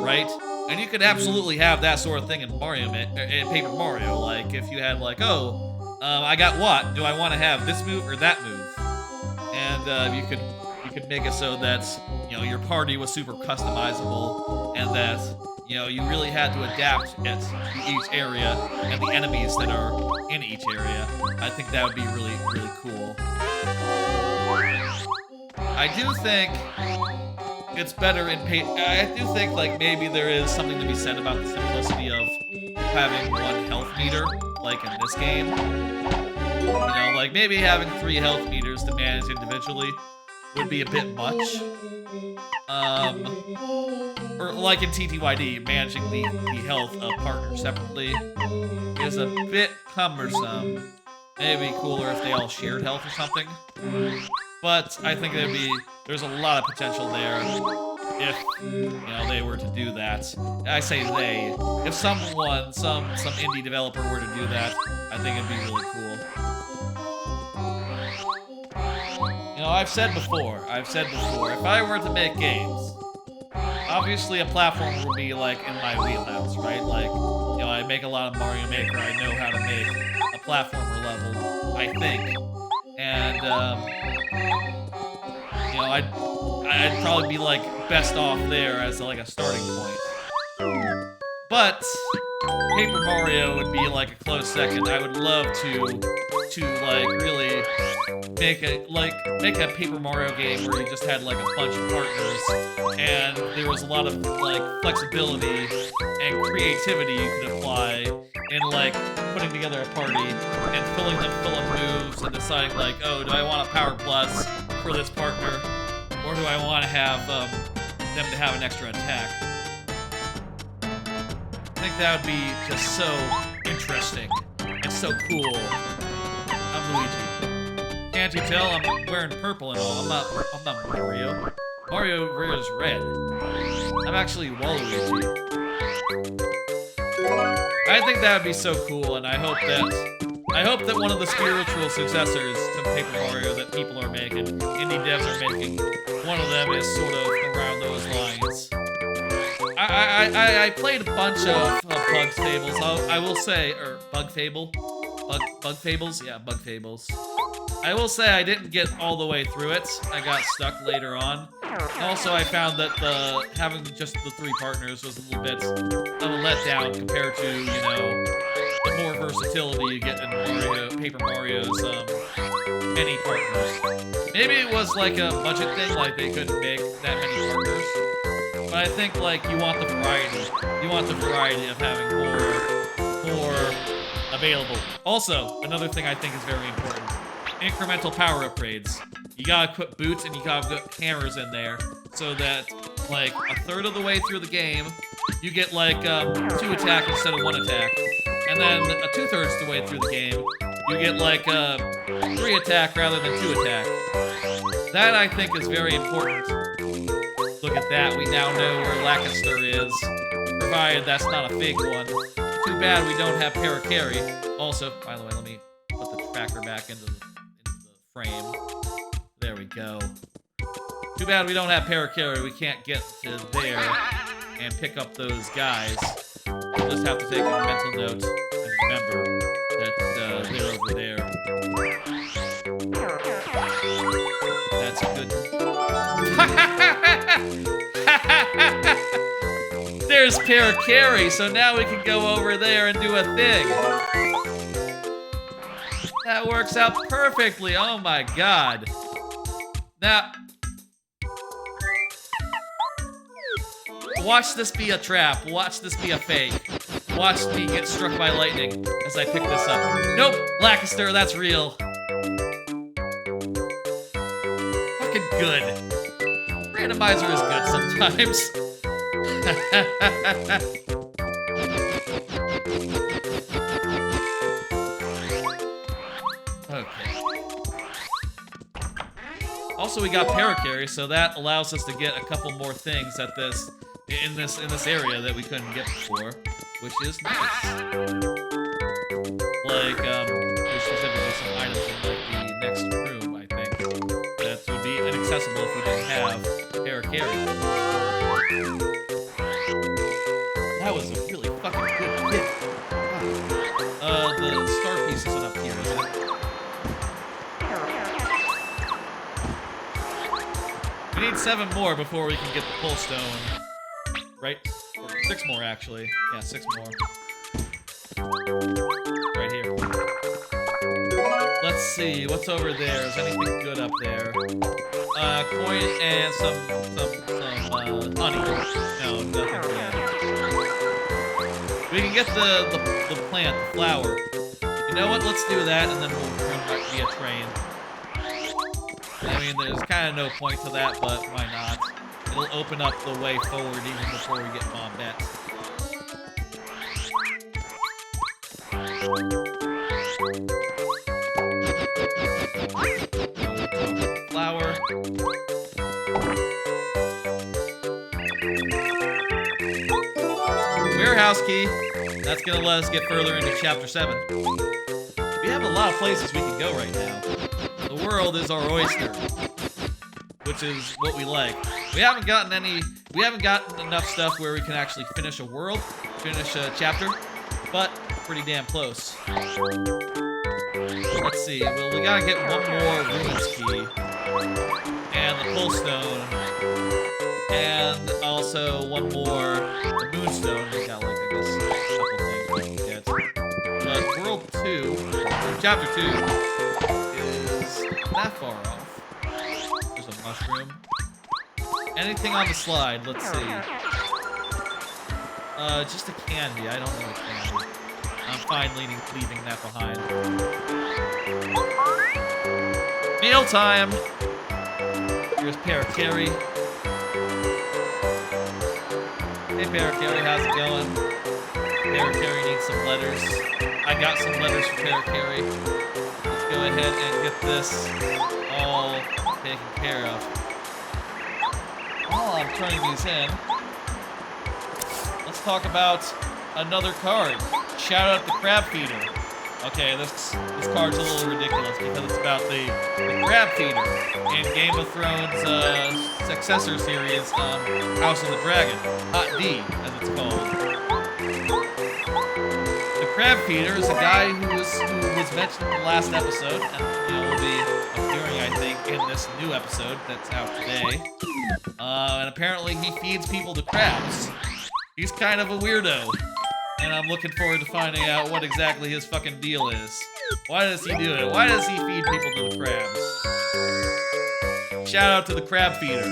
right? And you could absolutely have that sort of thing in Paper Mario. Like if you had like, I got what? Do I want to have this move or that move? And you could make it so that your party was super customizable, and that you really had to adapt it to each area and the enemies that are in each area. I think that would be really, really cool. I do think it's better in I do think like maybe there is something to be said about the simplicity of having 1 health meter, like in this game. Like maybe having 3 health meters to manage individually would be a bit much. Or like in TTYD, managing the health of partners separately is a bit cumbersome. Maybe cooler if they all shared health or something. But I think there's a lot of potential there. if they were to do that. I say they. If someone, some indie developer were to do that, I think it'd be really cool. I've said before, if I were to make games, obviously a platform would be like in my wheelhouse, right? Like, I make a lot of Mario Maker, I know how to make a platformer level, I think. And, I'd probably be like best off there as like a starting point. But Paper Mario would be like a close second. I would love to like really make a Paper Mario game where you just had like a bunch of partners and there was a lot of like flexibility and creativity you could apply in like putting together a party and filling them full of moves and deciding like, oh, do I want a Power Plus for this partner, or do I want to have them to have an extra attack? I think that would be just so interesting and so cool. I'm Luigi. Can't you tell I'm wearing purple and all? I'm not Mario. Mario wears red. I'm actually Waluigi. I think that would be so cool, and I hope that one of the spiritual successors to Paper Mario that people are making, indie devs are making, one of them is sort of around those lines. I played a bunch of Bug Fables. I will say, or Bug Fable? Bug Fables? Yeah, Bug Fables. I will say I didn't get all the way through it. I got stuck later on. Also, I found that having just the 3 partners was a little bit of a letdown compared to, the more versatility you get in Paper Mario's many partners. Maybe it was like a budget thing, like they couldn't make that many partners. But I think like you want the variety. You want the variety of having more available. Also, another thing I think is very important: incremental power upgrades. You gotta put boots and you gotta put hammers in there so that like a third of the way through the game, you get like 2 attack instead of 1 attack, and then 2/3 the way through the game, you get like 3 attack rather than 2 attack. That I think is very important. Look at that, we now know where Lackester is, provided that's not a fake one. Too bad we don't have Parakarry. Also, by the way, let me put the tracker back into the frame. There we go. Too bad we don't have Parakarry. We can't get to there and pick up those guys. We'll just have to take a mental note and remember that they're over there. That's good. There's Parakarry, so now we can go over there and do a thing. That works out perfectly. Oh my god. Now, watch this be a trap. Watch this be a fake. Watch me get struck by lightning as I pick this up. Nope, Lackester, that's real. Fucking good. Randomizer is good sometimes. Okay. Also, we got Parakarry, so that allows us to get a couple more things at in this area that we couldn't get before, which is nice. Like, there's specifically some items in like the next room, I think, that would be inaccessible if we didn't have Parakarry. That was a really fucking good hit. The star piece isn't up here, is it? We need 7 more before we can get the pull stone. Right? Or 6 more, actually. Yeah, 6 more. Right here. Let's see, what's over there? Is anything good up there? Coin and some honey. No, nothing good. We can get the plant, the flower. You know what? Let's do that, and then we'll run back via train. I mean, there's kind of no point to that, but why not? It'll open up the way forward even before we get Bombette. Flower. warehouse key. That's gonna let us get further into Chapter 7. We have a lot of places we can go right now. The world is our oyster, which is what we like. We haven't gotten enough stuff where we can actually finish a world, finish a chapter, but pretty damn close. Let's see, well, we gotta get one more ruins key, and the pull stone, and also one more the moonstone. We got, like, I guess, a couple things we can get. But world 2, or chapter 2, is that far off. There's a mushroom. Anything on the slide, let's see. Just a candy, I don't know a candy. I'm fine leaving that behind. Meal time! Here's Parakarry. Hey Parakarry, how's it going? Parakarry needs some letters. I got some letters for Parakarry. Let's go ahead and get this all taken care of. While I'm turning these in, let's talk about another card. Shout out the Crab Feeder. Okay, this card's a little ridiculous because it's about the Crab Feeder in Game of Thrones' successor series, House of the Dragon, Hot D, as it's called. The Crab Feeder is a guy who was mentioned in the last episode, and will be appearing, I think, in this new episode that's out today. And apparently he feeds people to crabs. He's kind of a weirdo. And I'm looking forward to finding out what exactly his fucking deal is. Why does he do it? Why does he feed people to the crabs? Shout out to the Crab Feeder.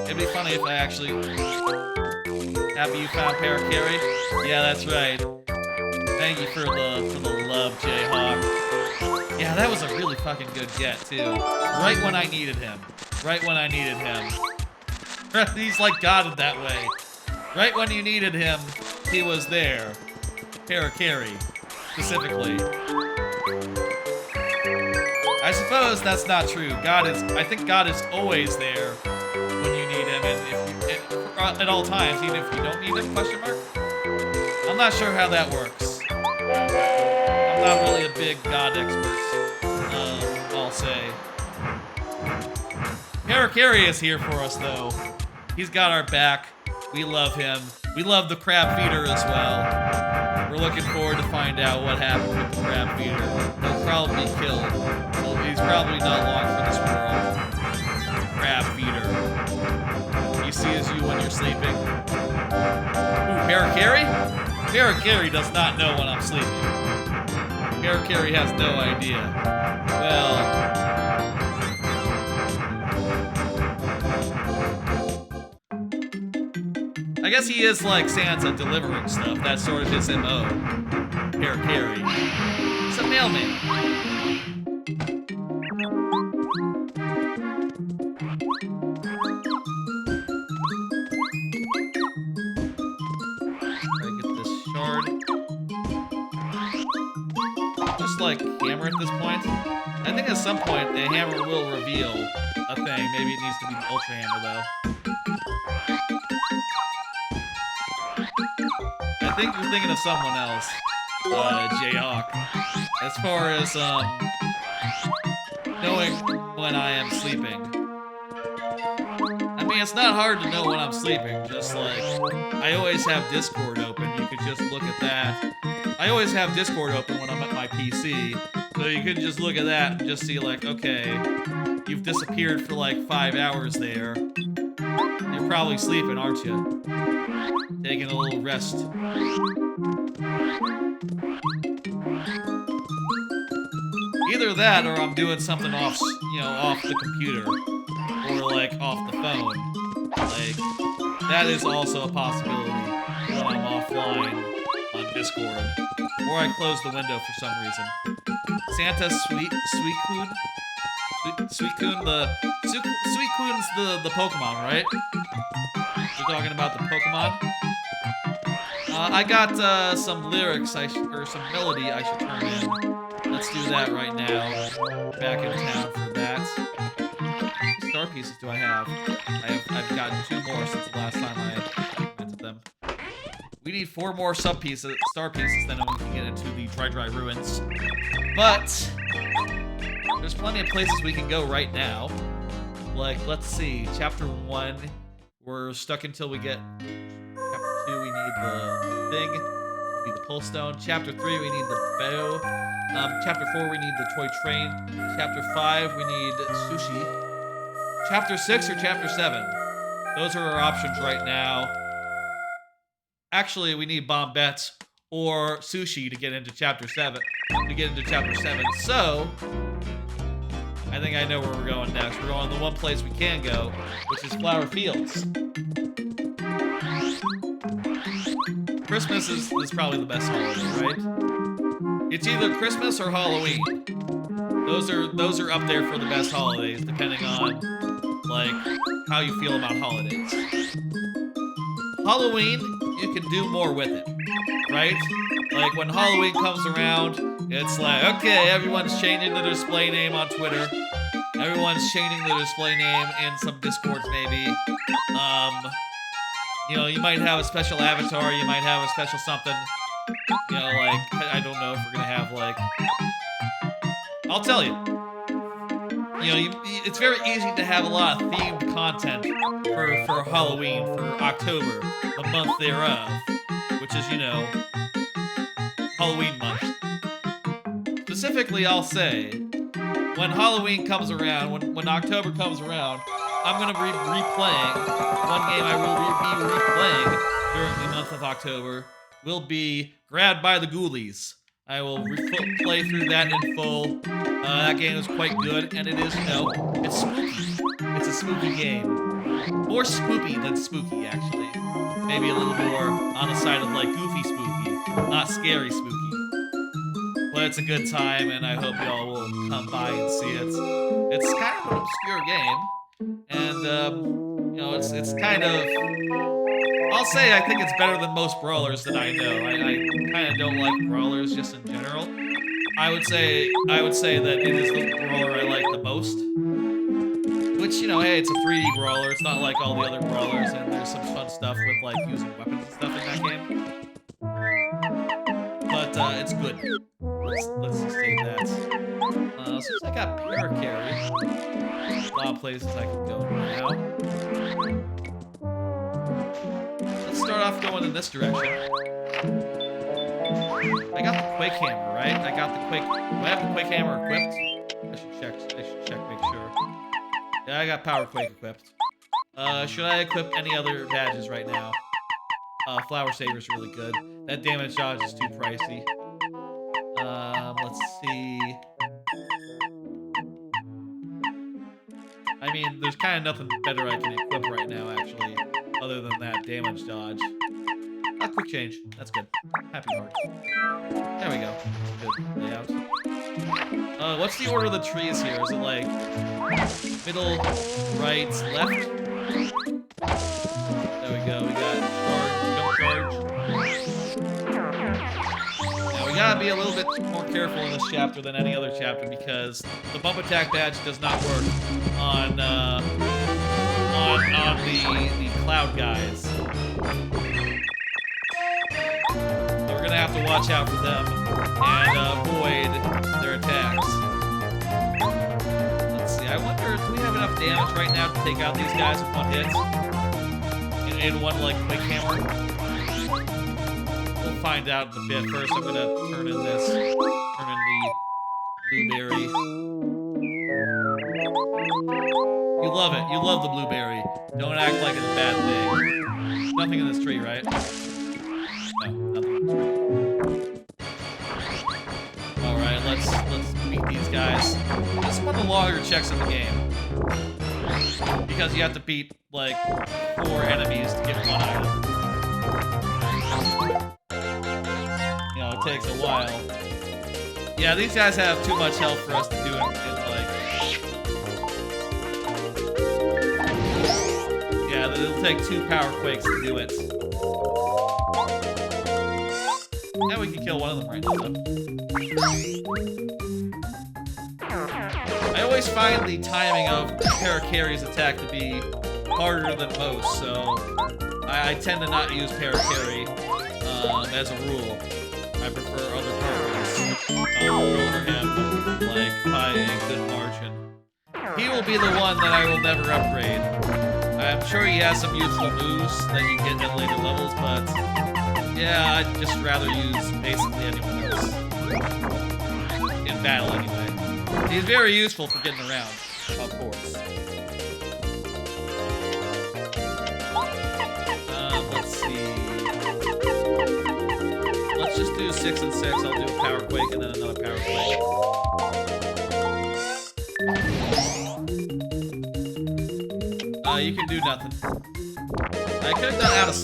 It'd be funny if I actually... Happy you found Parakarry? Yeah, that's right. Thank you for the love, Jayhawk. Yeah, that was a really fucking good get, too. Right when I needed him. Right when I needed him. He's like God that way. Right when you needed him, he was there. Parakarry, specifically. I suppose that's not true. I think God is always there when you need him, and at all times, even if you don't need him, question mark? I'm not sure how that works. I'm not really a big God expert, I'll say. Parakarry is here for us, though. He's got our back. We love him. We love the Crab Feeder as well. We're looking forward to find out what happened with the Crab Feeder. He'll probably be killed. Well, he's probably not long for this world. Crab Feeder. He sees you when you're sleeping. Ooh, Parakarry? Parakarry does not know when I'm sleeping. Parakarry has no idea. Well... I guess he is like Santa delivering stuff. That's sort of his MO. Parakarry. He's a mailman. Try to get this shard. Just like hammer at this point. I think at some point the hammer will reveal a thing. Maybe it needs to be an ultra hammer though. I think you're thinking of someone else, Jayhawk. As far as, knowing when I am sleeping. I mean, it's not hard to know when I'm sleeping, just like, I always have Discord open, you could just look at that. I always have Discord open when I'm at my PC, so you can just look at that and just see like, okay, you've disappeared for like 5 hours there. You're probably sleeping, aren't you? Taking a little rest. Either that, or I'm doing something off, off the computer, or like off the phone. Like that is also a possibility when I'm offline on Discord, or I close the window for some reason. Santa Suicune, Suicune's the Pokemon, right? We're talking about the Pokemon. I got some lyrics or some melody I should turn in. Let's do that right now. Back in town for that. star pieces do I have? I've gotten 2 more since the last time I implemented them. We need 4 more star pieces, then we can get into the dry ruins. But there's plenty of places we can go right now. Like, let's see, chapter 1, we're stuck until we get. Chapter 2, we need the thing. We need the pull stone. Chapter 3, we need the bow. Chapter 4, we need the toy train. Chapter 5, we need sushi. Chapter 6 or Chapter 7? Those are our options right now. Actually, we need bombettes or sushi to get into Chapter 7. So, I think I know where we're going next. We're going to the one place we can go, which is Flower Fields. Christmas is probably the best holiday, right? It's either Christmas or Halloween. Those are up there for the best holidays, depending on like how you feel about holidays. Halloween, you can do more with it, right? Like when Halloween comes around, it's like, okay, everyone's changing the display name on Twitter. Everyone's changing the display name in some Discords, maybe. You know, you might have a special avatar, you might have a special something. You know, like, I don't know if we're gonna have, like... I'll tell you. You know, it's very easy to have a lot of themed content for Halloween, for October, the month thereof. Which is, you know, Halloween month. Specifically, I'll say, when Halloween comes around, when October comes around, I'm going to be replaying, one game I will be replaying during the month of October will be Grabbed by the Ghoulies. I will play through that in full. That game is quite good, and it is, you know, it's spooky. It's a spooky game. More spoopy than spooky, actually. Maybe a little more on the side of, like, goofy spooky, not scary spooky. But it's a good time, and I hope y'all will come by and see it. It's kind of an obscure game, and, you know, it's kind of... I'll say I think it's better than most brawlers that I know. I kind of don't like brawlers just in general. I would say that it is the brawler I like the most. Which, you know, hey, it's a 3D brawler. It's not like all the other brawlers, and there's some fun stuff with, like, using weapons and stuff in that game. But, it's good. Let's just say that. Since I got Paracarry, there's a lot of places I can go now. Let's start off going in this direction. I got the Quake Hammer, right? Do I have the Quake Hammer equipped? I should check, make sure. Yeah, I got Power Quake equipped. Should I equip any other badges right now? Flower Saver's really good. That damage dodge is too pricey. Let's see. I mean, there's kind of nothing better I can equip right now, actually, other than that damage dodge. Quick change. That's good. Happy heart. There we go. Good layout. What's the order of the trees here? Is it like middle, right, left? There we go. We got charge, jump charge. Now we gotta be a little bit more careful in this chapter than any other chapter because the bump attack badge does not work on the cloud guys. So we're gonna have to watch out for them and avoid their attacks. Let's see. I wonder, do we have enough damage right now to take out these guys with one hit? In one, like, Quake Hammer? We'll find out in a bit. First, I'm gonna turn in the blueberry. You love it. You love the blueberry. Don't act like it's a bad thing. There's nothing in this tree, right? No, nothing in this tree. Alright, let's beat these guys. This is one of the longer checks in the game. Because you have to beat, like, 4 enemies to get one item. You know, it takes a while. Yeah, these guys have too much health for us to do it in like... Yeah, it'll take 2 power quakes to do it. And we can kill one of them right now, though. I always find the timing of Parakarry's attack to be harder than most, so I tend to not use Parakarry as a rule. I prefer other partners over him, like by a good margin. He will be the one that I will never upgrade. I'm sure he has some useful moves that you get at later levels, but yeah, I'd just rather use basically anyone else. In battle, anyway. He's very useful for getting around, of course. Let's see. Let's just do 6 and 6. I'll do a Power Quake and then another Power Quake. You can do nothing. I could have done out of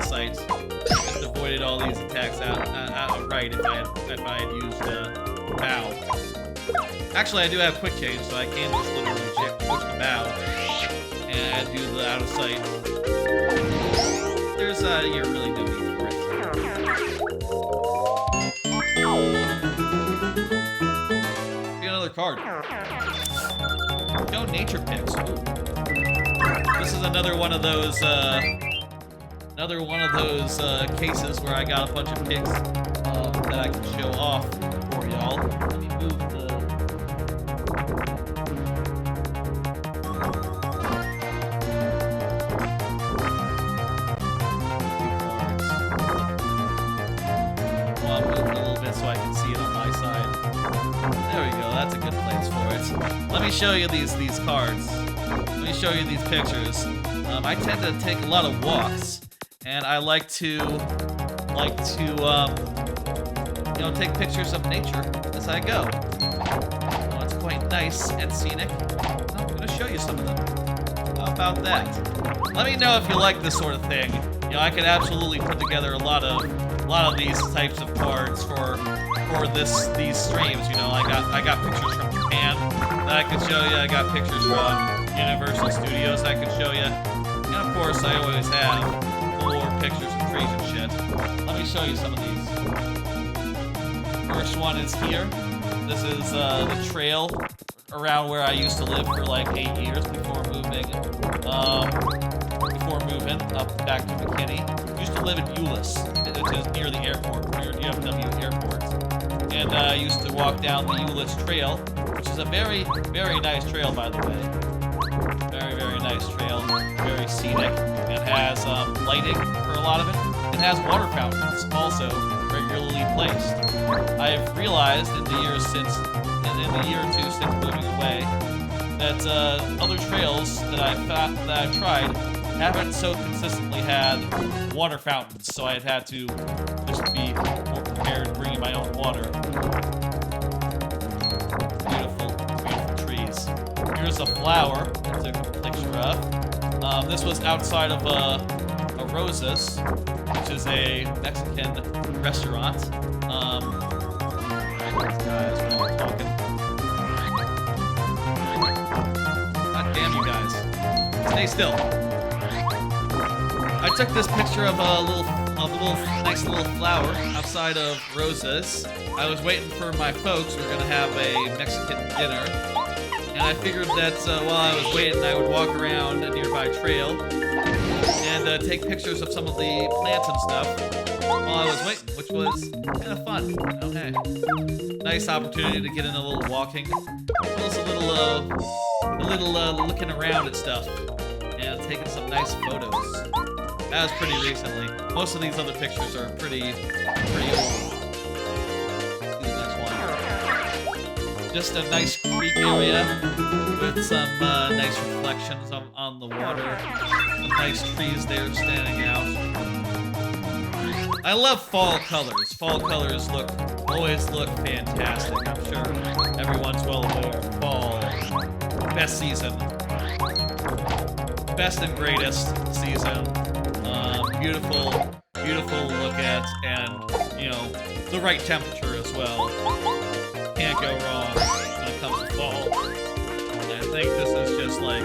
sight. Just avoided all these attacks outright if I had used bow. Actually, I do have quick change, so I can just literally push the bow and do the out of sight. There's you're really no need for it. Get another card. Show nature pics. Ooh. This is another one of those cases where I got a bunch of pics that I can show off for y'all. Let me move the. Well, I'll move it a little bit so I can see it on my side. There we go. That's a good place for it. Let me show you these cards. Let me show you these pictures. I tend to take a lot of walks, and I like to take pictures of nature as I go. Well, it's quite nice and scenic. I'm gonna show you some of them. How about that? Let me know if you like this sort of thing. You know, I could absolutely put together a lot of these types of cards for these streams. You know, I got pictures from Japan that I could show you. I got pictures from Universal Studios I could show you. And of course, I always have more pictures of trees and shit. Let me show you some of these. First one is here. This is the trail around where I used to live for like 8 years before moving up back to McKinney. Used to live in Euless, which is near the airport, near DFW airport. And I used to walk down the Euless Trail, which is a very, very nice trail, by the way. Very, very nice trail, very scenic, and has lighting for a lot of it. It has water fountains also regularly placed. I've realized in the year or two since moving away that other trails that I've tried haven't so consistently had water fountains, so I've had to just be more prepared bringing my own water. Beautiful, beautiful trees. Here's a flower I took a picture of. This was outside of a Rosa's, which is a Mexican restaurant. Guys, when I'm talking. God damn you guys. Stay still. I took this picture of a nice little flower outside of Rosa's. I was waiting for my folks. We were gonna have a Mexican dinner. And I figured that while I was waiting, I would walk around a nearby trail and take pictures of some of the plants and stuff while I was waiting, which was kind of fun. You know, hey, nice opportunity to get in a little walking, plus a little looking around at stuff and taking some nice photos. That was pretty recently. Most of these other pictures are pretty old. Let's do the next one. Just a nice creek area with some nice reflections on the water. Some nice trees there standing out. I love fall colors. Fall colors always look fantastic. I'm sure everyone's well aware. Fall, best season, best and greatest season. Beautiful look at, and you know, the right temperature as well. Can't go wrong when it comes to fall. And I think this is just when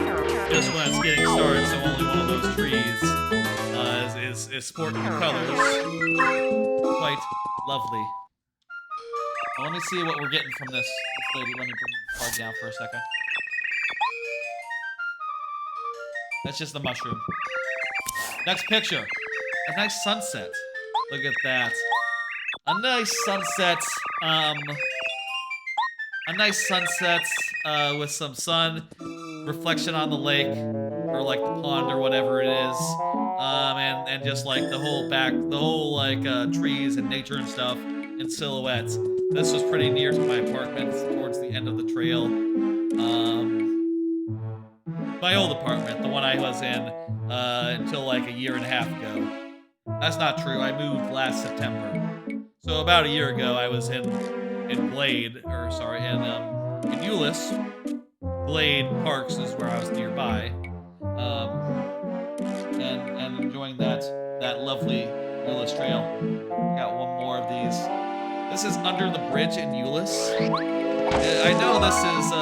it's getting started, so only one of those trees is sporting the colors. Quite lovely. Well, let me see what we're getting from this lady. Let me bring the card down for a second. That's just the mushroom. Next picture. A nice sunset. Look at that. A nice sunset. A nice sunset with some sun reflection on the lake or like the pond or whatever it is. And just like the whole like trees and nature and stuff in silhouettes. This was pretty near to my apartment towards the end of the trail. My old apartment, the one I was in until like a year and a half ago. That's not true. I moved last September. So about a year ago, I was in Glade, or sorry, in Euless. Glade Parks is where I was nearby, and enjoying that lovely Euless Trail. Got one more of these. This is Under the Bridge in Euless. I know this is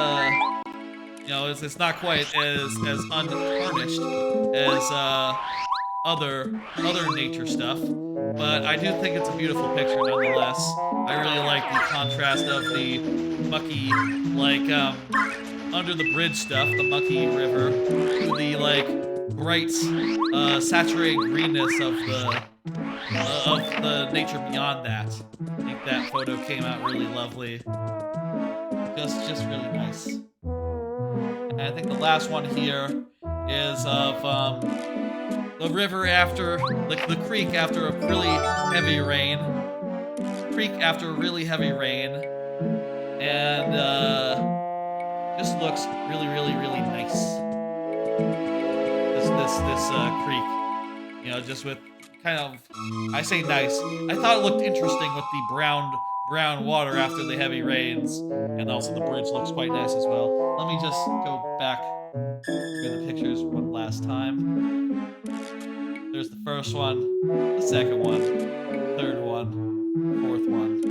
you know, it's not quite as untarnished as other nature stuff, but I do think it's a beautiful picture nonetheless. I really like the contrast of the mucky, like under the bridge stuff, the mucky river, to the like bright, saturated greenness of the nature beyond that. I think that photo came out really lovely. Just really nice. And I think the last one here is of the river after, like the creek after a really heavy rain. Creek after a really heavy rain. And just looks really nice. This creek. You know, just with kind of, I say nice. I thought it looked interesting with the brown water after the heavy rains. And also the bridge looks quite nice as well. Let me just go back through the pictures one last time. There's the first one, the second one, third one, fourth one,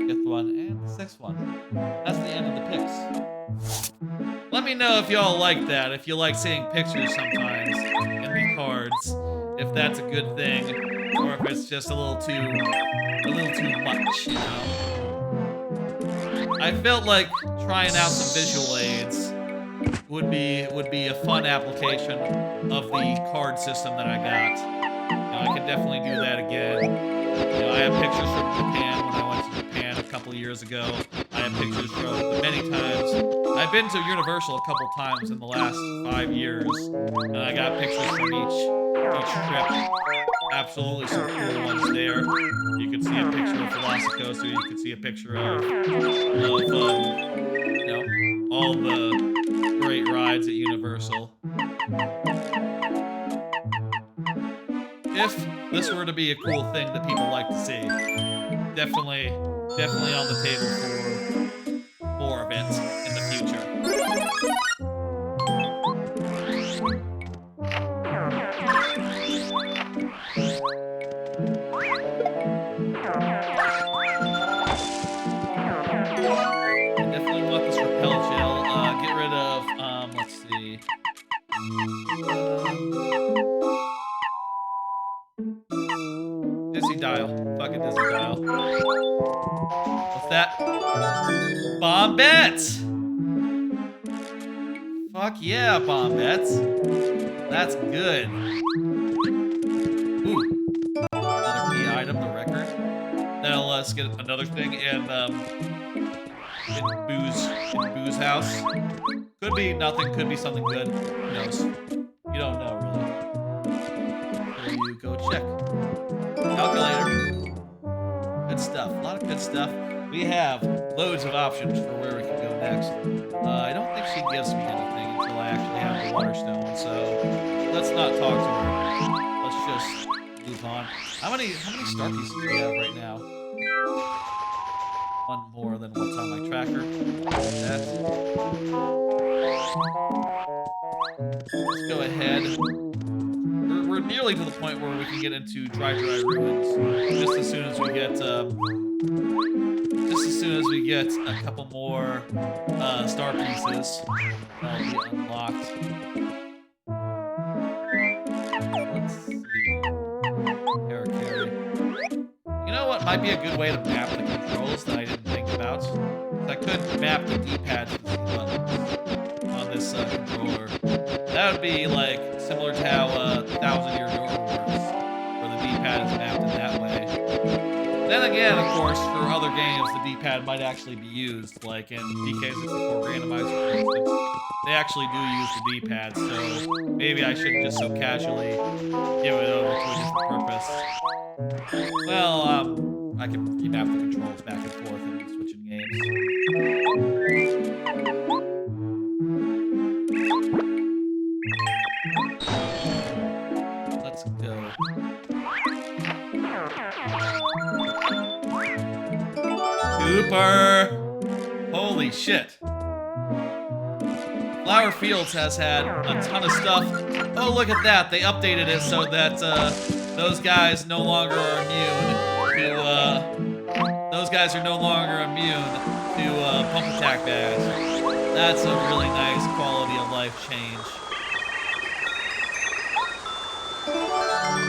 fifth one, and the sixth one. That's the end of the pics. Let me know if y'all like that, if you like seeing pictures sometimes in the cards, if that's a good thing, or if it's just a little too much, you know? I felt like trying out some visual aids would be a fun application of the card system that I got. You know, I could definitely do that again. You know, I have pictures from Japan when I went to Japan a couple of years ago. I have pictures from many times. I've been to Universal a couple times in the last 5 years, and I got pictures from each trip. Absolutely some cool ones there. You can see a picture of Velocicoaster. You can see a picture of you know, all the great rides at Universal. If this were to be a cool thing that people like to see, definitely on the table for more of it in the future. I definitely want this repel gel. Get rid of, let's see. Dizzy dial. Fucking dizzy dial. What's that? Bombette! Fuck yeah, Bombette. That's good. Ooh. Another key item, the record. That'll let us get another thing in Boo's house. Could be nothing, could be something good. Who knows? You don't know, really. There you go, check. Calculator. Good stuff. A lot of good stuff. We have loads of options for where we can go next. I don't think she gives me anything until I actually have the water stone, so let's not talk to her. Let's just move on. How many star pieces do we have right now? One more than what's on my tracker. That. Let's go ahead. We're nearly to the point where we can get into dry ruins. Just as soon as we get a couple more star pieces, that'll be unlocked. Let's see. Carry. You know what might be a good way to map the controls that I didn't think about? I could map the D-pad to the buttons on this controller. That would be like similar to how 1000 Year Door works, where the D-pad is mapped in that way. Then again, of course, for other games, the D-pad might actually be used, like in DK64 Randomizer, for instance. They actually do use the D-pad, so maybe I shouldn't just so casually give it over to a different purpose. Well, I can remap the controls back and forth and switching games. Let's go. Super! Holy shit. Flower Fields has had a ton of stuff. Oh, look at that. They updated it so that those guys no longer are immune to those guys are no longer immune to pump attack bags. That's a really nice quality of life change.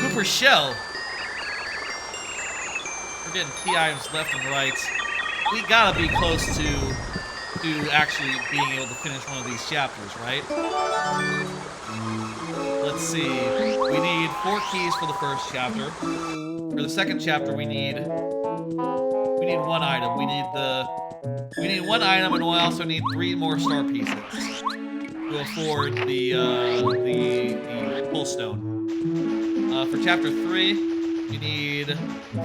Cooper Shell. We're getting key items left and right. We gotta be close to actually being able to finish one of these chapters, right? Let's see. We need 4 keys for the first chapter. For the second chapter, we need 1 item. We need 1 item, and we also need 3 more star pieces to afford the pull stone. For chapter 3, we need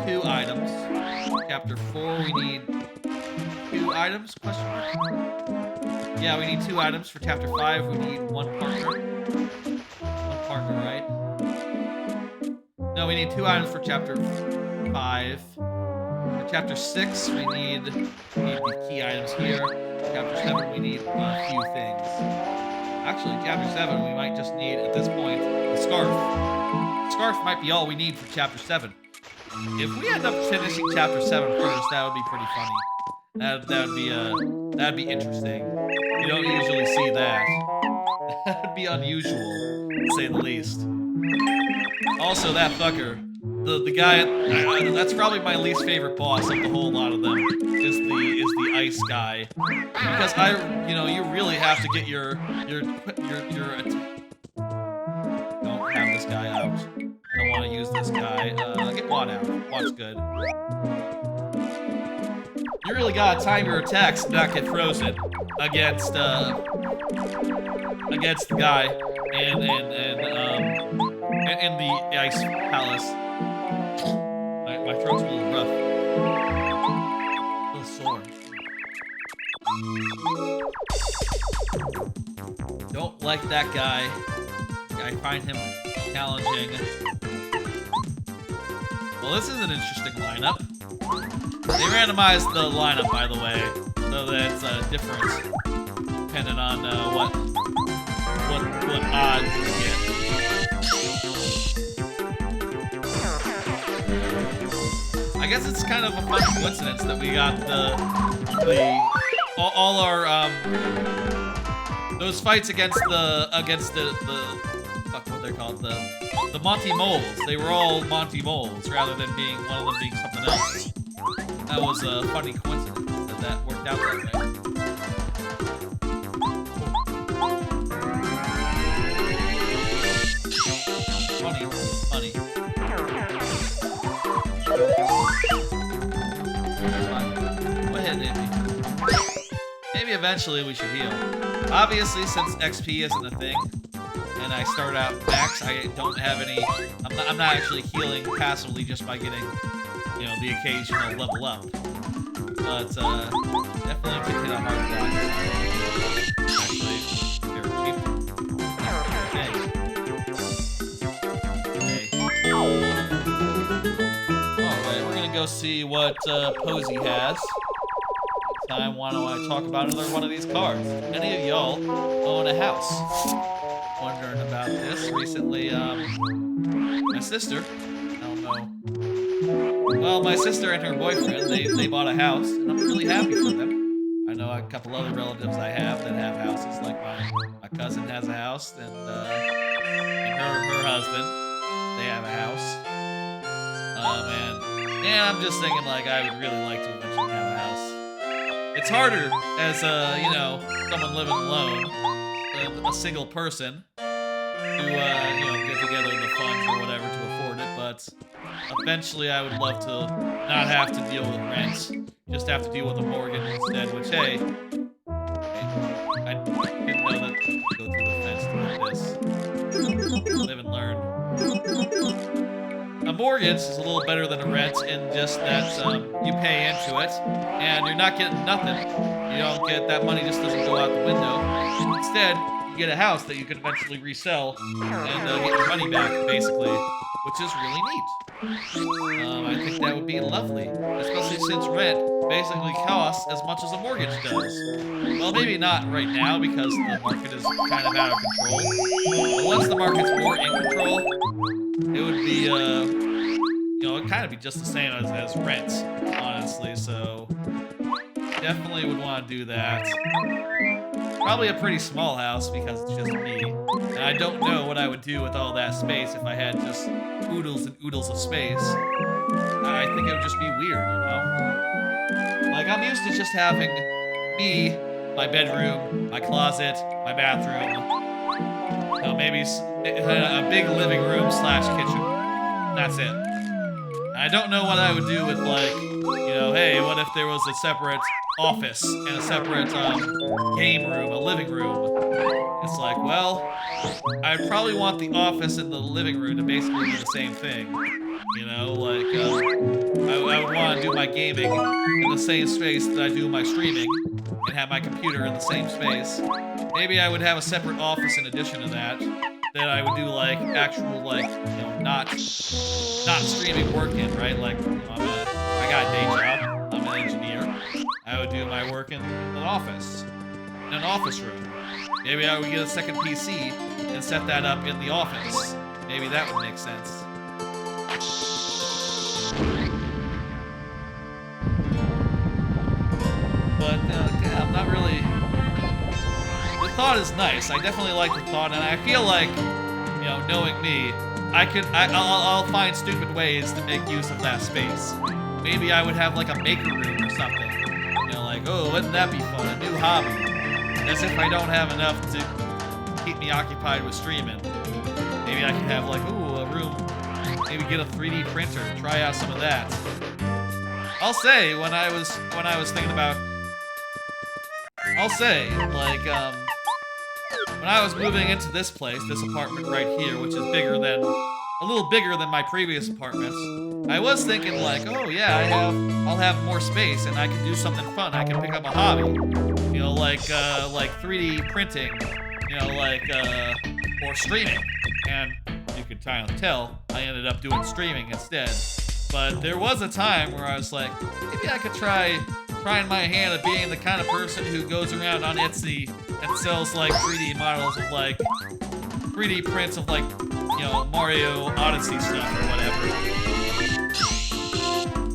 2 items. Chapter 4, we need 2 items? Question mark. Yeah, we need 2 items. For chapter 5, we need 1 partner. 1 partner, right? No, we need 2 items for chapter 5. For chapter 6, we need the key items here. Chapter 7, we need a few things. Actually, chapter 7, we might just need, at this point, a scarf. The scarf might be all we need for chapter 7. If we end up finishing chapter 7 first, that would be pretty funny. That'd be interesting. You don't usually see that. That'd be unusual, to say the least. Also, that fucker, the guy, that's probably my least favorite boss of the whole lot of them. Is the ice guy, because you really have to get your don't have this guy out. I don't want to use this guy. Get Watt out. Watt's good. You really gotta time your attacks to not get frozen against the guy in the ice palace. My throat's a little rough. A little sore. Don't like that guy. I find him challenging. Well, this is an interesting lineup. They randomized the lineup, by the way, so that it's different depending on what odds you get. I guess it's kind of a fun coincidence that we got all our those fights against the fuck, what they're called, the Monty Moles. They were all Monty Moles rather than being one of them being something else. That was a funny coincidence that worked out that way. Funny. That's fine. Go ahead, Andy. Maybe eventually we should heal. Obviously, since XP isn't a thing, and I start out max, I don't have any. I'm not actually healing passively just by getting, the occasional level up. But definitely can hit a hard block. Actually, they're cheap. Okay. Alright, we're gonna go see what Posey has. Time, why don't I talk about another one of these cards? Any of y'all own a house? Wondering about this recently. My sister, I don't know. Well, my sister and her boyfriend, they bought a house, and I'm really happy for them. I know a couple other relatives I have that have houses, like my cousin has a house, and her husband, they have a house. And I'm just thinking, like, I would really like to eventually have a house. It's harder as you know, someone living alone, a single person, to you know, get together the funds or whatever to afford it. But eventually, I would love to not have to deal with rent, just have to deal with a mortgage instead. Which, hey, I didn't know that you could go through the fence to get this. Live and learn. A mortgage is a little better than a rent in just that you pay into it, and you're not getting nothing. You don't get that money; just doesn't go out the window. Instead, you get a house that you can eventually resell and get your money back, basically, which is really neat. I think that would be lovely, especially since rent basically costs as much as a mortgage does. Well, maybe not right now because the market is kind of out of control. But once the market's more in control, it would be, you know, it'd kind of be just the same as rent, honestly. So definitely would want to do that. Probably a pretty small house because it's just me. And I don't know what I would do with all that space if I had just oodles and oodles of space. I think it would just be weird, you know? Like, I'm used to just having me, my bedroom, my closet, my bathroom, you know, maybe a big living room / kitchen. That's it. And I don't know what I would do with, like, you know, hey, what if there was a separate office and a separate game room, a living room? It's like, well, I'd probably want the office and the living room to basically be the same thing. You know, like, I would want to do my gaming in the same space that I do my streaming and have my computer in the same space. Maybe I would have a separate office in addition to that I would do, like, actual, like, you know, not streaming work in, right? Like, you know, I got a day job. I'm an engineer. I would do my work in an office room. Maybe I would get a second PC and set that up in the office. Maybe that would make sense. But, yeah, I'm not really... The thought is nice. I definitely like the thought, and I feel like, you know, knowing me, I'll find stupid ways to make use of that space. Maybe I would have, like, a maker room or something. You know, like, oh, wouldn't that be fun? A new hobby. As if I don't have enough to keep me occupied with streaming. Maybe I can have, like, ooh, a room. Maybe get a 3D printer, try out some of that. I'll say, when I was thinking about... I'll say, like, when I was moving into this place, this apartment right here, which is a little bigger than my previous apartments, I was thinking, like, oh yeah, I'll have more space and I can do something fun. I can pick up a hobby, you know, like 3D printing, you know, like, or streaming. And you could kind of tell I ended up doing streaming instead. But there was a time where I was like, maybe I could trying my hand at being the kind of person who goes around on Etsy and sells, like, 3D models of, like, 3D prints of, like, you know, Mario Odyssey stuff or whatever.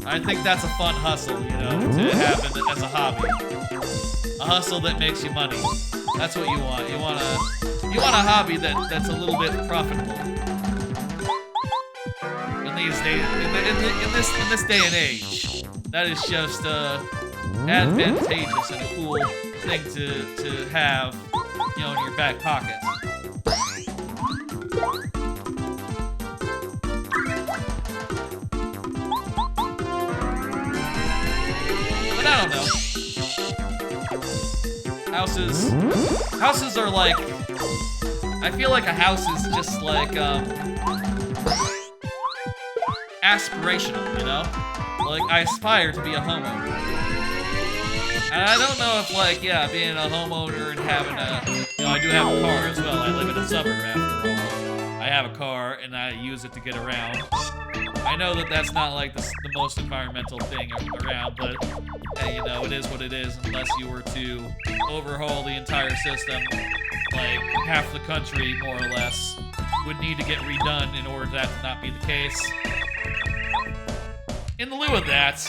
I think that's a fun hustle, you know, to have as a hobby. A hustle that makes you money. That's what you want. You want a hobby that's a little bit profitable. In these days, in this day and age, that is just advantageous and a cool thing to have, you know, in your back pocket. But I don't know. Houses are like, I feel like a house is just like, aspirational, you know? Like, I aspire to be a homeowner. And I don't know if, like, yeah, being a homeowner and having you know, I do have a car as well. I live in a suburb after all. I have a car and I use it to get around. I know that that's not, like, the most environmental thing around, but, hey, you know, it is what it is unless you were to overhaul the entire system. Like, half the country, more or less, would need to get redone in order for that to not be the case. In lieu of that,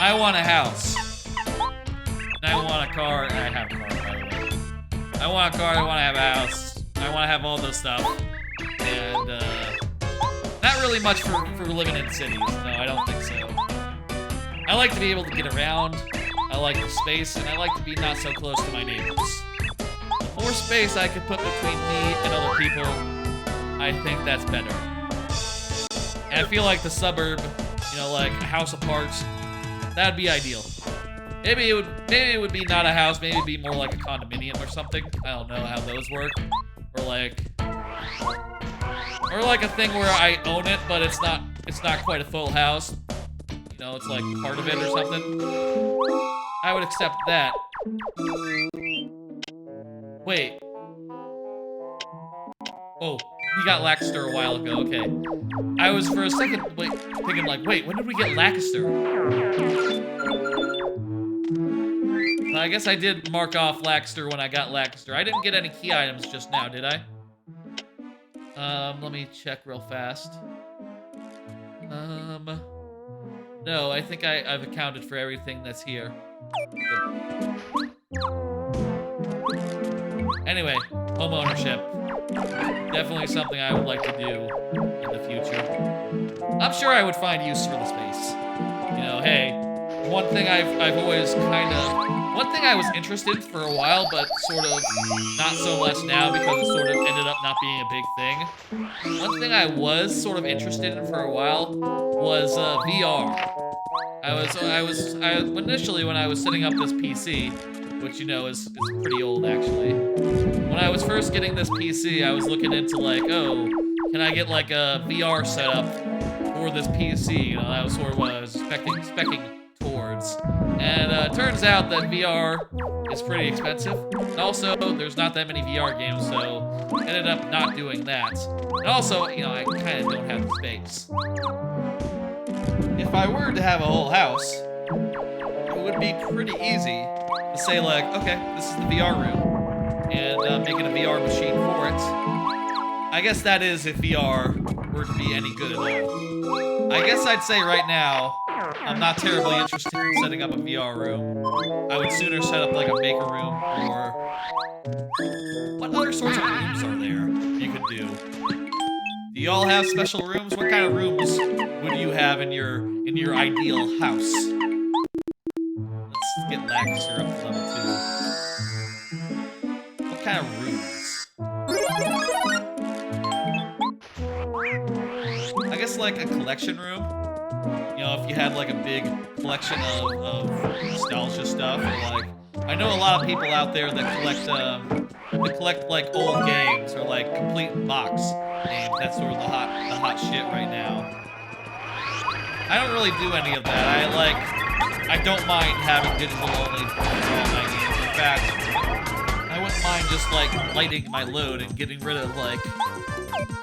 I want a house. And I want a car, and I have a car, by the way. I want a car, I want to have a house. I want to have all this stuff. And, not really much for living in cities. No, I don't think so. I like to be able to get around. I like the space, and I like to be not so close to my neighbors. The more space I could put between me and other people, I think that's better. And I feel like the suburb, you know, like a house apart, that'd be ideal. Maybe it would be not a house, maybe it'd be more like a condominium or something. I don't know how those work. Or like a thing where I own it, but it's not quite a full house. You know, it's like part of it or something. I would accept that. Wait. Oh, we got Lackster a while ago, okay. I was for a second thinking like, wait, when did we get Lackster? I guess I did mark off Lackster when I got Lackster. I didn't get any key items just now, did I? Let me check real fast. No, I think I've accounted for everything that's here. Anyway, home ownership. Definitely something I would like to do in the future. I'm sure I would find use for the space. You know, hey, one thing I was interested in for a while, but sort of not so much now because it sort of ended up not being a big thing. One thing I was sort of interested in for a while was VR. Initially when I was setting up this PC, which you know is pretty old actually. When I was first getting this PC, I was looking into like, oh, can I get like a VR setup for this PC? You know, that was sort of what I was specking towards. And it turns out that VR is pretty expensive. And also, there's not that many VR games, so I ended up not doing that. And also, you know, I kind of don't have the space. If I were to have a whole house, it would be pretty easy to say like, okay, this is the VR room, and making a VR machine for it. I guess that is if VR were to be any good at all. I guess I'd say right now, I'm not terribly interested in setting up a VR room. I would sooner set up like a maker room, or what other sorts of rooms are there you could do? Do y'all have special rooms? What kind of rooms would you have in your ideal house? Let's get Laxter up to level 2. What kind of rooms? I guess like a collection room. You know, if you had like a big collection of nostalgia stuff, or like, I know a lot of people out there that collect like old games or like complete box games. That's sort of the hot shit right now. I don't really do any of that. I don't mind having digital only for all my games. In fact, I wouldn't mind just like lighting my load and getting rid of like,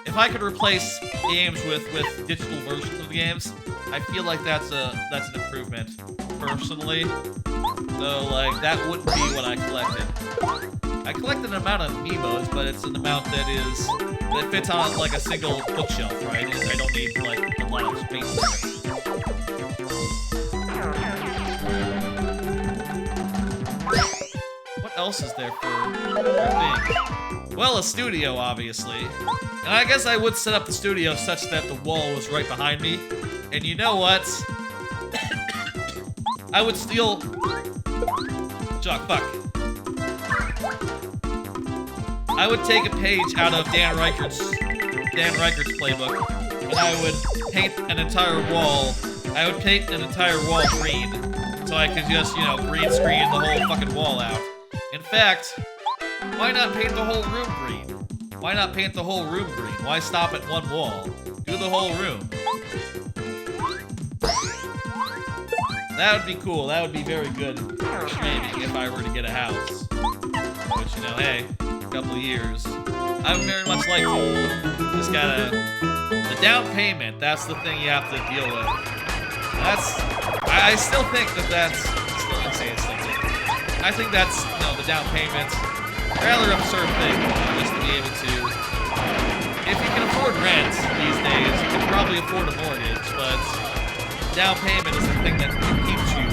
if I could replace games with digital versions of the games, I feel like that's an improvement, personally. So, like, that wouldn't be what I collected. I collected an amount of amiibos, but it's an amount that fits on, like, a single bookshelf, right? I don't need, like, a lot of space there. What else is there for things? Well, a studio, obviously. And I guess I would set up the studio such that the wall was right behind me. And you know what? I would steal... fuck. I would take a page out of Dan Reichert's playbook, and I would paint an entire wall. I would paint an entire wall green, so I could just, you know, green screen the whole fucking wall out. In fact, why not paint the whole room green? Why not paint the whole room green? Why stop at one wall? Do the whole room. That would be cool. That would be very good for streaming if I were to get a house. But, you know, hey, a couple of years. I would very much like to. Just gotta... The down payment, that's the thing you have to deal with. I still think that's... I think that's, you know, the down payment. Rather absurd thing, just to be able to... If you can afford rent these days, you can probably afford a mortgage, but... Down payment is the thing that keeps you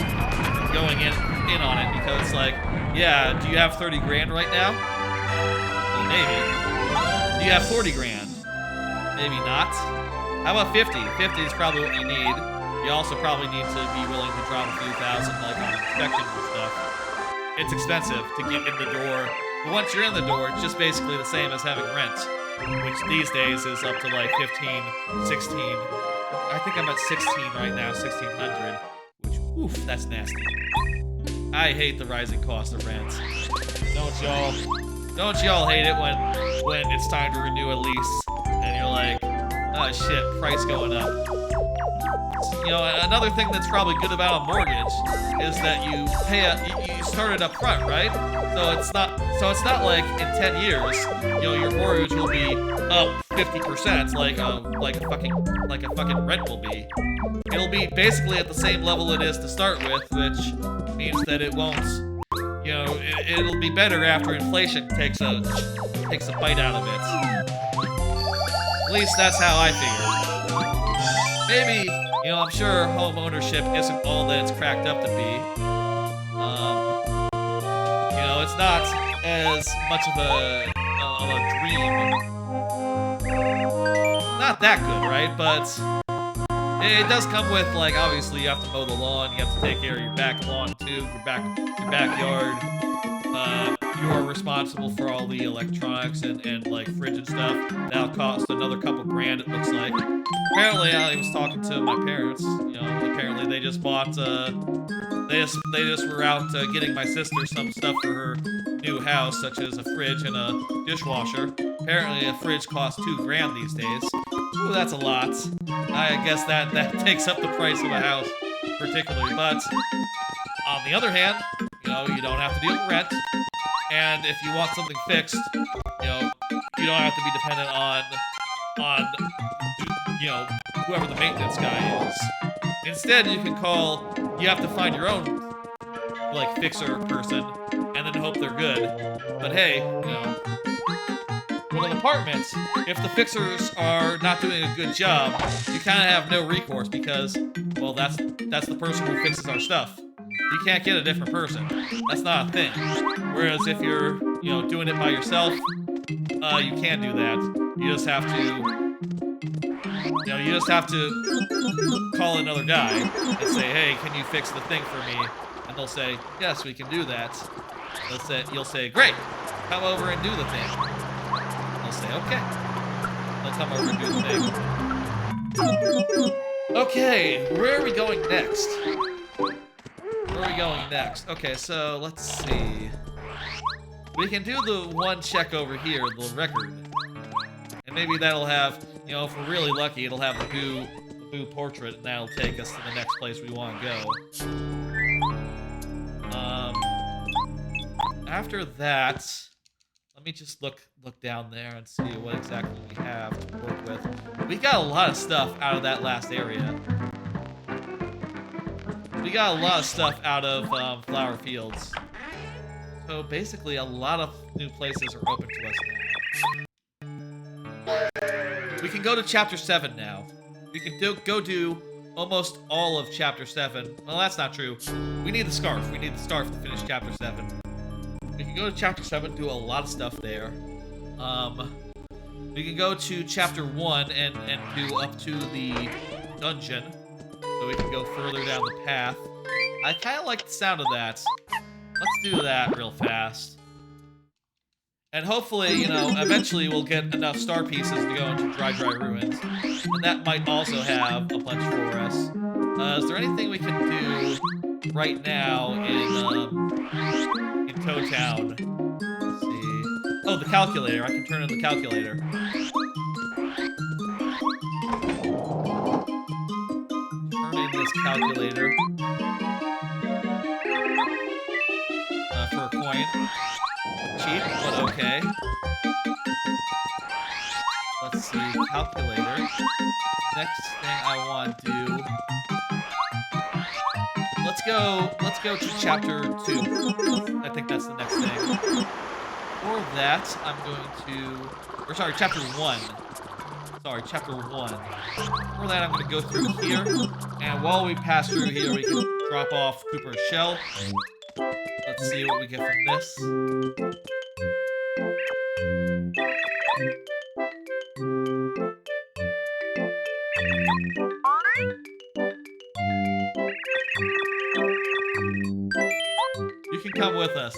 going in on it, because like, yeah, do you have 30 grand right now? Well, maybe. Do you have 40 grand? Maybe not. How about 50? 50 is probably what you need. you also probably need to be willing to drop a few thousand, like, on inspections and stuff. It's expensive to get in the door. But once you're in the door, it's just basically the same as having rent, which these days is up to like 15, 16. I think I'm at 16 right now, 1600, which, oof, that's nasty. I hate the rising cost of rent. Don't y'all? Don't y'all hate it when it's time to renew a lease and you're like, oh shit, price going up. You know, another thing that's probably good about a mortgage is that you pay you start it up front, right? So it's not like in 10 years, you know, your mortgage will be up 50% like a fucking rent will be. It'll be basically at the same level it is to start with, which means that it won't, you know, it'll be better after inflation takes a bite out of it. At least that's how I figure. Maybe, you know, I'm sure home ownership isn't all that it's cracked up to be. You know, it's not as much of a dream. Not that good, right? But it does come with, like, obviously you have to mow the lawn, you have to take care of your back lawn too, your backyard. You are responsible for all the electronics and like fridge and stuff. That'll cost another couple grand, it looks like. Apparently, I was talking to my parents. You know, apparently they just bought. They just were out getting my sister some stuff for her new house, such as a fridge and a dishwasher. Apparently, a fridge costs $2 grand these days. Ooh, that's a lot. I guess that takes up the price of a house, particularly. But on the other hand, you know, you don't have to deal with rent. And if you want something fixed, you know, you don't have to be dependent on you know, whoever the maintenance guy is. Instead, you have to find your own, like, fixer person, and then hope they're good. But hey, you know, with an apartment, if the fixers are not doing a good job, you kind of have no recourse because, well, that's the person who fixes our stuff. You can't get a different person. That's not a thing. Whereas if you're, you know, doing it by yourself, you can do that. You just have to call another guy and say, hey, can you fix the thing for me? And they'll say, yes, we can do that. You'll say, great, come over and do the thing. They'll say, okay. They'll come over and do the thing. Okay, where are we going next? Where are we going next? Okay, so let's see. We can do the one check over here, the record. And maybe that'll have, you know, if we're really lucky, it'll have the Boo portrait, and that'll take us to the next place we want to go. After that, let me just look down there and see what exactly we have to work with. We got a lot of stuff out of that last area. We got a lot of stuff out of Flower Fields. So basically, a lot of new places are open to us now. We can go to Chapter 7 now. We can go do almost all of Chapter 7. Well, that's not true. We need the scarf. We need the scarf to finish Chapter 7. We can go to Chapter 7, do a lot of stuff there. We can go to Chapter 1 and do up to the dungeon. So we can go further down the path. I kind of like the sound of that. Let's do that real fast. And hopefully, you know, eventually we'll get enough star pieces to go into Dry Ruins. And that might also have a bunch for us. Is there anything we can do right now in Toad Town? Let's see. Oh, the calculator. I can turn on the calculator. Turn in this calculator. For a coin. Cheap, but okay. Let's see, calculator. Next thing I want to do. Let's go to chapter 2. I think that's the next thing. For that, I'm going to, or sorry, chapter 1. Sorry, chapter 1. For that, I'm going to go through here, and while we pass through here, we can drop off Cooper's shell. Let's see what we get from this. come with us.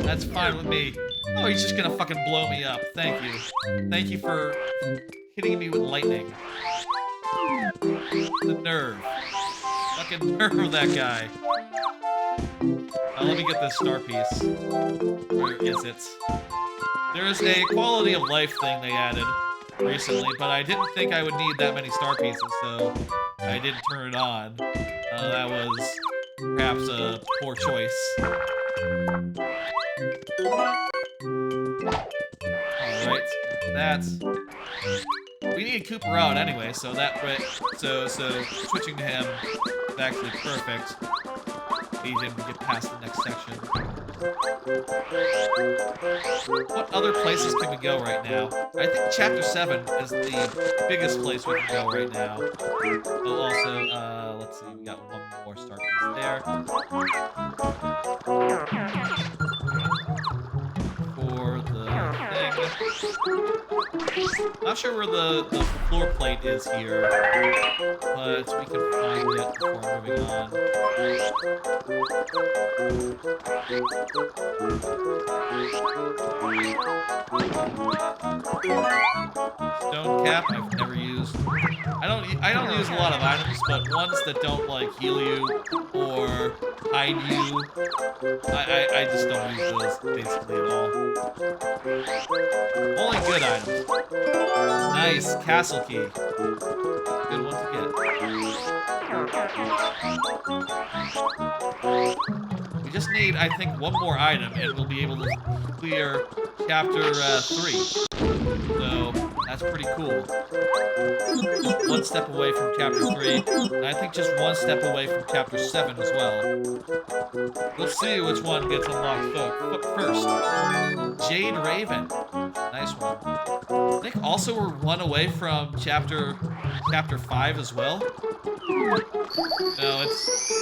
That's fine with me. Oh, he's just gonna fucking blow me up. Thank you. Thank you for hitting me with lightning. The nerve. Fucking nerve of that guy. Let me get this star piece. Where is it? There is a quality of life thing they added recently, but I didn't think I would need that many star pieces, so I didn't turn it on. That was perhaps a poor choice. Alright, that's... We need Cooper out anyway, so that way... So switching to him is actually perfect. Need him to get past the next section. What other places can we go right now? I think Chapter 7 is the biggest place we can go right now. Oh, also, let's see, we got one more star piece there. For the thing. Not sure where the floor plate is here, but we can find it before moving on. Stone cap I've never used. I don't use a lot of items, but ones that don't like heal you or hide you, I just don't use those basically at all. Only good items. Nice castle key. Good one to get. We just need, I think, one more item, and we'll be able to clear Chapter 3. So, that's pretty cool. Just one step away from Chapter 3, and I think just one step away from Chapter 7 as well. We'll see which one gets unlocked first. Jade Raven. Nice one. I think also we're one away from Chapter 5 as well. No,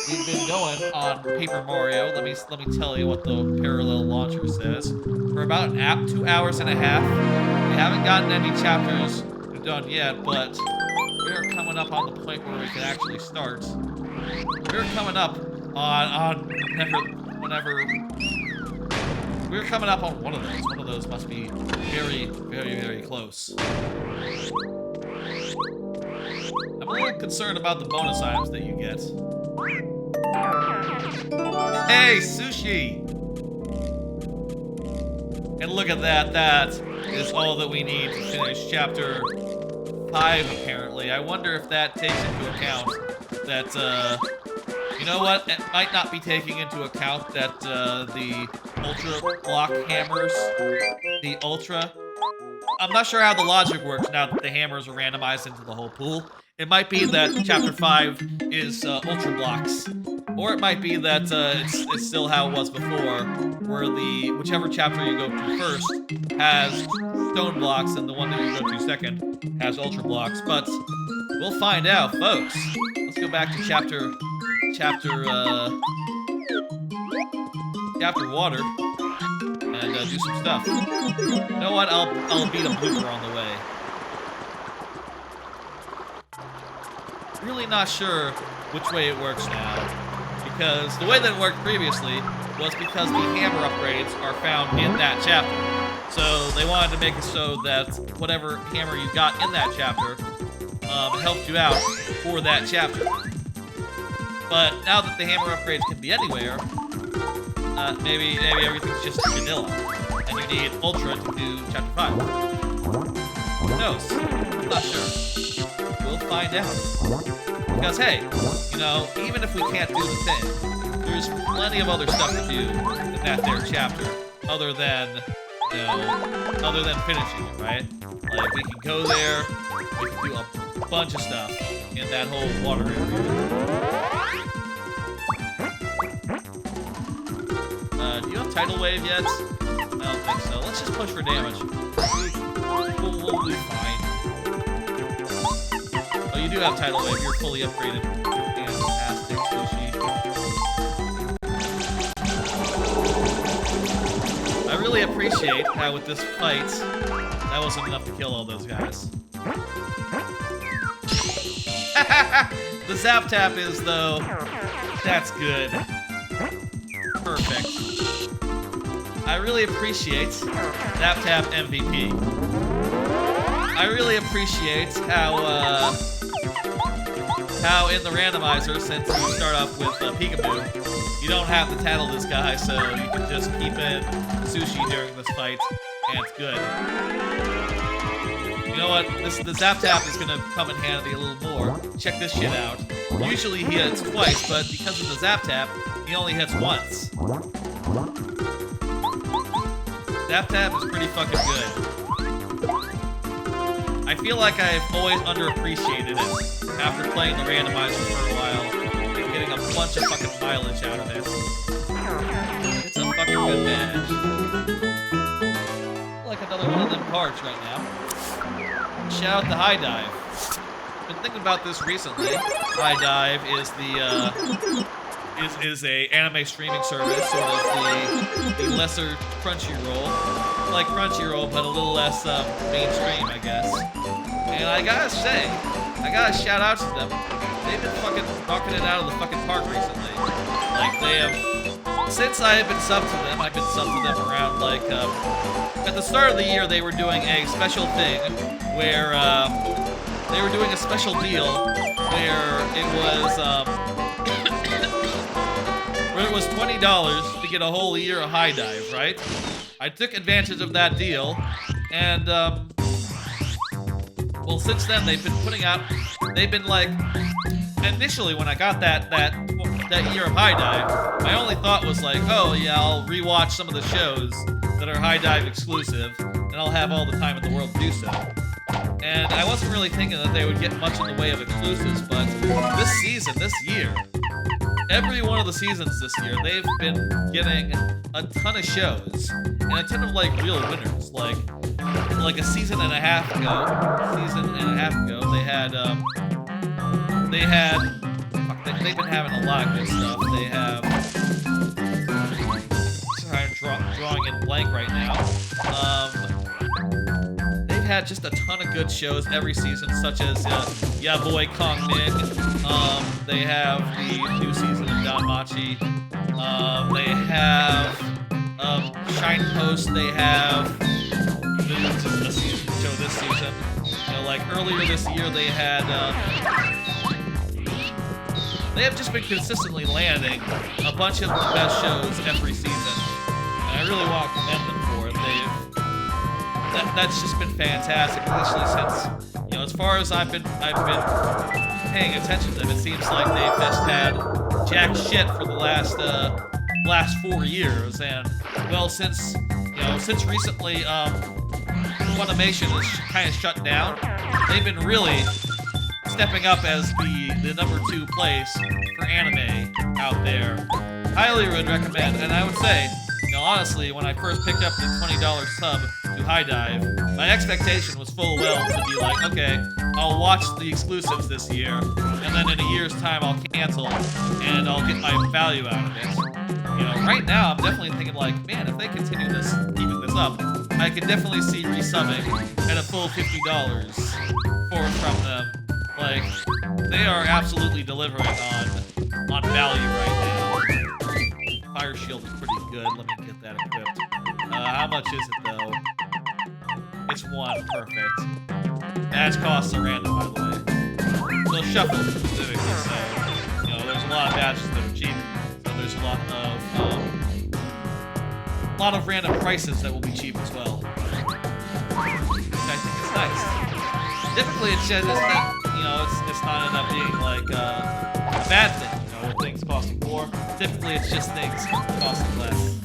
we've been going on Paper Mario. Let me tell you what the parallel launcher says. For about 2 hours and a half. We haven't gotten any chapters done yet, but we're coming up on the point where we can actually start. We're coming up on whenever we're coming up on one of those. One of those must be very, very, very close. I'm a little concerned about the bonus items that you get. Hey, sushi! And look at that. That is all that we need to finish Chapter 5, apparently. I wonder if that takes into account that, you know what? It might not be taking into account that, the Ultra block hammers, the Ultra... I'm not sure how the logic works now that the hammers are randomized into the whole pool. It might be that Chapter 5 is Ultra blocks. Or it might be that it's still how it was before, where whichever chapter you go to first has stone blocks and the one that you go to second has Ultra blocks. But we'll find out, folks. Let's go back to chapter water and do some stuff. You know what? I'll beat a blooper on the way. Really not sure which way it works now. Because the way that it worked previously was because the hammer upgrades are found in that chapter. So they wanted to make it so that whatever hammer you got in that chapter helped you out for that chapter. But now that the hammer upgrades can be anywhere, maybe everything's just vanilla, and you need Ultra to do Chapter 5. Who knows? I'm not sure. We'll find out. Because, hey, you know, even if we can't do the thing, there's plenty of other stuff to do in that there chapter, other than finishing it, right? Like, we can go there, we can do a bunch of stuff in that whole water area. Do you have Tidal Wave yet? I don't think so. Let's just push for damage. We'll be fine. Oh, you do have Tidal Wave. You're fully upgraded. Fantastic, Sushi. I really appreciate how with this fight, that wasn't enough to kill all those guys. The Zap Tap is, though, that's good. perfect. I really appreciate ZapTap MVP. I really appreciate how in the randomizer, since you start off with Peekaboo, you don't have to tattle this guy, so you can just keep in sushi during this fight, and it's good. You know what? The ZapTap is gonna come in handy a little more. Check this shit out. Usually he hits twice, but because of the ZapTap, he only hits once. ZapTap is pretty fucking good. I feel like I've always underappreciated it after playing the randomizer for a while and getting a bunch of fucking mileage out of it. It's a fucking good badge. Like another one of them cards right now. Shout out to High Dive. Been thinking about this recently. High Dive is the is a anime streaming service, sort of the lesser Crunchyroll, like Crunchyroll, but a little less mainstream, I guess. And I gotta say, I gotta shout out to them. They've been fucking knocking it out of the fucking park recently. Like they have, since I have been subbed to them, I've been subbed to them around like at the start of the year they were doing a special thing where they were doing a special deal where it was where it was $20 to get a whole year of High Dive, right? I took advantage of that deal, and well, since then they've been like, initially when I got that year of High Dive, my only thought was like, oh yeah, I'll rewatch some of the shows that are High Dive exclusive, and I'll have all the time in the world to do so. And I wasn't really thinking that they would get much in the way of exclusives, but this year, every one of the seasons this year, they've been getting a ton of shows, and a ton of like real winners. Like a season and a half ago, they've been having a lot of good stuff. They have, sorry, I'm drawing in blank right now. They've had just a ton of good shows every season, such as Ya Boy Kong Ming. They have the new season of Danmachi. They have Shine Post. They have the show this season. You know, like earlier this year, they had. They have just been consistently landing a bunch of the best shows every season, and I really want to commend them for it. That's just been fantastic, especially since, you know, as far as I've been paying attention to them, it seems like they've just had jack shit for the last 4 years, and well, since recently Funimation is kind of shut down, they've been really stepping up as the number 2 place for anime out there. Highly would recommend, and I would say, you know, honestly, when I first picked up the $20 sub to High Dive, my expectation was full well to be like, okay, I'll watch the exclusives this year, and then in a year's time I'll cancel, and I'll get my value out of it. You know, right now I'm definitely thinking like, man, if they continue keeping this up, I could definitely see resubbing at a full $50 from them. Like, they are absolutely delivering on value right now. Fire Shield is pretty good. Let me get that equipped. How much is it though? It's 1, perfect. Badge costs are random, by the way. So shuffle specifically, so you know, there's a lot of badges that are cheap. So there's a lot of random prices that will be cheap as well. Which I think is nice. Typically, it's not, you know, it's not end up being like a bad thing, you know, when things costing more. Typically, it's just things costing less.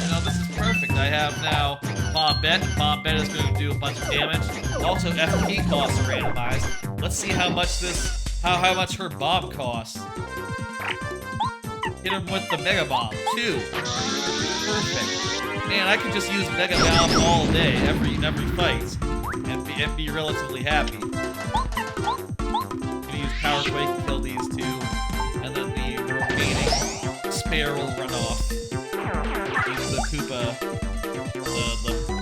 You know, this is perfect. I have now Bombette. Bombette is going to do a bunch of damage. Also, FP costs are randomized. Let's see how much how much her bomb costs. Hit him with the Mega Bomb. 2. Perfect. Man, I could just use Mega Bomb all day, every fight, and be relatively happy. Gonna use Power Quake to kill these 2, and then the remaining spare will run off. Use the Koopa,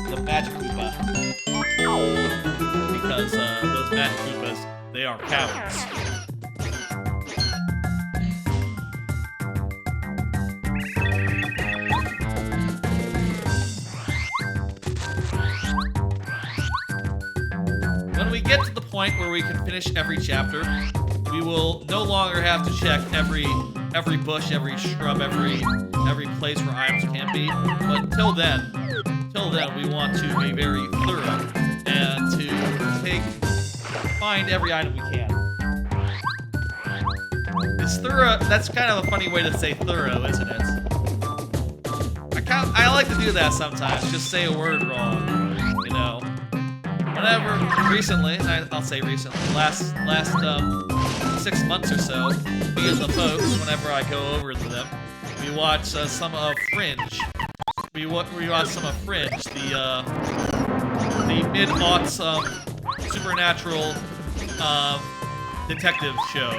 the Magic Koopa, because those Magic Koopas, they are cowards. point where we can finish every chapter, we will no longer have to check every bush, every shrub, every place where items can be. But until then, we want to be very thorough and to find every item we can. It's thorough. That's kind of a funny way to say thorough, isn't it? I like to do that sometimes. Just say a word wrong, you know. Whenever recently, I'll say recently, last 6 months or so, me and the folks, whenever I go over to them, we watch some of Fringe. We watch some of Fringe, the mid-aughts supernatural detective show.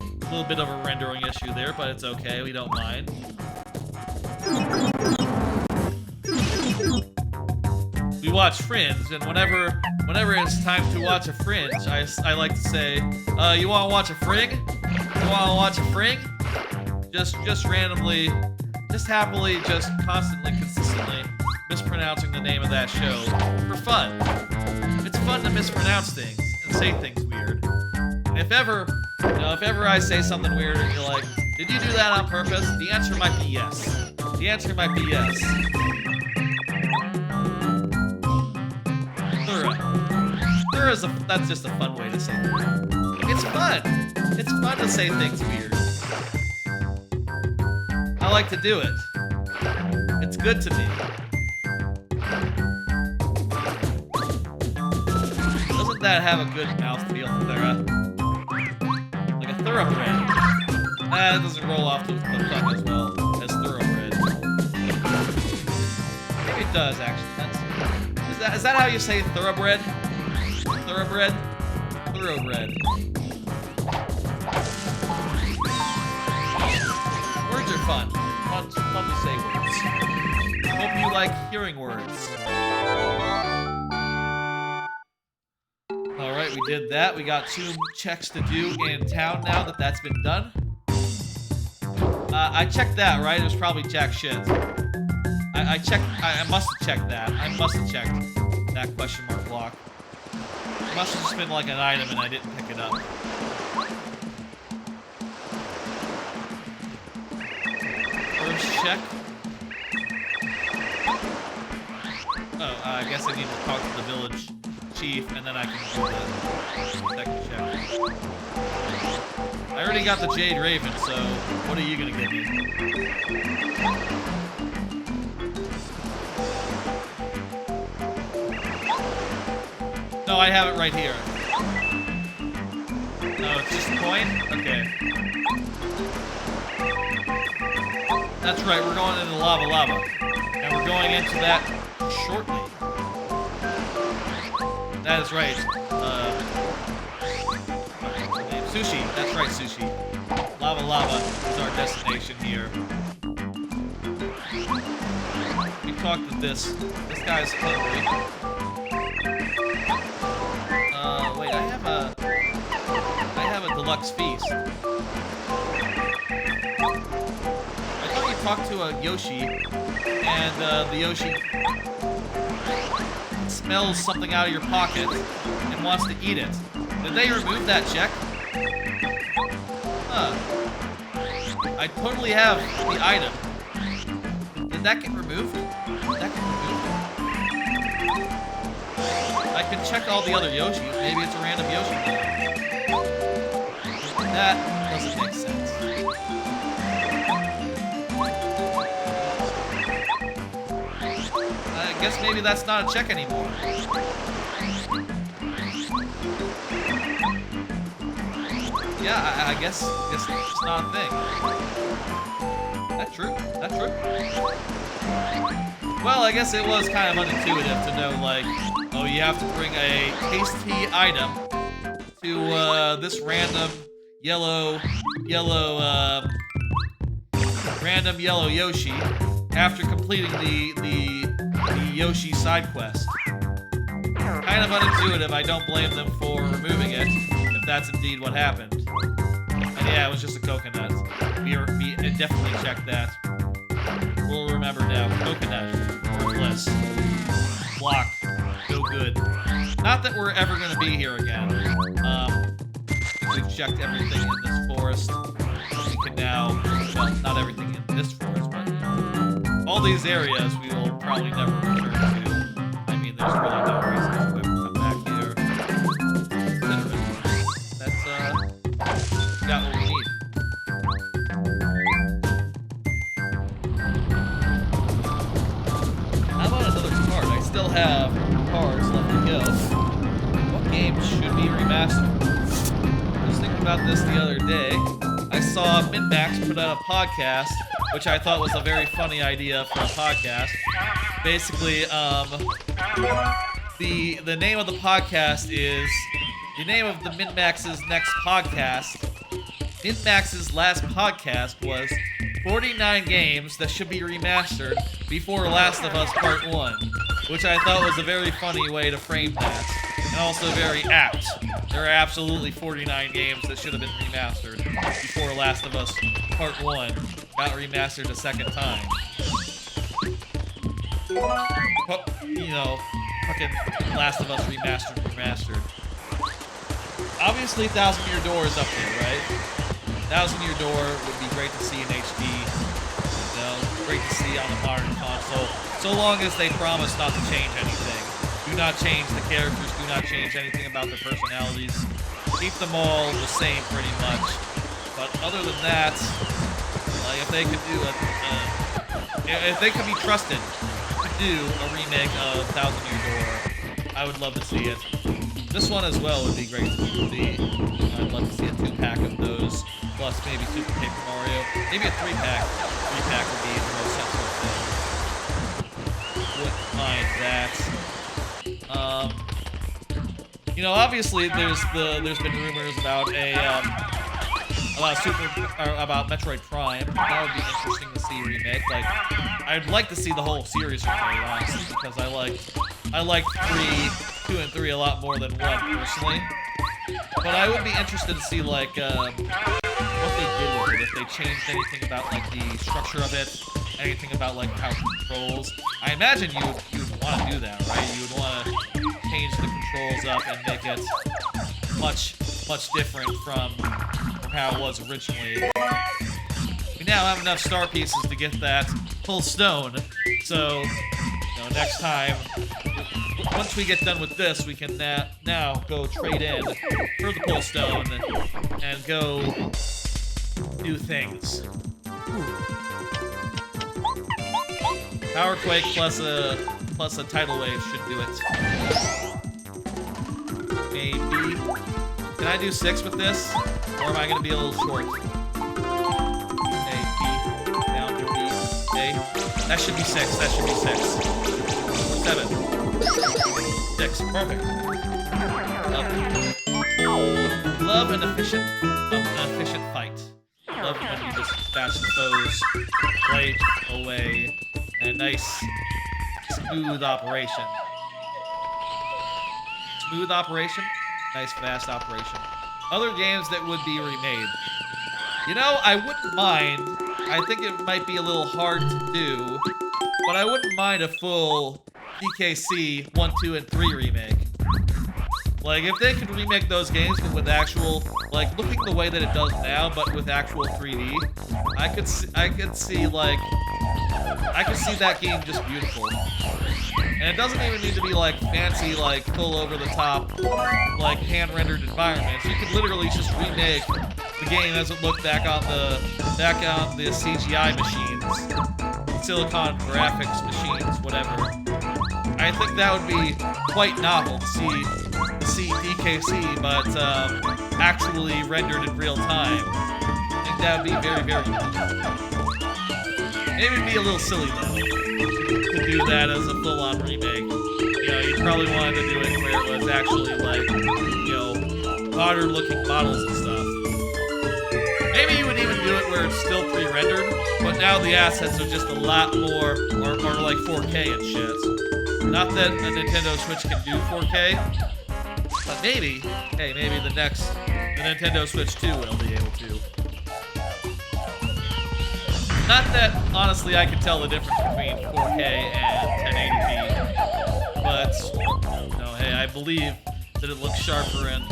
A little bit of a rendering issue there, but it's okay. We don't mind. We watch Fringe, and whenever it's time to watch a Fringe, I like to say, you want to watch a Frig? You want to watch a Frig? Just randomly, just happily, just constantly, consistently mispronouncing the name of that show for fun. It's fun to mispronounce things and say things weird. And if ever I say something weird and you're like, did you do that on purpose? The answer might be yes. The answer might be yes. That's just a fun way to say things. It's fun. It's fun to say things weird. I like to do it. It's good to me. Doesn't that have a good mouthfeel, Thera? Like a thoroughbred. It doesn't roll off the tongue as well as thoroughbred. Maybe it does, actually. Is that how you say thoroughbred? Thoroughbred? Thoroughbred. Words are fun. Fun to say words. Hope you like hearing words. Alright, we did that. We got 2 checks to do in town now that that's been done. I checked that, right? It was probably jack shit. I must have checked that. I must have checked that question mark block. It must have just been like an item and I didn't pick it up. First check. Oh, I guess I need to talk to the village chief and then I can do the second check. I already got the Jade Raven, so what are you gonna give me? No, I have it right here. No, it's just a coin? Okay. That's right, we're going into lava. And we're going into that shortly. That is right. Sushi. That's right, Sushi. Lava is our destination here. We talked to this guy's hungry. Wait, I have a deluxe feast. I thought you talked to a Yoshi, and the Yoshi smells something out of your pocket and wants to eat it. Did they remove that check? Huh. I totally have the item. Did that get removed? I can check all the other Yoshis. Maybe it's a random Yoshi thing. That doesn't make sense. I guess maybe that's not a check anymore. Yeah, I guess it's not a thing. That's true. Well, I guess it was kind of unintuitive to know, like, oh, you have to bring a tasty item to this random yellow Yoshi after completing the Yoshi side quest. Kind of unintuitive. I don't blame them for removing it, if that's indeed what happened. And yeah, it was just a coconut. We definitely checked that. We'll remember now. Coconut. Worthless. Block. no good. Not that we're ever going to be here again. We've checked everything in this forest. We can now, well, not everything in this forest, but all these areas we will probably never return to. I mean, there's really no reason to ever come back here. That's, got what we need. How about another card? I still have cards left to go. What game should be remastered? I was thinking about this the other day. I saw MinMax put out a podcast, which I thought was a very funny idea for a podcast. Basically, the name of the podcast is the name of the MinMax's next podcast. MinMax's last podcast was 49 games that should be remastered before Last of Us Part 1, which I thought was a very funny way to frame that, and also very apt. There are absolutely 49 games that should have been remastered before Last of Us Part 1 got remastered a second time. You know, fucking Last of Us remastered. Obviously, Thousand Year Door is up there, right? Thousand Year Door would be great to see in HD. You know, great to see on a modern console, so long as they promise not to change anything. Do not change the characters, do not change anything about their personalities. Keep them all the same, pretty much. But other than that, like, if they could do if they could be trusted to do a remake of Thousand Year Door, I would love to see it. This one as well would be great to see. I'd love to see a 2-pack of those, plus maybe Super Paper Mario. Maybe a 3-pack. 3-pack would be the most sensible thing. Wouldn't mind that. You know, obviously there's been rumors about about Metroid Prime. That would be interesting to see remake. Like, I'd like to see the whole series remade, honestly, because I like 2 and 3 a lot more than 1 personally. But I would be interested to see like what they did with it, if they changed anything about like the structure of it, anything about like how it controls. I imagine you would want to do that, right? You would want to change the controls up and make it much different from how it was originally. We now have enough star pieces to get that full stone, so you know, next time, once we get done with this, we can now go trade in for the pull stone and go do things. Powerquake plus a tidal wave should do it. Maybe. Can I do 6 with this? Or am I going to be a little short? A, B, down to B, A. That should be 6. That should be 6. 7. 6. Perfect. Love an efficient fight. Love when you just dispatch the foes right away. And a nice, smooth operation. Smooth operation. Nice, fast operation. Other games that would be remade. You know, I wouldn't mind. I think it might be a little hard to do, but I wouldn't mind a full DKC 1, 2, and 3 remake. Like, if they could remake those games but with actual, like, looking the way that it does now, but with actual 3D, I could see that game just beautiful. And it doesn't even need to be like fancy, like full over the top, like hand-rendered environments. You could literally just remake the game as it looked back on the CGI machines, Silicon graphics machines, whatever. I think that would be quite novel to see DKC, but actually rendered in real time. I think that would be very, very cool. Maybe it'd be a little silly though to do that as a full-on remake. You know, you'd probably want to do it where it was actually like, you know, modern-looking models and stuff. Maybe you would even do it where it's still pre-rendered, but now the assets are just a lot more, or like 4K and shit. Not that the Nintendo Switch can do 4K, but maybe, hey, maybe the Nintendo Switch 2 will be able to. Not that, honestly, I can tell the difference between 4K and 1080p, but say. I believe that it looks sharper, and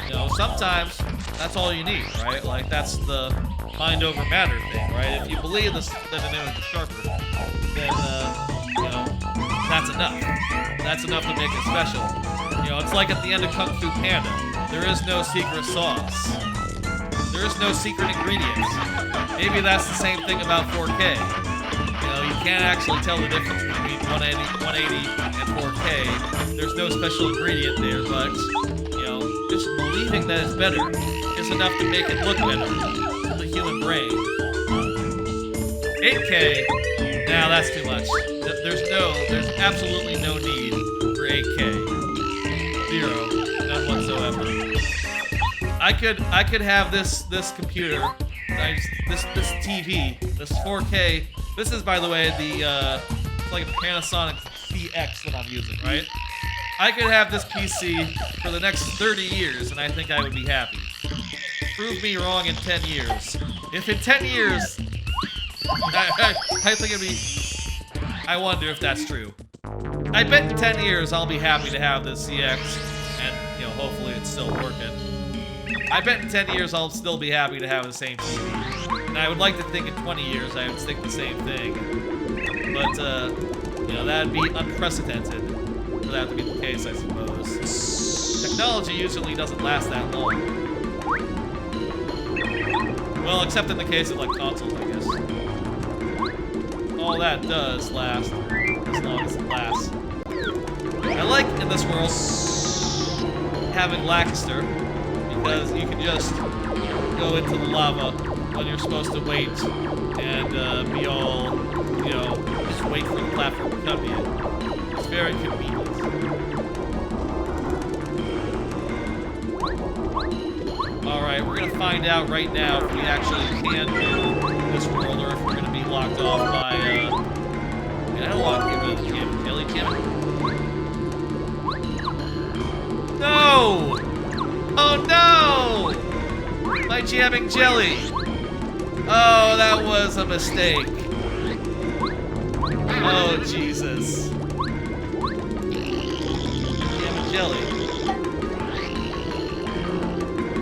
you know, sometimes that's all you need, right? Like, that's the mind over matter thing, right? If you believe that an image is sharper, then you know, that's enough. That's enough to make it special. You know, it's like at the end of Kung Fu Panda. There is no secret sauce. There is no secret ingredients. Maybe that's the same thing about 4K. You know, you can't actually tell the difference between 180 and 4K. There's no special ingredient there, but, you know, just believing that it's better is enough to make it look better to the human brain. 8K, now that's too much. There's absolutely no need for 8K. Zero, none whatsoever. I could have this computer, this TV, this 4K. This is, by the way, it's like a Panasonic CX that I'm using, right? I could have this PC for the next 30 years, and I think I would be happy. Prove me wrong in 10 years. If in 10 years, I think it'd be. I wonder if that's true. I bet in 10 years I'll be happy to have this CX, and you know, hopefully it's still working. I bet in 10 years I'll still be happy to have the same TV. And I would like to think in 20 years I would think the same thing. But, you know, that'd be unprecedented for that to be the case, I suppose. Technology usually doesn't last that long. Well, except in the case of, like, consoles, I guess. All that does last as long as it lasts. I like, in this world, having Lancaster, because you can just go into the lava when you're supposed to wait and be all, you know, just wait for the platform to come to you. It's very convenient. Alright, we're gonna find out right now if we actually can do this world or if we're gonna be locked off by, I don't want to get rid of the jam jelly, damn it. No! Oh no! My jamming jelly! Oh, that was a mistake. Oh, Jesus. Jamming jelly.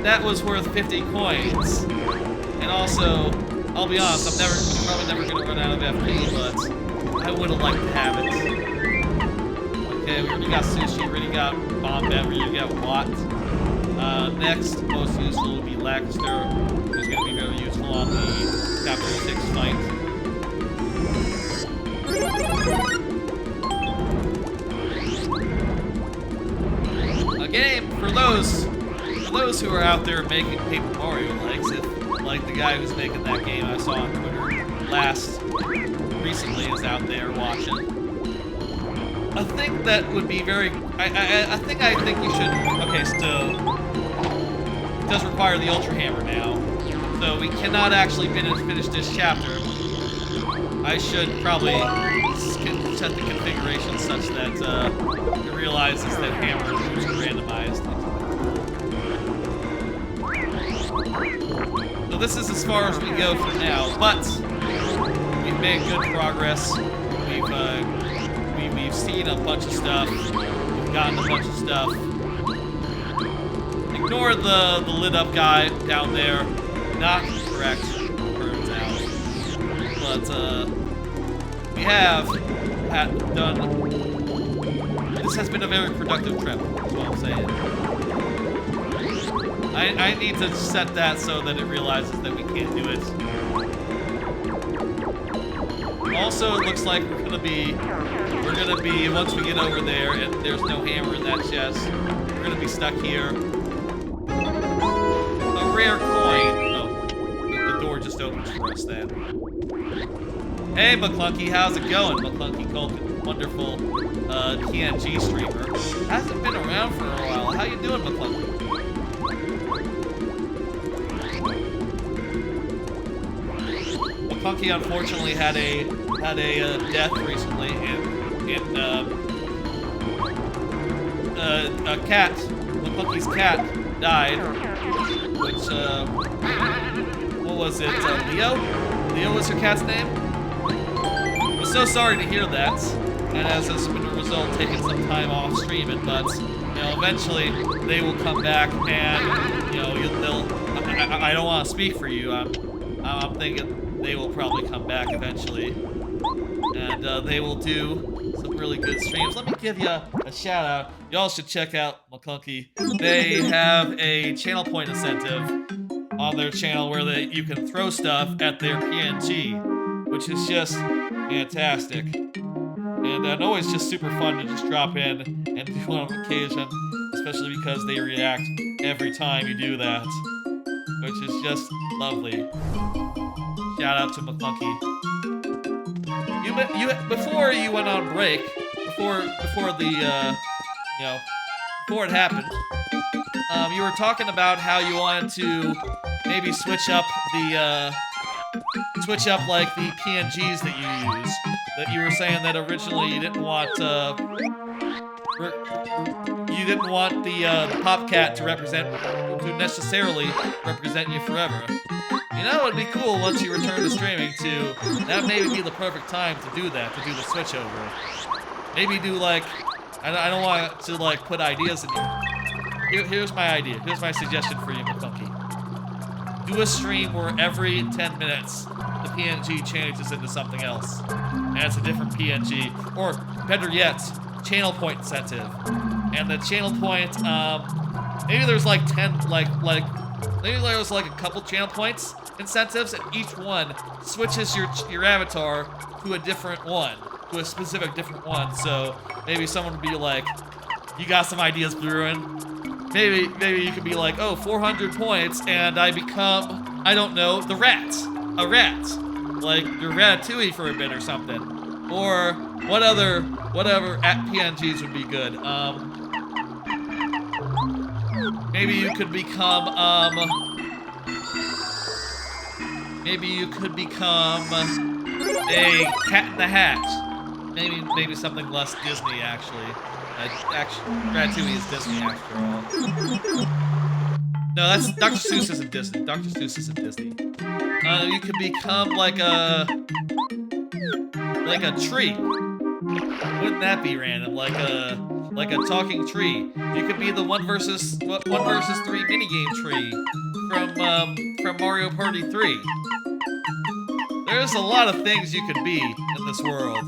That was worth 50 coins. And also, I'll be honest, I'm probably never gonna run out of FP, but I would have liked to have it. Okay, we already got Sushi, we already got Bombette, we already got Watt. Next, most useful would be Lancaster, who's going to be very useful on the Chapter 6 fight. A game for those who are out there making Paper Mario likes it, like the guy who's making that game I saw on Twitter recently is out there watching. I think that would be very. I think you should. Okay, so it does require the Ultra Hammer now, so we cannot actually finish this chapter. I should probably set the configuration such that it realizes that hammer moves are randomized. So this is as far as we go for now, but we've made good progress. We've seen a bunch of stuff. We've gotten a bunch of stuff. Ignore the lit up guy down there. Not correct, turns out. But we have done. This has been a very productive trip, is what I'm saying. I need to set that so that it realizes that we can't do it. Also, it looks like we're gonna be once we get over there and there's no hammer in that chest, we're gonna be stuck here. A rare coin. Oh, the door just opens for us then. Hey, McClunky, how's it going? McClunky Culkin, wonderful TNG streamer. Hasn't been around for a while. How you doing, McClunky? McClunky unfortunately had a death recently, and a cat, McClunky's cat, died. Which what was it? Leo? Leo was her cat's name? I'm so sorry to hear that. and as a result, taking some time off streaming. But eventually they will come back, and they'll. I don't want to speak for you. I'm thinking they will probably come back eventually, and they will do some really good streams. Let me give you a shout out. Y'all should check out McClunky. They have a channel point incentive on their channel where you can throw stuff at their PNG, which is just fantastic. And always just super fun to just drop in and do on occasion, especially because they react every time you do that, which is just lovely. Shout out to McClunky. Before you went on break, before it happened, you were talking about how you wanted to maybe switch up like the PNGs that you use. That you were saying that originally you didn't want the Popcat to necessarily represent you forever. It'd be cool once you return to streaming to that maybe be the perfect time to do that, to do the switch over. Maybe do like I don't want to like put ideas in you. Here's my idea. Here's my suggestion for you, McClunky. Do a stream where every 10 minutes the PNG changes into something else. And it's a different PNG. Or, better yet, channel point incentive. And the channel point, maybe there's like 10, maybe there's like a couple channel points incentives, and each one switches your avatar to a different one. To a specific different one. So, maybe someone would be like, you got some ideas, Brewin? Maybe you could be like, oh, 400 points, and I become, I don't know, the rat. A rat. Like, you're Ratatouille for a bit or something. Or, whatever at PNGs would be good. Maybe you could become, a Cat in the Hat. Maybe something less Disney, actually. Ratatouille is Disney after all. No, that's Dr. Seuss isn't Disney. Dr. Seuss isn't Disney. You could become like a tree. Wouldn't that be random? Like a talking tree. You could be the 1 versus 3 minigame tree from Mario Party 3. There's a lot of things you could be in this world.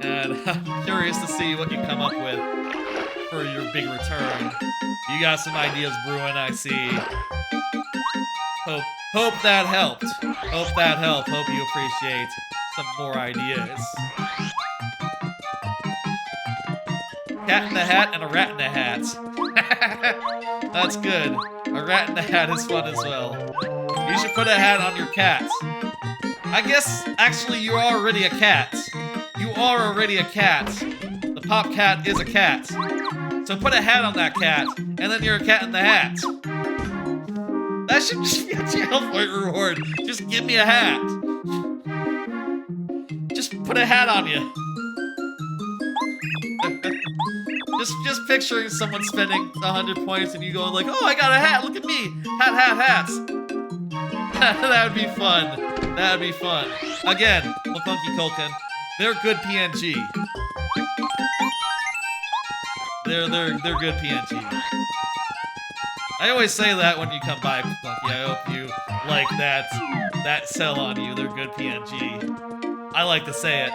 And I'm curious to see what you come up with for your big return. You got some ideas brewing, I see. Hope that helped. Hope that helped. Hope you appreciate some more ideas. Cat in the Hat and a Rat in the Hat. That's good. A Rat in the Hat is fun as well. You should put a hat on your cat. I guess, actually, you are already a cat. You are already a cat. The Popcat is a cat. So put a hat on that cat, and then you're a Cat in the Hat. That should just be a channel point reward. Just give me a hat. Just put a hat on you. just picturing someone spending 100 points and you going like, oh, I got a hat, look at me. Hats. That would be fun. That would be fun. Again, McClunky Culkin. They're good PNG. They're good PNG. I always say that when you come by, McClunky. I hope you like that sell on you. They're good PNG. I like to say it.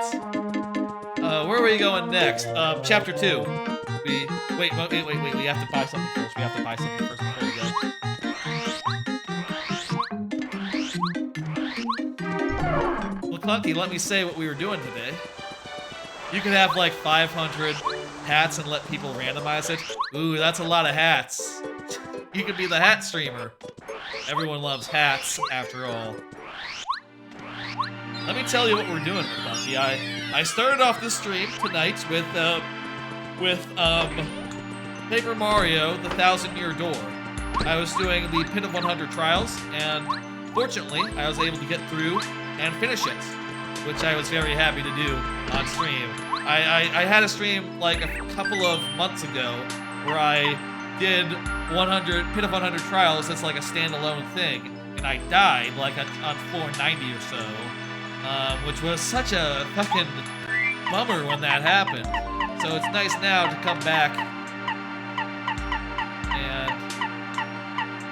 Where are we going next? Chapter 2. Wait. We have to buy something first. Before we go. McClunky, let me say what we were doing today. You could have like 500 hats and let people randomize it. Ooh, that's a lot of hats. You could be the hat streamer. Everyone loves hats, after all. Let me tell you what we're doing, McClunky. I started off this stream tonight with Paper Mario, the 1,000-Year Door. I was doing the Pin of 100 trials, and fortunately, I was able to get through and finish it, which I was very happy to do on stream. I had a stream like a couple of months ago where I did Pin of 100 trials as like a standalone thing, and I died like on floor 90 or so, which was such a fucking bummer when that happened. So it's nice now to come back. And...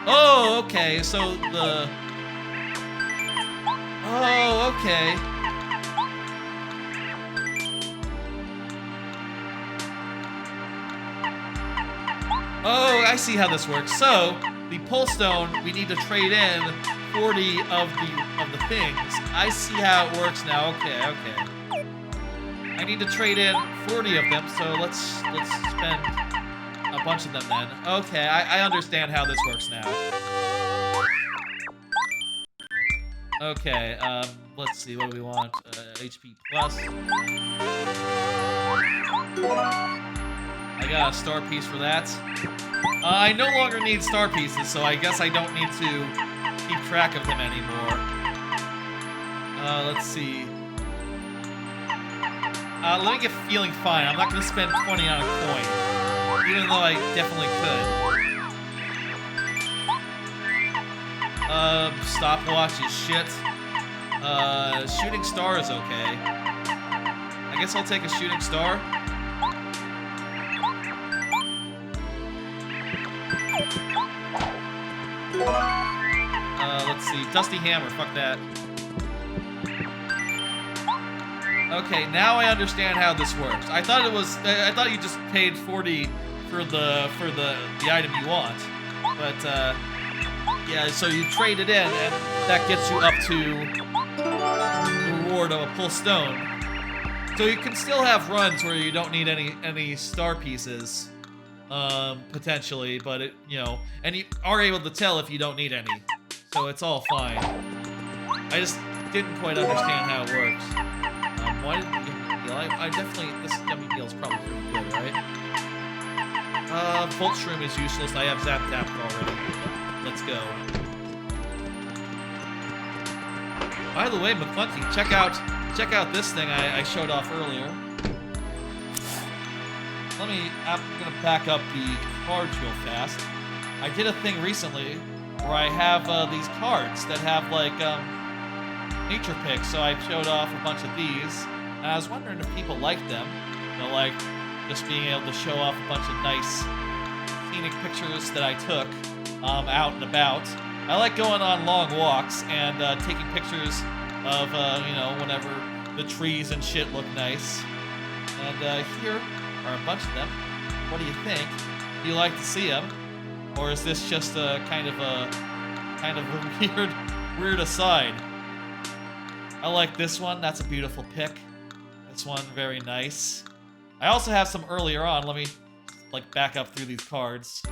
Oh, okay, so the... Oh, okay. Oh, I see how this works. So, the pull stone, we need to trade in 40 of the things. I see how it works now. Okay. I need to trade in 40 of them, so let's spend a bunch of them then. Okay, I understand how this works now. Okay, let's see, what do we want? HP plus. I got a star piece for that. I no longer need star pieces, so I guess I don't need to keep track of them anymore. Let's see. Let me get feeling fine. I'm not going to spend 20 on a coin, even though I definitely could. Stopwatch is shit. Shooting star is okay. I guess I'll take a shooting star. Let's see. Dusty hammer. Fuck that. Okay, now I understand how this works. I thought you just paid 40 for the item you want, but yeah. So you trade it in, and that gets you up to the reward of a pull stone. So you can still have runs where you don't need any star pieces, potentially, but and you are able to tell if you don't need any. So it's all fine. I just didn't quite understand how it works. Why did you give me a deal? I definitely, this dummy deal is probably pretty good, right? Volt Shroom is useless. I have Zap Tap already. Let's go. By the way, McClunky, check out this thing I showed off earlier. I'm gonna back up the cards real fast. I did a thing recently where I have these cards that have like nature picks, so I showed off a bunch of these, and I was wondering if people liked them. Like just being able to show off a bunch of nice scenic pictures that I took out and about. I like going on long walks and taking pictures of whenever the trees and shit look nice. And here are a bunch of them. What do you think? Do you like to see them, or is this just a kind of a weird aside? I like this one. That's a beautiful pick. This one, very nice. I also have some earlier on. Let me back up through these cards.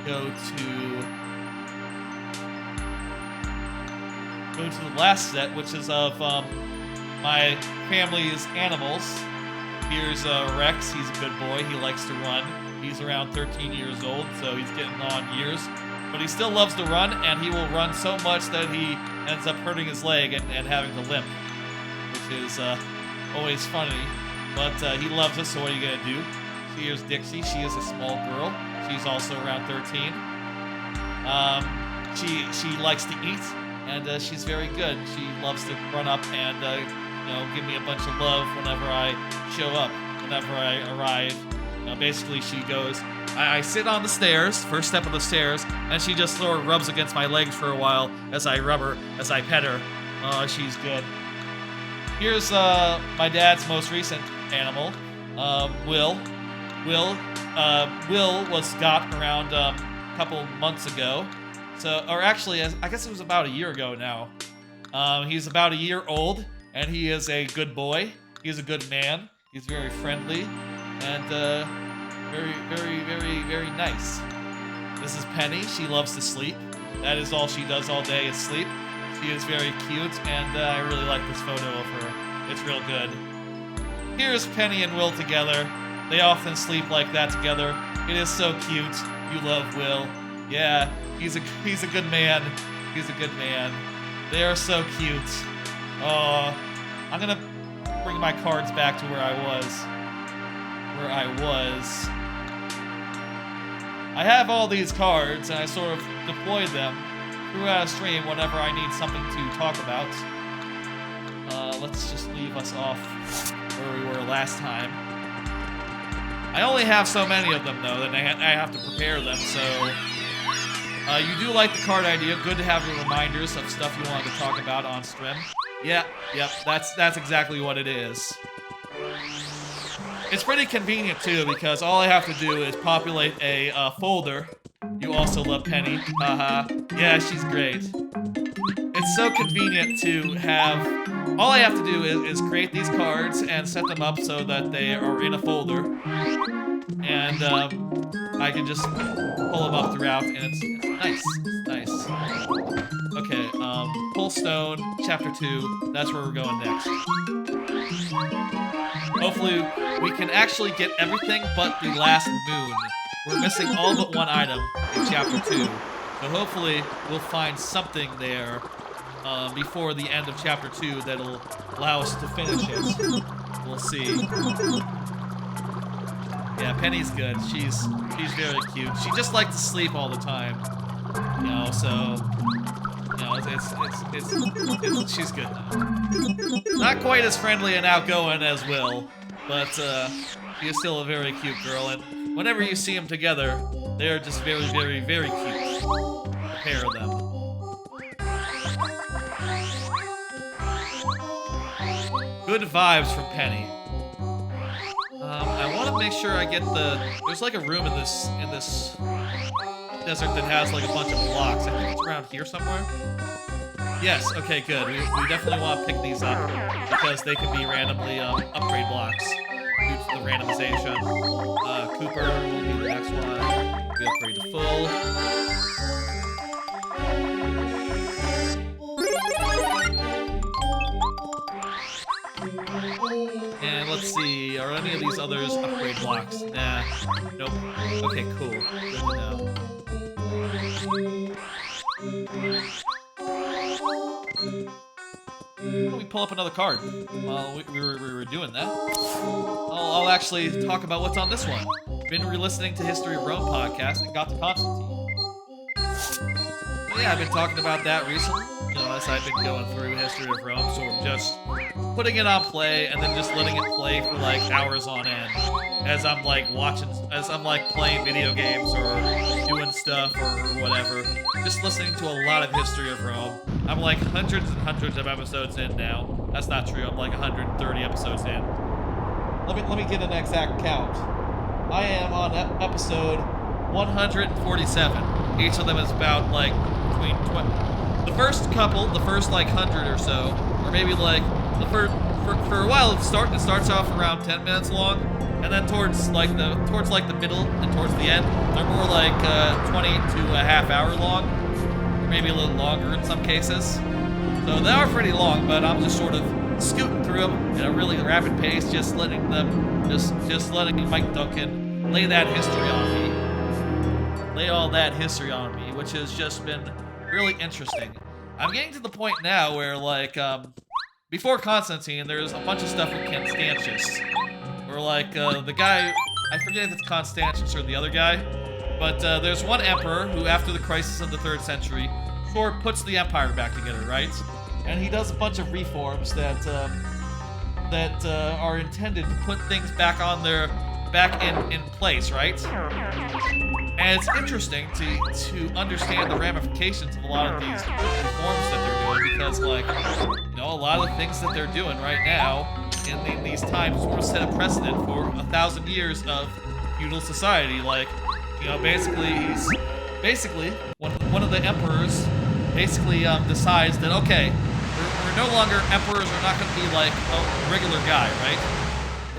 Go to the last set, which is of my family's animals. Here's Rex. He's a good boy. He likes to run. He's around 13 years old, so he's getting on years. But he still loves to run, and he will run so much that he ends up hurting his leg and having to limp, which is always funny. But he loves us, so what are you going to do? Here's Dixie. She is a small girl. She's also around 13. She likes to eat, and she's very good. She loves to run up and give me a bunch of love whenever I show up, whenever I arrive. Basically, she goes, I sit on the stairs, first step of the stairs, and she just sort of rubs against my legs for a while as I rub her, as I pet her. Oh, she's good. Here's my dad's most recent animal, Will. Will was got around a couple months ago. So, or actually, I guess it was about a year ago now. He's about a year old, and he is a good boy. He's a good man. He's very friendly, and very, very, very, very nice. This is Penny. She loves to sleep. That is all she does all day is sleep. She is very cute, and I really like this photo of her. It's real good. Here's Penny and Will together. They often sleep like that together. It is so cute. You love Will. Yeah, he's a good man. He's a good man. They are so cute. Oh, I'm gonna bring my cards back to where I was. I have all these cards, and I sort of deploy them throughout a stream whenever I need something to talk about. Let's just leave us off where we were last time. I only have so many of them, though, that I have to prepare them, so... you do like the card idea. Good to have your reminders of stuff you wanted to talk about on stream. Yeah, yep, that's exactly what it is. It's pretty convenient, too, because all I have to do is populate a folder. You also love Penny. Haha. Yeah, she's great. It's so convenient to have... All I have to do is create these cards and set them up so that they are in a folder. And I can just pull them up throughout, and it's nice. It's nice. Okay, Pull Stone, Chapter 2. That's where we're going next. Hopefully, we can actually get everything but the last moon. We're missing all but one item in Chapter 2. So hopefully, we'll find something there before the end of Chapter 2 that'll allow us to finish it. We'll see. Yeah, Penny's good. She's very cute. She just likes to sleep all the time. You know, so... You know, it's she's good though. Not quite as friendly and outgoing as Will, but she is still a very cute girl, and whenever you see them together, they're just very, very, very cute. A pair of them. Good vibes from Penny. I want to make sure I get the... There's like a room in this desert that has like a bunch of blocks. I think it's around here somewhere. Yes, okay, good. We definitely want to pick these up because they can be randomly upgrade blocks due to the randomization. Cooper will be the next one. We upgrade to full. And let's see, are any of these others upgrade blocks? Nah, nope. Okay, cool. Good to know. Oh, we pull up another card while we were doing that. I'll actually talk about what's on this one. Been re-listening to History of Rome podcast and got to Constantine. Yeah, I've been talking about that recently. You know, as I've been going through History of Rome, sort of just putting it on play and then just letting it play for like hours on end. As I'm like playing video games or doing stuff or whatever. Just listening to a lot of History of Rome. I'm like hundreds and hundreds of episodes in now. That's not true, I'm like 130 episodes in. Let me get an exact count. I am on episode 147. Each of them is about like between 20. The first couple, the first like 100 or so, or maybe like the first for a while it starts off around 10 minutes long, and then towards like the middle and towards the end, they're more like 20 to a half hour long, or maybe a little longer in some cases. So they are pretty long, but I'm just sort of scooting through them at a really rapid pace, just letting Mike Duncan lay that history on me. Lay all that history on me, which has just been really interesting. I'm getting to the point now where, like, before Constantine, there's a bunch of stuff with Constantius. Or, like, the guy, I forget if it's Constantius or the other guy, but there's one emperor who, after the crisis of the 3rd century, sort of puts the empire back together, right? And he does a bunch of reforms that are intended to put things back in place, right? And it's interesting to understand the ramifications of a lot of these reforms that they're doing, because, like, you know, a lot of the things that they're doing right now in these times sort of set a precedent for 1,000 years of feudal society. Like, you know, basically one of the emperors basically decides that, okay, we're no longer emperors, we're not going to be like a regular guy, right?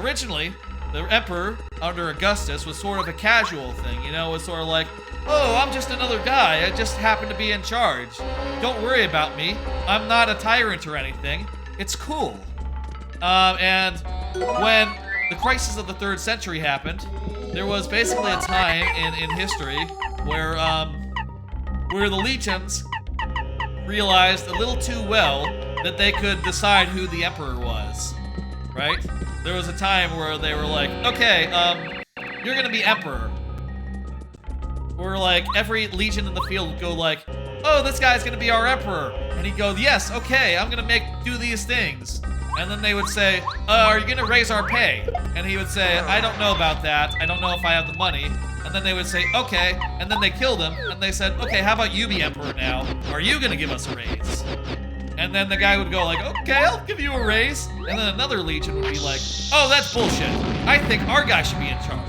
Originally, the emperor, under Augustus, was sort of a casual thing, you know? It was sort of like, oh, I'm just another guy, I just happen to be in charge. Don't worry about me, I'm not a tyrant or anything, it's cool. And when the crisis of the 3rd century happened, there was basically a time in history where the legions realized a little too well that they could decide who the emperor was, right? There was a time where they were like, okay, you're gonna be emperor. Or like every legion in the field would go like, oh, this guy's gonna be our emperor. And he'd go, yes, okay, I'm gonna do these things. And then they would say, are you gonna raise our pay? And he would say, I don't know about that. I don't know if I have the money. And then they would say, okay. And then they killed him. And they said, okay, how about you be emperor now? Are you gonna give us a raise? And then the guy would go like, okay, I'll give you a raise. And then another legion would be like, oh, that's bullshit. I think our guy should be in charge.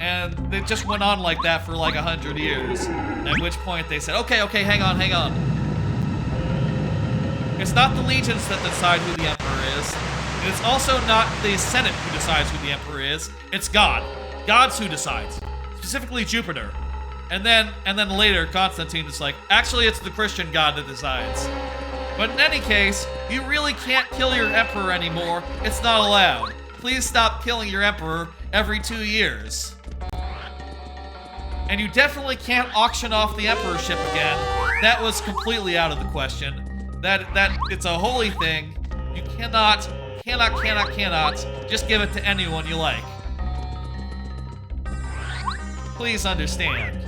And it just went on like that for like 100 years. At which point they said, okay, hang on. It's not the legions that decide who the emperor is. It's also not the Senate who decides who the emperor is. It's God. God's who decides. Specifically Jupiter. And then later Constantine is like, actually it's the Christian God that decides. But in any case, you really can't kill your emperor anymore. It's not allowed. Please stop killing your emperor every 2 years. And you definitely can't auction off the emperorship again. That was completely out of the question. That it's a holy thing. You cannot just give it to anyone you like. Please understand.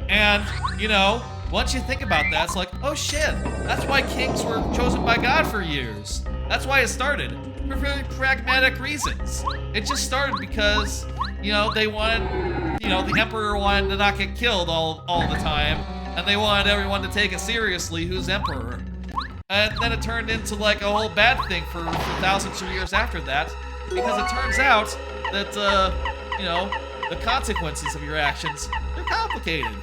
And, you know, once you think about that, it's like, oh shit, that's why kings were chosen by God for years. That's why it started. For very pragmatic reasons. It just started because, you know, they wanted, you know, the emperor wanted to not get killed all the time, and they wanted everyone to take it seriously who's emperor. And then it turned into like a whole bad thing for thousands of years after that, because it turns out that, you know, the consequences of your actions, they're complicated.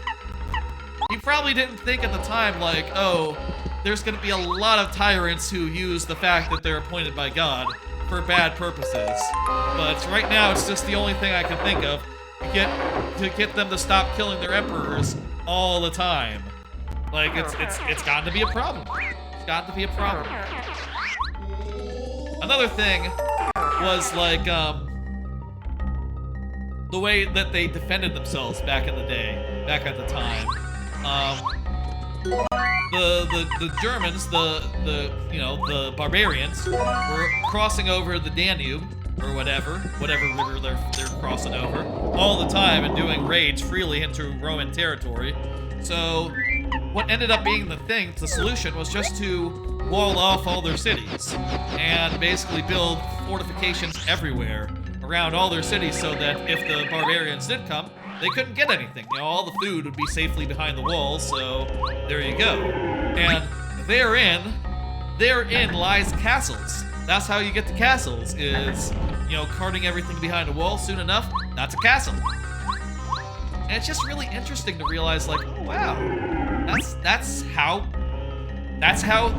You probably didn't think at the time, like, oh, there's gonna be a lot of tyrants who use the fact that they're appointed by God for bad purposes. But right now, it's just the only thing I can think of to get them to stop killing their emperors all the time. Like, it's got to be a problem. It's got to be a problem. Another thing was, like, the way that they defended themselves back in the day, back at the time. The Germans, you know, the barbarians were crossing over the Danube, or whatever river they're crossing over, all the time and doing raids freely into Roman territory. So what ended up being the solution was just to wall off all their cities and basically build fortifications everywhere around all their cities so that if the barbarians did come, they couldn't get anything. You know, all the food would be safely behind the walls, so there you go. And therein lies castles. That's how you get to castles, is, you know, carting everything behind a wall. Soon enough, that's a castle. And it's just really interesting to realize, like, oh wow, that's how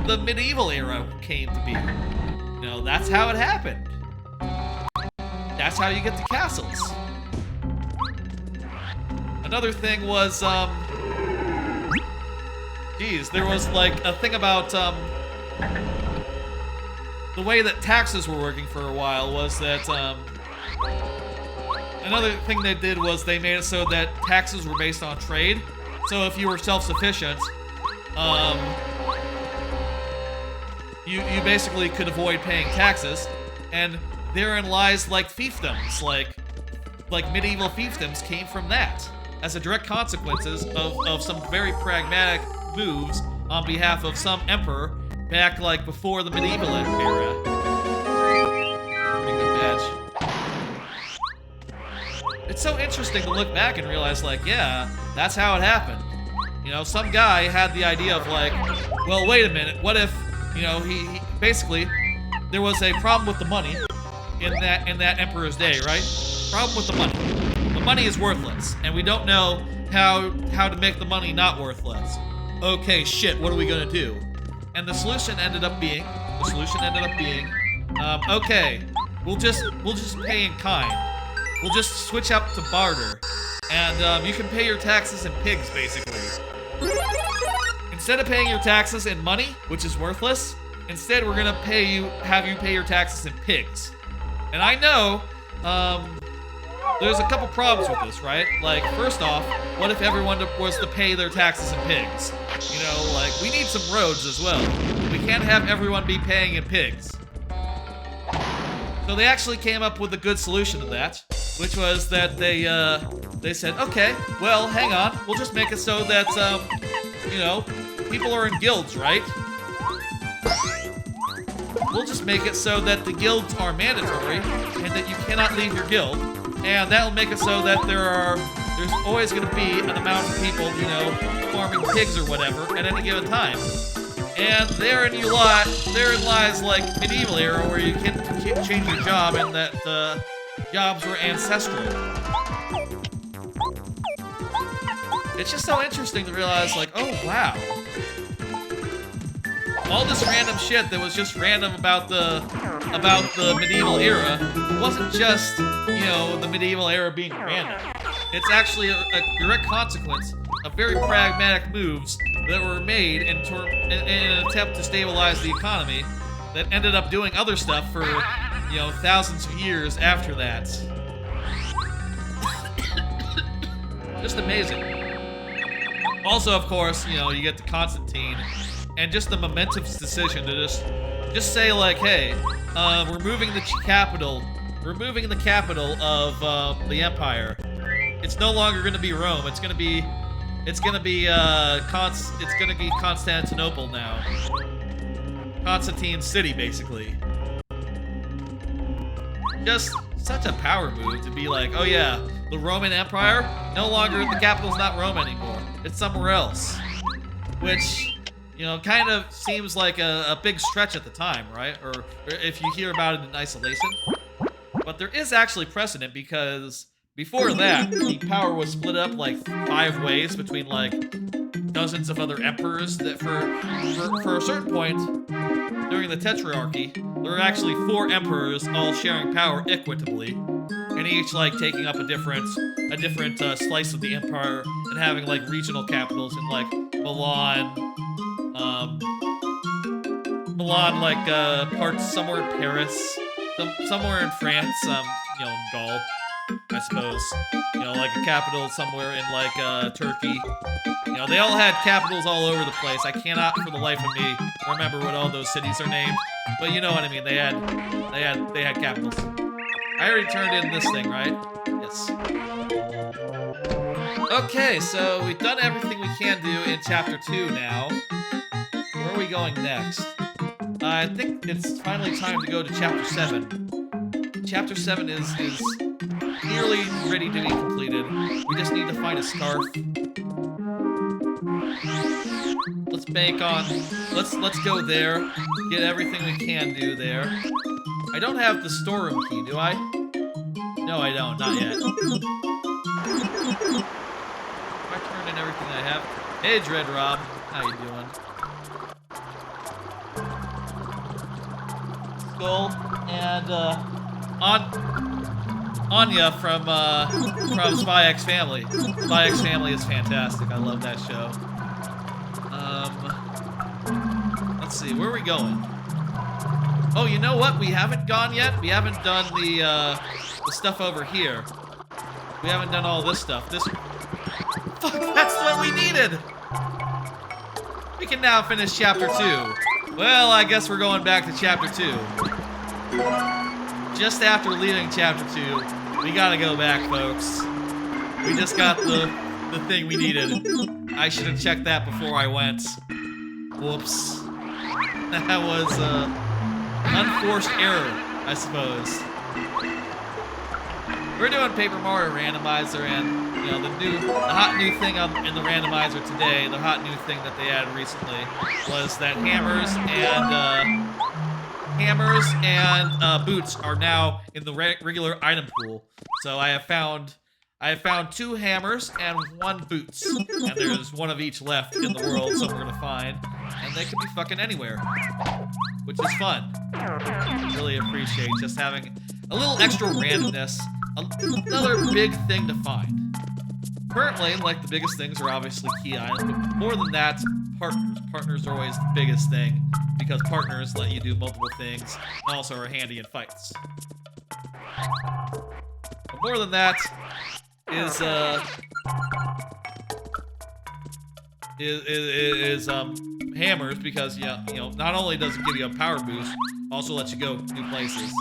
the medieval era came to be. You know, that's how it happened. That's how you get to castles. Another thing was, there was like a thing about, the way that taxes were working for a while was that, another thing they did was they made it so that taxes were based on trade. So if you were self-sufficient, you basically could avoid paying taxes, and therein lies like fiefdoms, like medieval fiefdoms came from that, as a direct consequences of some very pragmatic moves on behalf of some emperor back like before the medieval era. Pretty good badge. It's so interesting to look back and realize, like, yeah, that's how it happened. You know, some guy had the idea of like, well, wait a minute, what if, you know, he basically, there was a problem with the money in that emperor's day, right? Problem with the money. The money is worthless, and we don't know how to make the money not worthless. Okay, shit, what are we gonna do? And the solution ended up being, okay, we'll just pay in kind. We'll just switch up to barter, and you can pay your taxes in pigs, basically. Instead of paying your taxes in money, which is worthless, instead we're gonna have you pay your taxes in pigs. And I know, there's a couple problems with this, right? Like, first off, what if everyone was to pay their taxes in pigs? You know, like, we need some roads as well. We can't have everyone be paying in pigs. So they actually came up with a good solution to that, which was that they said, okay, well, hang on, we'll just make it so that, you know, people are in guilds, right? we'll just make it so that the guilds are mandatory and that you cannot leave your guild. And that'll make it so that there's always going to be an amount of people, you know, farming pigs or whatever at any given time. And therein lies like medieval era where you can't change your job and that jobs were ancestral. It's just so interesting to realize, like, oh wow, all this random shit that was just random about the medieval era wasn't just, you know, the medieval era being random. It's actually a direct consequence of very pragmatic moves that were made in an attempt to stabilize the economy that ended up doing other stuff for, you know, thousands of years after that. Just amazing. Also, of course, you know, you get to Constantine and just the momentous decision to just say, like, hey, we're moving the capital of the empire. It's no longer going to be Rome. It's going to be Constantinople now. Constantine's city, basically. Just such a power move to be like, oh yeah, the Roman Empire, no longer, the capital's not Rome anymore. It's somewhere else. Which, you know, kind of seems like a big stretch at the time, right? Or if you hear about it in isolation. But there is actually precedent because before that, the power was split up like 5 ways between like dozens of other emperors that for a certain point during the Tetrarchy, there were actually 4 emperors all sharing power equitably, and each like taking up a different slice of the empire and having like regional capitals in like Milan, like parts somewhere in Paris, somewhere in France, you know, Gaul, I suppose. You know, like a capital somewhere in like Turkey. You know, they all had capitals all over the place. I cannot for the life of me remember what all those cities are named, but you know what I mean. They had capitals. I already turned in this thing, right? Yes. Okay, so we've done everything we can do in Chapter 2 now. Where are we going next? I think it's finally time to go to Chapter 7. Chapter 7 is nearly ready to be completed. We just need to find a scarf. Let's bank on... Let's go there. Get everything we can do there. I don't have the storeroom key, do I? No, I don't. Not yet. I turned in everything I have. Hey, Dread Rob. How you doing? Skull and Anya from Spy X Family. Spy X Family is fantastic. I love that show. Let's see, where are we going? Oh, you know what? We haven't gone yet. We haven't done the stuff over here. We haven't done all this stuff. Fuck, that's what we needed! We can now finish Chapter 2. Well, I guess we're going back to Chapter 2. Just after leaving Chapter 2, we gotta go back, folks. We just got the thing we needed. I should have checked that before I went. Whoops. That was, unforced error, I suppose. We're doing Paper Mario Randomizer, and you know the hot new thing in the randomizer today, the hot new thing that they added recently, was that hammers and boots are now in the regular item pool. So I have found 2 hammers and 1 boots, and there's 1 of each left in the world somewhere to find, and they can be fucking anywhere, which is fun. Really appreciate just having a little extra randomness, another big thing to find. Currently, like, the biggest things are obviously key items, but more than that, partners. Partners are always the biggest thing, because partners let you do multiple things, and also are handy in fights. But more than that is hammers, because you know, not only does it give you a power boost, also lets you go new places.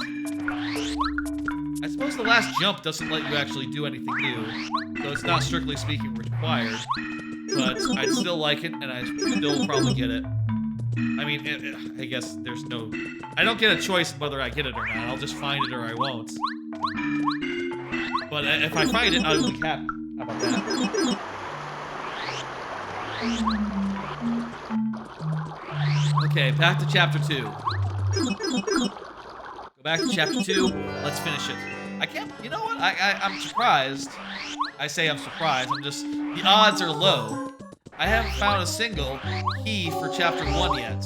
I suppose the last jump doesn't let you actually do anything new, so it's not strictly speaking required, but I'd still like it, and I'd still probably get it. I mean, I guess there's no... I don't get a choice whether I get it or not. I'll just find it or I won't. But if I find it, I'll be happy. How about that? Okay, back to chapter 2. Go back to chapter 2. Let's finish it. I can't... You know what? I'm surprised. I say I'm surprised. I'm just... The odds are low. I haven't found a single key for chapter 1 yet.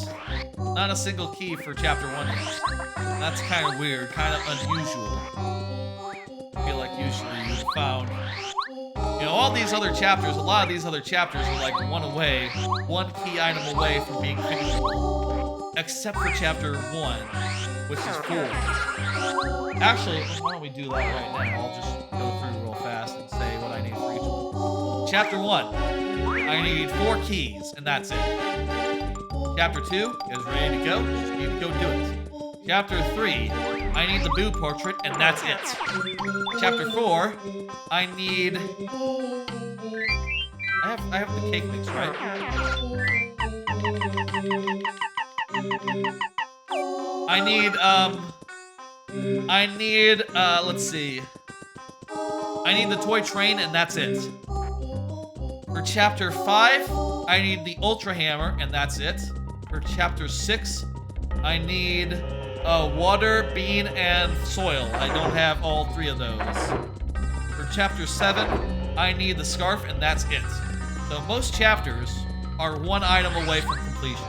Not a single key for chapter 1 yet. That's kind of weird, kind of unusual. I feel like usually you've found... You know, all these other chapters, a lot of these other chapters are like one key item away from being finishable. Except for chapter 1, which is 4. Actually, why don't we do that right now? I'll just go through real fast and say what I need for each one. Chapter 1. I need 4 keys, and that's it. Chapter 2 is ready to go. Just need to go do it. Chapter 3, I need the Boo portrait, and that's it. Chapter 4, I need... I have the cake mix, right? Let's see. I need the toy train, and that's it. For chapter 5, I need the Ultra Hammer, and that's it. For chapter 6, I need water, bean, and soil. I don't have all 3 of those. For chapter 7, I need the scarf, and that's it. So most chapters are 1 item away from completion.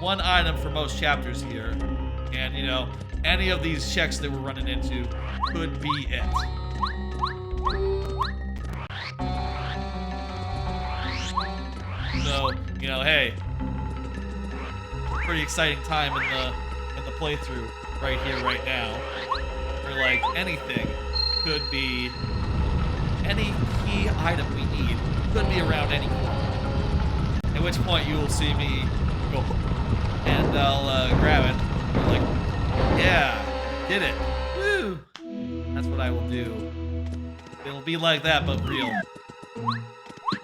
1 item for most chapters here. And, you know, any of these checks that we're running into could be it. So, you know, hey, pretty exciting time in the playthrough right here, right now. Where like anything could be, any key item we need could be around any corner. At which point you will see me go, and I'll grab it. And like, yeah, did it. Woo! That's what I will do. It'll be like that, but real.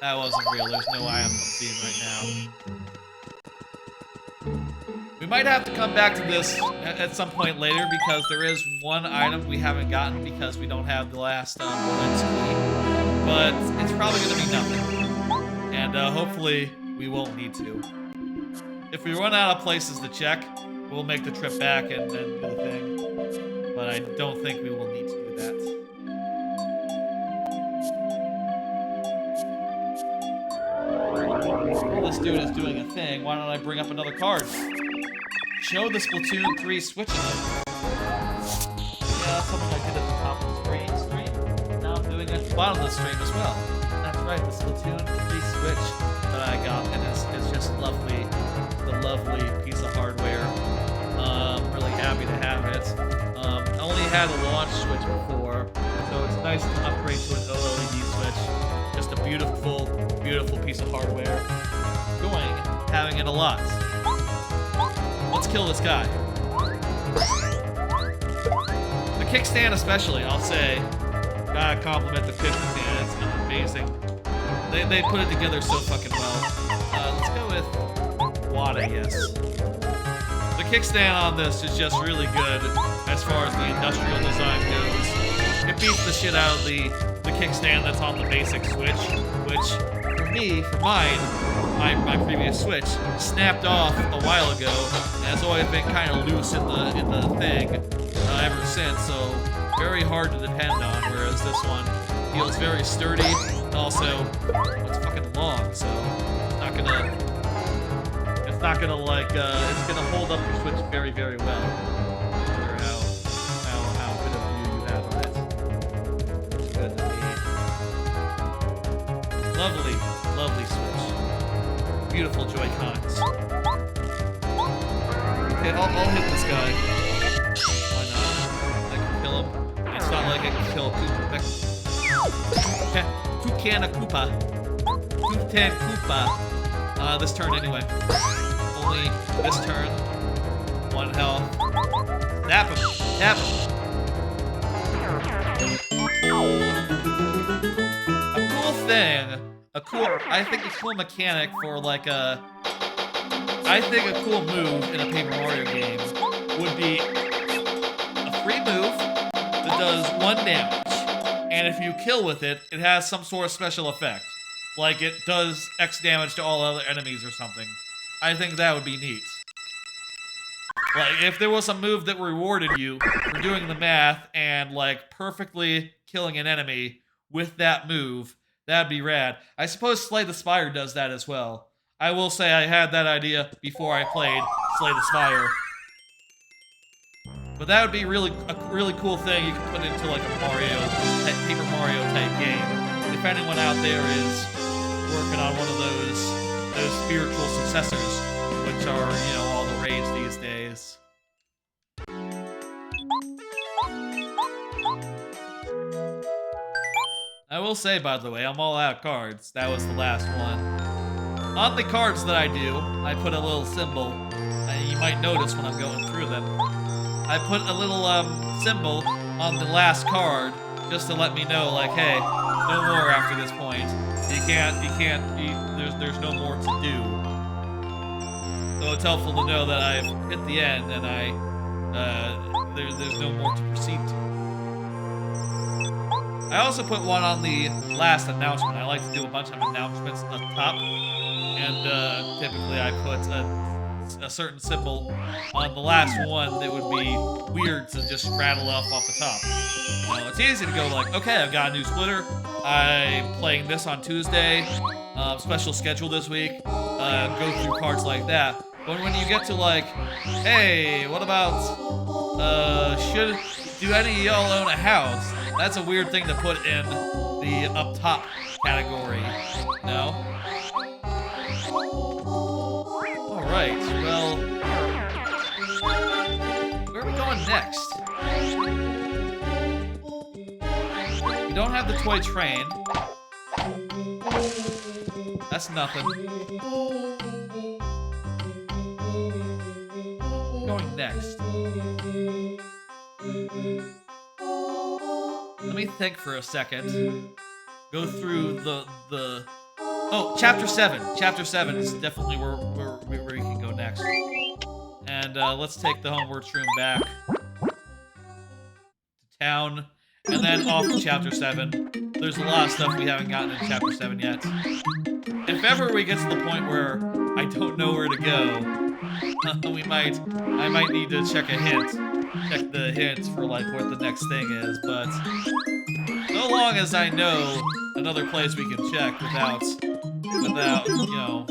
That wasn't real. There's no item I'm seeing right now. We might have to come back to this at some point later because there is 1 item we haven't gotten because we don't have the last Berlin's key. But it's probably going to be nothing. And hopefully we won't need to. If we run out of places to check, we'll make the trip back and then do the thing. But I don't think we will need to do that. While this dude is doing a thing, why don't I bring up another card? Show the Splatoon 3 switching it. Yeah, that's something I did at the top of the stream. Now I'm doing it at the bottom of the stream as well. That's right, the Splatoon 3 switch that I got, and it's just lovely. It's a lovely piece of hardware. Really happy to have it. I only had a launch switch before, so it's nice to upgrade to an OLED switch. Just a beautiful, beautiful piece of hardware. Enjoying having it a lot. Let's kill this guy. The kickstand especially, I'll say. Gotta compliment the kickstand, it's amazing. They put it together so fucking well. Let's go with Watt, I guess. The kickstand on this is just really good as far as the industrial design goes. It beats the shit out of the kickstand that's on the basic Switch, which, for me, for mine, my previous Switch, snapped off a while ago, and has always been kind of loose in the thing ever since, so very hard to depend on, whereas this one feels very sturdy, and also, it's fucking long, so it's not gonna like, it's gonna hold up your Switch very, very well. How good of a view you have on it. It's good to me. Lovely, lovely Switch. Beautiful Joy-Cons. Okay, I'll hit this guy. Why not? I can kill him. It's not like I can kill Toucan Koopa. This turn anyway. Only this turn. 1 health. Zap him! Zap him! A cool thing. I think a cool mechanic for like a I think a cool move in a Paper Mario game would be a free move that does 1 damage. And if you kill with it, it has some sort of special effect. Like it does X damage to all other enemies or something. I think that would be neat. Like, if there was a move that rewarded you for doing the math and, like, perfectly killing an enemy with that move, that'd be rad. I suppose Slay the Spire does that as well. I will say I had that idea before I played Slay the Spire. But that would be a really cool thing you could put into, like, a Paper Mario type game. If anyone out there is working on one of those spiritual successors, which are, you know, all the rage these days. I will say, by the way, I'm all out of cards. That was the last one. On the cards that I do, I put a little symbol. You might notice when I'm going through them. I put a little symbol on the last card just to let me know, like, hey, no more after this point. There's no more to do. So it's helpful to know that I've hit the end and there's no more to proceed to. I also put one on the last announcement. I like to do a bunch of announcements up top, and typically I put a certain symbol on the last one that would be weird to just rattle off the top. You know, it's easy to go like, okay, I've got a new splitter. I'm playing this on Tuesday. Special schedule this week. Go through cards like that. But when you get to like, hey, what about, do any of y'all own a house? That's a weird thing to put in the up top category. No? Alright, well, where are we going next? We don't have the toy train. That's nothing. Going next. Let me think for a second. Go through the oh, chapter 7. Chapter 7 is definitely where you can go next. And let's take the homeward stream back to town, and then off to chapter 7. There's a lot of stuff we haven't gotten in chapter 7 yet. If ever we get to the point where I don't know where to go, I might need to check a hint. Check the hints for like what the next thing is, but so long as I know another place we can check without, you know,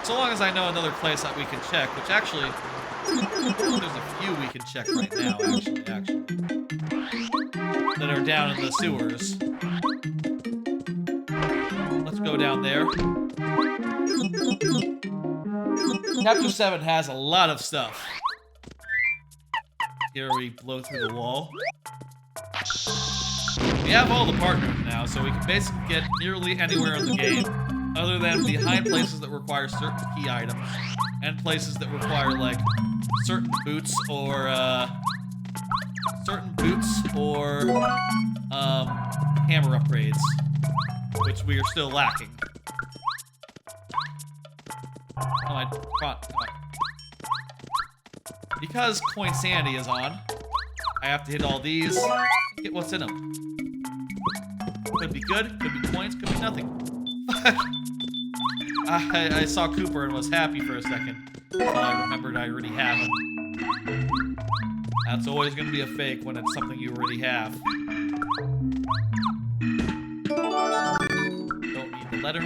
so long as I know another place that we can check, which actually, there's a few we can check right now, actually, that are down in the sewers. Let's go down there. Chapter 7 has a lot of stuff. Here we blow through the wall. We have all the partners now, so we can basically get nearly anywhere in the game, other than behind places that require certain key items, and places that require, like, certain boots or hammer upgrades, which we are still lacking. Come on. Because Coin Sandy is on, I have to hit all these, get what's in them. Could be good, could be coins, could be nothing. I saw Cooper and was happy for a second, until I remembered I already have him. That's always going to be a fake when it's something you already have. Don't need the letter.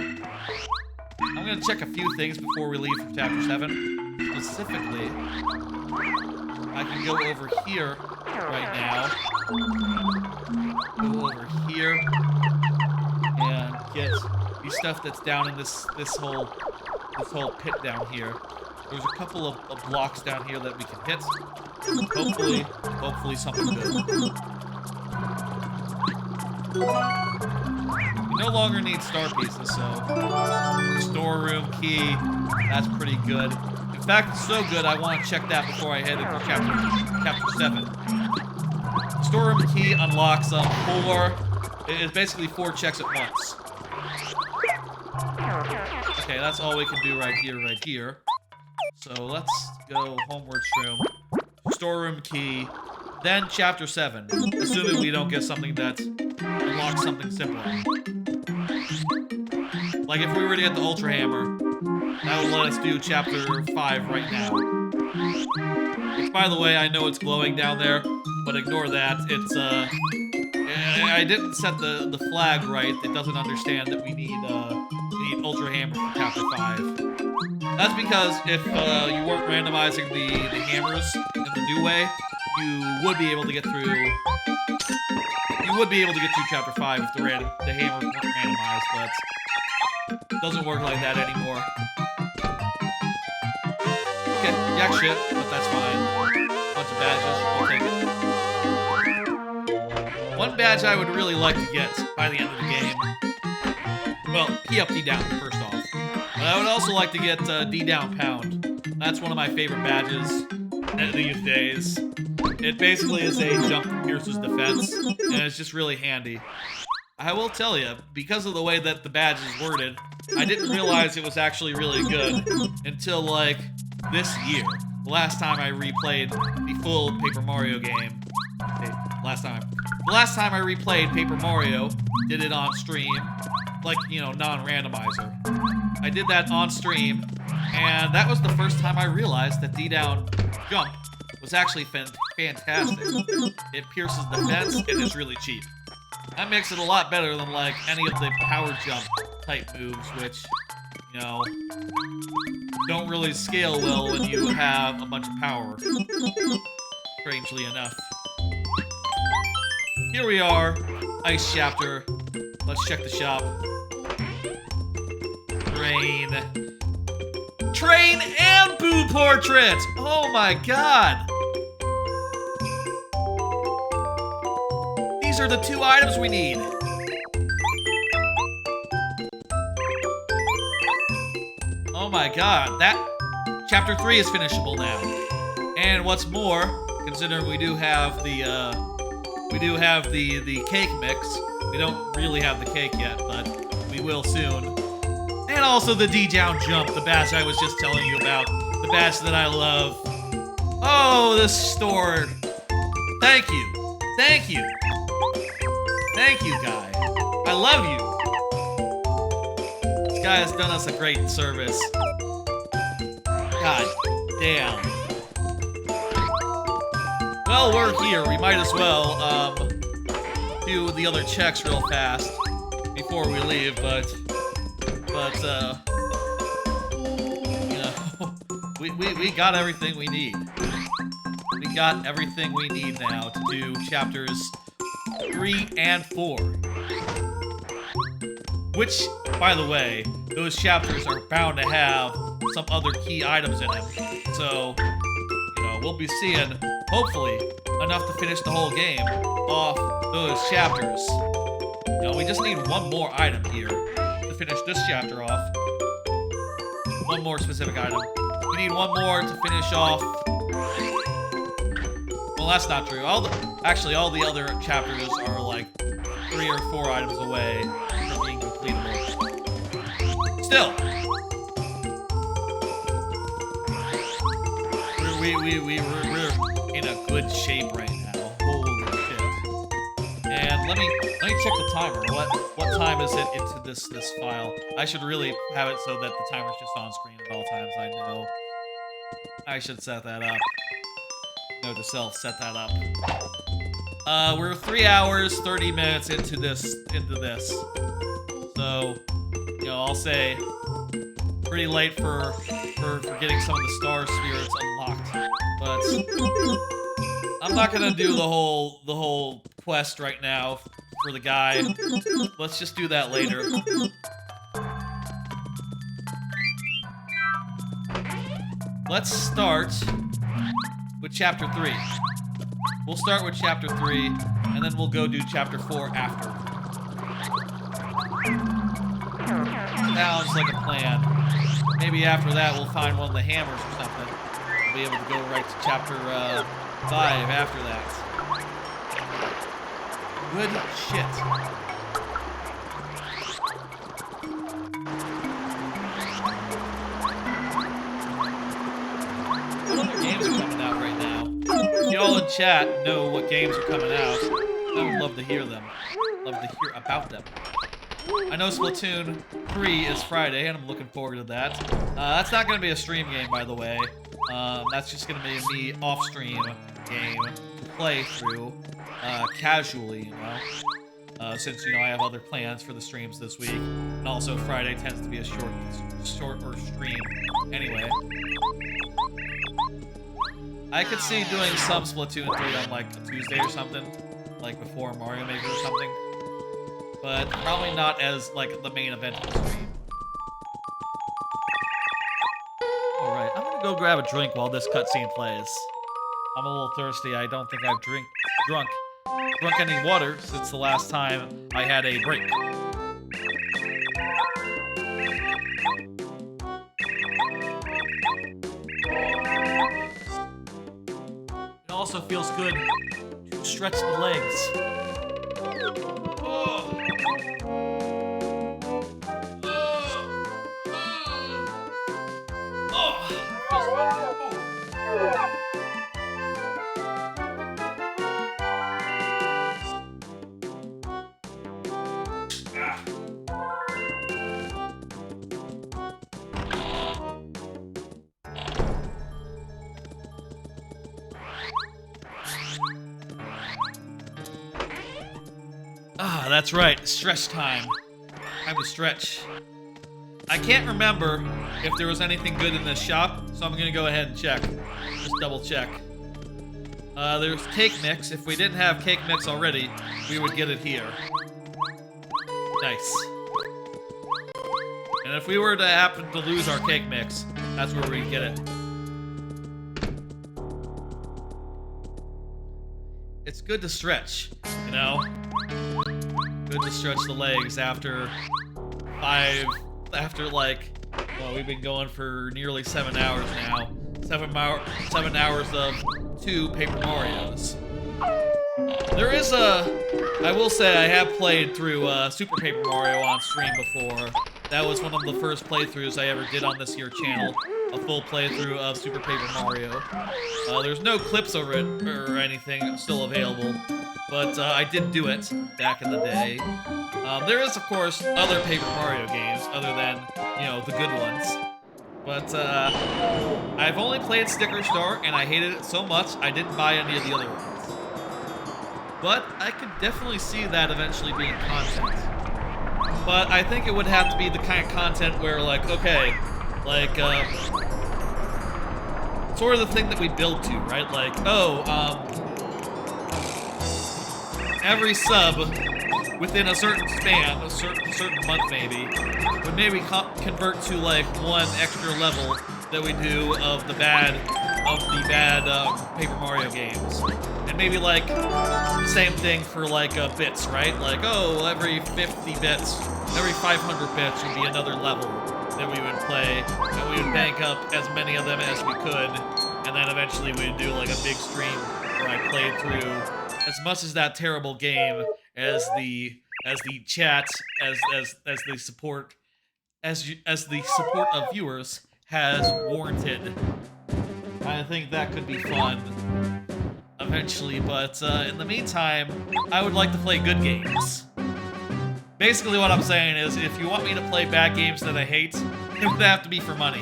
I'm going to check a few things before we leave from chapter 7. Specifically, I can go over here right now. Go over here and get the stuff that's down in this whole pit down here. There's a couple of blocks down here that we can hit. Hopefully something good. We no longer need star pieces, so storeroom key, that's pretty good. In fact, it's so good I want to check that before I head into chapter 7. Storeroom key unlocks it's basically 4 checks at once. Okay, that's all we can do right here. So let's go homeworks room, storeroom key, then chapter 7, assuming we don't get something that unlocks something simpler. Like if we were to get the Ultra Hammer, that would let us do chapter 5 right now. Which, by the way, I know it's glowing down there, but ignore that. It's, I didn't set the flag right. It doesn't understand that we need Ultra Hammer for chapter 5. That's because if you weren't randomizing the hammers in the new way, you would be able to get through. You would be able to get through chapter 5 if the hammers weren't randomized, but it doesn't work like that anymore. Okay, jack shit, but that's fine. Bunch of badges, we'll take it. One badge I would really like to get by the end of the game. Well, P up, D down, first off. But I would also like to get D down pound. That's one of my favorite badges these days. It basically is a jump that pierces defense, and it's just really handy. I will tell you, because of the way that the badge is worded, I didn't realize it was actually really good until, like, this year. The last time I replayed the full Paper Mario game. The last time I replayed Paper Mario, did it on stream, like, you know, non-randomizer. I did that on stream, and that was the first time I realized that D-down jump was actually fantastic. It pierces defense, and it's really cheap. That makes it a lot better than, like, any of the power jump type moves, which, you know, don't really scale well when you have a bunch of power, strangely enough. Here we are, Ice Chapter. Let's check the shop. Train and Boo Portrait! Oh my god! These are the 2 items we need. Oh my god, that chapter 3 is finishable now. And what's more, considering we do have the cake mix. We don't really have the cake yet, but we will soon. And also the D-down jump, the badge I was just telling you about, the badge that I love. Oh, this store. Thank you. Thank you. Thank you, guy. I love you. This guy has done us a great service. God damn. Well, we're here. We might as well do the other checks real fast before we leave, but you know, we got everything we need. We got everything we need now to do chapters 3 and 4. Which, by the way, those chapters are bound to have some other key items in them. So, you know, we'll be seeing, hopefully, enough to finish the whole game off those chapters. You know, we just need one more item here to finish this chapter off. One more specific item. We need one more to finish off. Well, that's not true. Actually, all the other chapters are like 3 or 4 items away from being completable. Still, we're in a good shape right now. Holy shit! And let me check the timer. What time is it into this file? I should really have it so that the timer's just on screen at all times. I know. I should set that up. Note to self, set that up. We're 3 hours, 30 minutes into this. So, you know, I'll say pretty late for getting some of the star spirits unlocked. But I'm not gonna do the whole quest right now for the guy. Let's just do that later. Let's start with chapter 3. We'll start with chapter 3, and then we'll go do chapter 4 after. Sounds like a plan. Maybe after that we'll find one of the hammers or something. We'll be able to go right to chapter 5 after that. Good shit. all in chat know what games are coming out, I would love to hear them. Love to hear about them. I know Splatoon 3 is Friday, and I'm looking forward to that. That's not going to be a stream game, by the way. That's just going to be me off-stream game to play through casually, you know? Since, you know, I have other plans for the streams this week. And also, Friday tends to be a shorter stream anyway. I could see doing some Splatoon 3 on, like, a Tuesday or something. Like, before Mario Maker or something. But probably not as, like, the main event of the stream. Alright, I'm gonna go grab a drink while this cutscene plays. I'm a little thirsty. I don't think I've drunk any water since the last time I had a break. It also feels good to stretch the legs. Oh. That's right, stretch time. Time to stretch. I can't remember if there was anything good in this shop, so I'm gonna go ahead and check. Just double check. There's cake mix. If we didn't have cake mix already, we would get it here. Nice. And if we were to happen to lose our cake mix, that's where we get it. It's good to stretch, you know? Good to stretch the legs after like, well, we've been going for nearly 7 hours now. 7 hours of 2 Paper Marios. There is I will say I have played through Super Paper Mario on stream before. That was one of the first playthroughs I ever did on this here channel. A full playthrough of Super Paper Mario. There's no clips of it or anything still available, but I did do it back in the day. There is, of course, other Paper Mario games other than, you know, the good ones. But I've only played Sticker Star, and I hated it so much I didn't buy any of the other ones. But I could definitely see that eventually being content. But I think it would have to be the kind of content where, like, okay, like, sort of the thing that we build to, right? Like, oh, every sub within a certain span, a certain month maybe, would maybe convert to, like, one extra level that we do of the bad Paper Mario games. And maybe, like, the same thing for, like, bits, right? Like, oh, every 50 bits, every 500 bits would be another level that we would play, and we would bank up as many of them as we could, and then eventually we'd do, like, a big stream where I played through as much as that terrible game as the chat, as the support of viewers has warranted. I think that could be fun eventually, but in the meantime, I would like to play good games. Basically what I'm saying is, if you want me to play bad games that I hate, it would have to be for money.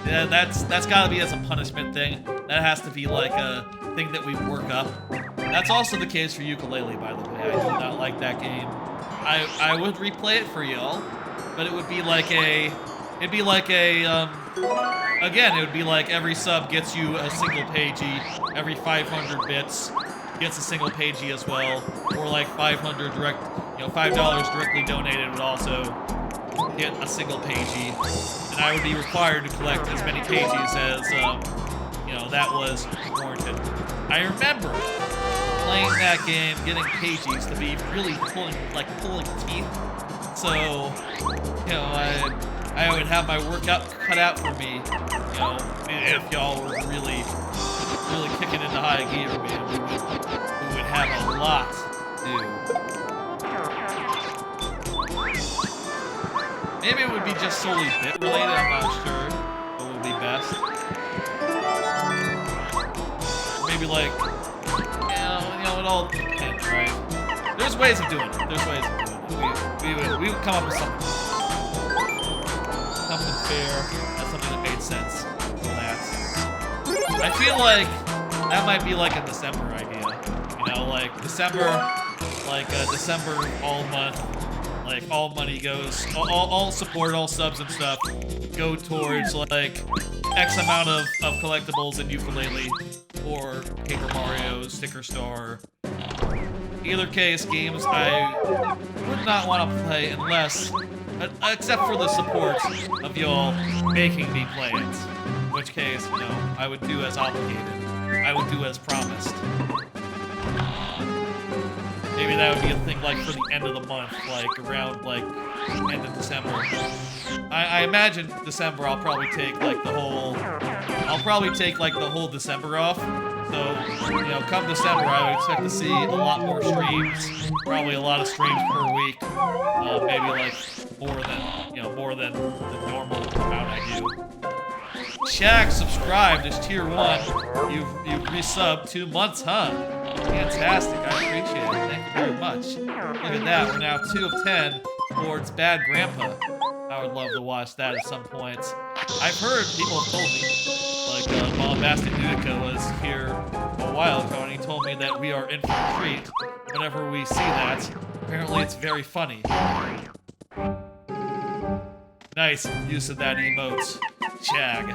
Yeah, that's gotta be as a punishment thing. That has to be like a thing that we work up. That's also the case for Ukulele, by the way. I do not like that game. I would replay it for y'all, but it would be like again, it would be like every sub gets you a single pagey, every 500 bits gets a single pagey as well, or like 500 direct, you know, $5 directly donated would also get a single pagey, and I would be required to collect as many pages as, you know, that was warranted. I remember playing that game, getting pages to be really pulling teeth, so, you know, I would have my work cut out for me, you know, if y'all were really kicking into high gear, man. We would have a lot to do. Maybe it would be just solely bit related, I'm not sure what would be best. maybe like, it all depends, right? There's ways of doing it. There's ways of doing it. We would come up with something fair, and something that made sense for that. I feel like that might be like a December idea. Like December, December all month, like all money goes, all support, all subs and stuff go towards like X amount of collectibles and ukulele or Paper Mario, Sticker Star. Either case, games I would not want to play unless, except for the support of y'all making me play it. In which case, I would do as obligated. I would do as promised. Maybe that would be a thing like for the end of the month, like around like end of December. I imagine December I'll probably take like the whole December off. So, come December I would expect to see a lot more streams. Probably a lot of streams per week. Maybe like more than the normal amount I do. Shaq subscribed as tier 1. You've resubbed 2 months, huh? Fantastic, I appreciate it. Thank you very much. Look at that, we're now 2 of 10 towards Bad Grandpa. I would love to watch that at some point. I've heard, people have told me, like Bombastic Nudica was here a while ago and he told me that we are in for a treat whenever we see that. Apparently it's very funny. Nice use of that emote, Shag.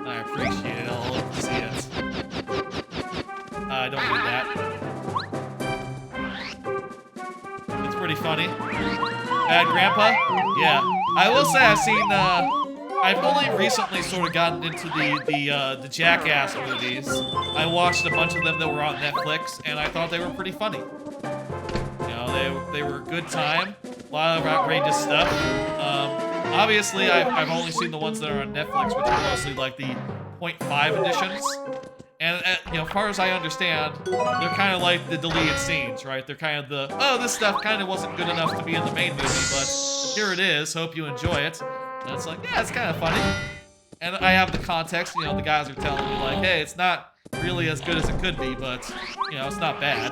I appreciate it, I'll love to see it. I don't need that. It's pretty funny. Bad Grandpa? Yeah. I will say I've only recently sort of gotten into the Jackass movies. I watched a bunch of them that were on Netflix, and I thought they were pretty funny. They were a good time. A lot of outrageous stuff. Obviously, I've only seen the ones that are on Netflix, which are mostly like the 0.5 editions. And, as far as I understand, they're kind of like the deleted scenes, right? They're kind of this stuff kind of wasn't good enough to be in the main movie, but here it is, hope you enjoy it. And it's like, yeah, it's kind of funny. And I have the context, the guys are telling me like, hey, it's not really as good as it could be, but, it's not bad.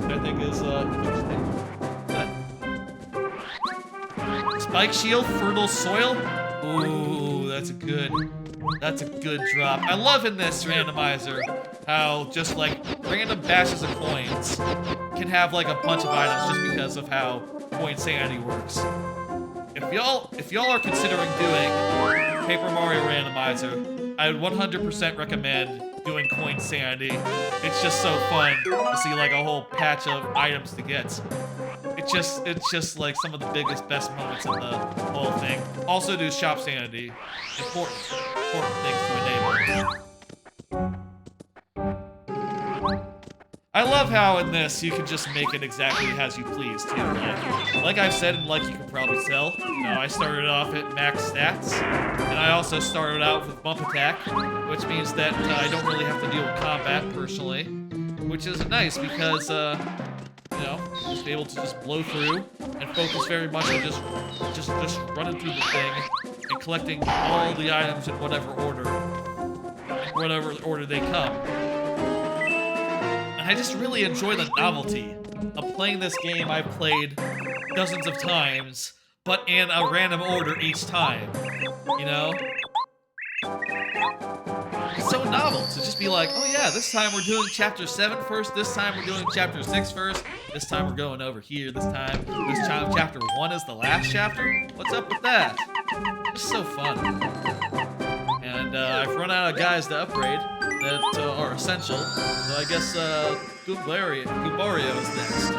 Which I think is, interesting. Spike Shield, Fertile Soil? Ooh, that's a good drop. I love in this randomizer how just like random batches of coins can have like a bunch of items just because of how coin sanity works. If y'all are considering doing Paper Mario Randomizer, I would 100% recommend doing coin sanity. It's just so fun to see like a whole patch of items to get. It's just like some of the biggest, best moments in the whole thing. Also do shop sanity. Important things to enable. I love how in this you can just make it exactly as you please too. Like I've said, and like you can probably tell, I started off at max stats, and I also started out with bump attack, which means that I don't really have to deal with combat personally, which is nice because just be able to just blow through and focus very much on just running through the thing and collecting all the items in whatever order they come. And I just really enjoy the novelty of playing this game I've played dozens of times, but in a random order each time, It's so novel to just be like, oh yeah, this time we're doing chapter 7 first, this time we're doing chapter 6 first, this time we're going over here, this time chapter 1 is the last chapter? What's up with that? It's so fun. And I've run out of guys to upgrade that are essential, so I guess Gubario is next.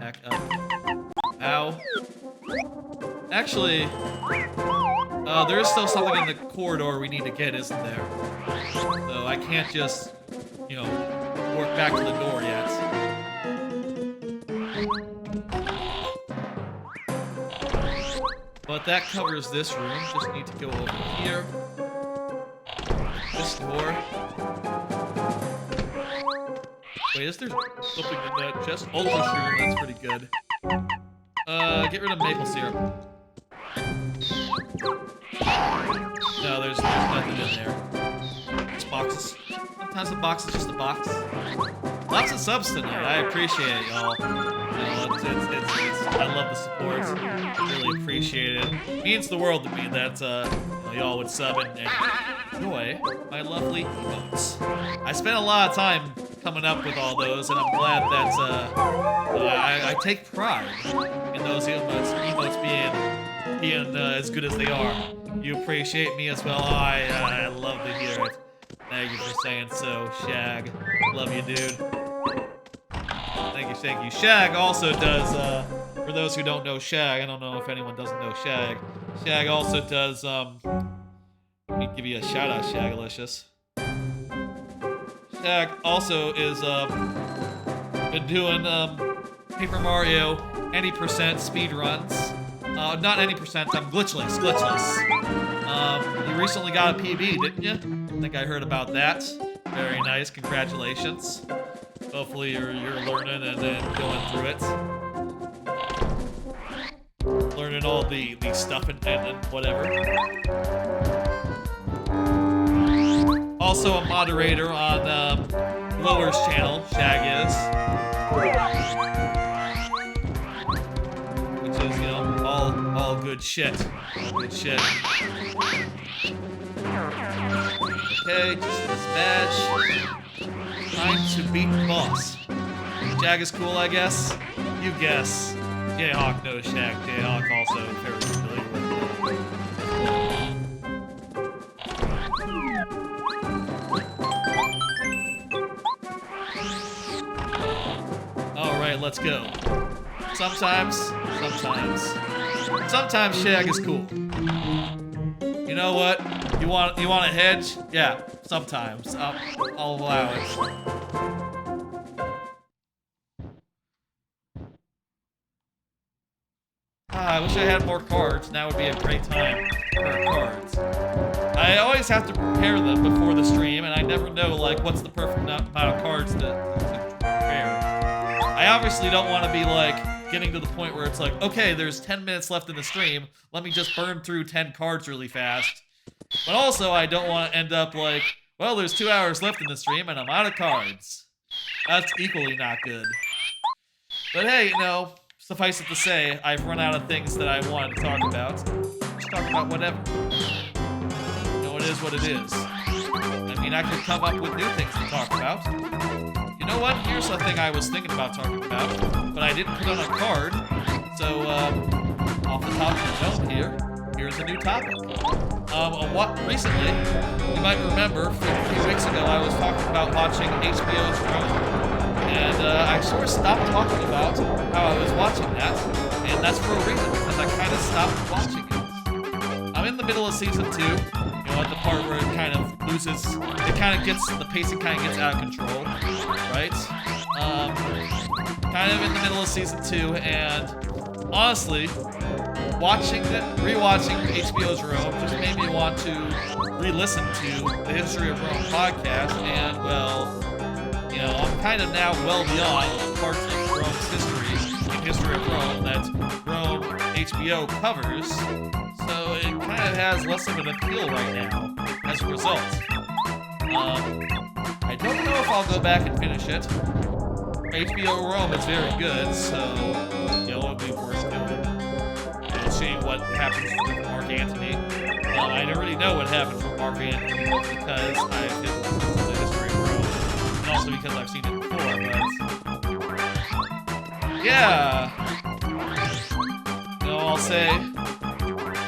Back up. Ow. Actually, there is still something in the corridor we need to get, isn't there? So I can't just, work back to the door yet. But that covers this room. Just need to go over here. This door. Wait, is there something in that chest? Ultra Shroom, that's pretty good. Get rid of maple syrup. Sometimes a box is just a box. Lots of subs tonight. I appreciate it, y'all. You know, I love the support. Really appreciate it. It means the world to me that y'all would sub and enjoy my lovely emotes. I spent a lot of time coming up with all those, and I'm glad that I take pride in those emotes being as good as they are. You appreciate me as well. I love to hear it. Thank you for saying so, Shag. Love you, dude. Thank you. Shag also does, for those who don't know Shag, I don't know if anyone doesn't know Shag. Shag also does, let me give you a shout out, Shagalicious. Shag also is, been doing, Paper Mario any percent speed runs. Not any percent, glitchless. You recently got a PB, didn't you? I think I heard about that. Very nice, congratulations. Hopefully you're learning and then going through it. Learning all the stuff and whatever. Also a moderator on Lower's channel, Shag is. Which is, you know, all good shit. Good shit. Okay, just this badge. Time to beat boss. Jag is cool, I guess. You guess. Jayhawk knows Shag. Jayhawk also very familiar with it. Alright, let's go. Sometimes Shag is cool. You know what? You want a hedge? Yeah, sometimes. I'll allow it. I wish I had more cards. Now would be a great time for cards. I always have to prepare them before the stream, and I never know like what's the perfect amount of cards to prepare. I obviously don't want to be like getting to the point where it's like, okay, there's 10 minutes left in the stream. Let me just burn through 10 cards really fast. But also, I don't want to end up like, well, there's 2 hours left in the stream and I'm out of cards. That's equally not good. But hey, you know, suffice it to say, I've run out of things that I wanted to talk about. Just talk about whatever. You know, it is what it is. I mean, I could come up with new things to talk about. You know what? Here's something I was thinking about talking about, but I didn't put on a card. So, off the top of the dome here's a new topic. Recently, you might remember, a few weeks ago, I was talking about watching HBO's Rome. And I sort of stopped talking about how I was watching that, and that's for a reason, because I kind of stopped watching it. I'm in the middle of season 2, you know, at the part where it kind of loses, the pacing kind of gets out of control, right? Kind of in the middle of season 2, and honestly, rewatching HBO's Rome just made me want to re-listen to the History of Rome podcast, and well, you know, I'm kind of now well beyond parts of Rome's history and History of Rome that Rome HBO covers, so it kind of has less of an appeal right now as a result. I don't know if I'll go back and finish it. HBO Rome is very good, so you know, it'll be worth doing. And seeing what happens with Mark Antony. I already know what happens with Mark Antony because I've hit the History of Rome. And also because I've seen it before, but yeah. You know, I'll say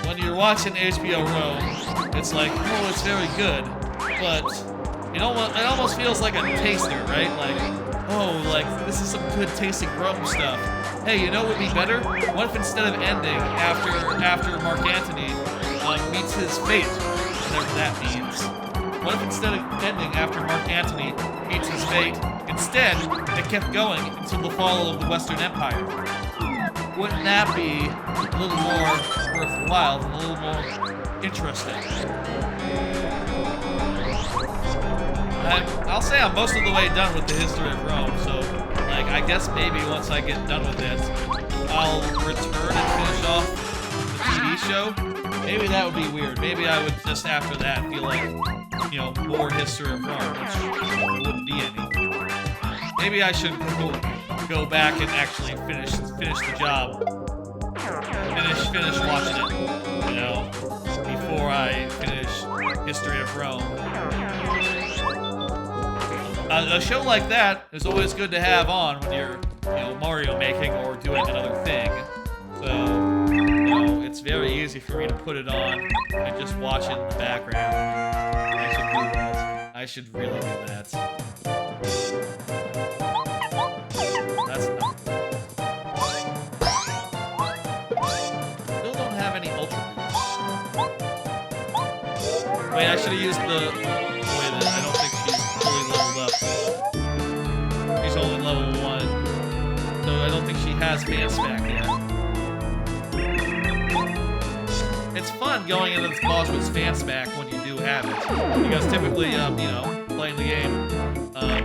when you're watching HBO Rome, it's like, oh, it's very good, but it almost feels like a taster, right? Like, oh, like this is some good tasting Rome stuff. Hey, you know what would be better? What if instead of ending after Mark Antony meets his fate, whatever that means? What if instead of ending after Mark Antony meets his fate, instead it kept going until the fall of the Western Empire? Wouldn't that be a little more worthwhile and a little more interesting? I'll say I'm most of the way done with the History of Rome, so like I guess maybe once I get done with it, I'll return and finish off the TV show. Maybe that would be weird. Maybe I would just after that feel like you know, more history of Rome, which there wouldn't be any. Maybe I should go back and actually finish the job. Finish watching it, you know, before I finish History of Rome. A show like that is always good to have on when you're, you know, Mario making or doing another thing. So, you know, it's very easy for me to put it on and just watch it in the background. I should do that. I should really do that. That's not good. Still don't have any Ultra Boosts. Wait, I should have used the... Wait, I don't think she's fully leveled up. She's only level 1. So I don't think she has Fan Smack yet. It's fun going into this boss with Fan Smack when you do have it. Because typically, you know, playing the game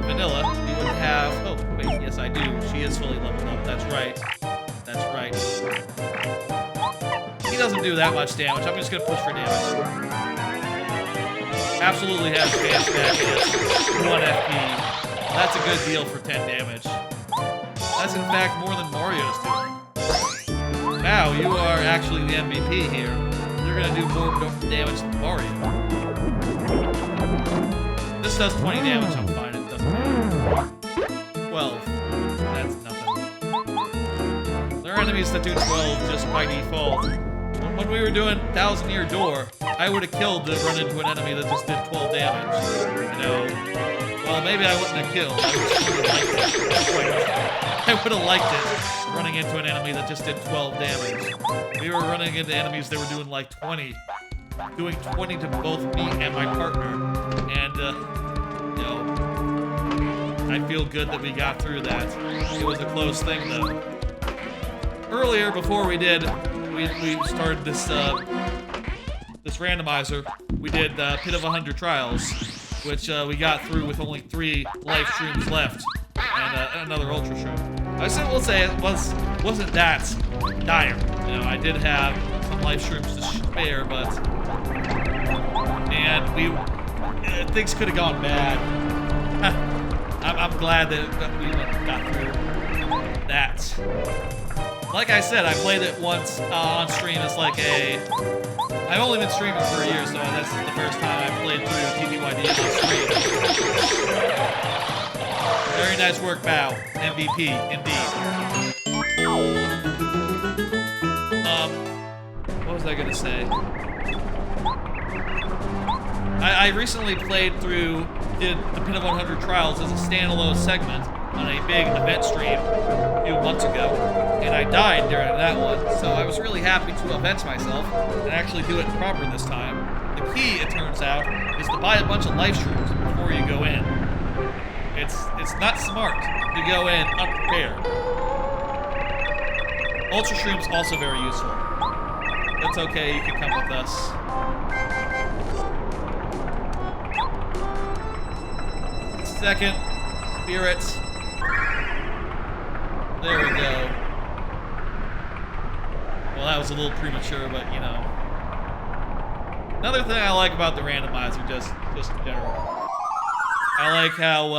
vanilla, you wouldn't have... Oh, wait, yes I do. She is fully leveled up. That's right. That's right. He doesn't do that much damage. I'm just gonna push for damage. Absolutely has Fan Smack against 1 FP. That's a good deal for 10 damage. That's in fact more than Mario's doing. Wow, you are actually the MVP here. You're gonna do more damage than Mario. This does 20 damage, I'm fine, it doesn't matter. 12. That's nothing. There are enemies that do 12 just by default. When we were doing 1,000-Year Door, I would have killed to run into an enemy that just did 12 damage. You know, well, maybe I wouldn't have killed. I would have liked it, running into an enemy that just did 12 damage. We were running into enemies that were doing like 20. Doing 20 to both me and my partner. And, you know, I feel good that we got through that. It was a close thing, though. Earlier, before we started this, this randomizer, we did Pit of 100 Trials, which we got through with only 3 life shrooms left, and another ultra shroom. I will say it wasn't that dire. You know, I did have some life shrooms to spare, but man, things could have gone bad. I'm glad that we got through that. Like I said, I played it once on stream as like I've only been streaming for a year, so that's the first time I played through TTYD on stream. Very nice work, Bao. MVP, indeed. What was I gonna say? I recently played through, did the Pit of 100 Trials as a standalone segment on a big event stream a few months ago, and I died during that one, so I was really happy to avenge myself and actually do it proper this time. The key, it turns out, is to buy a bunch of life shrooms before you go in. It's not smart to go in unprepared. Ultra Shroom's also very useful. That's okay, you can come with us. Second, spirits. There we go. Well, that was a little premature, but you know. Another thing I like about the randomizer, just in general. I like how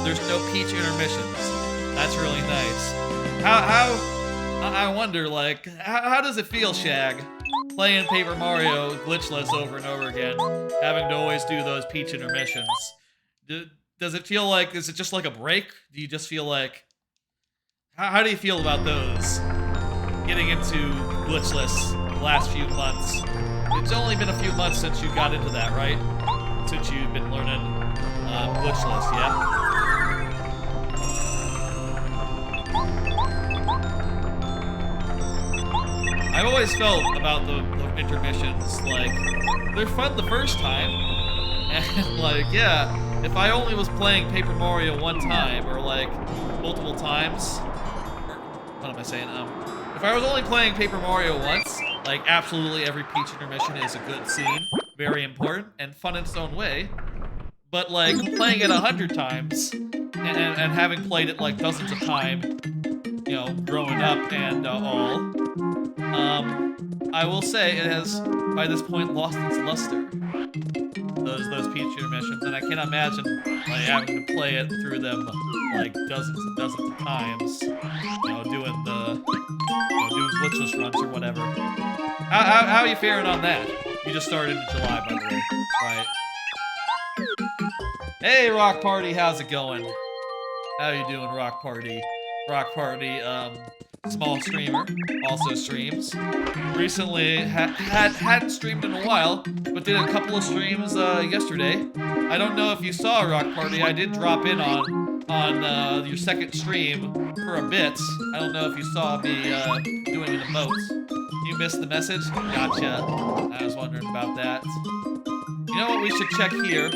there's no Peach intermissions. That's really nice. I wonder, like, how does it feel, Shag, playing Paper Mario glitchless over and over again, having to always do those Peach intermissions? Does it feel like, is it just like a break? Do you just feel like, how do you feel about those? Getting into glitchless the last few months. It's only been a few months since you got into that, right? Since you've been learning glitchless, yeah? I've always felt about the intermissions, like, they're fun the first time, and like, yeah, if I only was playing Paper Mario one time, or like, multiple times, or, what am I saying, if I was only playing Paper Mario once, like, absolutely every Peach intermission is a good scene, very important, and fun in its own way, but like, playing it 100 times, and having played it like dozens of times, you know, growing up and all. I will say it has, by this point, lost its luster. Those Peach intermissions, and I can't imagine like having to play it through them like dozens and dozens of times. You know, doing doing glitchless runs or whatever. How are you faring on that? You just started in July, by the way, right? Hey, Rock Party, how's it going? How you doing, Rock Party? Rock Party, small streamer, also streams. Recently hadn't streamed in a while, but did a couple of streams yesterday. I don't know if you saw Rock Party. I did drop in on your second stream for a bit. I don't know if you saw me doing an emote. You missed the message? Gotcha. I was wondering about that. You know what we should check here?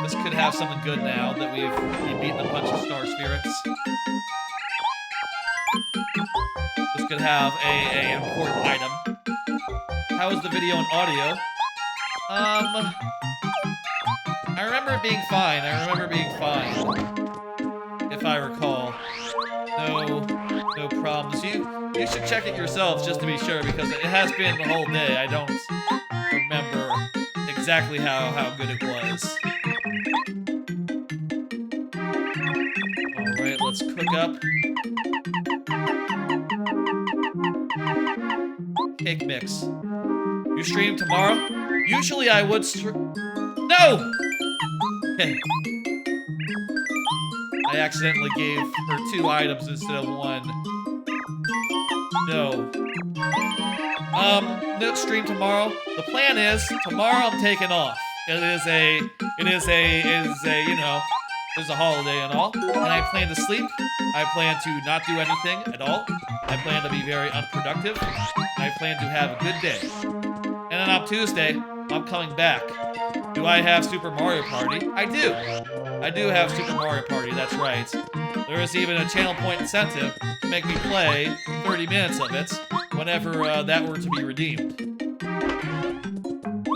This could have something good now that we've beaten a bunch of Star Spirits. This could have a important item. How is the video and audio? I remember it being fine. If I recall. No problems. You should check it yourselves just to be sure, because it has been the whole day. I don't remember exactly how good it was. Alright, let's cook up. Cake mix. You stream tomorrow? Usually I would No! Okay. I accidentally gave her 2 items instead of 1. No. No stream tomorrow. The plan is tomorrow I'm taking off. It is a you know, there's a holiday and all, and I plan to sleep. I plan to not do anything at all. I plan to be very unproductive. I plan to have a good day. And then on Tuesday, I'm coming back. Do I have Super Mario Party? I do. I do have Super Mario Party, that's right. There is even a channel point incentive to make me play 30 minutes of it whenever that were to be redeemed.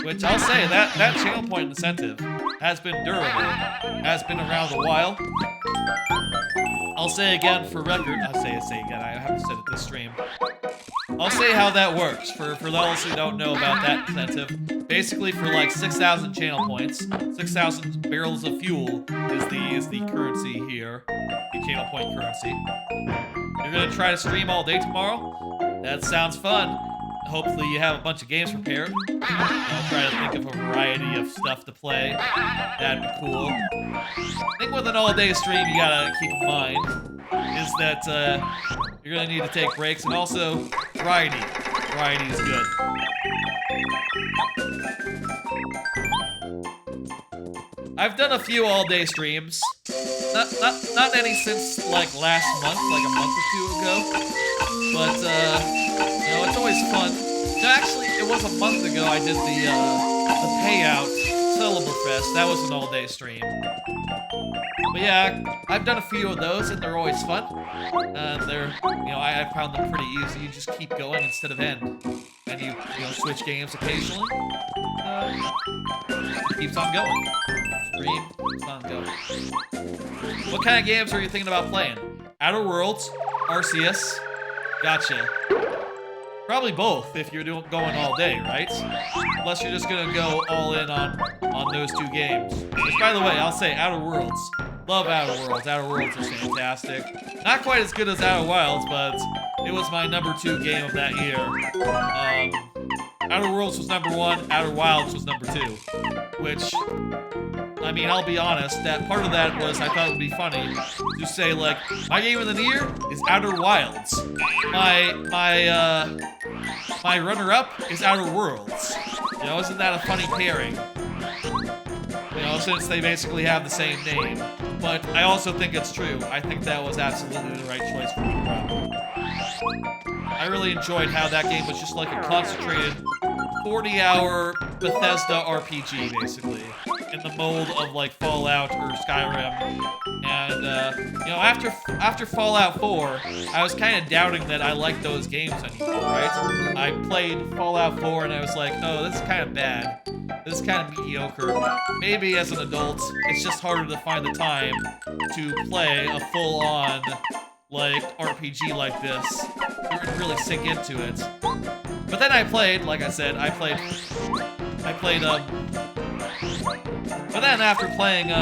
Which I'll say, that channel point incentive has been durable, has been around a while. I'll say again for record, I haven't said it this stream. I'll say how that works, for those who don't know about that incentive. Basically, for like 6,000 channel points, 6,000 barrels of fuel is the currency here, the channel point currency. You're gonna try to stream all day tomorrow? That sounds fun. Hopefully you have a bunch of games prepared. I'll try to think of a variety of stuff to play. That'd be cool. I think with an all-day stream you gotta keep in mind is that you're gonna need to take breaks, and also variety. Variety is good. I've done a few all-day streams. Not any since like last month, like a month or 2 ago. But you know, it's always fun. No, actually, it was a month ago I did the payout Celebrafest. That was an all-day stream. But yeah, I've done a few of those, and they're always fun. They're, you know, I found them pretty easy. You just keep going instead of end, and you know, switch games occasionally. It keeps on going. Stream keeps on going. What kind of games are you thinking about playing? Outer Worlds, Arceus. Gotcha. Probably both if you're going all day, right? Unless you're just gonna go all in on those 2 games. Which, by the way, I'll say Outer Worlds. Love Outer Worlds. Outer Worlds is fantastic. Not quite as good as Outer Wilds, but it was my number 2 game of that year. Outer Worlds was number 1. Outer Wilds was number 2. Which, I mean, I'll be honest, that part of that was I thought it would be funny to say, like, my game of the year is Outer Wilds. My runner-up is Outer Worlds. You know, isn't that a funny pairing? You know, since they basically have the same name. But I also think it's true. I think that was absolutely the right choice for me to run. I really enjoyed how that game was just like a concentrated 40-hour Bethesda RPG, basically, in the mold of like Fallout or Skyrim. And you know, after Fallout 4, I was kind of doubting that I liked those games anymore, right? I played Fallout 4 and I was like, oh, this is kind of bad. This is kind of mediocre. Maybe as an adult, it's just harder to find the time to play a full-on like RPG like this to really sink into it. But then I played, like I said, but then after playing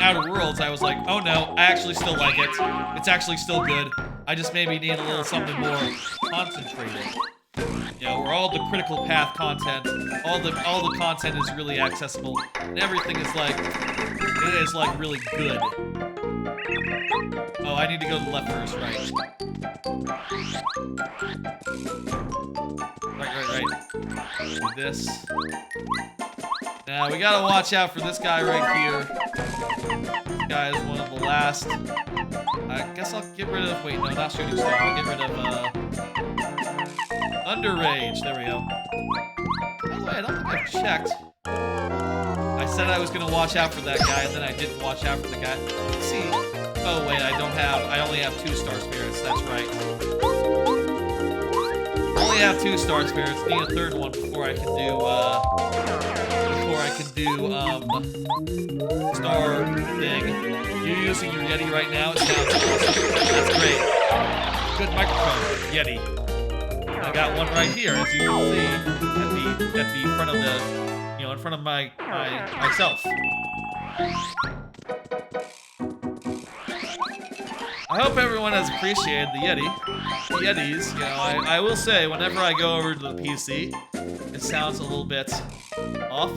Outer Worlds, I was like, oh no, I actually still like it. It's actually still good. I just maybe need a little something more concentrated. You know, where all the critical path content, all the content is really accessible, and everything is like, it is like really good. Oh, I need to go to the left first, right. Right. Do this. Now, we gotta watch out for this guy right here. This guy is one of the last. I guess I'll get rid of, wait, no, not Shooting Star. I'll get rid of, Underrage. There we go. By the way, I don't think I've checked. I said I was gonna watch out for that guy, and then I didn't watch out for the guy. Let's see. Oh, wait, I only have 2-star spirits. That's right. I only have 2-star spirits. Need a third one before I can do, star thing. You using your Yeti right now? It sounds awesome. That's great. Good microphone, Yeti. I got one right here, as you can see, at the front of the, you know, in front of myself. I hope everyone has appreciated the Yeti. The Yetis, you know, I will say, whenever I go over to the PC, it sounds a little bit off.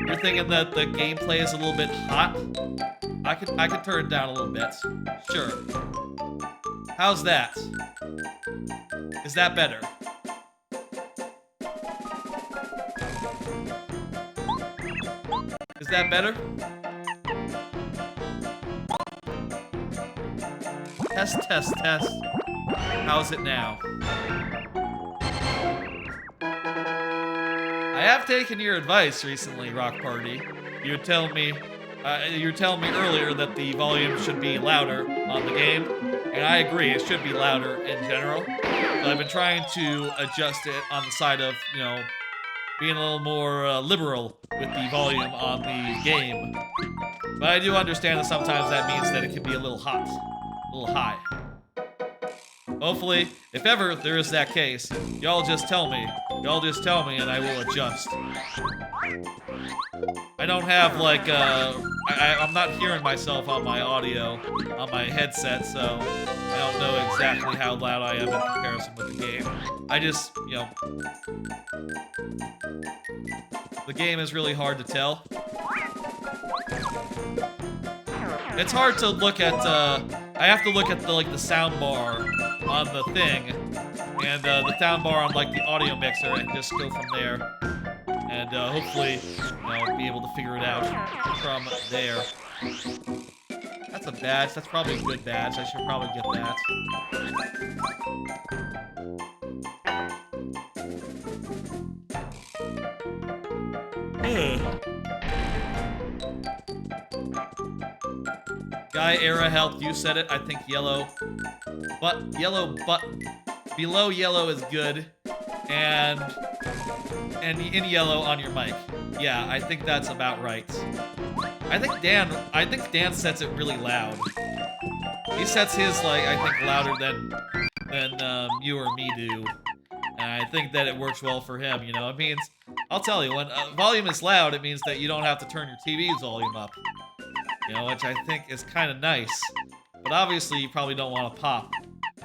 You're thinking that the gameplay is a little bit hot? I could turn it down a little bit. Sure. How's that? Is that better? Is that better? Test, test, test. How's it now? I have taken your advice recently, Rock Party. You were telling me earlier that the volume should be louder on the game, and I agree, it should be louder in general. But I've been trying to adjust it on the side of, you know, being a little more liberal with the volume on the game. But I do understand that sometimes that means that it can be a little hot, a little high. Hopefully, if ever there is that case, y'all just tell me. Y'all just tell me and I will adjust. I don't have like, I'm not hearing myself on my audio, on my headset, so I don't know exactly how loud I am in comparison with the game. I just, you know, the game is really hard to tell. It's hard to look at, I have to look at the sound bar on the thing, and the sound bar on like the audio mixer, and just go from there. And hopefully, you know, be able to figure it out from there. That's a badge. That's probably a good badge. I should probably get that. Guy era help. You said it. I think yellow. But below yellow is good. And in yellow on your mic. Yeah, I think that's about right. I think Dan sets it really loud. He sets his, like, I think louder than you or me do. And I think that it works well for him, you know? It means, I'll tell you, when volume is loud, it means that you don't have to turn your TV's volume up. You know, which I think is kind of nice. But obviously, you probably don't want to pop,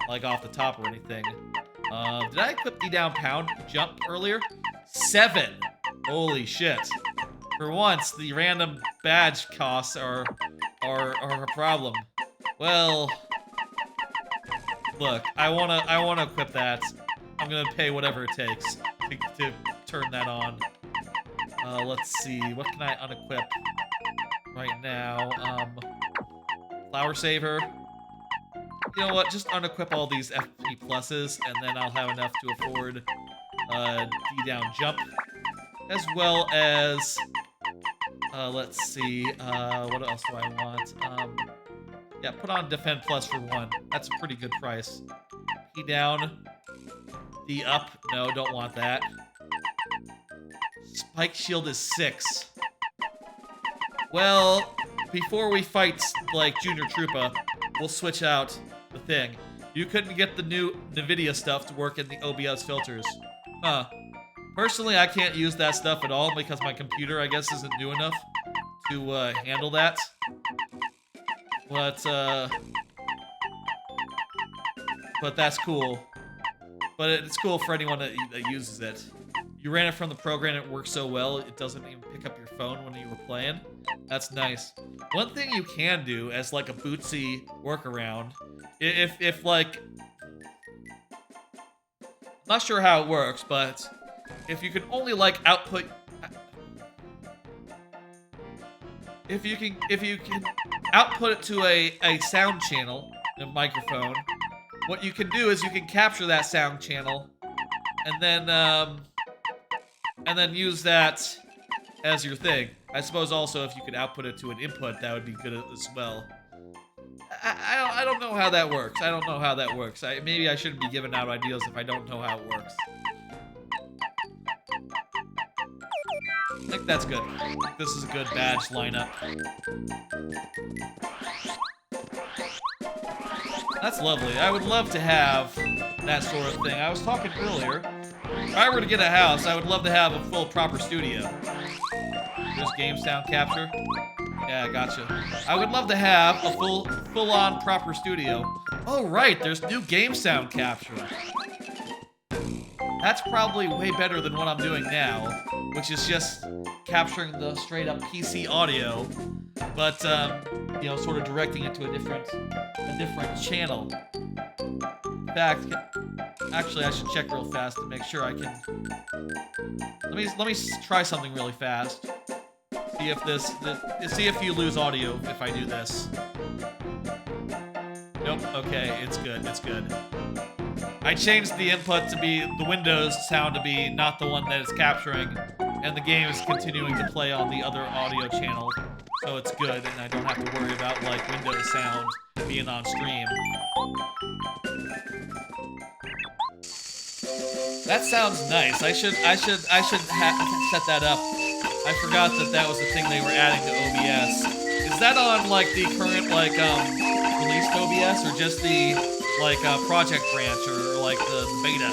like, off the top or anything. Did I equip the down pound jump earlier? 7! Holy shit. For once, the random badge costs are a problem. Well, look, I wanna equip that. I'm gonna pay whatever it takes to turn that on. Let's see, what can I unequip right now? Flower Saver. You know what, just unequip all these FP pluses, and then I'll have enough to afford D-down jump. As well as, let's see, what else do I want? Yeah, put on Defend Plus for 1. That's a pretty good price. D down, D up, no, don't want that. Spike Shield is 6. Well, before we fight, like, Junior Troopa, we'll switch out the thing. You couldn't get the new NVIDIA stuff to work in the OBS filters. Huh. Personally, I can't use that stuff at all because my computer, I guess, isn't new enough to handle that. But that's cool. But it's cool for anyone that uses it. You ran it from the program, it works so well, it doesn't even pick up your phone when you were playing. That's nice. One thing you can do as like a bootsy workaround, if like, I'm not sure how it works, but if you can only like output, if you can output it to a sound channel, a microphone, what you can do is you can capture that sound channel and then use that as your thing. I suppose also if you could output it to an input, that would be good as well. I don't know how that works. I don't know how that works. Maybe I shouldn't be giving out ideas if I don't know how it works. I think that's good. I think this is a good badge lineup. That's lovely. I would love to have that sort of thing. I was talking earlier. If I were to get a house, I would love to have a full proper studio. There's game sound capture. Yeah, gotcha. I would love to have a full-on proper studio. Oh, right, there's new game sound capture. That's probably way better than what I'm doing now, which is just capturing the straight-up PC audio, but, you know, sort of directing it to a different channel. In fact, actually, I should check real fast to make sure I can. Let me try something really fast. See if see if you lose audio if I do this. Nope. Okay, it's good. It's good. I changed the input to be the Windows sound to be not the one that it's capturing, and the game is continuing to play on the other audio channel, so it's good, and I don't have to worry about like Windows sound being on stream. That sounds nice. I should set that up. I forgot that was the thing they were adding to OBS. Is that on like the current like released OBS or just the like project branch or like the beta?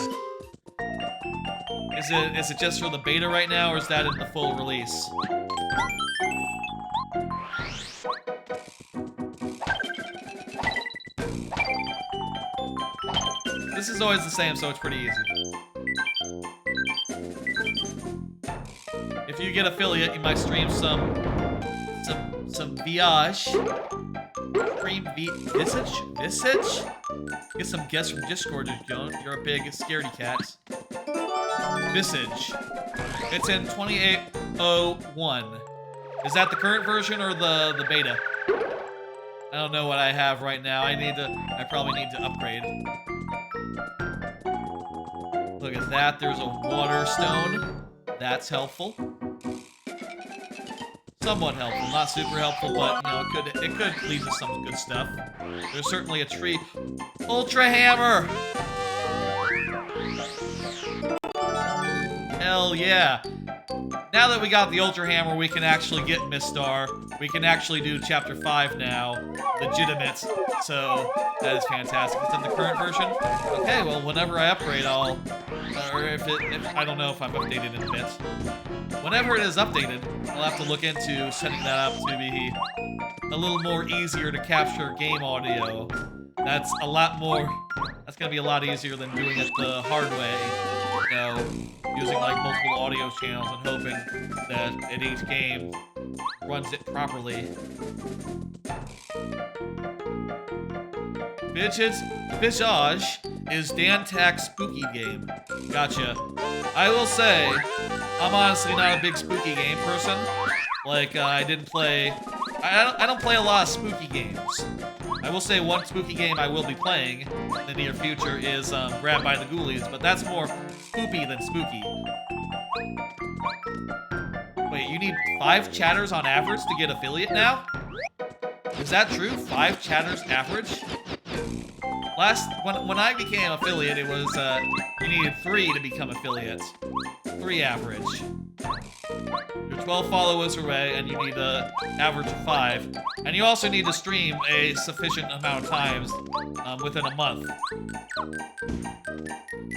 Is it just for the beta right now or is that in the full release? This is always the same, so it's pretty easy. If you get affiliate, you might stream some Visage. Stream Visage? Get some guests from Discord, you're a big scaredy cat. Visage. It's in 2801. Is that the current version or the beta? I don't know what I have right now. I probably need to upgrade. Look at that, there's a water stone. That's helpful. Somewhat helpful, not super helpful, but you know, it could lead to some good stuff. There's certainly a tree. Ultra Hammer! Hell yeah. Now that we got the Ultra Hammer, we can actually get Mistar. We can actually do Chapter 5 now. Legitimate. So, that is fantastic. It's in the current version? Okay, well, whenever I upgrade, I'll... Or if I don't know if I'm updated in a bit. Whenever it is updated, I'll have to look into setting that up to be a little more easier to capture game audio. That's a lot more... That's gonna be a lot easier than doing it the hard way. You know, using like multiple audio channels and hoping that in each game runs it properly. Visage is Dan-Tac's spooky game. Gotcha. I will say, I'm honestly not a big spooky game person. Like, I don't play a lot of spooky games. I will say one spooky game I will be playing in the near future is Grabbed by the Ghoulies, but that's more spoopy than spooky. Wait, you need 5 chatters on average to get affiliate now? Is that true? 5 chatters average? When I became affiliate, it was, you needed 3 to become affiliate. 3 average. You're 12 followers away, and you need an average of 5. And you also need to stream a sufficient amount of times within a month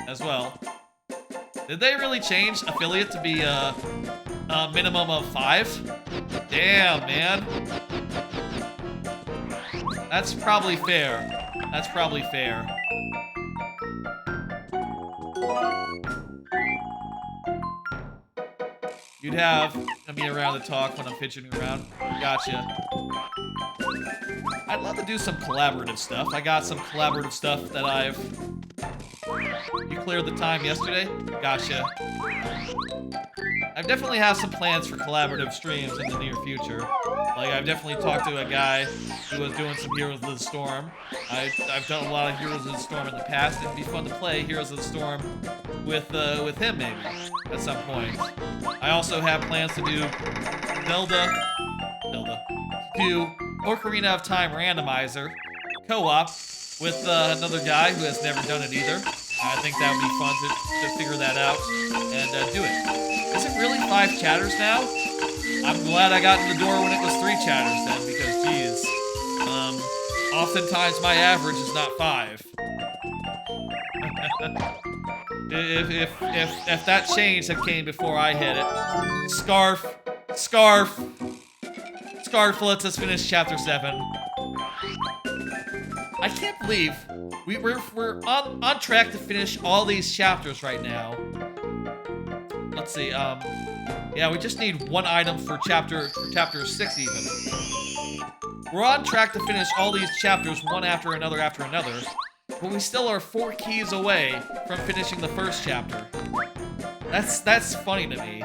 as well. Did they really change affiliate to be a minimum of 5? Damn, man. That's probably fair. That's probably fair. You'd have me around to talk when I'm fidgeting around. Gotcha. I'd love to do some collaborative stuff. I got some collaborative stuff that I've... You cleared the time yesterday? Gotcha. I've definitely have some plans for collaborative streams in the near future. Like, I've definitely talked to a guy who was doing some Heroes of the Storm. I've done a lot of Heroes of the Storm in the past, and it'd be fun to play Heroes of the Storm with him, maybe, at some point. I also have plans to do do Ocarina of Time Randomizer co-op with another guy who has never done it either. I think that would be fun to figure that out and do it. Is it really 5 chatters now? I'm glad I got in the door when it was 3 chatters then, because geez, oftentimes my average is not 5. If that change had came before I hit it, Scarf lets us finish chapter 7. I can't believe we're on track to finish all these chapters right now. Let's see, yeah, we just need 1 item for chapter 6 even. We're on track to finish all these chapters one after another, but we still are 4 keys away from finishing the first chapter. That's funny to me.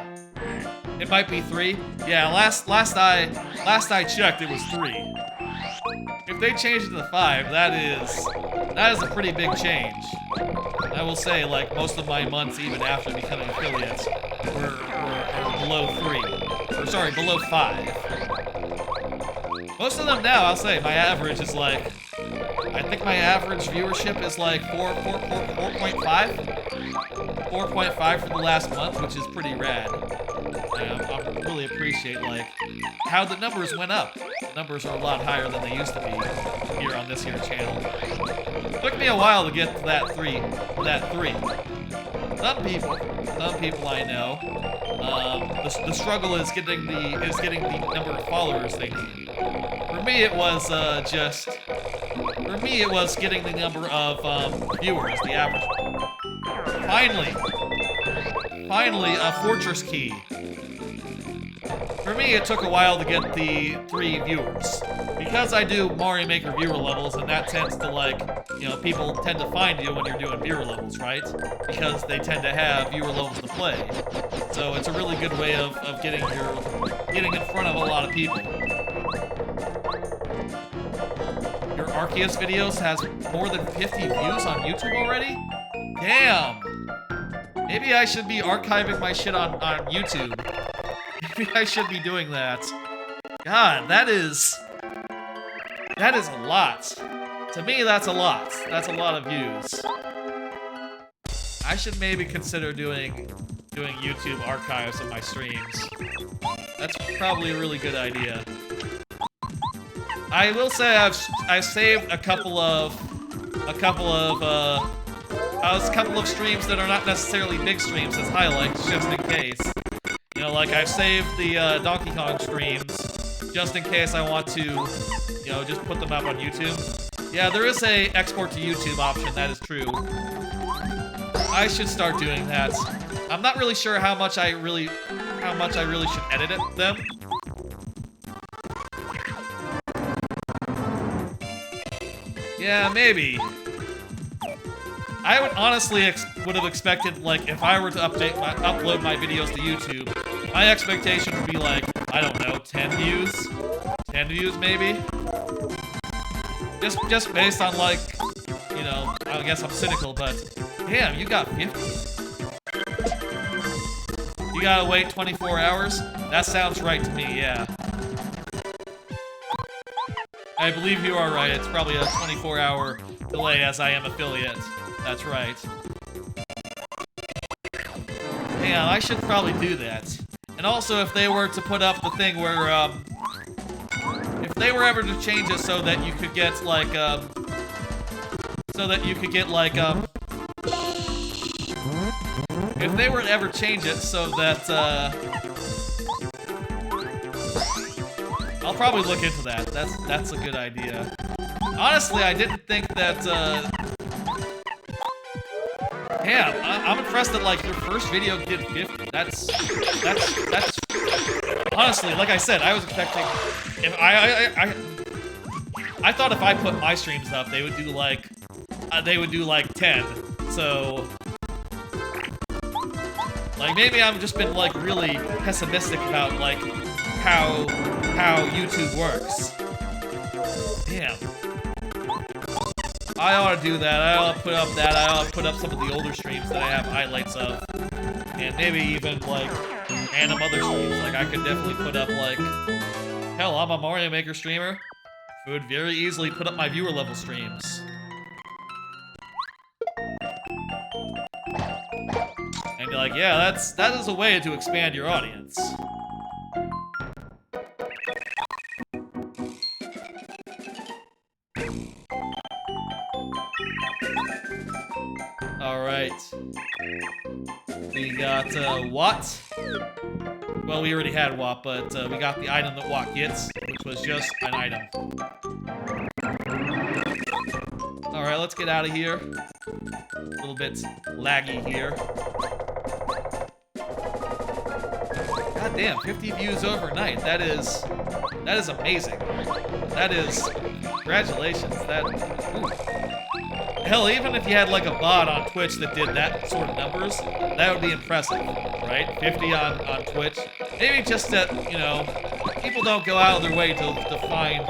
It might be 3. Yeah, last I checked, it was 3. If they change it to 5, that is a pretty big change. I will say, like, most of my months, even after becoming affiliates, were below 3. Or sorry, below 5. Most of them now, I'll say, my average is like, I think my average viewership is like 4.5? 4.5 for the last month, which is pretty rad. I really appreciate, like, how the numbers went up. The numbers are a lot higher than they used to be here on this here channel. It took me a while to get to that 3. Some people I know, the struggle is getting the number of followers they need. For me, it was getting the number of viewers, the average. Finally, a fortress key. For me, it took a while to get the 3 viewers. Because I do Mario Maker viewer levels, and that tends to, like, you know, people tend to find you when you're doing viewer levels, right? Because they tend to have viewer levels to play. So it's a really good way of getting in front of a lot of people. Your Arceus videos has more than 50 views on YouTube already? Damn! Maybe I should be archiving my shit on YouTube. Maybe I should be doing that. God, that is a lot. To me, that's a lot. That's a lot of views. I should maybe consider doing YouTube archives of my streams. That's probably a really good idea. I will say I've saved a couple of streams that are not necessarily big streams as highlights, just in case. You know, like I've saved the Donkey Kong streams just in case I want to, you know, just put them up on YouTube. Yeah, there is a export to YouTube option, that is true. I should start doing that. I'm not really sure how much I really should edit them. Yeah, maybe. I would honestly would have expected, like, if I were to upload my videos to YouTube, my expectation would be like, I don't know, 10 views? 10 views, maybe? Just based on, like, you know, I guess I'm cynical, but damn, you got 50? You gotta wait 24 hours? That sounds right to me, yeah. I believe you are right. It's probably a 24-hour delay as I am affiliate. That's right. Damn, I should probably do that. And also, if they were to put up the thing where, if they were ever to change it so that you could get, like, if they were to ever change it so that, I'll probably look into that. That's a good idea. Honestly, I didn't think that, damn, I'm impressed that, like, your first video did 50. That's, honestly, like I said, I was expecting, if I thought if I put my streams up, they would do, like, 10, so, like, maybe I've just been, like, really pessimistic about, like, how YouTube works. Damn. I ought to do that. I ought to put up that. I ought to put up some of the older streams that I have highlights of. And maybe even, like, random other streams. Like, I could definitely put up, like... Hell, I'm a Mario Maker streamer. I would very easily put up my viewer level streams. And be like, yeah, that is a way to expand your audience. Alright. We got, Watt. Well, we already had Watt, but we got the item that Watt gets, which was just an item. Alright, let's get out of here. A little bit laggy here. God damn, 50 views overnight. That is amazing. That is, congratulations. Ooh. Hell, even if you had like a bot on Twitch that did that sort of numbers, that would be impressive, right? 50 on Twitch. Maybe just that, you know, people don't go out of their way to find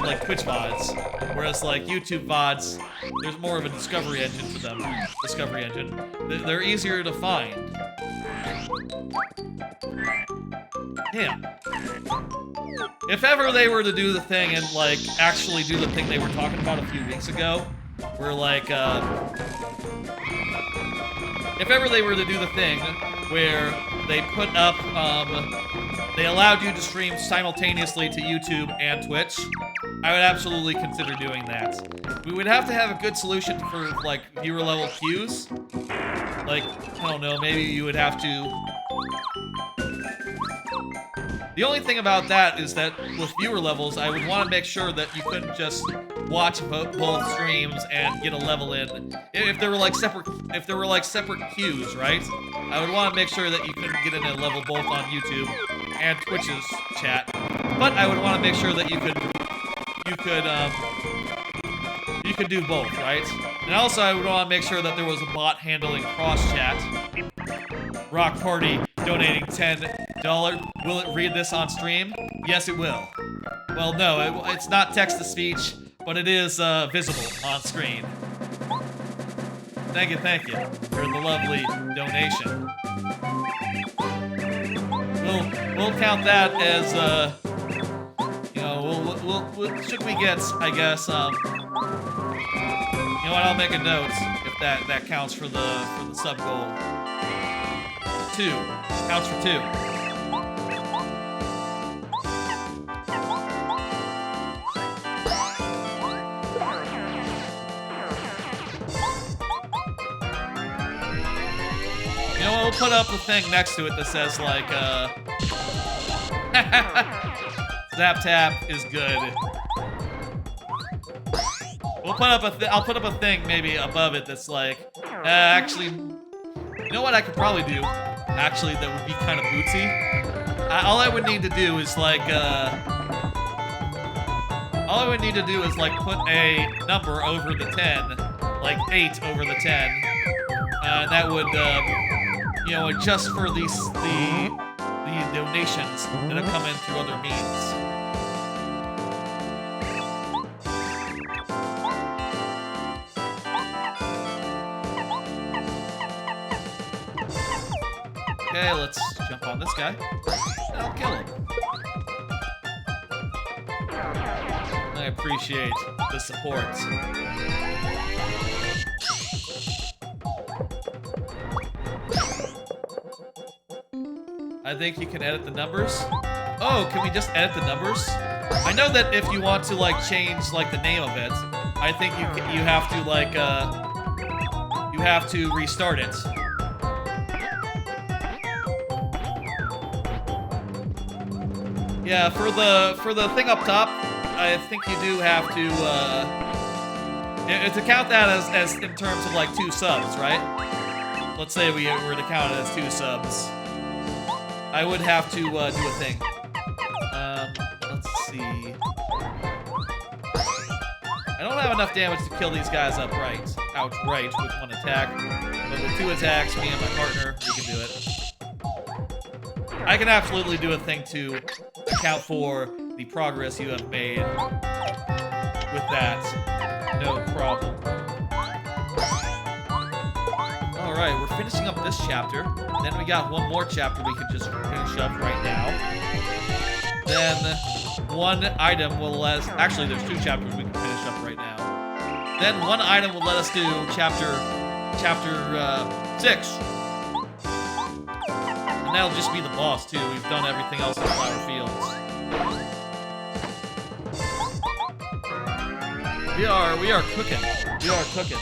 like Twitch VODs. Whereas like YouTube VODs, there's more of a discovery engine for them. Discovery engine. They're easier to find. Damn. If ever they were to do the thing and like actually do the thing they were talking about a few weeks ago, where like, if ever they were to do the thing where they put up, they allowed you to stream simultaneously to YouTube and Twitch, I would absolutely consider doing that. We would have to have a good solution for, like, viewer level queues. Like, I don't know, maybe you would have to... The only thing about that is that with viewer levels, I would want to make sure that you couldn't just watch both streams and get a level in. If there were like separate queues, right? I would want to make sure that you couldn't get in a level both on YouTube and Twitch's chat. But I would want to make sure that you could do both, right? And also I would want to make sure that there was a bot handling cross chat. Rock Party donating $10. Will it read this on stream? Yes, it will. Well, no, it's not text-to-speech, but it is visible on screen. Thank you for the lovely donation. We'll count that as, you know, we'll should we get, I guess, you know what, I'll make a note if that counts for the sub goal. 2. Counts for 2. You know, we'll put up a thing next to it that says, like, Zap Tap is good. We'll put up I'll put up a thing maybe above it that's like, actually, you know what I could probably do? Actually, that would be kind of bootsy. All I would need to do is like, put a number over the 10, like 8 over the 10. That would, you know, adjust for the donations that have come in through other means. Okay, let's jump on this guy. And I'll kill him. I appreciate the support. I think you can edit the numbers. Oh, can we just edit the numbers? I know that if you want to like change like the name of it, I think you have to like you have to restart it. Yeah, for the thing up top, I think you do have to to count that as in terms of like 2 subs, right? Let's say we were to count it as 2 subs. I would have to do a thing. Let's see. I don't have enough damage to kill these guys outright with 1 attack. But with 2 attacks, me and my partner, we can do it. I can absolutely do a thing to account for the progress you have made with that. No problem. Alright, we're finishing up this chapter. Then we got 1 more chapter we can just finish up right now. Then 1 item will let us... Actually, there's 2 chapters we can finish up right now. Then 1 item will let us do chapter 6. And that'll just be the boss, too. We've done everything else in Flower Fields. We are cooking. We are cooking.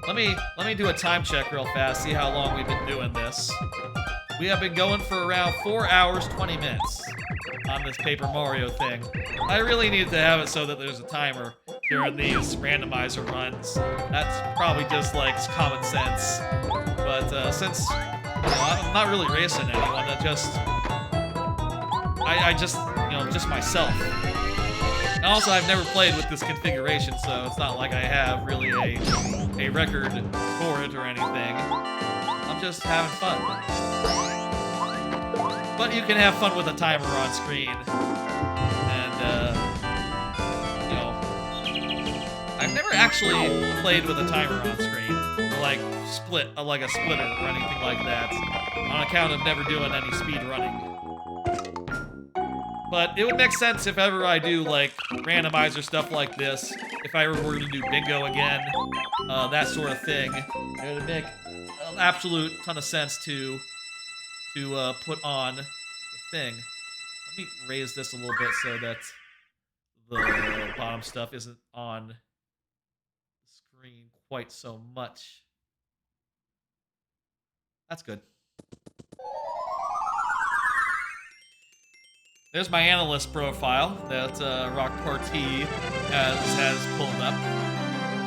Let me do a time check real fast, see how long we've been doing this. We have been going for around 4 hours, 20 minutes on this Paper Mario thing. I really need to have it so that there's a timer during these randomizer runs. That's probably just like common sense. But since I'm not really racing anyone, I just just myself. And also, I've never played with this configuration, so it's not like I have really a record for it or anything. I'm just having fun. But you can have fun with a timer on screen. And, I've never actually played with a timer on screen. Or like a splitter or anything like that. On account of never doing any speed running. But it would make sense if ever I do, like, randomizer stuff like this. If I were to do bingo again, that sort of thing. It would make an absolute ton of sense to put on the thing. Let me raise this a little bit so that the bottom stuff isn't on the screen quite so much. That's good. There's my analyst profile that Rock Party has pulled up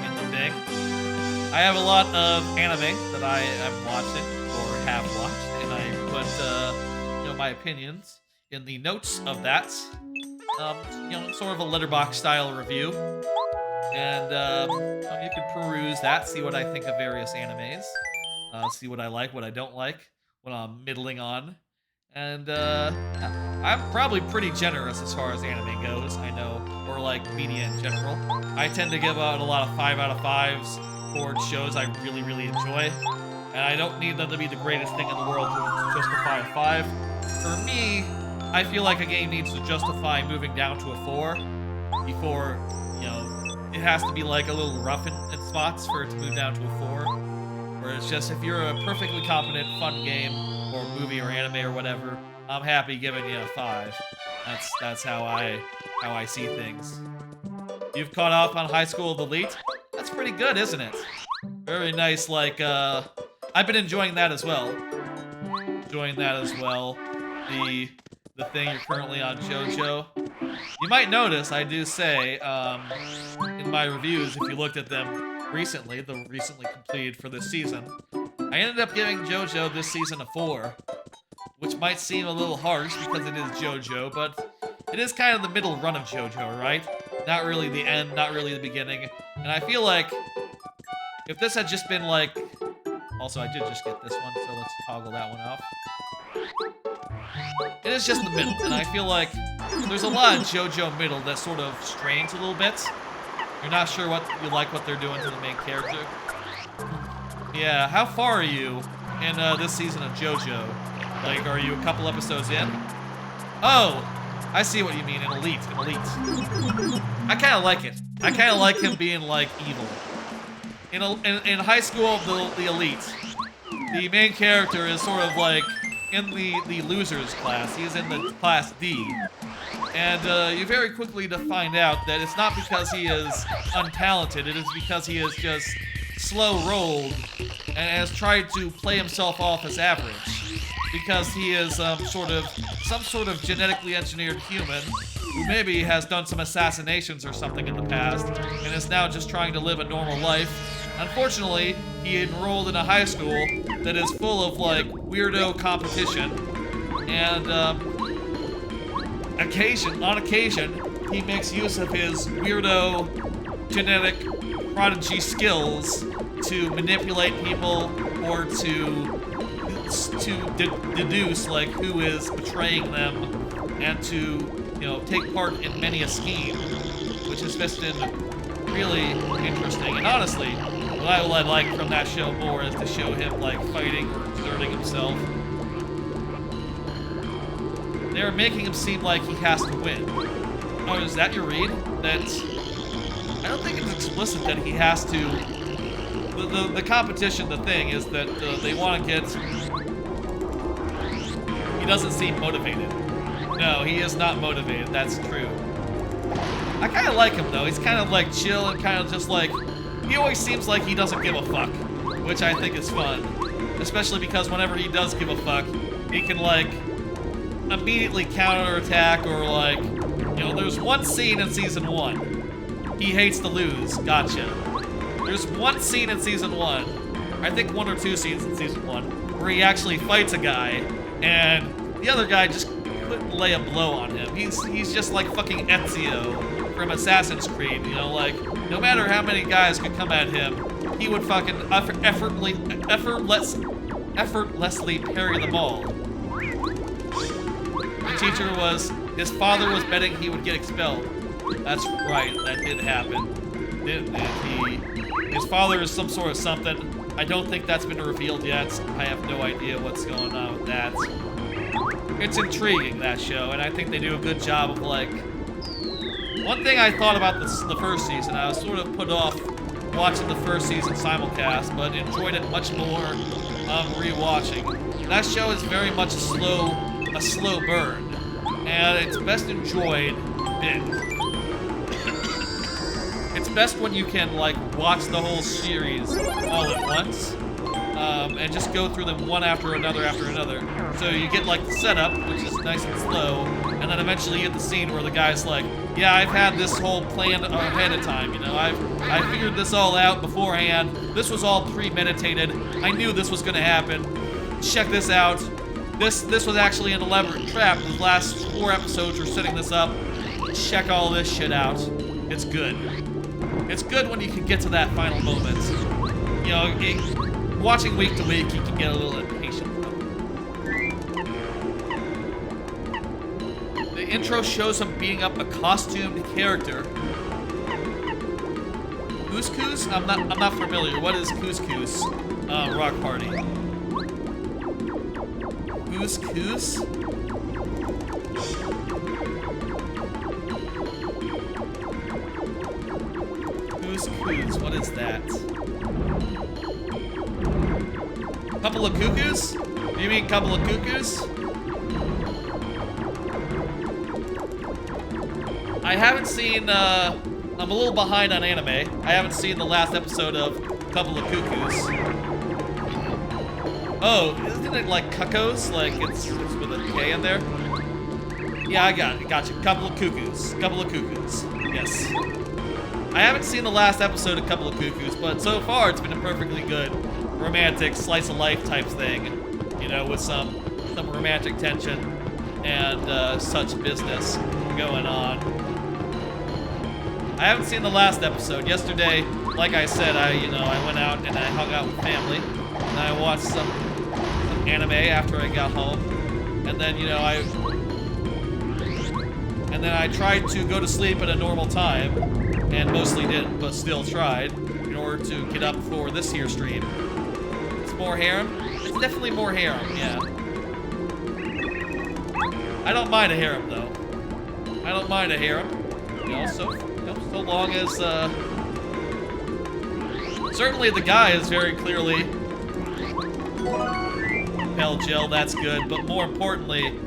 in the thing. I have a lot of anime that I am watching or have watched, and I put my opinions in the notes of that. Sort of a letterbox style review, and you can peruse that, see what I think of various animes, see what I like, what I don't like, what I'm middling on. And, I'm probably pretty generous as far as anime goes, I know, or like media in general. I tend to give out a lot of 5 out of 5s towards shows I really, really enjoy. And I don't need them to be the greatest thing in the world to justify a 5. For me, I feel like a game needs to justify moving down to a 4 before, it has to be like a little rough in spots for it to move down to a 4. Where it's just, if you're a perfectly competent, fun game, or movie or anime or whatever, I'm happy giving you a 5. That's how I see things. You've caught up on High School of Elite? That's pretty good, isn't it? Very nice, like, I've been enjoying that as well. The thing you're currently on JoJo. You might notice, I do say, in my reviews, if you looked at them recently, the recently completed for this season, I ended up giving JoJo this season a 4, which might seem a little harsh because it is JoJo, but it is kind of the middle run of JoJo, right? Not really the end, not really the beginning. And I feel like if this had just been like... Also, I did just get this one, so let's toggle that one off. It is just the middle, and I feel like there's a lot of JoJo middle that sort of strains a little bit. You're not sure what they're doing to the main character. Yeah, how far are you in this season of JoJo? Like, are you a couple episodes in? Oh, I see what you mean, in Elite. I kind of like it. I kind of like him being, like, evil. In High School of the Elite, the main character is sort of, like, in the losers class. He's in the class D. And you very quickly to find out that it's not because he is untalented, it is because he is just slow-rolled and has tried to play himself off as average. Because he is some sort of genetically engineered human who maybe has done some assassinations or something in the past and is now just trying to live a normal life. Unfortunately, he enrolled in a high school that is full of, like, weirdo competition, and, on occasion, he makes use of his weirdo genetic prodigy skills to manipulate people or to deduce, like, who is betraying them, and to, you know, take part in many a scheme, which has just been really interesting. And honestly, what I like from that show more is to show him, like, fighting or exerting himself. They're making him seem like he has to win. Oh, is that your read? That I don't think it's explicit that he has to. The competition, the thing is that they want to get. He doesn't seem motivated. No, he is not motivated. That's true. I kind of like him though. He's kind of like chill and kind of just like. He always seems like he doesn't give a fuck, which I think is fun. Especially because whenever he does give a fuck, he can, like, immediately counterattack or, like, you know, there's one scene in Season 1. He hates to lose. Gotcha. There's one scene in Season 1, I think 1 or 2 scenes in Season 1, where he actually fights a guy, and the other guy just couldn't lay a blow on him. He's just like fucking Ezio from Assassin's Creed, you know, like, no matter how many guys could come at him, he would fucking effortlessly parry them all. The teacher his father was betting he would get expelled. That's right, that did happen. His father is some sort of something. I don't think that's been revealed yet. I have no idea what's going on with that. It's intriguing, that show, and I think they do a good job of, like, one thing I thought about the first season, I was sort of put off watching the first season simulcast, but enjoyed it much more rewatching. That show is very much a slow burn, and it's best enjoyed It's best when you can, like, watch the whole series all at once, and just go through them one after another. So you get, like, the setup, which is nice and slow, and then eventually you get the scene where the guy's like, yeah, I've had this whole plan ahead of time, you know, I figured this all out beforehand, this was all premeditated, I knew this was gonna happen, check this out, this was actually an elaborate trap, the last 4 episodes were setting this up, check all this shit out, it's good. It's good when you can get to that final moment. You know, watching week to week, you can get a little impatient. The intro shows him beating up a costumed character. Couscous? I'm not familiar. What is Couscous? Rock Party. Couscous? Couscous, what is that? Couple of cuckoos? Do you mean couple of cuckoos? I haven't seen, I'm a little behind on anime. I haven't seen the last episode of Couple of Cuckoos. Oh, isn't it like cuckoos? Like it's with a K in there? Yeah, I got it. Gotcha. Couple of cuckoos. Couple of cuckoos. Yes. I haven't seen the last episode of Couple of Cuckoos, but so far it's been a perfectly good romantic slice of life type thing, you know, with some romantic tension and such business going on. I haven't seen the last episode. Yesterday, like I said, I went out and I hung out with family, and I watched some anime after I got home, and then I tried to go to sleep at a normal time, and mostly didn't, but still tried, in order to get up for this here stream. It's more harem? It's definitely more harem, yeah. I don't mind a harem, though. I don't mind a harem. So long as, certainly the guy is very clearly repel gel, that's good. But more importantly,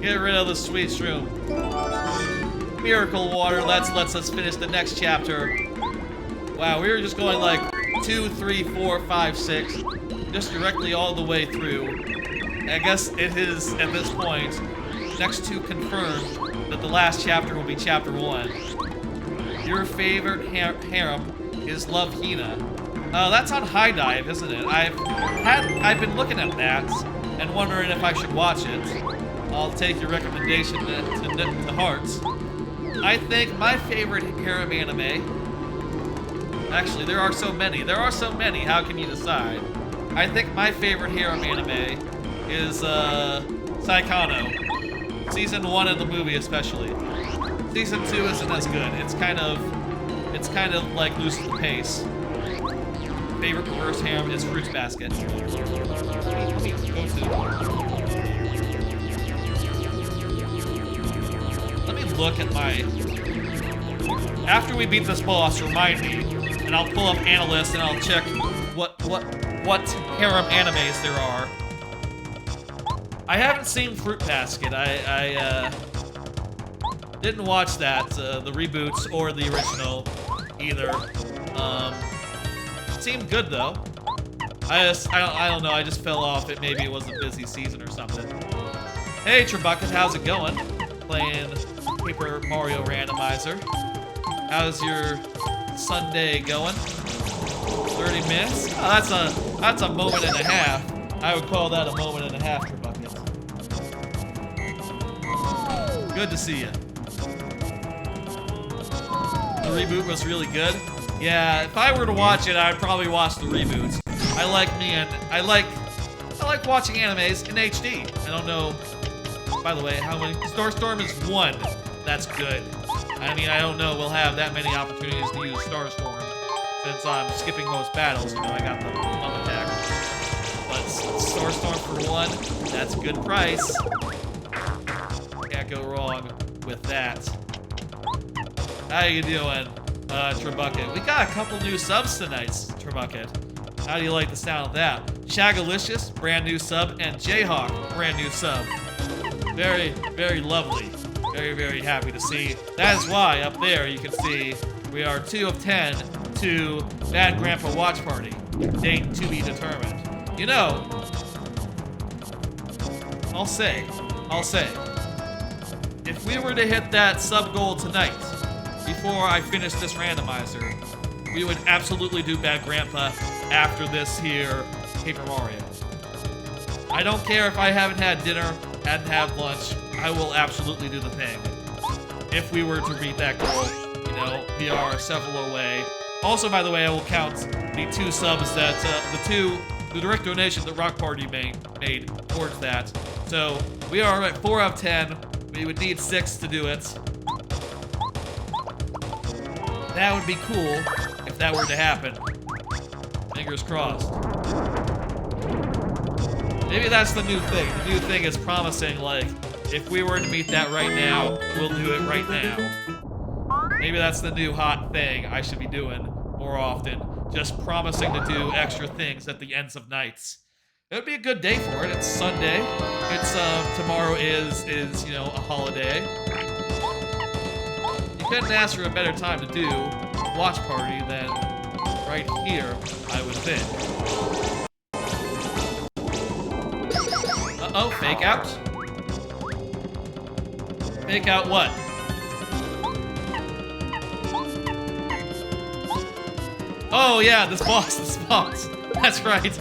get rid of the sweet shroom. Miracle water, lets us finish the next chapter. Wow, we were just going like 2, 3, 4, 5, 6, just directly all the way through. I guess it is, at this point, next to confirmed that the last chapter will be chapter 1. Your favorite harem is Love Hina. That's on High Dive, isn't it? I've been looking at that and wondering if I should watch it. I'll take your recommendation to heart. I think my favorite harem anime... Actually, there are so many. There are so many. How can you decide? I think my favorite harem anime is Saikano. Season 1 of the movie, especially. Season 2 isn't as good. It's kind of like loses the pace. Favorite reverse harem is Fruits Basket. Let me look at my... After we beat this boss, remind me, and I'll pull up Analyst and I'll check what harem animes there are. I haven't seen Fruit Basket. I didn't watch that, the reboots or the original either. Seemed good though. I don't know. I just fell off. Maybe it was a busy season or something. Hey Trebucket, how's it going? Playing Paper Mario Randomizer. How's your Sunday going? 30 minutes? Oh, that's a moment and a half. I would call that a moment and a half, Trebucket. Good to see you. The reboot was really good. Yeah, if I were to watch it, I'd probably watch the reboots. I like watching animes in HD. I don't know. By the way, how many? Starstorm is 1. That's good. I mean, I don't know we'll have that many opportunities to use Starstorm since I'm skipping most battles. You know, I got the Plum Attack. But Starstorm for 1, that's a good price. Can't go wrong with that. How you doing, Trebucket? We got a couple new subs tonight, Trebucket. How do you like the sound of that? Shagalicious, brand new sub, and Jayhawk, brand new sub. Very, very lovely. Very, very happy to see. That is why, up there, you can see we are 2 of 10 to Bad Grandpa Watch Party. Date to be determined. You know, I'll say, if we were to hit that sub goal tonight, before I finish this randomizer, we would absolutely do Bad Grandpa after this here Paper Mario. I don't care if I haven't had dinner, hadn't had lunch, I will absolutely do the thing. If we were to meet that goal, you know, we are several away. Also, by the way, I will count the 2 subs that, the direct donation that Rock Party made towards that. So, we are at 4 out of 10. We would need 6 to do it. That would be cool if that were to happen. Fingers crossed. Maybe that's the new thing. The new thing is promising, like, if we were to meet that right now, we'll do it right now. Maybe that's the new hot thing I should be doing more often. Just promising to do extra things at the ends of nights. It would be a good day for it. It's Sunday. It's, tomorrow is, you know, a holiday. You couldn't ask for a better time to do a watch party than right here, I would think. Uh-oh, fake out? Fake out what? Oh yeah, this boss. That's right.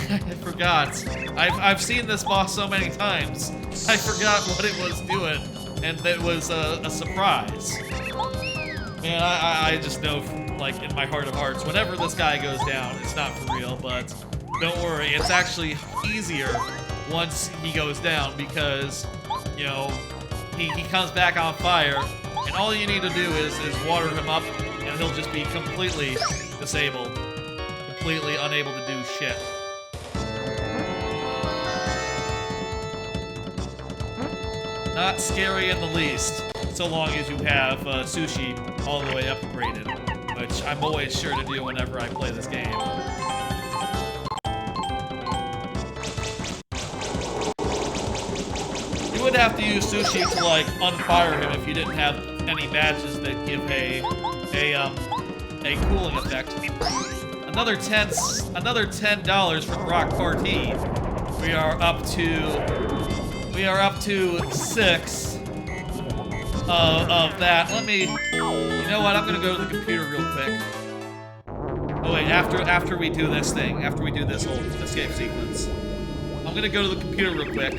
I forgot. I've seen this boss so many times. I forgot what it was doing, and that was a surprise. Man, I just know, like, in my heart of hearts, whenever this guy goes down, it's not for real, but don't worry, it's actually easier once he goes down because, you know, he comes back on fire, and all you need to do is water him up, and he'll just be completely disabled, completely unable to do shit. Not scary in the least, so long as you have sushi all the way upgraded, which I'm always sure to do whenever I play this game. have to use sushi to like unfire him if you didn't have any badges that give a cooling effect. Another $10 from Rock Party. We are up to 6 of that. Let me, you know what? I'm gonna go to the computer real quick. Oh wait, after we do this thing, after we do this whole escape sequence, I'm gonna go to the computer real quick.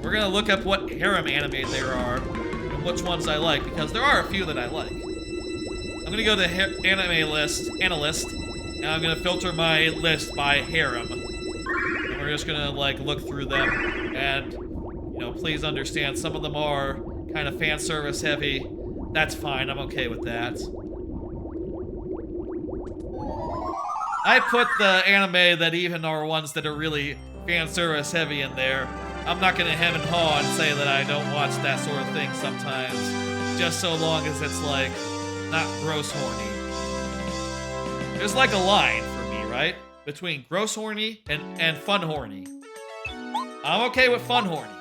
We're gonna look up what harem anime there are and which ones I like, because there are a few that I like. I'm gonna go to the anime list, analyst, and I'm gonna filter my list by harem. And we're just gonna like look through them, and you know, please understand, some of them are kind of fan service heavy. That's fine, I'm okay with that. I put the anime that even are ones that are really fan service heavy in there. I'm not gonna hem and haw and say that I don't watch that sort of thing sometimes, just so long as it's like not gross horny. There's like a line for me, right? Between gross horny and fun horny. I'm okay with fun horny.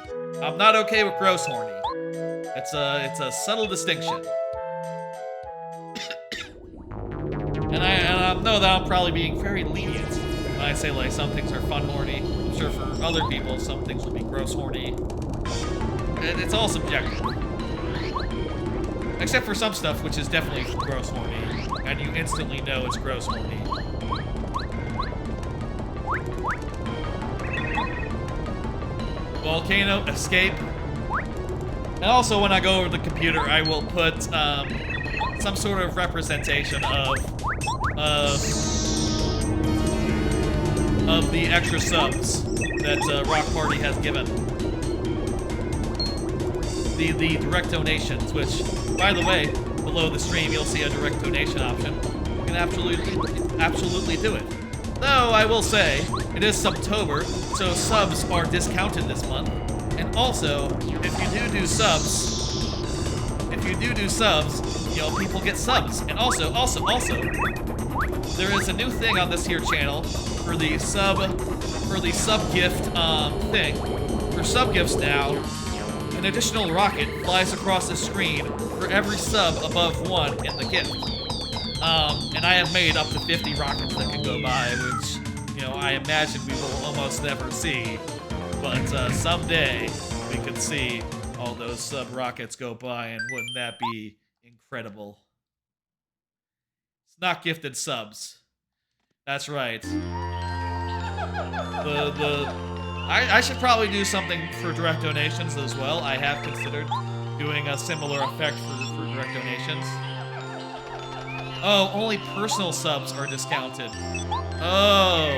I'm not okay with gross horny. It's a subtle distinction. And I know that I'm probably being very lenient when I say like some things are fun horny. I'm sure for other people some things will be gross horny. It's all subjective. Except for some stuff which is definitely gross horny, and you instantly know it's gross horny. Volcano escape. And also when I go over the computer, I will put some sort of representation of the extra subs that Rock Party has given. The direct donations, which, by the way, below the stream you'll see a direct donation option. You can absolutely do it. Though I will say, it is Subtober, so subs are discounted this month. And also, if you do subs, you know, people get subs. And also, there is a new thing on this here channel for the sub gift thing. For sub gifts now, an additional rocket flies across the screen for every sub above 1 in the gift. And I have made up to 50 rockets that can go by, which, you know, I imagine we will almost never see. But someday we could see all those sub rockets go by, and wouldn't that be incredible? It's not gifted subs. That's right. I should probably do something for direct donations as well. I have considered doing a similar effect for direct donations. Oh, only personal subs are discounted. Oh.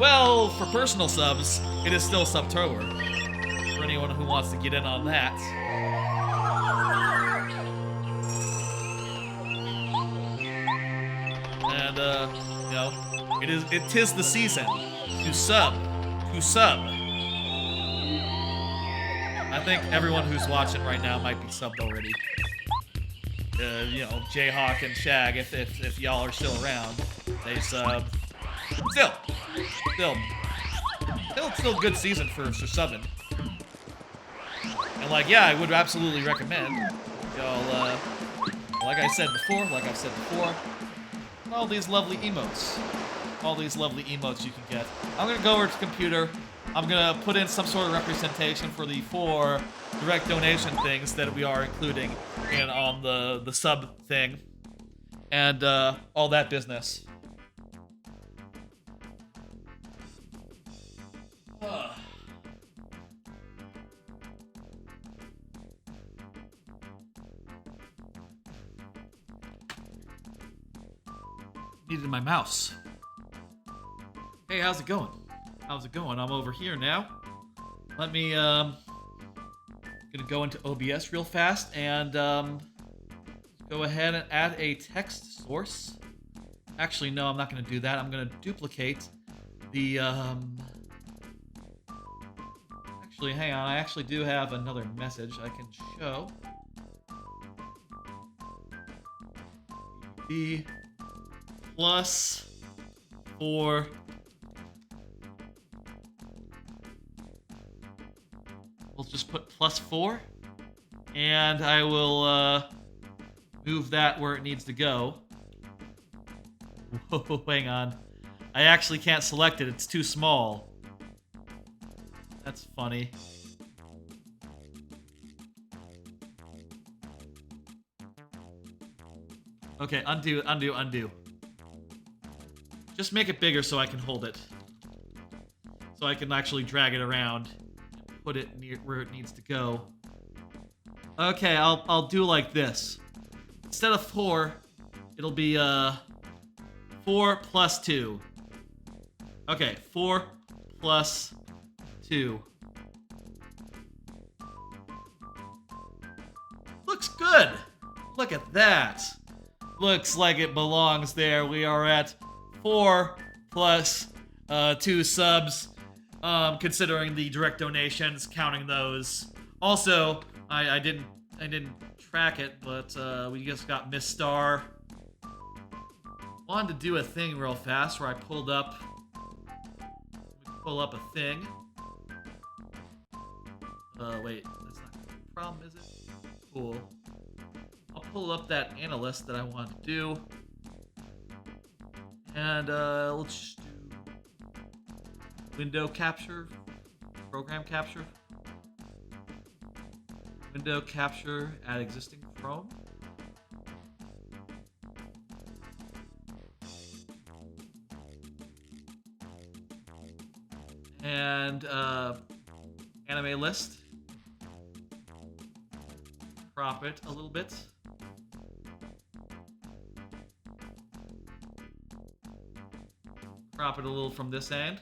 Well, for personal subs, it is still Subtober. For anyone who wants to get in on that. And, you know, it is the season to sub. I think everyone who's watching right now might be subbed already. You know, Jayhawk and Shag, if y'all are still around, they sub. Still good season for subbing. And like, yeah, I would absolutely recommend y'all, like I've said before, all these lovely emotes. All these lovely emotes you can get. I'm gonna go over to the computer. I'm gonna put in some sort of representation for the 4 direct donation things that we are including in on the sub thing. And all that business. Needed my mouse. Hey, how's it going? How's it going? I'm over here now. Let me, gonna go into OBS real fast and, go ahead and add a text source. Actually, no, I'm not gonna do that. I'm gonna duplicate the, actually, hang on. I actually do have another message I can show. The +4 just put +4. And I will move that where it needs to go. Whoa, hang on. I actually can't select it. It's too small. That's funny. Okay, undo, undo, undo. Just make it bigger so I can hold it. So I can actually drag it around and put it near where it needs to go. Okay, I'll do like this. Instead of 4, it'll be 4 plus 2. Okay, 4 plus 2. Looks good. Look at that. Looks like it belongs there. We are at 4 plus 2 subs, considering the direct donations, counting those. Also, I didn't track it, but we just got Miss Star. Wanted to do a thing real fast where I pull up a thing. Wait, that's not the problem, is it? Cool. I'll pull up that analyst that I want to do. And let's just do window capture, program capture. Window capture at existing Chrome. And anime list. Crop it a little bit. Crop it a little from this end.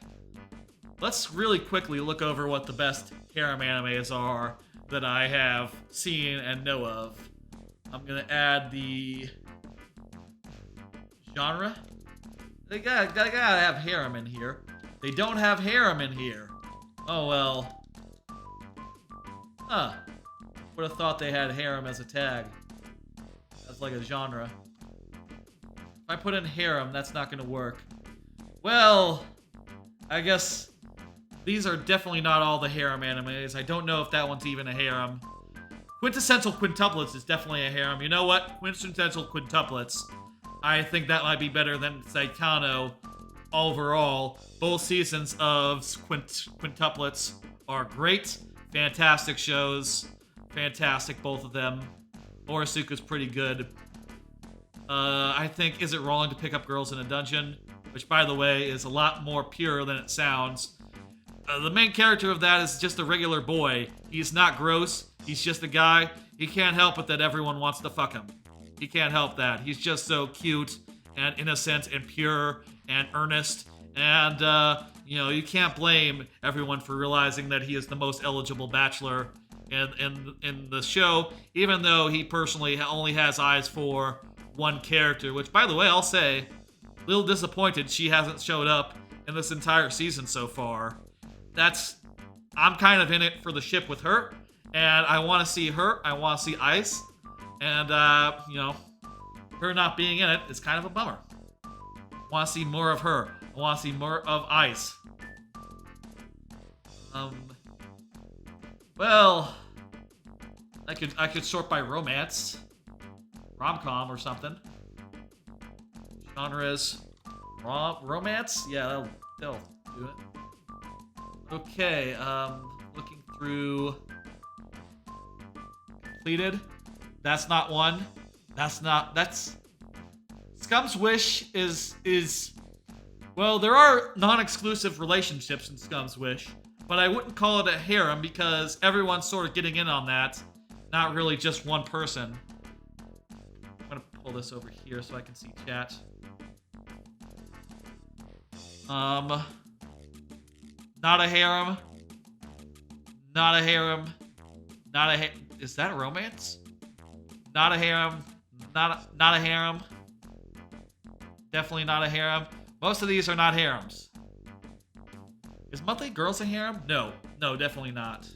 Let's really quickly look over what the best harem animes are that I have seen and know of. I'm gonna add the genre. They gotta have harem in here. They don't have harem in here. Oh well. Huh. Would have thought they had harem as a tag. As like a genre. If I put in harem, that's not gonna work. Well, I guess these are definitely not all the harem animes. I don't know if that one's even a harem. Quintessential Quintuplets is definitely a harem. You know what? Quintessential Quintuplets. I think that might be better than Saitano overall. Both seasons of Quintuplets are great. Fantastic shows. Fantastic, both of them. Orisuka's pretty good. I think Is It Wrong to Pick Up Girls in a Dungeon? Which, by the way, is a lot more pure than it sounds. The main character of that is just a regular boy. He's not gross. He's just a guy. He can't help it that everyone wants to fuck him. He can't help that. He's just so cute and innocent and pure and earnest. And, you know, you can't blame everyone for realizing that he is the most eligible bachelor in the show, even though he personally only has eyes for one character, which, by the way, I'll say, a little disappointed she hasn't showed up in this entire season so far. I'm kind of in it for the ship with her, and I want to see her. I want to see Ice, and you know, her not being in it is kind of a bummer. I want to see more of her. I want to see more of Ice. Well, I could sort by romance, rom-com or something. Genres, romance. Yeah, they'll do it. Okay, looking through completed. That's not one. That's Scum's Wish is well, there are non-exclusive relationships in Scum's Wish, but I wouldn't call it a harem because everyone's sort of getting in on that. Not really just one person. I'm gonna pull this over here so I can see chat. Not a harem. Not a harem. Not a is that a romance? Not a harem. Not a harem. Definitely not a harem. Most of these are not harems. Is Monthly Girls a harem? No, definitely not.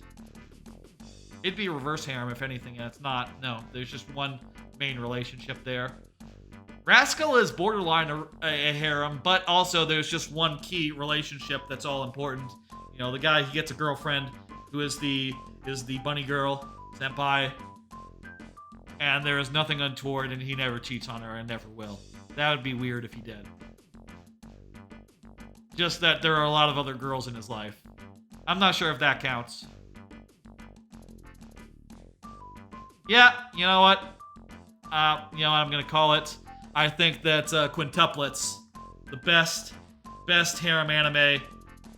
It'd be a reverse harem if anything, and it's not. No, there's just one main relationship there. Rascal is borderline a harem, but also there's just one key relationship that's all important. You know, the guy, he gets a girlfriend who is the is the bunny girl, senpai. And there is nothing untoward, and he never cheats on her and never will. That would be weird if he did. Just that there are a lot of other girls in his life. I'm not sure if that counts. Yeah, you know what? I'm gonna call it. I think that quintuplets, the best harem anime.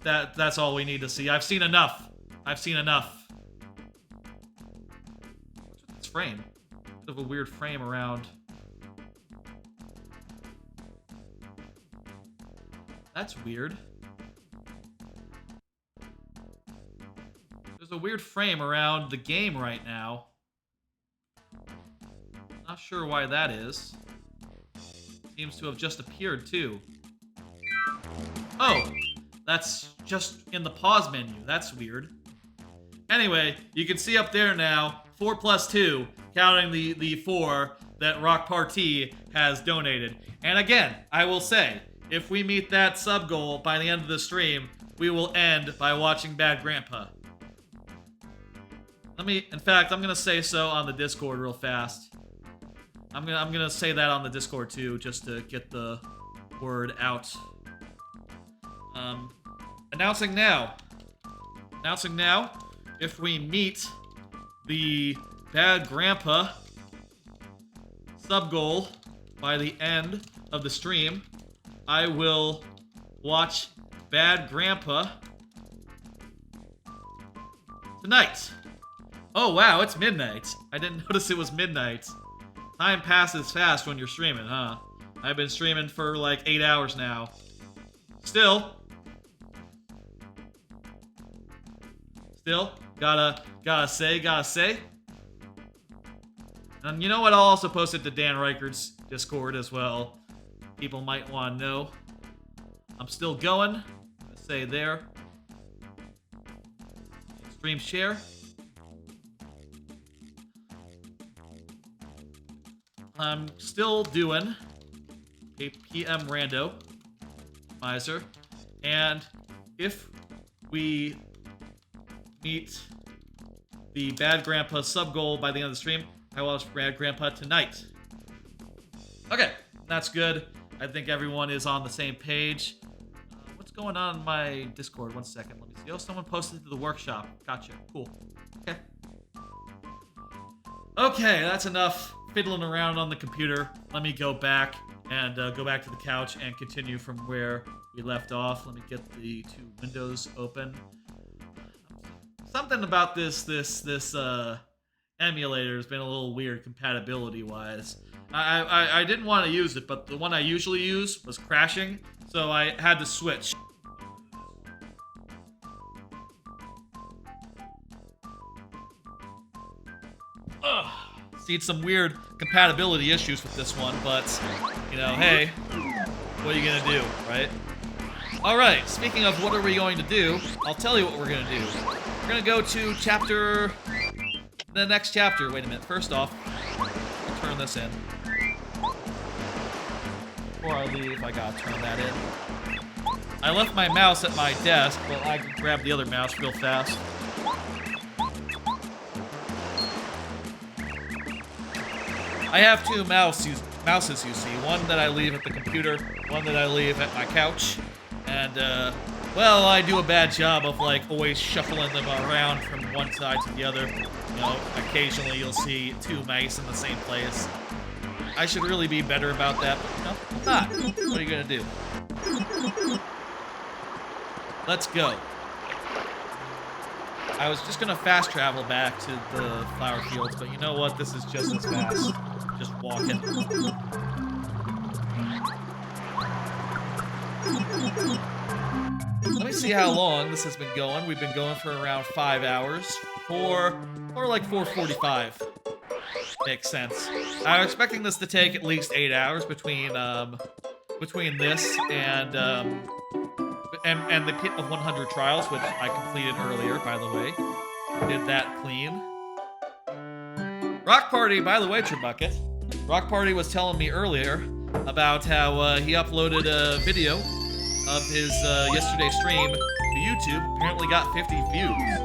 That's all we need to see. I've seen enough. What's with this frame? Bit of a weird frame around. That's weird. There's a weird frame around the game right now. Not sure why that is. Seems to have just appeared too. Oh, that's just in the pause menu. That's weird. Anyway, you can see up there now, 4 plus 2, counting the 4 that Rock Party has donated. And again, I will say, if we meet that sub goal by the end of the stream, we will end by watching Bad Grandpa. In fact, I'm gonna say so on the Discord real fast. I'm gonna say that on the Discord too, just to get the word out. Announcing now, if we meet the Bad Grandpa sub goal by the end of the stream, I will watch Bad Grandpa tonight. Oh wow, it's midnight. I didn't notice it was midnight. Time passes fast when you're streaming, huh? I've been streaming for like 8 hours now. Still, gotta say. And you know what? I'll also post it to Dan Reichert's Discord as well. People might want to know. I'm still going. Let's say there. Stream share. I'm still doing a PM Randomizer. And if we meet the Bad Grandpa sub goal by the end of the stream, I will watch Bad Grandpa tonight. Okay, that's good. I think everyone is on the same page. What's going on in my Discord? 1 second, let me see. Oh, someone posted to the workshop. Gotcha, cool. Okay, that's enough fiddling around on the computer. Let me go back and go back to the couch and continue from where we left off. Let me get the 2 windows open. Something about this emulator has been a little weird compatibility-wise. I didn't want to use it, but the one I usually use was crashing, so I had to switch. Ugh. See, some weird compatibility issues with this one, but, you know, hey, what are you gonna do, right? Alright, speaking of what are we going to do, I'll tell you what we're gonna do. We're gonna go to the next chapter. Wait a minute, first off, I'll turn this in. Before I leave, I gotta turn that in. I left my mouse at my desk, but I can grab the other mouse real fast. I have 2 mouses, you see. One that I leave at the computer, one that I leave at my couch. And, well, I do a bad job of, like, always shuffling them around from one side to the other. You know, occasionally you'll see 2 mice in the same place. I should really be better about that, but, no, I'm not. What are you gonna do? Let's go. I was just gonna fast travel back to the flower fields, but you know what? This is just as fast. Just walking. Let me see how long this has been going. We've been going for around 5 hours. Or like 4:45. Makes sense. I'm expecting this to take at least 8 hours between this and the Pit of 100 Trials, which I completed earlier, by the way. Did that clean. Rock Party, by the way, Tribucket. Rock Party was telling me earlier about how he uploaded a video of his yesterday's stream to YouTube. Apparently got 50 views.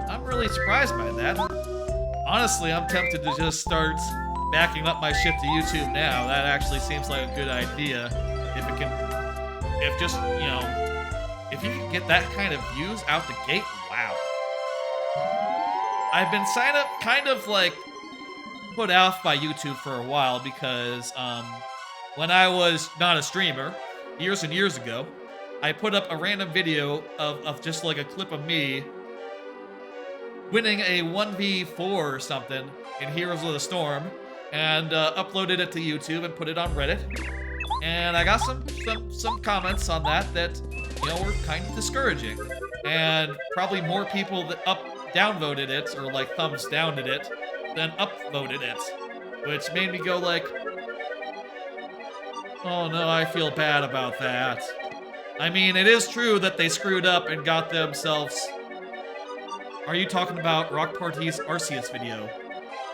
I'm really surprised by that. Honestly, I'm tempted to just start backing up my shit to YouTube now. That actually seems like a good idea. If just, you know, if you can get that kind of views out the gate, wow. I've been kind of like put off by YouTube for a while because when I was not a streamer, years and years ago, I put up a random video of just like a clip of me winning a 1v4 or something in Heroes of the Storm, and uploaded it to YouTube and put it on Reddit. And I got some comments on that, you know, were kind of discouraging. And probably more people that downvoted it, or like thumbs downed it, than upvoted it. Which made me go like, oh no, I feel bad about that. I mean, it is true that they screwed up and got themselves... Are you talking about Rock Party's Arceus video?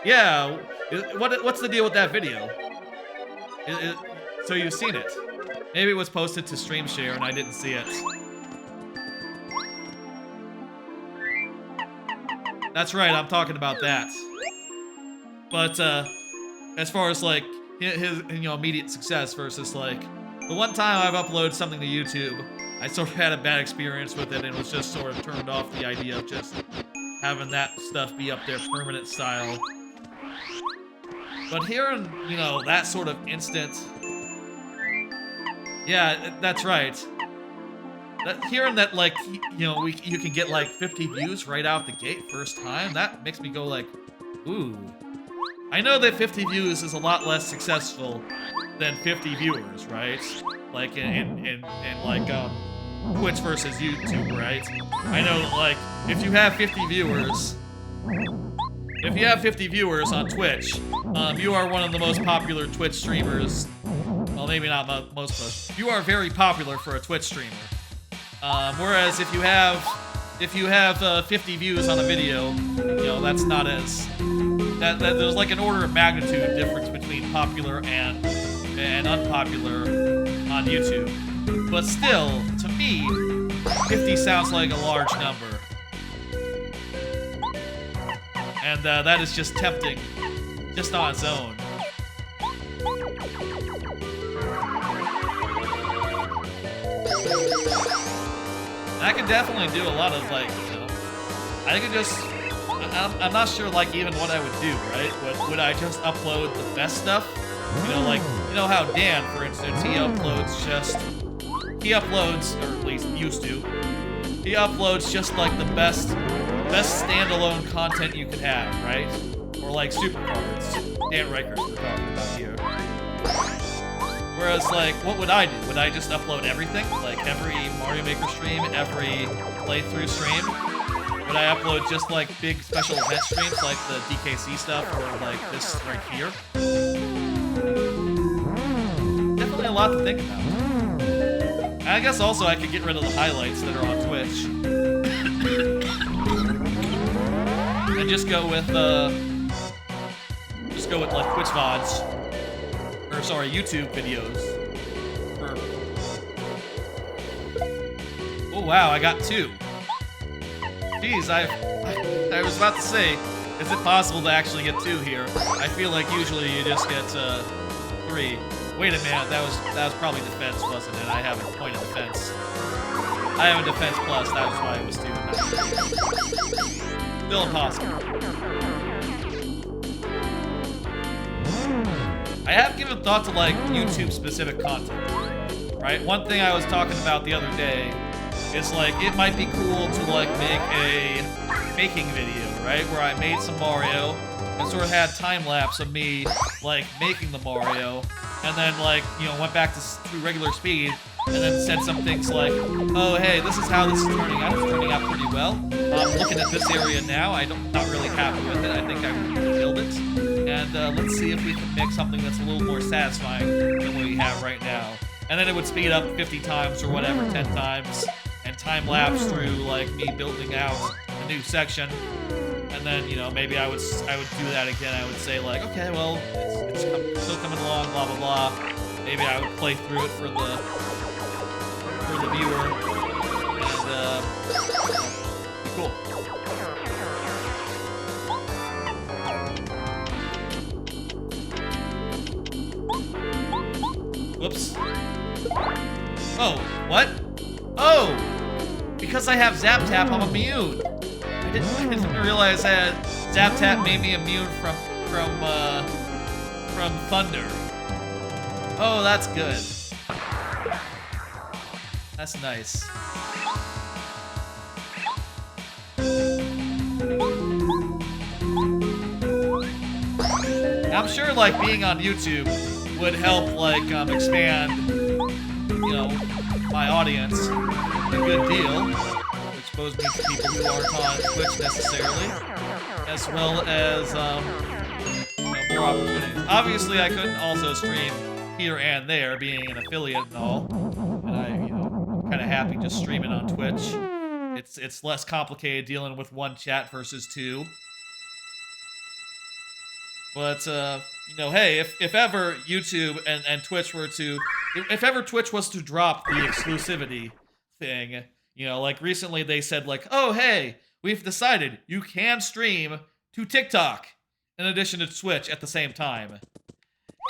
Yeah, what's the deal with that video? So you've seen it. Maybe it was posted to Stream Share and I didn't see it. That's right, I'm talking about that. But, as far as, like, his, you know, immediate success versus, like, the one time I've uploaded something to YouTube, I sort of had a bad experience with it and was just sort of turned off the idea of just having that stuff be up there permanent style. But hearing, you know, that sort of instant... Yeah, that's right. Hearing that, like, you know, you can get, like, 50 views right out the gate first time, that makes me go, like, ooh. I know that 50 views is a lot less successful than 50 viewers, right? Like, in like, Twitch versus YouTube, right? I know, like, if you have 50 viewers... If you have 50 viewers on Twitch, you are one of the most popular Twitch streamers. Well, maybe not most of us. You are very popular for a Twitch streamer. Whereas if you have 50 views on a video, you know, that's not as... there's like an order of magnitude difference between popular and unpopular on YouTube. But still, to me, 50 sounds like a large number. And that is just tempting, just on its own. And I could definitely do a lot of, like, you know, I could just, I'm not sure, like, even what I would do, right? Would I just upload the best stuff? You know, like, you know how Dan, for instance, he uploads, or at least used to, he uploads just, like, the best standalone content you could have, right? Or like supercards. Dan Reichers we're talking about here. Whereas, like, what would I do? Would I just upload everything? Like every Mario Maker stream, every playthrough stream? Would I upload just like big special event streams like the DKC stuff or like this right here? Definitely a lot to think about. And I guess also I could get rid of the highlights that are on Twitch. And just go with like Twitch VODs, or sorry, YouTube videos. Oh wow, I got 2. Jeez, I was about to say, is it possible to actually get 2 here? I feel like usually you just get 3. Wait a minute, that was probably defense, wasn't it? I have a point of defense. I have a defense plus, that was why it was 2. Still impossible. I have given thought to, like, YouTube-specific content, right? One thing I was talking about the other day is, like, it might be cool to, like, make a making video, right? Where I made some Mario and sort of had time-lapse of me, like, making the Mario, and then, like, you know, went back to regular speed, and then said some things like, oh, hey, this is how this is turning out. It's turning out pretty well. I'm looking at this area now. I'm not really happy with it. I think I would build it. And let's see if we can make something that's a little more satisfying than what we have right now. And then it would speed up 50 times or whatever, 10 times, and time-lapse through, like, me building out a new section. And then, you know, maybe I would do that again. I would say, like, okay, well, it's still coming along, blah, blah, blah. Maybe I would play through it for the viewer, and be cool. Whoops. Oh, what? Oh! Because I have Zap Tap, I'm immune. I didn't realize that Zap Tap made me immune from thunder. Oh, that's good. That's nice. I'm sure, like, being on YouTube would help, like, expand, you know, my audience a good deal. Expose me to people who aren't on Twitch necessarily, as well as, you know, more opportunities. Obviously, I couldn't also stream here and there, being an affiliate and all, and I'm kind of happy just streaming on Twitch. It's less complicated dealing with one chat versus two. But, you know, hey, if ever YouTube and Twitch were to... If ever Twitch was to drop the exclusivity thing, you know, like recently they said, like, oh, hey, we've decided you can stream to TikTok in addition to Twitch at the same time.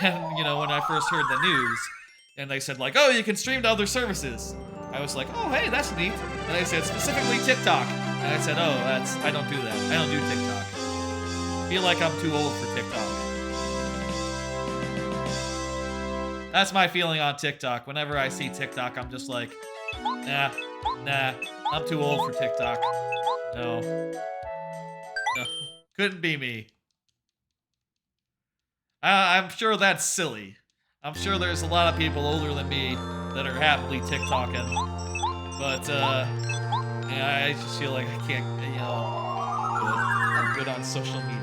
And, you know, when I first heard the news, and they said, like, oh, you can stream to other services, I was like, oh, hey, that's neat. And they said, specifically TikTok. And I said, oh, I don't do that. I don't do TikTok. I feel like I'm too old for TikTok. That's my feeling on TikTok. Whenever I see TikTok, I'm just like, nah, I'm too old for TikTok. No, couldn't be me. I'm sure that's silly. I'm sure there's a lot of people older than me that are happily TikToking. But, yeah, I just feel like I can't, you know, I'm good on social media.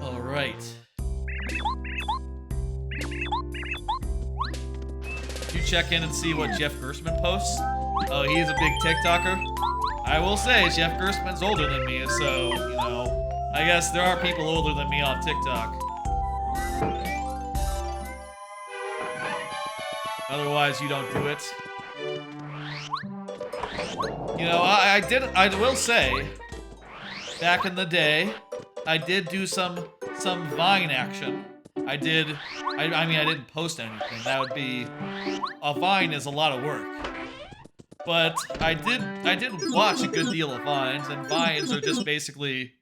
All right. You check in and see what Jeff Gerstmann posts? Oh, he's a big TikToker? I will say, Jeff Gerstmann's older than me, so, you know, I guess there are people older than me on TikTok. Otherwise, you don't do it. You know, I will say, back in the day, I did do some Vine action. I mean, I didn't post anything. That would be, a Vine is a lot of work. But I did watch a good deal of Vines, and Vines are just basically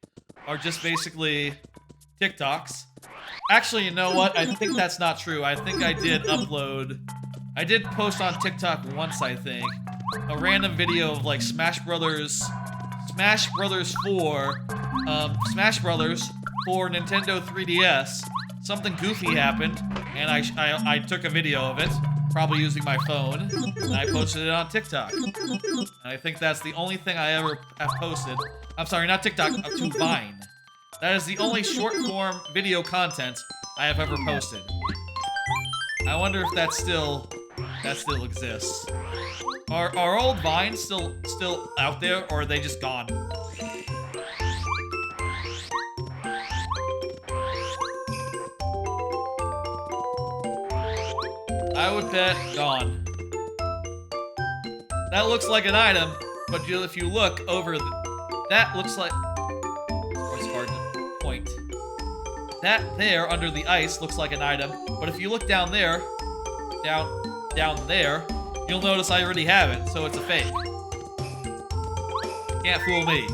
TikToks. Actually, you know what? I think that's not true. I think I did post on TikTok once, I think, a random video of like Smash Brothers 4 for Nintendo 3DS. Something goofy happened, and I took a video of it, probably using my phone, and I posted it on TikTok. And I think that's the only thing I ever have posted. I'm sorry, not TikTok, to Vine. That is the only short-form video content I have ever posted. I wonder if that still exists. Are old Vines still out there, or are they just gone? I would bet gone. That looks like an item, but if you look over, that looks like... Oh, it's hard to point. That there, under the ice, looks like an item, but if you look down there, down there, you'll notice I already have it, so it's a fake. Can't fool me.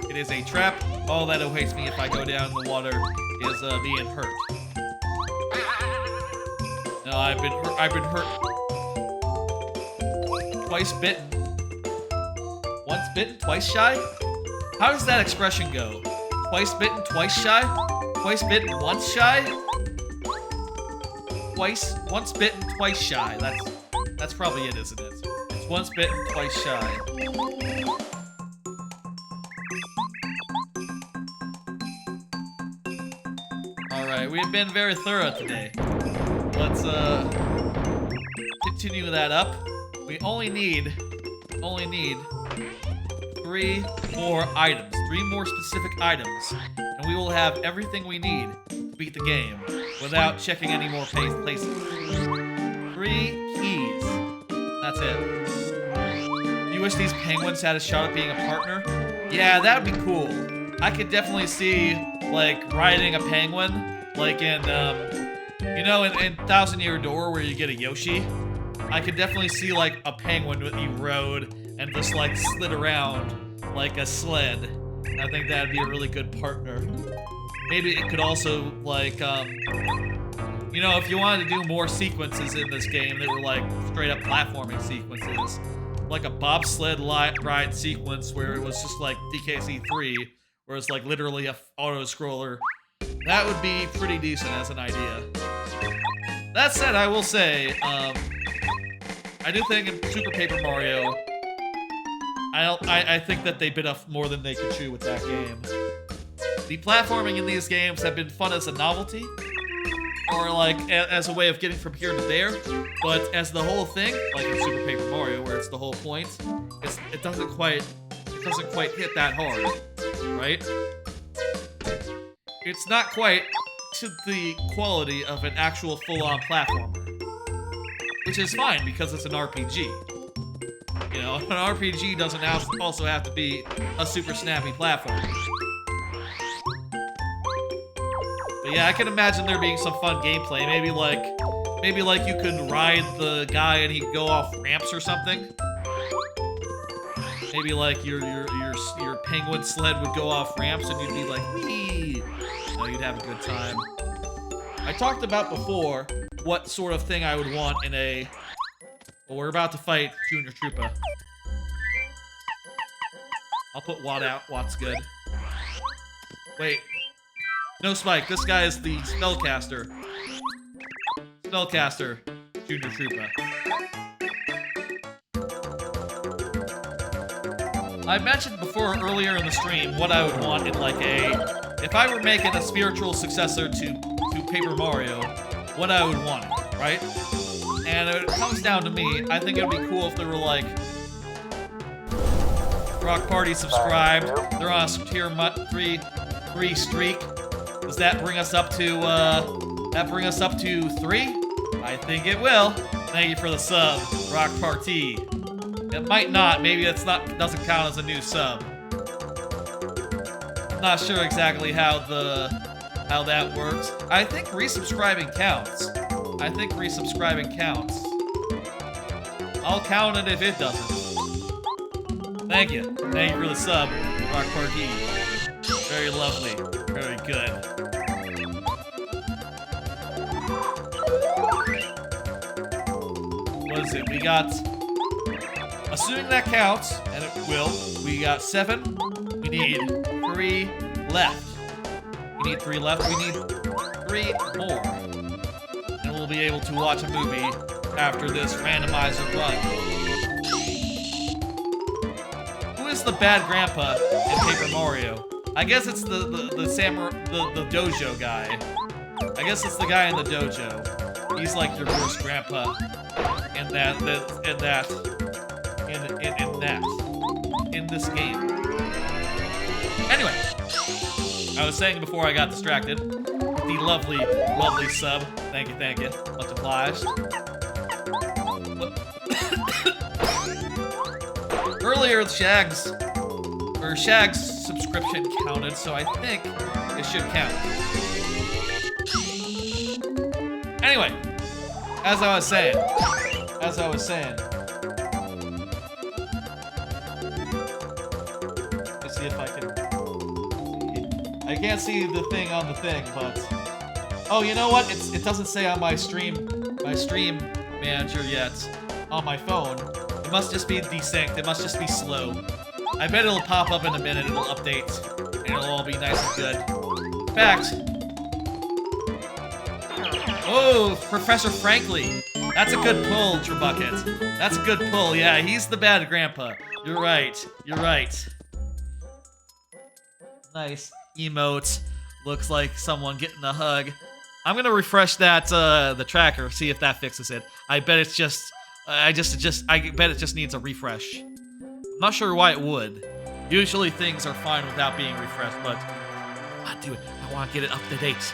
It is a trap. All that awaits me if I go down in the water is being hurt. No, I've been hurt. Twice bitten. Once bitten, twice shy? How does that expression go? Twice bitten, twice shy? Twice bitten, once shy? Once bitten, twice shy. That's probably it, isn't it? It's once bitten, twice shy. Alright, we have been very thorough today. Let's continue that up. We only need 3 more items, 3 more specific items, and we will have everything we need to beat the game without checking any more places. 3 keys. That's it. You wish these penguins had a shot at being a partner? Yeah, that would be cool. I could definitely see, like, riding a penguin, like in, you know, in Thousand Year Door where you get a Yoshi. I could definitely see, like, a penguin that you rode and just, like, slid around like a sled. I think that'd be a really good partner. Maybe it could also, like, you know, if you wanted to do more sequences in this game that were, like, straight-up platforming sequences, like a bobsled ride sequence where it was just, like, DKC3, where it's, like, literally a auto-scroller, that would be pretty decent as an idea. That said, I will say, I do think in Super Paper Mario, I think that they bit off more than they could chew with that game. The platforming in these games have been fun as a novelty, or like as a way of getting from here to there, but as the whole thing, like in Super Paper Mario, where it's the whole point, it doesn't quite hit that hard, right? It's not quite to the quality of an actual full-on platformer, which is fine because it's an RPG. You know, an RPG doesn't also have to be a super snappy platformer. But yeah, I can imagine there being some fun gameplay. Maybe like you could ride the guy and he'd go off ramps or something. Maybe like your penguin sled would go off ramps and you'd be like, wee! You know, you'd have a good time. I talked about before what sort of thing I would want in a... Well, we're about to fight Junior Troopa. I'll put Watt out. Watt's good. Wait. No, Spike. This guy is the spellcaster. Spellcaster. Junior Troopa. I mentioned before earlier in the stream what I would want in like a... If I were making a spiritual successor to Paper Mario, what I would want, right? And it comes down to me, I think it would be cool if there were like... Rock Party subscribed. They're on a tier 3 streak. Does that bring us up to 3? I think it will. Thank you for the sub, Rock Party. It might not. Maybe doesn't count as a new sub. I'm not sure exactly how that works. I think resubscribing counts. I'll count it if it doesn't. Thank you. Thank you for the sub, Rock Party. Very lovely. Very good. What is it? We got... Assuming that counts, and it will, we got 7. We need 3 left. We need 3 left. We need 3 more. And we'll be able to watch a movie after this randomizer run. Who is the bad grandpa in Paper Mario? I guess it's the dojo guy. I guess it's the guy in the dojo. He's like your worst grandpa in this game. Anyway, I was saying before I got distracted, the lovely sub. Thank you. Much obliged. Earlier, Shag's subscription counted, so I think it should count. Anyway, as I was saying, let's see if I can. I can't see the thing on the thing, but oh, you know what? It doesn't say on my stream manager yet on my phone. It must just be desynced. It must just be slow. I bet it'll pop up in a minute. It'll update, and it'll all be nice and good. In fact, oh, Professor Frankly. That's a good pull, Trebucket. That's a good pull. Yeah, he's the bad grandpa. You're right. Nice emote. Looks like someone getting a hug. I'm gonna refresh that the tracker, see if that fixes it. I bet it's just I bet it just needs a refresh. I'm not sure why it would. Usually things are fine without being refreshed, but I want to do it. I want to get it up to date.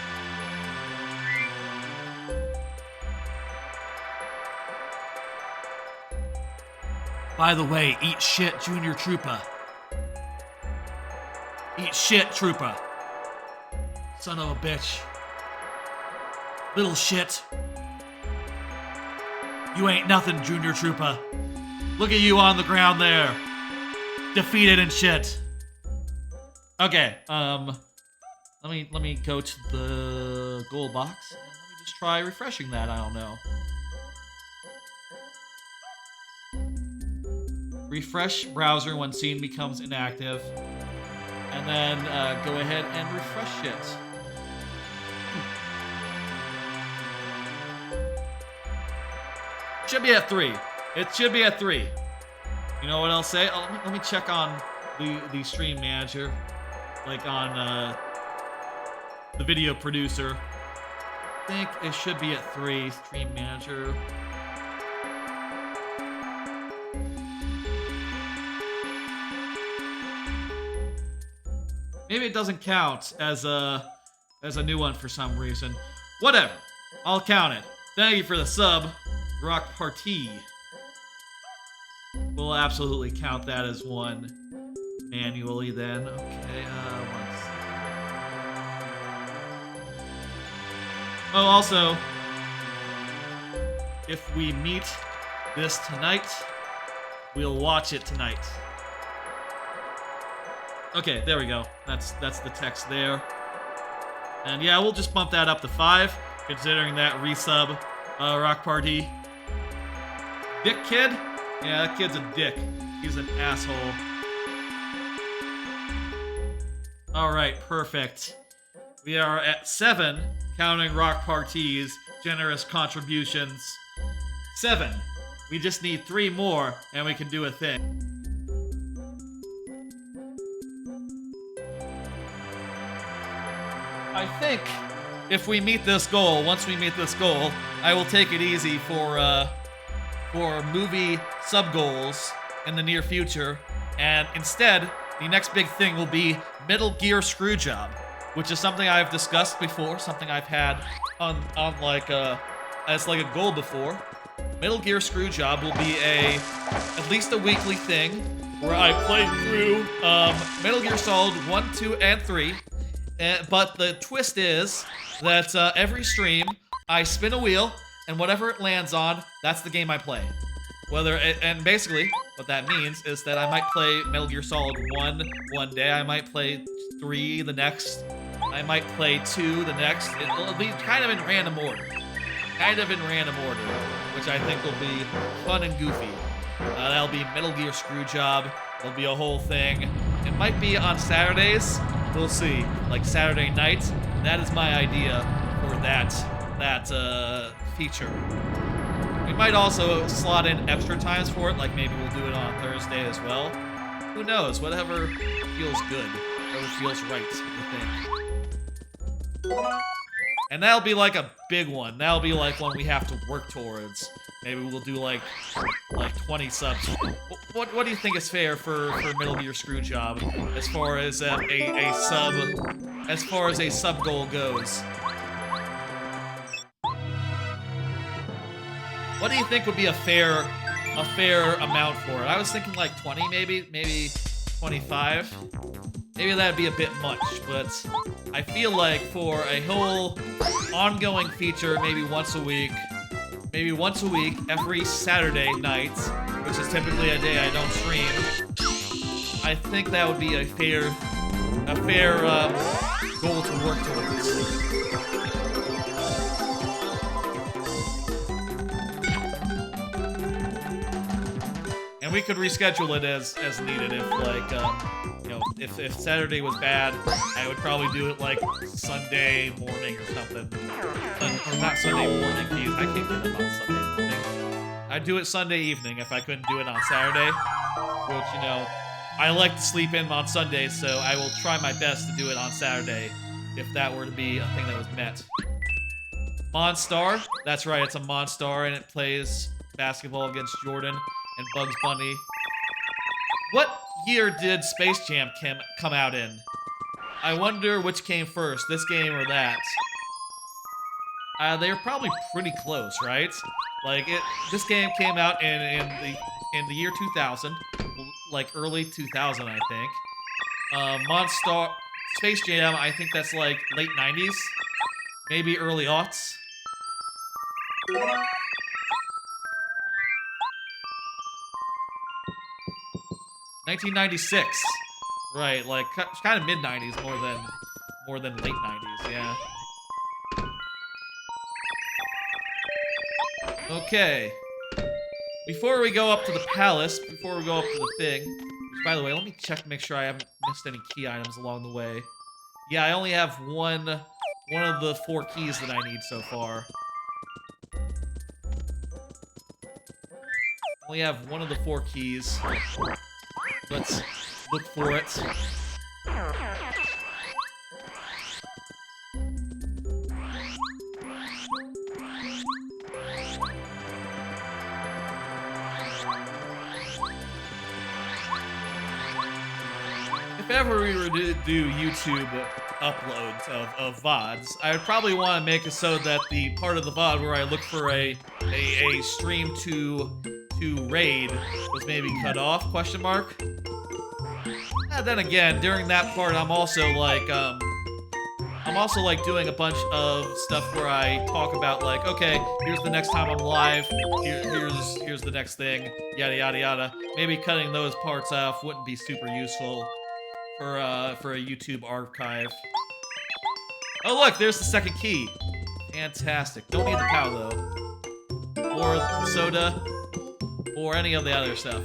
By the way, eat shit, Junior Troopa. Eat shit, Troopa. Son of a bitch. Little shit. You ain't nothing, Junior Troopa. Look at you on the ground there. Defeated and shit. Okay, let me go to the goal box and let me just try refreshing that. I don't know. Refresh browser when scene becomes inactive. And then go ahead and refresh it. Should be at 3. It should be at 3. You know what I'll say? Oh, let me check on the stream manager. Like on the video producer. I think it should be at 3. Stream manager. Maybe it doesn't count as a new one for some reason. Whatever. I'll count it. Thank you for the sub, Rock Party. We'll absolutely count that as one manually then. Okay, Oh, also, if we meet this tonight, we'll watch it tonight. Okay, there we go. That's the text there. And yeah, we'll just bump that up to 5, considering that resub Rock Party. Dick kid? Yeah, that kid's a dick. He's an asshole. Alright, perfect. We are at 7, counting Rock Party's generous contributions. 7. We just need 3 more, and we can do a thing. I think if we meet this goal, once we meet this goal, I will take it easy for movie sub-goals in the near future, and instead, the next big thing will be Metal Gear Screwjob, which is something I've discussed before, something I've had on like as like a goal before. Metal Gear Screwjob will be at least a weekly thing where I play through Metal Gear Solid 1, 2, and 3. But the twist is that every stream, I spin a wheel, and whatever it lands on, that's the game I play. And basically, what that means is that I might play Metal Gear Solid 1 one day, I might play 3 the next, I might play 2 the next. It'll be kind of in random order. Which I think will be fun and goofy. That'll be Metal Gear Screwjob. It'll be a whole thing. It might be on Saturdays. We'll see. Like Saturday night. That is my idea for that feature. We might also slot in extra times for it. Like maybe we'll do it on Thursday as well. Who knows? Whatever feels good. Whatever feels right, I think. And that'll be like a big one. That'll be like one we have to work towards. Maybe we'll do like 20 subs. What do you think is fair for Metal Gear Screwjob as far as a sub goal goes? What do you think would be a fair amount for it? I was thinking like 20 maybe 25. Maybe that'd be a bit much, but I feel like for a whole ongoing feature, maybe once a week, every Saturday night, which is typically a day I don't stream, I think that would be a fair goal to work towards. And we could reschedule it as needed if, like, if Saturday was bad, I would probably do it, like, Sunday morning or something. Or not Sunday morning, geez, I can't get up on Sunday morning. I'd do it Sunday evening if I couldn't do it on Saturday, which, I like to sleep in on Sundays, so I will try my best to do it on Saturday if that were to be a thing that was met. Monstar, that's right, it's a Monstar, and it plays basketball against Jordan and Bugs Bunny. What year did Space Jam come out in? I wonder which came first, this game or that. They were probably pretty close, right? Like, this game came out in the in the year 2000, like early 2000, I think. Monster Space Jam, I think that's like late 90s, maybe early aughts. 1996, right? Like kind of mid 90s more than late 90s. Yeah. Okay. Before we go up to the palace, before we go up to the thing, which, by the way, let me check to make sure I haven't missed any key items along the way. Yeah, I only have one of the 4 keys that I need so far. Only have one of the 4 keys. Let's look for it. If ever we were to do YouTube uploads of VODs, I would probably want to make it so that the part of the VOD where I look for a stream to raid was maybe cut off, question mark. And then again, during that part, I'm also like doing a bunch of stuff where I talk about like, okay, here's the next time I'm live, here's the next thing, yada yada yada. Maybe cutting those parts off wouldn't be super useful for a YouTube archive. Oh look, there's the second key. Fantastic. Don't need the cow though, or the soda, or any of the other stuff.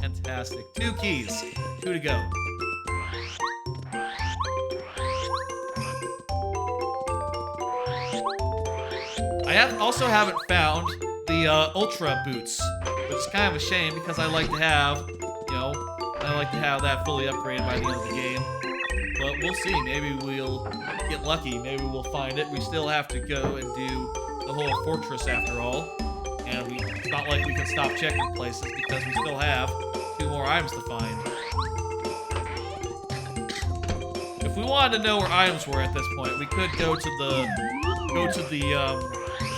Fantastic. 2 keys. 2 to go. I also haven't found the Ultra boots, which is kind of a shame because I like to have, that fully upgraded by the end of the game. But we'll see. Maybe we'll get lucky. Maybe we'll find it. We still have to go and do the whole fortress after all. And it's not like we can stop checking places because we still have 2 more items to find. If we wanted to know where items were at this point, we could go to the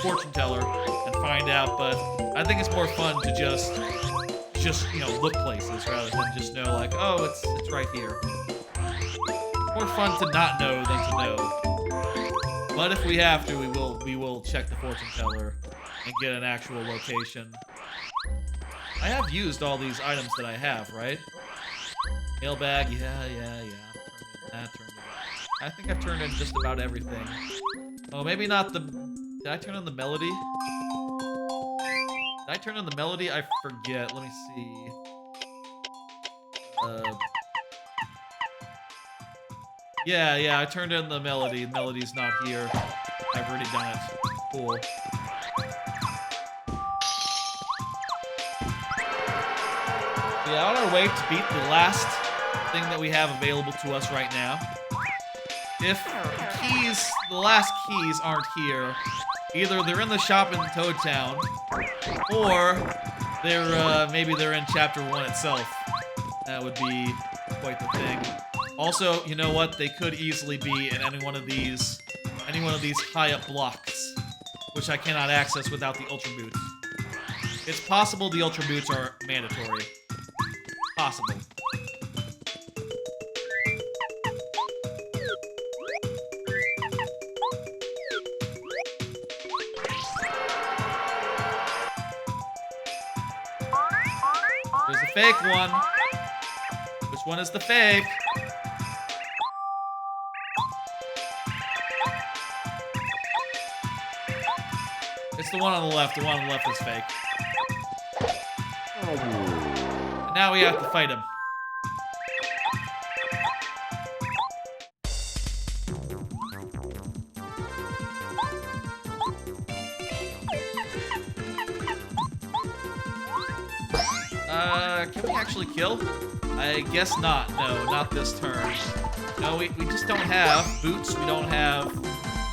fortune teller and find out. But I think it's more fun to just look places rather than just know like, oh, it's right here. More fun to not know than to know. But if we have to, we will check the fortune teller and get an actual location. I have used all these items that I have, right? Mailbag, yeah. I think I've turned in just about everything. Oh, maybe not the... Did I turn on the melody? Did I turn on the melody? I forget. Let me see. Yeah, I turned in the melody. The melody's not here. I've already done it. Cool. Yeah, on our way to beat the last thing that we have available to us right now. If the last keys aren't here, either they're in the shop in Toad Town, or maybe they're in Chapter 1 itself. That would be quite the thing. Also, you know what? They could easily be in any one of these high-up blocks, which I cannot access without the Ultra Boots. It's possible the Ultra Boots are mandatory. Possible. There's a fake one. Which one is the fake? It's the one on the left. The one on the left is fake. And now we have to fight him. Can we actually kill? I guess not. No, not this turn. No, we just don't have boots. We don't have...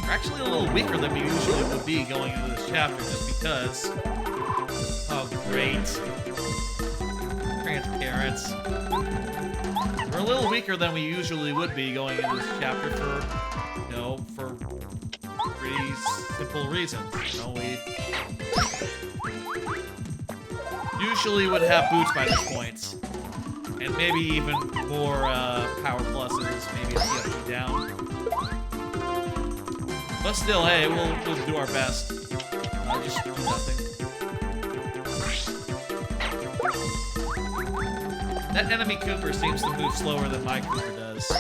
We're actually a little weaker than we usually would be going into this chapter just because... Oh, great. Transparents. We're a little weaker than we usually would be going into this chapter for pretty simple reasons. Usually would have boots by this point. And maybe even more power pluses, maybe a TTYD down. But still, hey, we'll do our best. Just do nothing. That enemy Cooper seems to move slower than my Cooper does.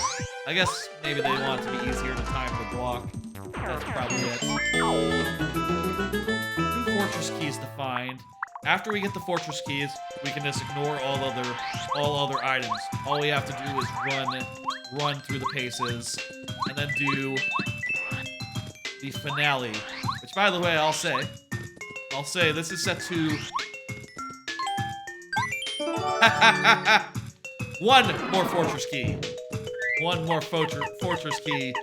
I guess maybe they want it to be easier to time the block. That's probably it. 2 fortress keys to find. After we get the fortress keys, we can just ignore all other items. All we have to do is run through the paces, and then do the finale. Which, by the way, I'll say this is set to 1 more fortress key. 1 more fortress key,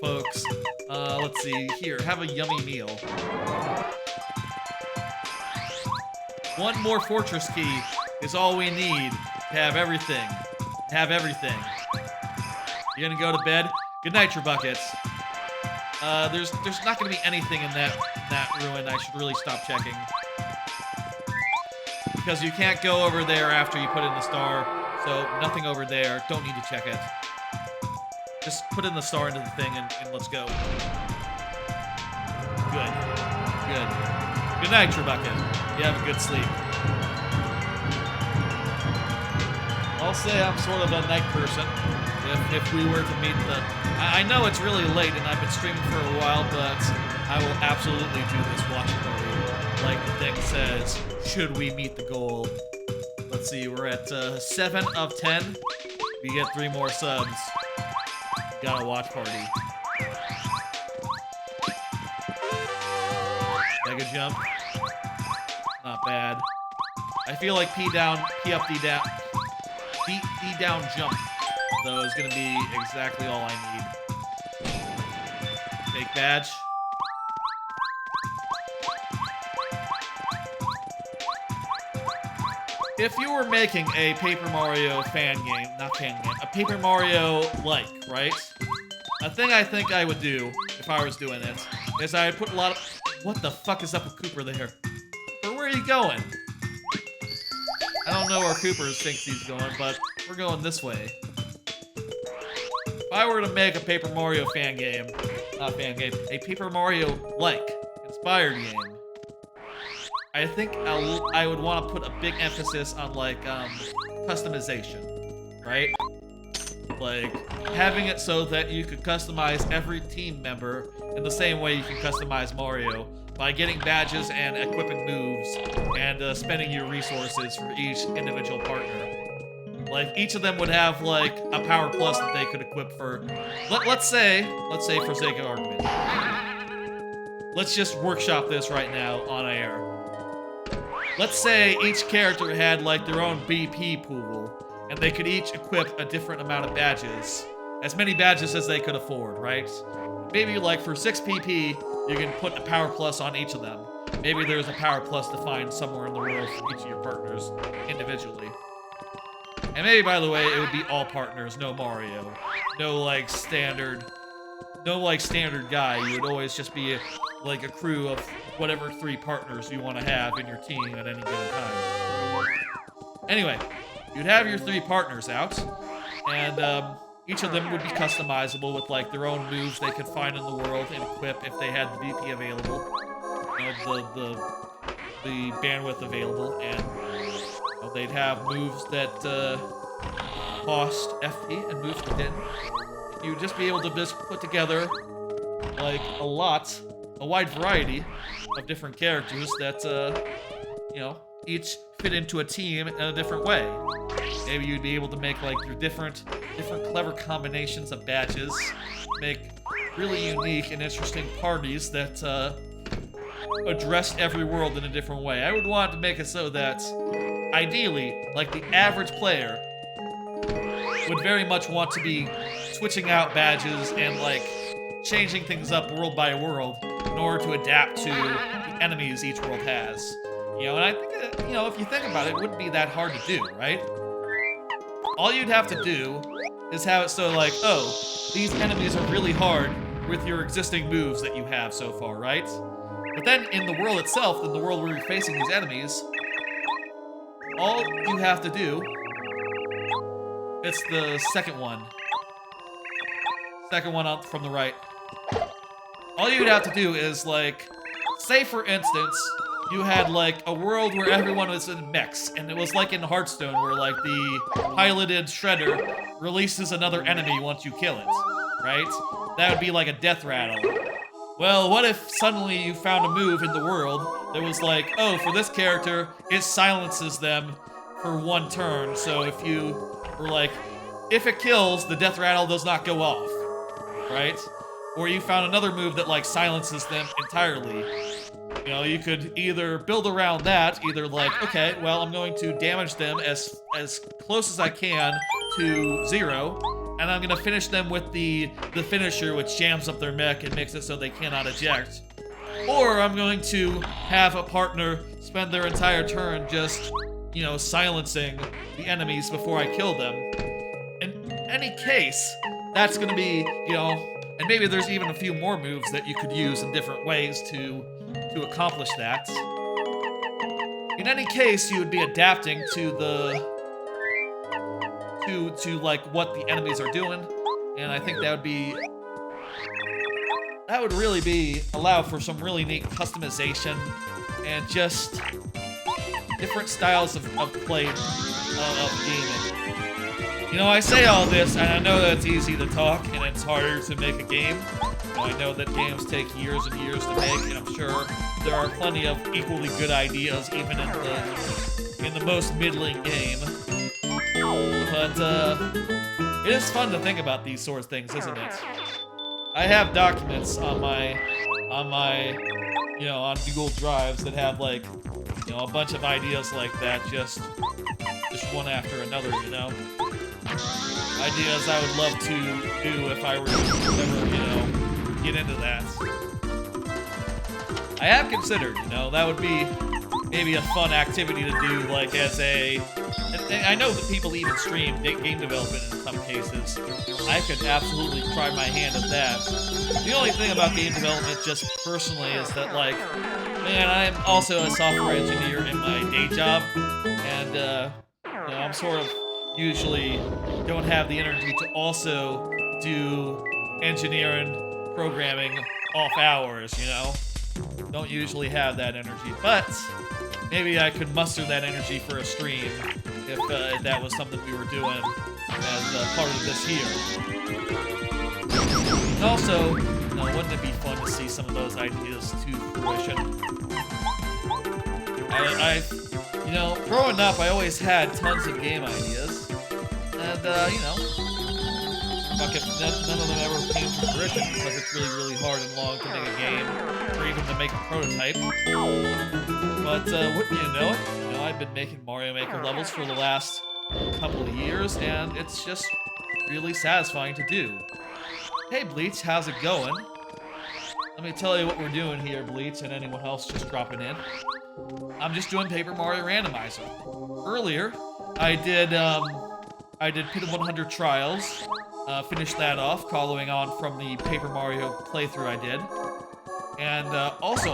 folks. Let's see. Here, have a yummy meal. 1 more fortress key is all we need to have everything. You gonna go to bed? Good night, your buckets. There's not gonna be anything in that ruin. I should really stop checking. Because you can't go over there after you put in the star, so nothing over there. Don't need to check it. Just put in the star into the thing and let's go. Good. Good night, your bucket. You have a good sleep. I'll say I'm sort of a night person. If we were to meet the... I know it's really late and I've been streaming for a while, but I will absolutely do this watch party. Like the thing says, should we meet the goal? Let's see, we're at 7 of 10. We get 3 more subs. Got a watch party. Mega jump. Not bad. I feel like P up, D down jump, though, is gonna be exactly all I need. Fake badge. If you were making a Paper Mario a Paper Mario like, right? A thing I think I would do, if I was doing it, is I would put a lot of... What the fuck is up with Cooper there? Or where are you going? I don't know where Cooper thinks he's going, but we're going this way. If I were to make a Paper Mario a Paper Mario-like inspired game, I think I would want to put a big emphasis on, like, customization, right? Like, having it so that you could customize every team member in the same way you can customize Mario, by getting badges and equipping moves, and spending your resources for each individual partner. Like, each of them would have, like, a power plus that they could equip for... Let's say, for sake of argument, let's just workshop this right now on air. Let's say each character had, like, their own BP pool, and they could each equip a different amount of badges. As many badges as they could afford, right? Maybe, like, for 6 PP, you can put a power plus on each of them. Maybe there's a power plus defined somewhere in the world for each of your partners individually. And maybe, by the way, it would be all partners, no Mario. No, like, standard guy. You would always just be, like, a crew of whatever 3 partners you want to have in your team at any given time. Anyway, you'd have your 3 partners out, and, each of them would be customizable with, like, their own moves they could find in the world and equip if they had the BP available. You know, the bandwidth available, and they'd have moves that cost FP and moves that didn't. You'd just be able to just put together, like, a wide variety of different characters that, you know, each fit into a team in a different way. Maybe you'd be able to make, like, your different clever combinations of badges, make really unique and interesting parties that addressed every world in a different way. I would want to make it so that, ideally, like, the average player would very much want to be switching out badges and, like, changing things up world by world in order to adapt to the enemies each world has. You know, and I think, you know, if you think about it, it wouldn't be that hard to do, right? All you'd have to do is have it so, like, oh, these enemies are really hard with your existing moves that you have so far, right? But then in the world itself, in the world where you're facing these enemies, all you have to do, it's the second one. Second one up from the right. All you'd have to do is, like, say for instance, you had, like, a world where everyone was in mechs, and it was like in Hearthstone where, like, the piloted shredder releases another enemy once you kill it, right? That would be like a death rattle. Well, what if suddenly you found a move in the world that was like, oh, for this character, it silences them for 1 turn, so if you were like, if it kills, the death rattle does not go off, right? Or you found another move that, like, silences them entirely. You know, you could either build around that, either like, okay, well, I'm going to damage them as close as I can to 0, and I'm gonna finish them with the finisher, which jams up their mech and makes it so they cannot eject. Or I'm going to have a partner spend their entire turn just, you know, silencing the enemies before I kill them. In any case, that's gonna be, you know, and maybe there's even a few more moves that you could use in different ways to accomplish that. In any case, you would be adapting to the to like what the enemies are doing, and I think that would really be allow for some really neat customization and just different styles of play of gaming. You know, I say all this, and I know that it's easy to talk, and it's harder to make a game. You know, I know that games take years and years to make, and I'm sure there are plenty of equally good ideas, even in the most middling game. But it is fun to think about these sort of things, isn't it? I have documents on my, you know, on Google Drives that have, like, you know, a bunch of ideas like that, just one after another, you know? Ideas I would love to do if I were to ever, you know, get into that. I have considered, you know, that would be maybe a fun activity to do, like, as a... And I know that people even stream game development in some cases. I could absolutely try my hand at that. The only thing about game development, just personally, is that, like, man, I'm also a software engineer in my day job, and, you know, I'm sort of usually don't have the energy to also do engineering, programming off hours, you know? Don't usually have that energy, but maybe I could muster that energy for a stream if that was something we were doing as part of this here. And also, you know, wouldn't it be fun to see some of those ideas to fruition? You know, growing up, I always had tons of game ideas, and, you know, fuck if none of them ever came to fruition because it's really, really hard and long to make a game, or even to make a prototype. But, wouldn't you know it? You know, I've been making Mario Maker levels for the last couple of years, and it's just really satisfying to do. Hey, Bleach, how's it going? Let me tell you what we're doing here, Bleach, and anyone else just dropping in. I'm just doing Paper Mario Randomizer. Earlier, I did Pit 100 Trials, finished that off, following on from the Paper Mario playthrough I did. And also,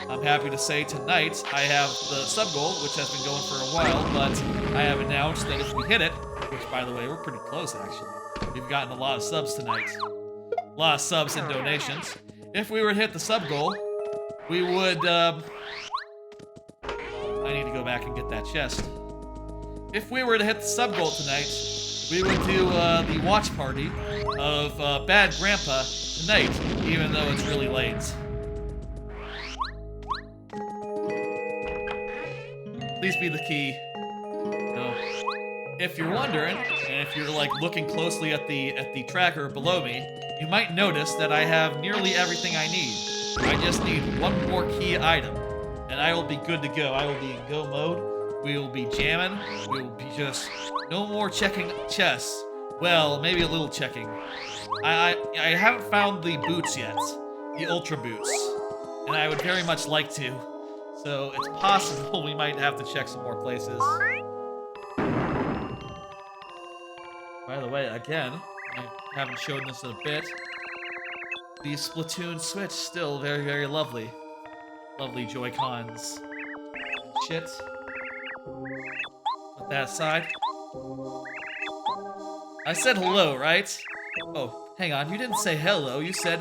I'm happy to say tonight I have the sub-goal, which has been going for a while, but I have announced that if we hit it, which, by the way, we're pretty close, actually. We've gotten a lot of subs tonight. A lot of subs and donations. If we were to hit the sub-goal, we would, I need to go back and get that chest. If we were to hit the sub-goal tonight, we would do the watch party of Bad Grandpa tonight, even though it's really late. Please be the key. So, if you're wondering, and if you're like looking closely at the tracker below me, you might notice that I have nearly everything I need. I just need one more key item, and I will be good to go. I will be in go mode. We will be jamming. We will be just no more checking chests. Well, maybe a little checking. I haven't found the boots yet, the Ultra boots, and I would very much like to. So it's possible we might have to check some more places. By the way, again, I haven't shown this in a bit. The Splatoon Switch still very, very lovely. Lovely Joy-Cons. Shit. Put that aside. I said hello, right? Oh, hang on. You didn't say hello. You said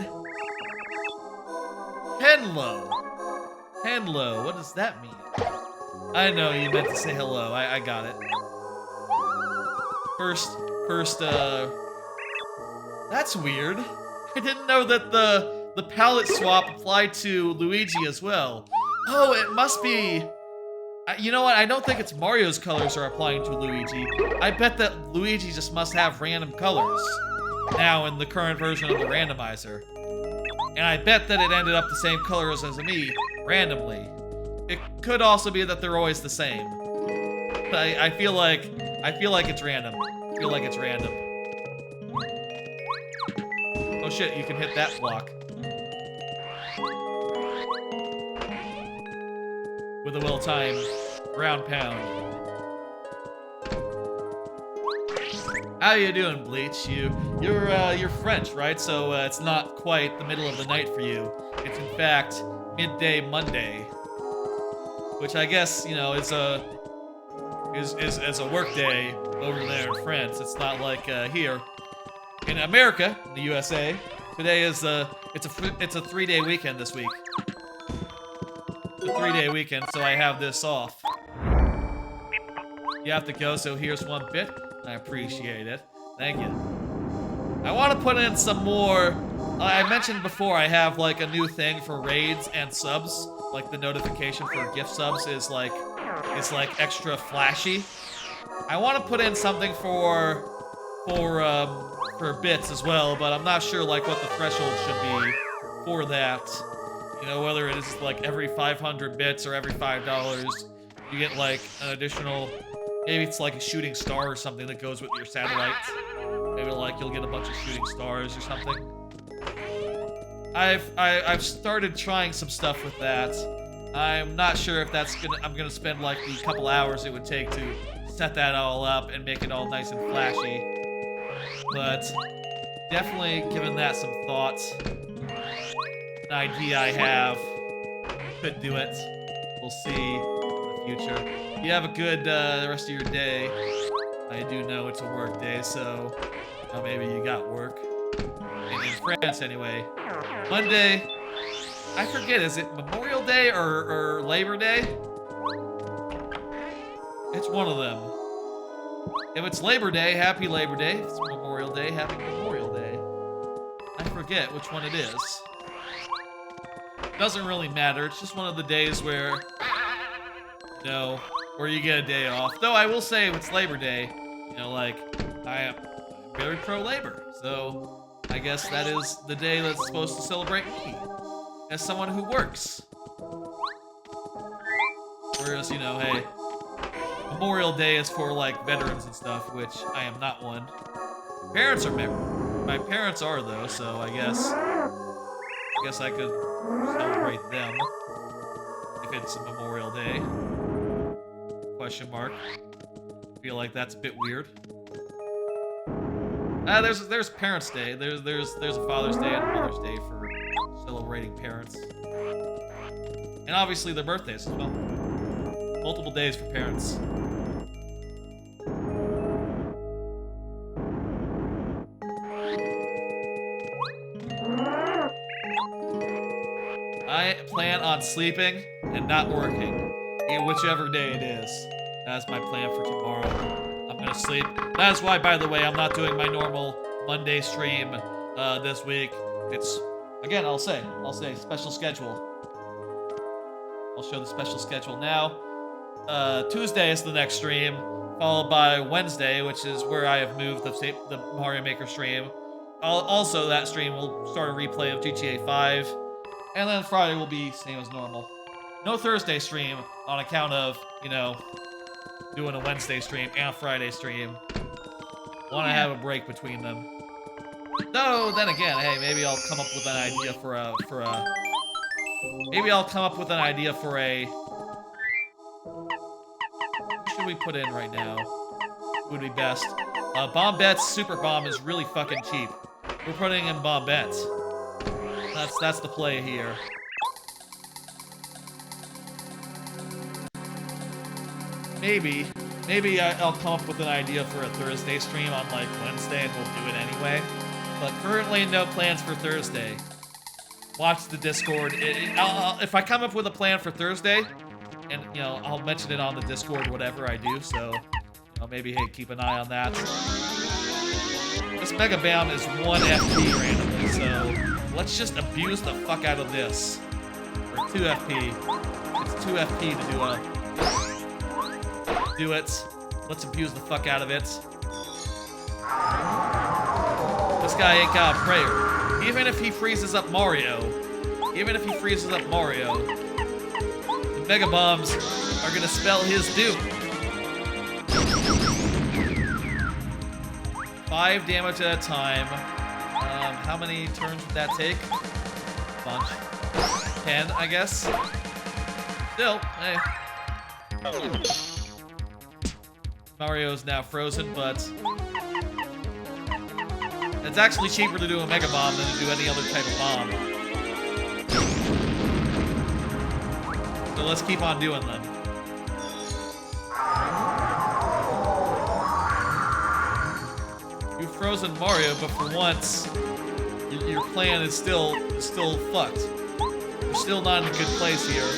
hello. Hello. What does that mean? I know you meant to say hello. I got it. First, that's weird. I didn't know that the palette swap applied to Luigi as well. Oh, it must be... You know what? I don't think it's Mario's colors are applying to Luigi. I bet that Luigi just must have random colors now in the current version of the randomizer. And I bet that it ended up the same colors as me, randomly. It could also be that they're always the same. But I feel like it's random. I feel like it's random. Oh shit, you can hit that block. With a well-timed ground pound. How you doing, Bleach? You're French, right? So it's not quite the middle of the night for you. It's in fact midday Monday, which I guess is a work day over there in France. It's not like here in America, in the USA. Today is it's a 3-day weekend this week. It's a 3-day weekend, so I have this off. You have to go, so here's 1 bit. I appreciate it. Thank you. I want to put in some more. I mentioned before I have like a new thing for raids and subs. Like the notification for gift subs is like extra flashy. I want to put in something for bits as well, but I'm not sure like what the threshold should be for that. Whether it is like every 500 bits or every $5, you get like an additional. Maybe it's like a shooting star or something that goes with your satellite. Maybe like you'll get a bunch of shooting stars or something. I've started trying some stuff with that. I'm not sure if I'm gonna spend like the couple hours it would take to set that all up and make it all nice and flashy. But definitely giving that some thought. An idea I have. Could do it. We'll see in the future. You have a good rest of your day. I do know it's a work day, so maybe you got work. In France, anyway. Monday, I forget, is it Memorial Day or Labor Day? It's one of them. If it's Labor Day, happy Labor Day. If it's Memorial Day, happy Memorial Day. I forget which one it is. Doesn't really matter. It's just one of the days where, where you get a day off. Though I will say, if it's Labor Day, I am very pro-labor. So I guess that is the day that's supposed to celebrate me as someone who works. Whereas, hey, Memorial Day is for like veterans and stuff, which I am not one. Parents are my parents are though, so I guess I could celebrate them if it's a Memorial Day. Question mark. Feel like that's a bit weird. There's Parents' Day. There's a Father's Day and a Mother's Day for celebrating parents, and obviously their birthdays as well. Multiple days for parents. I plan on sleeping and not working, whichever day it is. That's my plan for tomorrow. I'm gonna sleep. That is why, by the way, I'm not doing my normal Monday stream this week. It's, again, I'll say special schedule. I'll show the special schedule now. Tuesday is the next stream, followed by Wednesday, which is where I have moved the Mario Maker stream. Also, that stream will start a replay of GTA 5, and then Friday will be same as normal. No Thursday stream on account of, doing a Wednesday stream and a Friday stream. Want to have a break between them. Though, then again, hey, maybe I'll come up with an idea for a. Maybe I'll come up with an idea for a. What should we put in right now? Would be best. Bombette's Super Bomb is really fucking cheap. We're putting in Bombette. That's the play here. maybe I'll come up with an idea for a Thursday stream on like Wednesday, and we'll do it anyway. But currently, no plans for Thursday. Watch the Discord. If I come up with a plan for Thursday, and you know, I'll mention it on the Discord, whatever I do. So, you know, maybe hey, keep an eye on that. This Mega Bam is 1 FP randomly, so let's just abuse the fuck out of this. Or 2 FP. It's 2 FP to do it. Let's abuse the fuck out of it. This guy ain't got a prayer. Even if he freezes up Mario, the Mega Bombs are gonna spell his doom. 5 damage at a time. How many turns would that take? Bunch. 10, I guess. Still, hey. Mario's now frozen, but it's actually cheaper to do a Mega Bomb than to do any other type of bomb. So let's keep on doing them. You've frozen Mario, but for once, your plan is still fucked. You're still not in a good place here.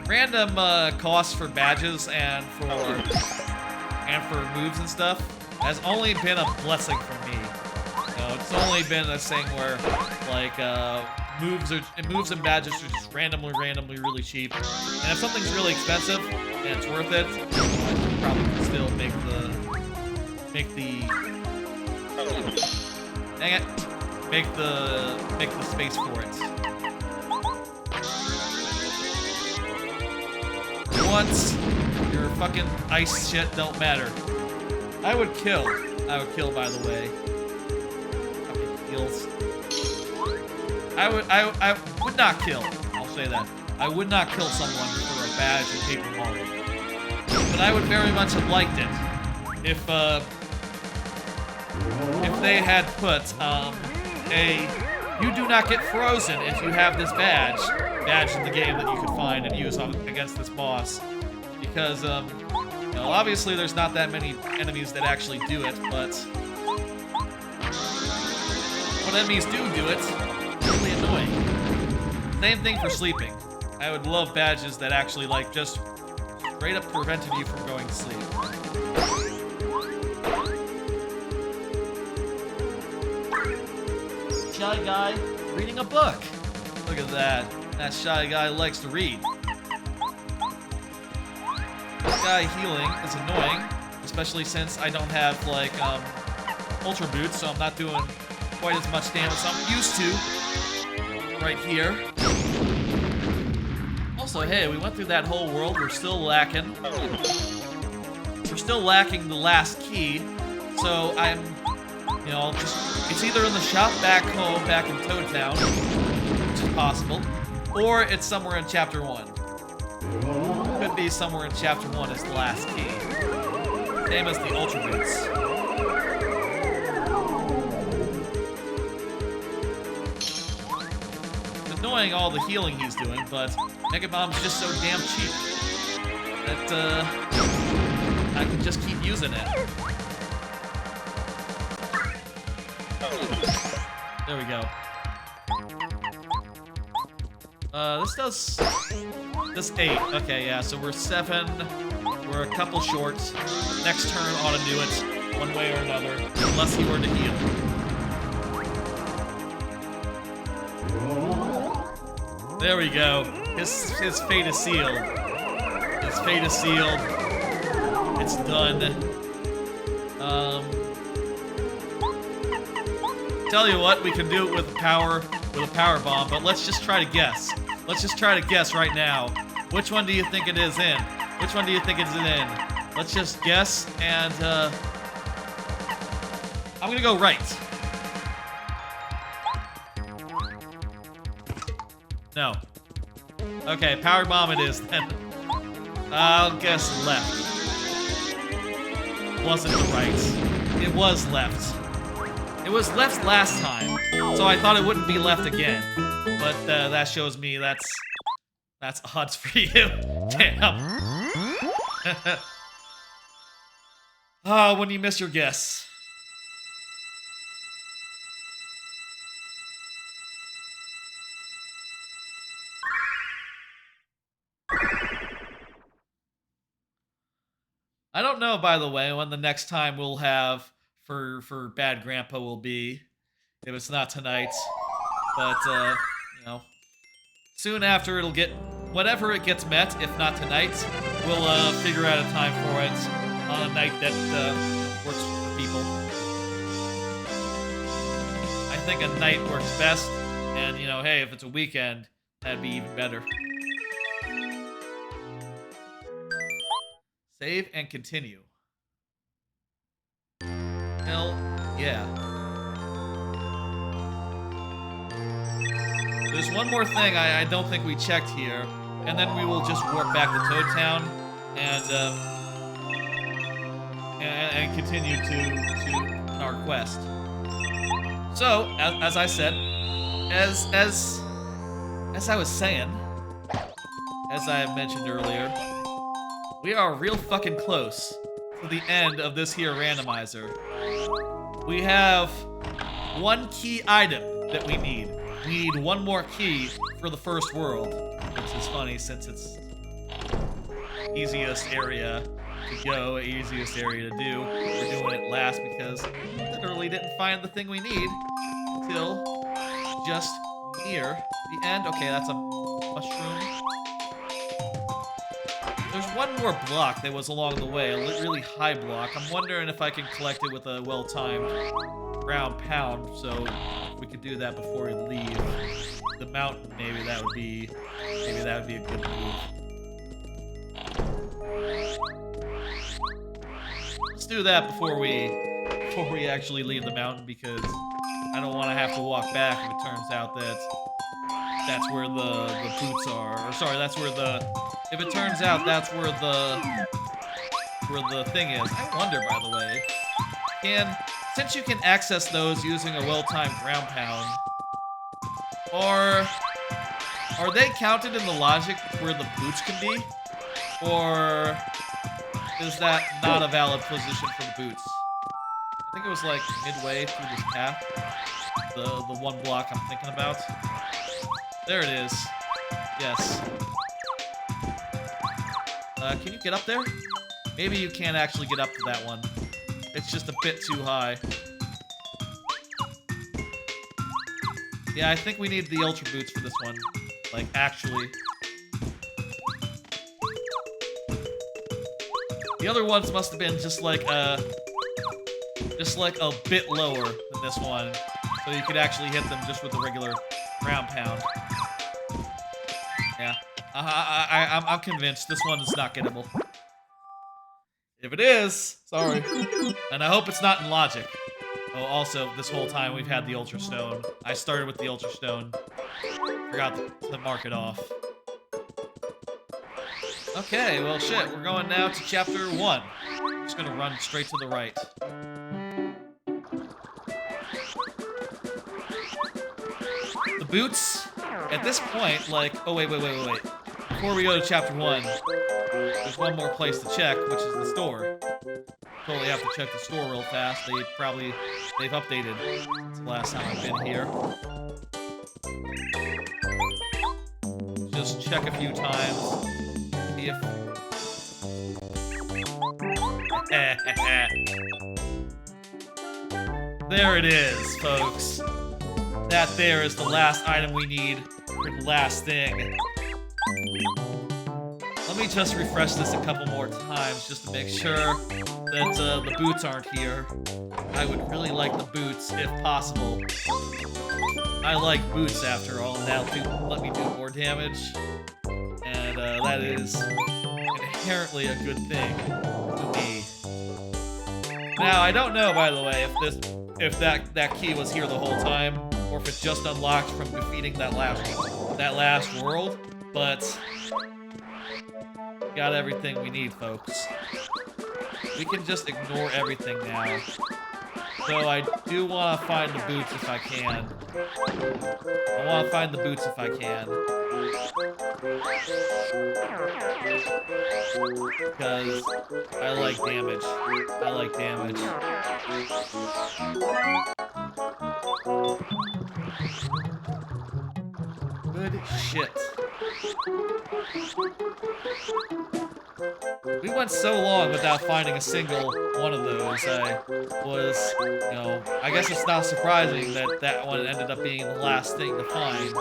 Random costs for badges and for moves and stuff has only been a blessing for me. You know, it's only been a thing where like moves and badges are just randomly really cheap. And if something's really expensive and it's worth it, I should probably still make the space for it. Once your fucking ice shit don't matter. I would kill by the way. Fucking heals. I would not kill. I'll say that. I would not kill someone for a badge in Paper Mario. But I would very much have liked it if they had put you do not get frozen if you have this badge in the game that you could find and use against this boss. Because, you know, obviously there's not that many enemies that actually do it, but when enemies do it, it's really annoying. Same thing for sleeping. I would love badges that actually, like, just straight up prevented you from going to sleep. Shy guy reading a book. Look at that. That shy guy likes to read. This guy healing is annoying, especially since I don't have like Ultra Boots, so I'm not doing quite as much damage as I'm used to right here. Also, hey, we went through that whole world. We're still lacking. We're still lacking the last key, so I'm, you know, it's either in the shop back home, back in Toad Town, which is possible, or it's somewhere in Chapter 1. Could be somewhere in Chapter 1 as the last key. Same as the Ultra Boots. It's annoying all the healing he's doing, but Mega Bomb's just so damn cheap that I can just keep using it. There we go. This 8. Okay, yeah, so we're 7. We're a couple short. Next turn ought to do it, one way or another, unless he were to heal. There we go. His fate is sealed. His fate is sealed. It's done. Tell you what, we can do it with a power bomb, but let's just try to guess. Let's just try to guess right now. Which one do you think it is in? Which one do you think it's in? Let's just guess, and I'm gonna go right. No. Okay, power bomb it is then. I'll guess left. Wasn't the right. It was left. It was left last time, so I thought it wouldn't be left again. But that shows me that's That's odds for you. Damn. When you miss your guess. I don't know, by the way, when the next time we'll have for Bad Grandpa will be. If it's not tonight. But, you know, soon after it'll get, whenever it gets met, if not tonight, we'll figure out a time for it on a night that works for people. I think a night works best, and, you know, hey, if it's a weekend, that'd be even better. Save and continue. Hell yeah. There's one more thing I don't think we checked here, and then we will just warp back to Toad Town and continue to our quest. So, as I said, as I was saying, as I mentioned earlier, we are real fucking close to the end of this here randomizer. We have one key item that we need. We need one more key for the first world, which is funny since it's easiest area to go, easiest area to do. We're doing it last because we literally didn't find the thing we need until just near the end. Okay, that's a mushroom. There's one more block that was along the way, a really high block. I'm wondering if I can collect it with a well-timed ground pound, so we could do that before we leave the mountain. Maybe that would be a good move. Let's do that before we actually leave the mountain, because I don't want to have to walk back if it turns out that that's where the boots are. Or sorry, that's where if it turns out that's where the thing is. I wonder, by the way, since you can access those using a well-timed ground pound, are they counted in the logic where the boots can be? Or is that not a valid position for the boots? I think it was like midway through this path. The one block I'm thinking about. There it is. Yes. Can you get up there? Maybe you can't actually get up to that one. It's just a bit too high. Yeah, I think we need the Ultra Boots for this one. Like, actually. The other ones must have been just like a bit lower than this one. So you could actually hit them just with a regular ground pound. Yeah. I'm convinced this one is not gettable. If it is, sorry. And I hope it's not in logic. Oh, also, this whole time we've had the Ultra Stone. I started with the Ultra Stone. Forgot to mark it off. Okay, well, shit. We're going now to Chapter 1. I'm just gonna run straight to the right. The boots, at this point, like... Oh, wait. Before we go to Chapter 1, there's one more place to check, which is the store. Totally have to check the store real fast. They've updated since the last time I've been here. Just check a few times. See if... There it is, folks. That there is the last item we need for the last thing. Let me just refresh this a couple more times just to make sure that the boots aren't here. I would really like the boots if possible. I like boots after all, and that'll let me do more damage. And that is inherently a good thing to me. Now, I don't know, by the way, if that key was here the whole time, or if it just unlocked from defeating that last world, but got everything we need, folks. We can just ignore everything now. So I do want to find the boots if I can. I want to find the boots if I can. Because I like damage. I like damage. Good shit. We went so long without finding a single one of those. I was, you know, I guess it's not surprising that that one ended up being the last thing to find.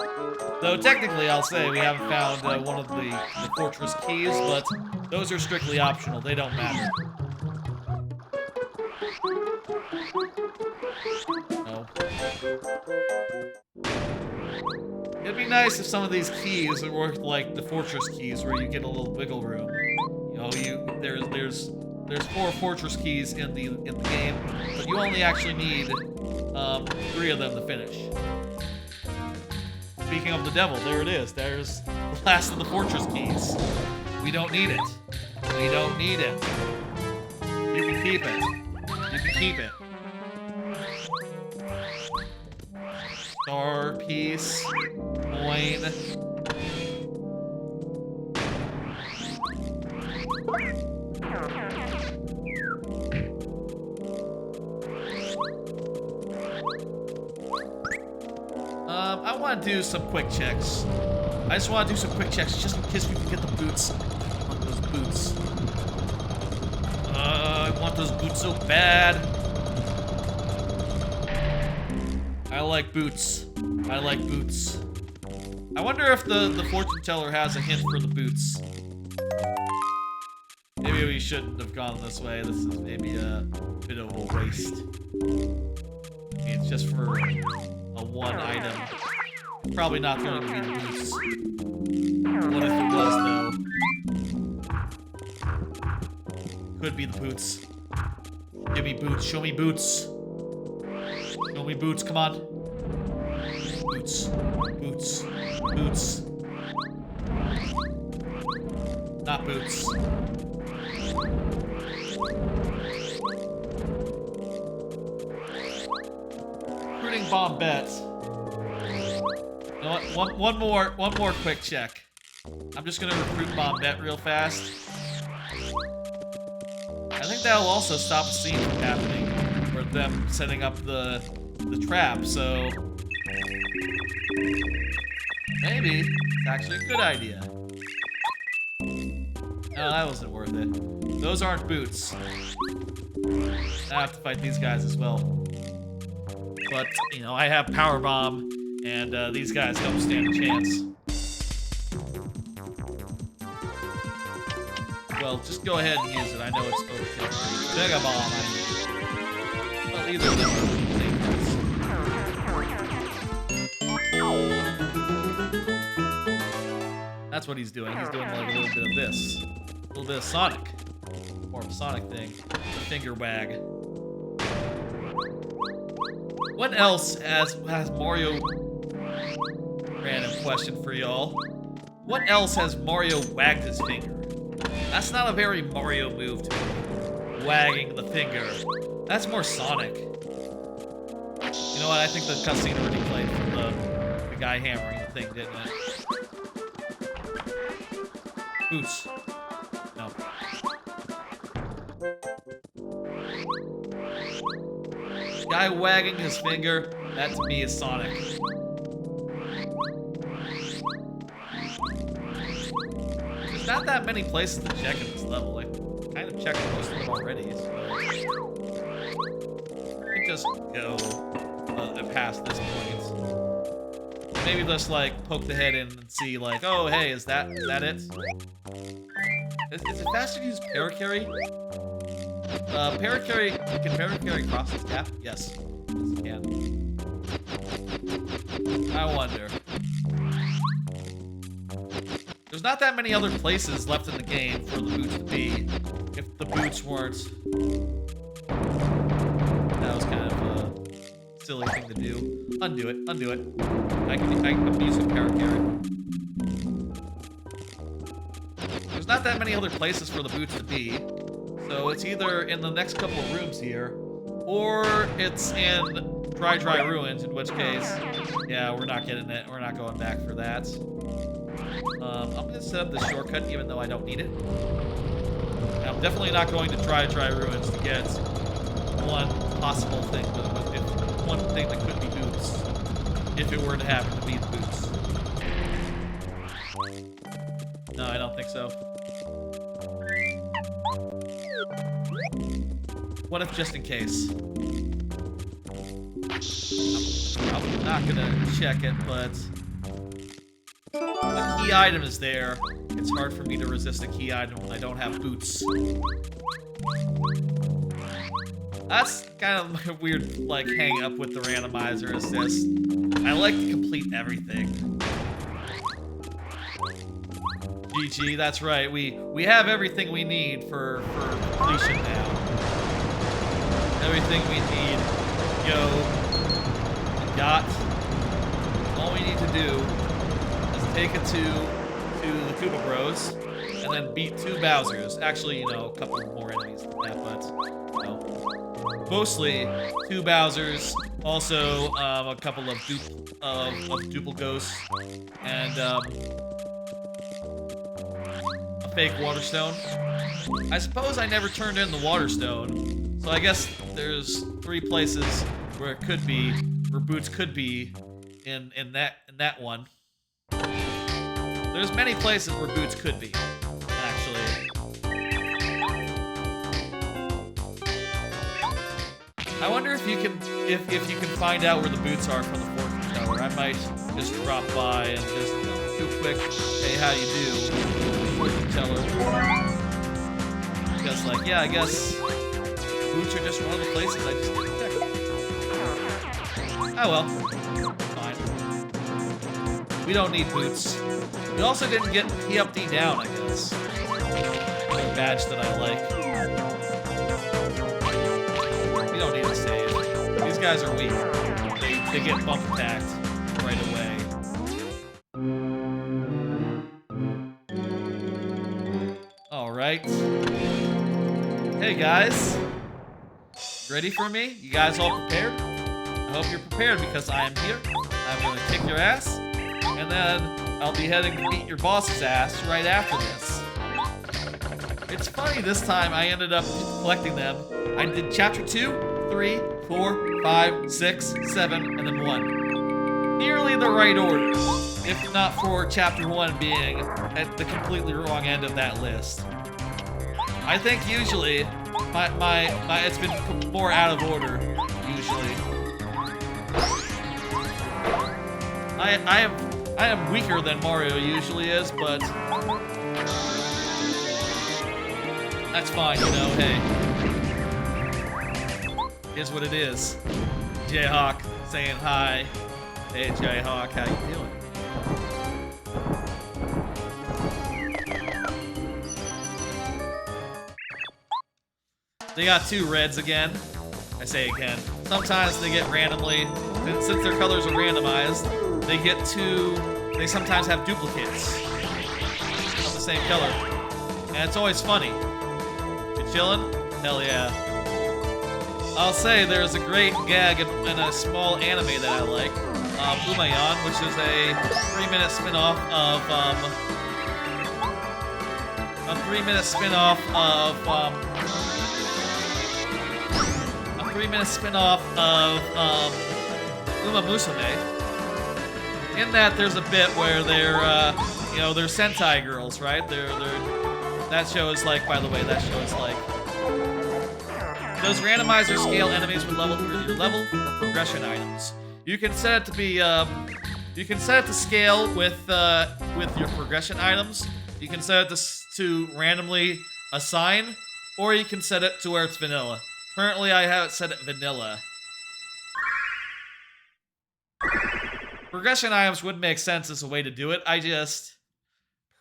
Though technically, I'll say we haven't found one of the fortress keys, but those are strictly optional. They don't matter. No. It'd be nice if some of these keys worked like the fortress keys, where you get a little wiggle room. You know, there's 4 fortress keys in the game, but you only actually need 3 of them to finish. Speaking of the devil, there it is. There's the last of the fortress keys. We don't need it. We don't need it. You can keep it. You can keep it. Star piece, coin. I want to do some quick checks. I just want to do some quick checks just in case we can get the boots. I want those boots. I want those boots so bad. I like boots. I like boots. I wonder if the fortune teller has a hint for the boots. Maybe we shouldn't have gone this way. This is maybe a bit of a waste. I mean, it's just for a one item. Probably not going to be the boots. What if it was, though? Could be the boots. Give me boots. Show me boots. Show me boots. Come on. Boots. Boots. Boots. Not boots. Recruiting Bombette. You know what? One more quick check. I'm just gonna recruit Bombette real fast. I think that'll also stop a scene from happening, or them setting up the trap. So maybe it's actually a good idea. No, that wasn't worth it. Those aren't boots. I have to fight these guys as well. But, you know, I have Power Bomb, and these guys don't stand a chance. Well, just go ahead and use it. I know it's overkill. Mega Bomb, I mean. Well, either of them are the same price. That's what he's doing. He's doing like a little bit of this. A little bit of Sonic. More of a Sonic thing. The finger wag. What else has Mario... Random question for y'all. What else has Mario wagged his finger? That's not a very Mario move to me. Wagging the finger. That's more Sonic. You know what? I think the cutscene already played for the guy hammering the thing, didn't it? Boots. No. Guy wagging his finger, that to me is Sonic. There's not that many places to check in this level. I kind of checked most of them already, so we can just go past this point. Maybe just like poke the head in and see like, oh hey, is that it? Is it faster to use Paracarry? Paracarry, can Paracarry cross this gap? Yes. Yes, it can. I wonder. There's not that many other places left in the game for the boots to be, if the boots weren't. That was kind of a silly thing to do. Undo it, undo it. I'm using Paracarry. There's not that many other places for the boots to be. So it's either in the next couple of rooms here, or it's in Dry Ruins, in which case, yeah, we're not getting it. We're not going back for that. I'm gonna set up this shortcut even though I don't need it. And I'm definitely not going to Dry Ruins to get one possible thing, one thing that could be boots, if it were to happen to be the boots. No, I don't think so. What if just in case? I'm not gonna check it, but a key item is there. It's hard for me to resist a key item when I don't have boots. That's kind of my weird, like, hang up with the randomizer is this. I like to complete everything. GG, that's right. We have everything we need for completion now. Everything we need. Yo. Got. All we need to do is take it to the Koopa Bros and then beat 2 Bowsers. Actually, you know, a couple more enemies than that, but you know, mostly 2 Bowsers. Also, a couple of Duple Ghosts and a fake Water Stone. I suppose I never turned in the Water Stone, so I guess there's 3 places where it could be, where boots could be in that one. There's many places where boots could be, actually. I wonder if you can find out where the boots are from the fortune teller. I might just drop by and just do a quick, hey, how you do, fortune teller. Because, like, yeah, I guess boots are just one of the places I just didn't check. Oh well, fine. We don't need boots. We also didn't get P up, D down, I guess. Another badge that I like. We don't need to save. These guys are weak. They get bump attacked right away. Alright. Hey guys. Ready for me? You guys all prepared? I hope you're prepared because I am here. I'm gonna kick your ass. And then I'll be heading to beat your boss's ass right after this. It's funny, this time I ended up collecting them. I did chapter 2, 3, 4, 5, 6, 7, and then 1. Nearly the right order, if not for chapter 1 being at the completely wrong end of that list. I think usually it's been more out of order, usually. I am weaker than Mario usually is, but that's fine, you know, hey. Here's what it is. Jayhawk saying hi. Hey Jayhawk, how you doing? They got 2 reds again. I say again. Sometimes they get randomly, since their colors are randomized, they sometimes have duplicates of the same color. And it's always funny. You chillin'? Hell yeah. I'll say there's a great gag in a small anime that I like, Umayan, which is a 3-minute spin-off of, Uma Musume. In that, there's a bit where they're Sentai girls, right? That show is like, by the way, that show is like, those randomizer scale enemies with level for your level or progression items. You can set it to be, you can set it to scale with your progression items. You can set it to randomly assign, or you can set it to where it's vanilla. Currently, I have it set at vanilla. Progression items would make sense as a way to do it.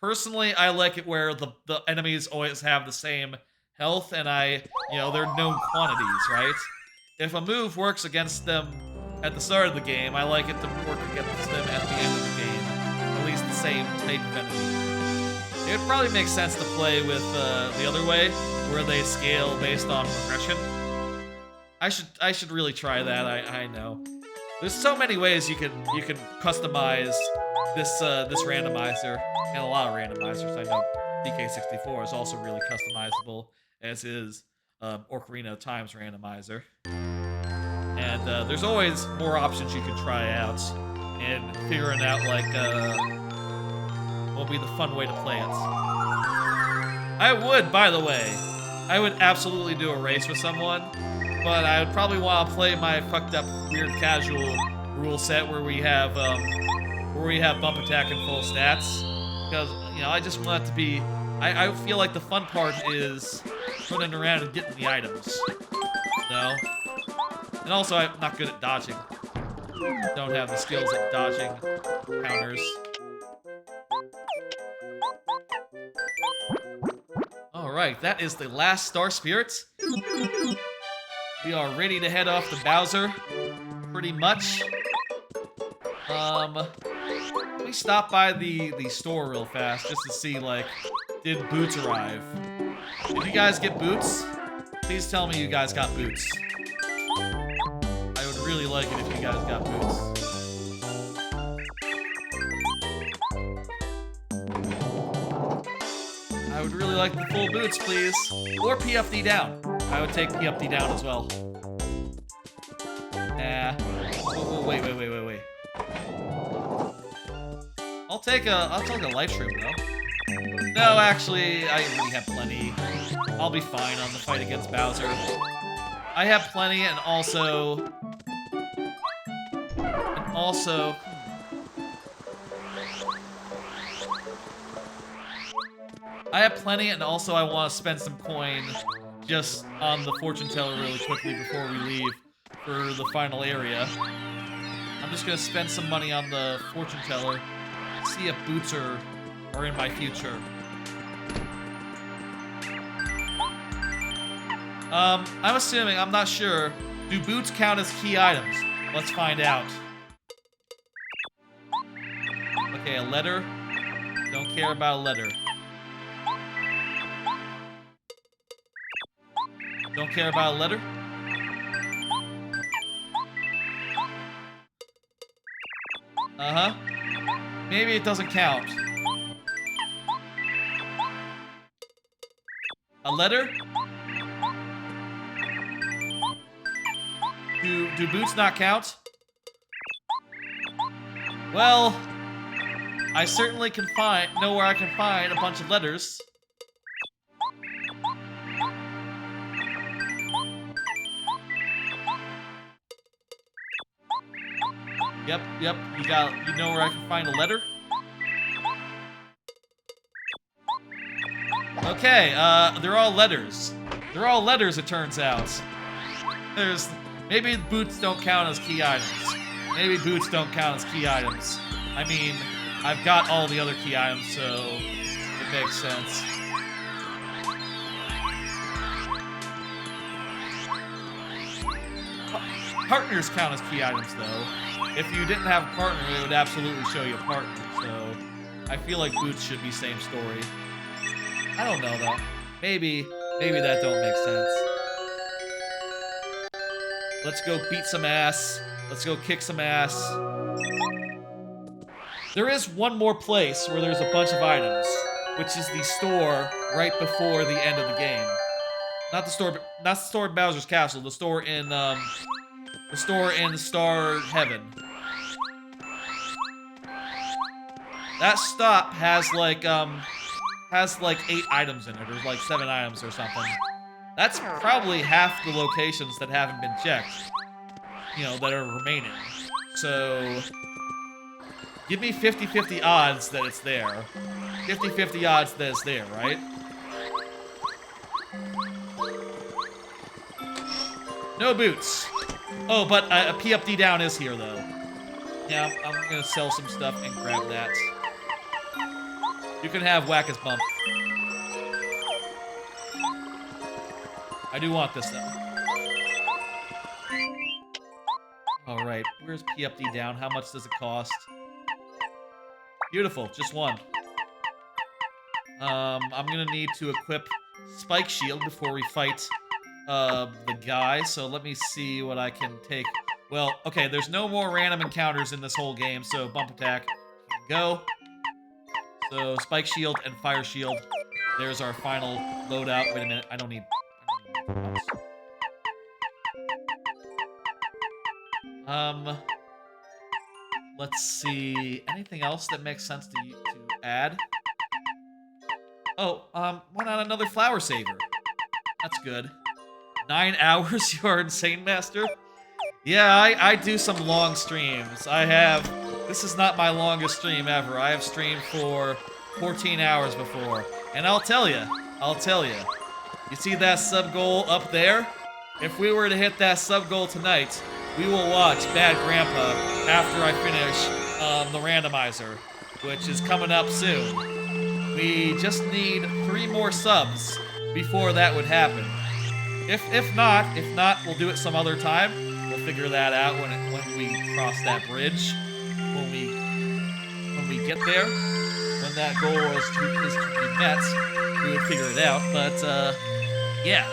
Personally, I like it where the enemies always have the same health and they're known quantities, right? If a move works against them at the start of the game, I like it to work against them at the end of the game. At least the same type of enemy. It would probably make sense to play with the other way, where they scale based on progression. I should really try that. I know. There's so many ways you can customize this randomizer, and a lot of randomizers. I know DK64 is also really customizable, as is Ocarina of Time's randomizer. And there's always more options you can try out, and figuring out like what would be the fun way to play it. I would, by the way, I would absolutely do a race with someone, but I would probably want to play my fucked up weird casual rule set where we have bump attack and full stats, because you know I just want it to be. I feel like the fun part is running around and getting the items. No. And also, I'm not good at dodging. Don't have the skills at dodging counters. Alright, that is the last Star Spirit. We are ready to head off to Bowser, pretty much. Let me stop by the store real fast, just to see, like, did boots arrive? Did you guys get boots? Please tell me you guys got boots. I would really like it if you guys got boots. I would really like the full boots, please. Or PFD down. I would take PFD down as well. Nah. Oh, wait. I'll take a life shroom though. No, actually, I already have plenty. I'll be fine on the fight against Bowser. I have plenty, and also... I have plenty, and also I want to spend some coin just on the fortune teller really quickly before we leave for the final area. I'm just gonna spend some money on the fortune teller, see if boots are in my future. I'm assuming, I'm not sure. Do boots count as key items? Let's find out. Okay, a letter. Don't care about a letter. Don't care about a letter? Uh-huh. Maybe it doesn't count. A letter? Do boots not count? Well, I certainly can know where I can find a bunch of letters. Yep, you know where I can find a letter? Okay, they're all letters. They're all letters, it turns out. Maybe boots don't count as key items. Maybe boots don't count as key items. I mean, I've got all the other key items, so it makes sense. Partners count as key items, though. If you didn't have a partner, it would absolutely show you a partner, so I feel like boots should be same story. I don't know, though. Maybe that don't make sense. Let's go beat some ass. Let's go kick some ass. There is one more place where there's a bunch of items, which is the store right before the end of the game. Not the store in Bowser's Castle, the store in Star Heaven. That stop has like 8 items in it, or like 7 items or something. That's probably half the locations that haven't been checked, you know, that are remaining. So, give me 50-50 odds that it's there. 50-50 odds that it's there, right? No boots. Oh, but a PFD down is here, though. Yeah, I'm gonna sell some stuff and grab that. You can have Whack-As Bump. I do want this, though. Alright, where's PFD down? How much does it cost? Beautiful, just one. I'm gonna need to equip Spike Shield before we fight the guy, so let me see what I can take. Well, okay, there's no more random encounters in this whole game, so bump attack can go. So spike shield and fire shield. There's our final loadout. Wait a minute, I don't need let's see. Anything else that makes sense to add? Oh, why not another flower saver? That's good. 9 hours? You are insane, Master? Yeah, I do some long streams. This is not my longest stream ever. I have streamed for 14 hours before. And I'll tell you, you see that sub goal up there? If we were to hit that sub goal tonight, we will watch Bad Grandpa after I finish the randomizer, which is coming up soon. We just need 3 more subs before that would happen. If not, we'll do it some other time. We'll figure that out when we cross that bridge. When we get there, when that goal is to be met, we would figure it out. But yeah,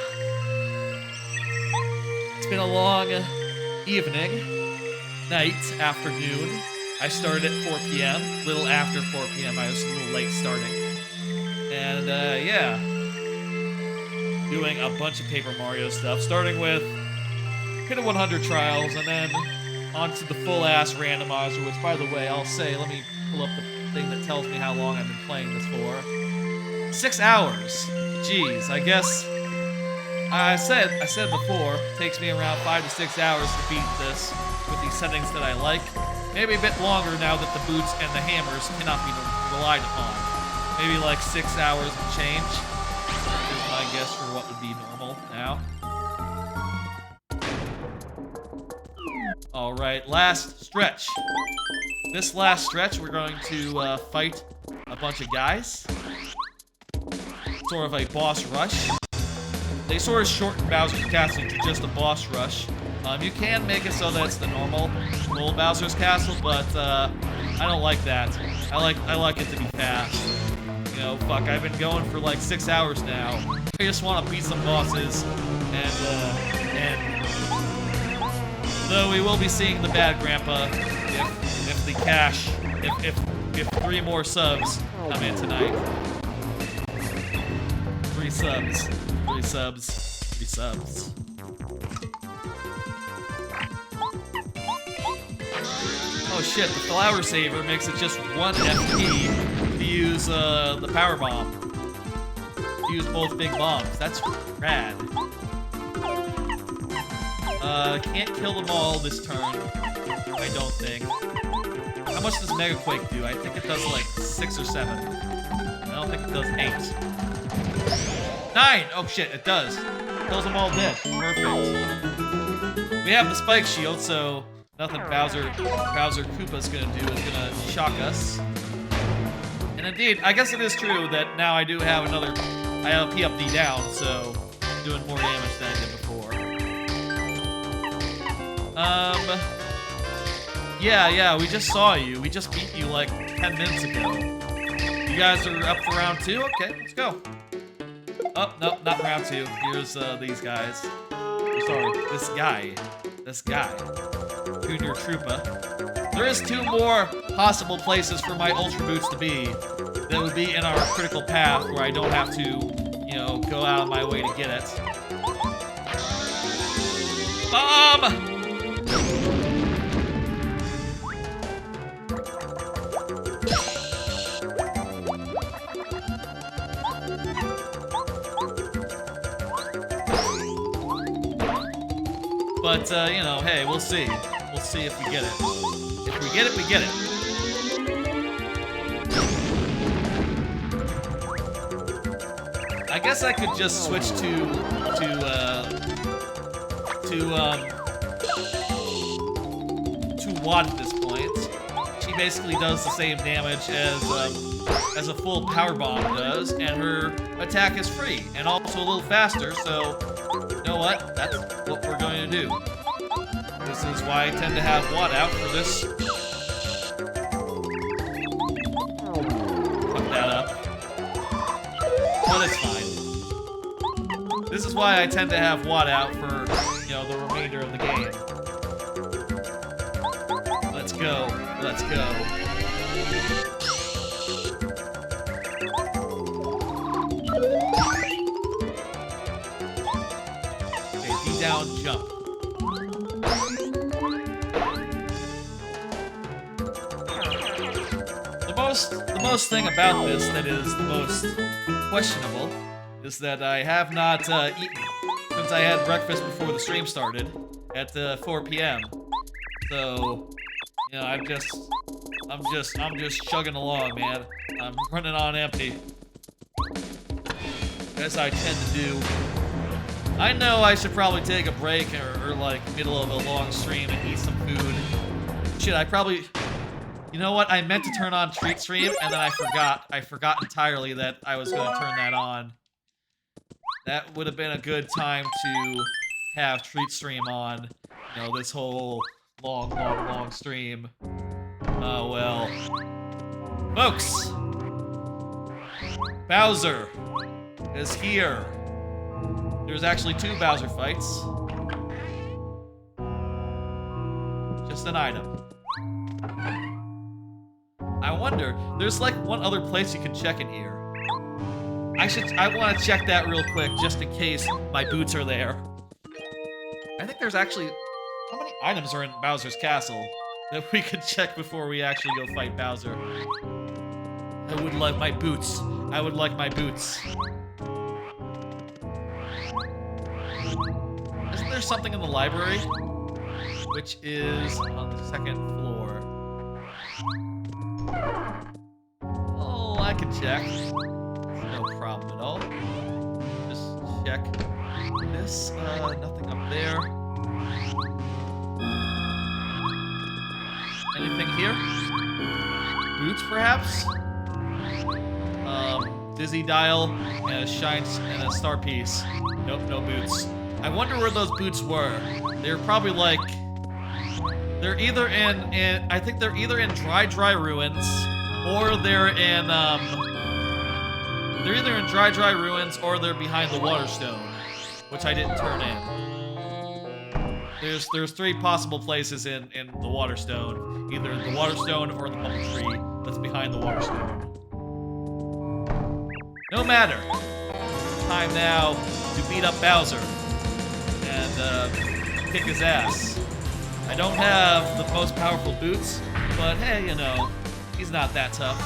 it's been a long evening, night, afternoon. I started at 4 p.m. A little after 4 p.m. I was a little late starting, and yeah. Doing a bunch of Paper Mario stuff, starting with Pit of 100 trials, and then onto the full-ass randomizer, which, by the way, I'll say, let me pull up the thing that tells me how long I've been playing this for. 6 hours. Jeez, I guess I said before, it takes me around 5 to 6 hours to beat this with these settings that I like. Maybe a bit longer now that the boots and the hammers cannot be relied upon. Maybe like 6 hours and change. I guess for what would be normal now. Alright, last stretch. This last stretch, we're going to fight a bunch of guys. Sort of a boss rush. They sort of shorten Bowser's Castle to just a boss rush. You can make it so that it's the normal old Bowser's Castle, but I don't like that. I like it to be fast. You know, fuck, I've been going for like 6 hours now. I just want to beat some bosses, and though we will be seeing the Bad Grandpa if the cash, if 3 more subs come in tonight. 3 subs. Oh shit, the flower saver makes it just 1 FP to use the power bomb. Use both big bombs. That's rad. Can't kill them all this turn. I don't think. How much does Mega Quake do? I think it does like 6 or 7. I don't think it does 8. 9! Oh shit, it does. Kills them all dead. Perfect. We have the spike shield, so nothing Bowser Koopa's gonna do is gonna shock us. And indeed, I guess it is true that now I do have another. I have a P-up D down, so I'm doing more damage than I did before. Yeah, we just saw you. We just beat you like 10 minutes ago. You guys are up for round 2? Okay, let's go. Oh, no, not round 2. Here's these guys. Sorry, this guy. Junior Troopa. There is 2 more possible places for my Ultra Boots to be. That would be in our critical path where I don't have to, you know, go out of my way to get it. Bomb! But, you know, hey, we'll see. We'll see if we get it. If we get it, we get it. I guess I could just switch to Watt at this point. She basically does the same damage as a full power bomb does, and her attack is free and also a little faster. So, you know what? That's what we're going to do. This is why I tend to have Watt out for this. Fuck that up. But it's fine. This is why I tend to have Watt out for, you know, the remainder of the game. Let's go. Let's go. Okay, D down, jump. The most thing about this that is the most questionable is that I have not eaten since I had breakfast before the stream started at 4 p.m. So, you know, I'm just chugging along, man. I'm running on empty, as I tend to do. I know I should probably take a break or like middle of a long stream and eat some food. Shit, I probably. You know what? I meant to turn on Treat Stream, and then I forgot. I forgot entirely that I was going to turn that on. That would have been a good time to have Treat Stream on. You know, this whole long stream. Oh, well. Folks! Bowser is here. There's actually 2 Bowser fights. Just an item. I wonder, there's like one other place you can check in here. I want to check that real quick, just in case my boots are there. I think there's actually, how many items are in Bowser's castle that we could check before we actually go fight Bowser? I would like my boots. I would like my boots. Isn't there something in the library? Which is on the 2nd floor. Oh, I can check. No problem at all. Just check this. Nothing up there. Anything here? Boots, perhaps? Dizzy dial and a shine and a star piece. Nope, no boots. I wonder where those boots were. They're probably like. They're either in I think they're either in Dry Ruins, or they're in they're either in Dry Ruins or they're behind the Waterstone, which I didn't turn in. There's 3 possible places in the Waterstone, either the Waterstone or the Bubble Tree that's behind the Waterstone. No matter. Time now to beat up Bowser and kick his ass. I don't have the most powerful boots, but hey, you know, he's not that tough.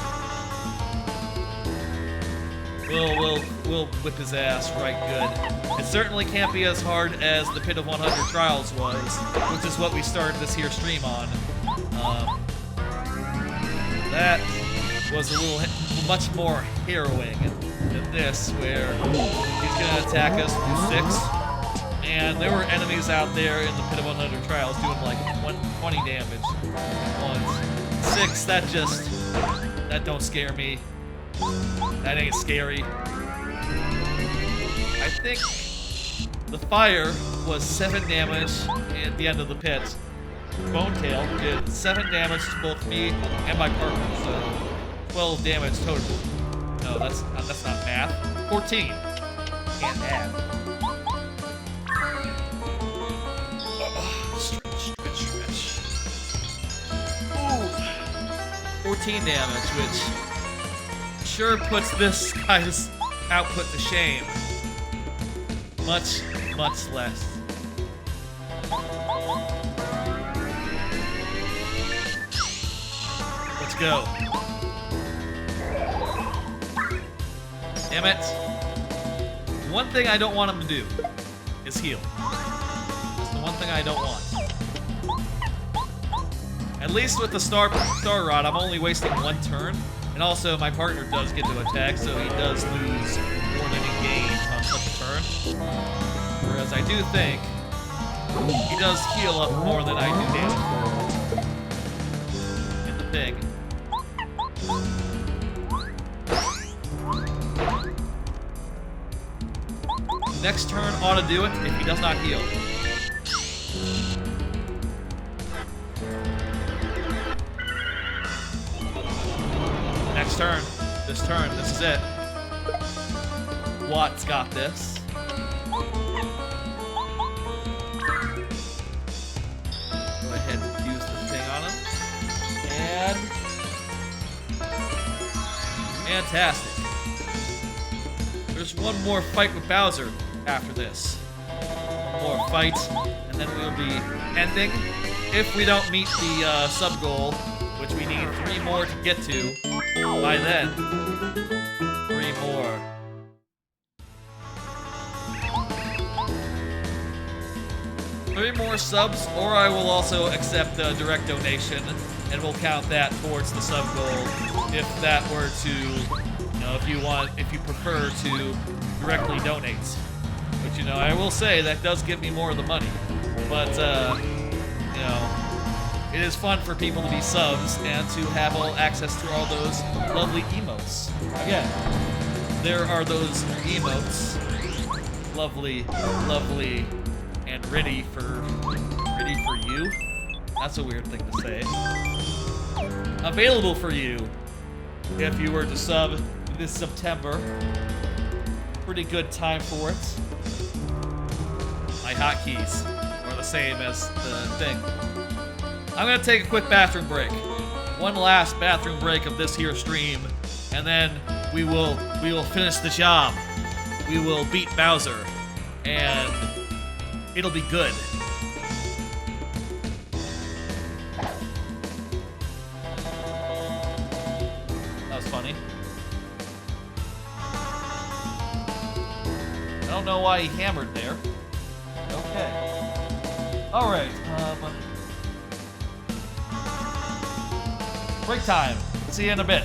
We'll whip his ass right good. It certainly can't be as hard as the Pit of 100 Trials was, which is what we started this here stream on. That was a little much more harrowing than this, where he's gonna attack us with 6. And there were enemies out there in the Pit of 100 Trials doing like 20 damage once. 6, that don't scare me. That ain't scary. I think the fire was 7 damage at the end of the pit. Bone Tail did 7 damage to both me and my partner, so 12 damage total. No, that's not math. 14. Can't add. Stretch. Ooh. 14 damage, which sure puts this guy's output to shame. Much less. Let's go. Damn it. One thing I don't want him to do is heal. That's the one thing I don't want. At least with the Star Rod, I'm only wasting 1 turn. And also, my partner does get to attack, so he does lose more than he gains on such a turn. Whereas I do think he does heal up more than I do damage. In the pig. Next turn ought to do it if he does not heal. Next turn. This is it. Watt's got this. Go ahead and use the thing on him. And fantastic. There's one more fight with Bowser after this. One more fight, and then we'll be ending. If we don't meet the sub goal, which we need 3 more to get to, by then, 3 more. Three more subs, or I will also accept a direct donation, and we'll count that towards the sub goal. If that were to, you know, if you prefer to directly donate. But you know, I will say that does give me more of the money. But you know, it is fun for people to be subs and to have all access to all those lovely emotes. Again, there are those emotes, lovely, lovely. And ready for you. That's a weird thing to say. Available for you if you were to sub this September. Pretty good time for it. My hotkeys are the same as the thing. I'm gonna take a quick bathroom break. One last bathroom break of this here stream, and then we will finish the job. We will beat Bowser, and it'll be good. That was funny. I don't know why he hammered there. Okay. Alright, break time. See you in a bit.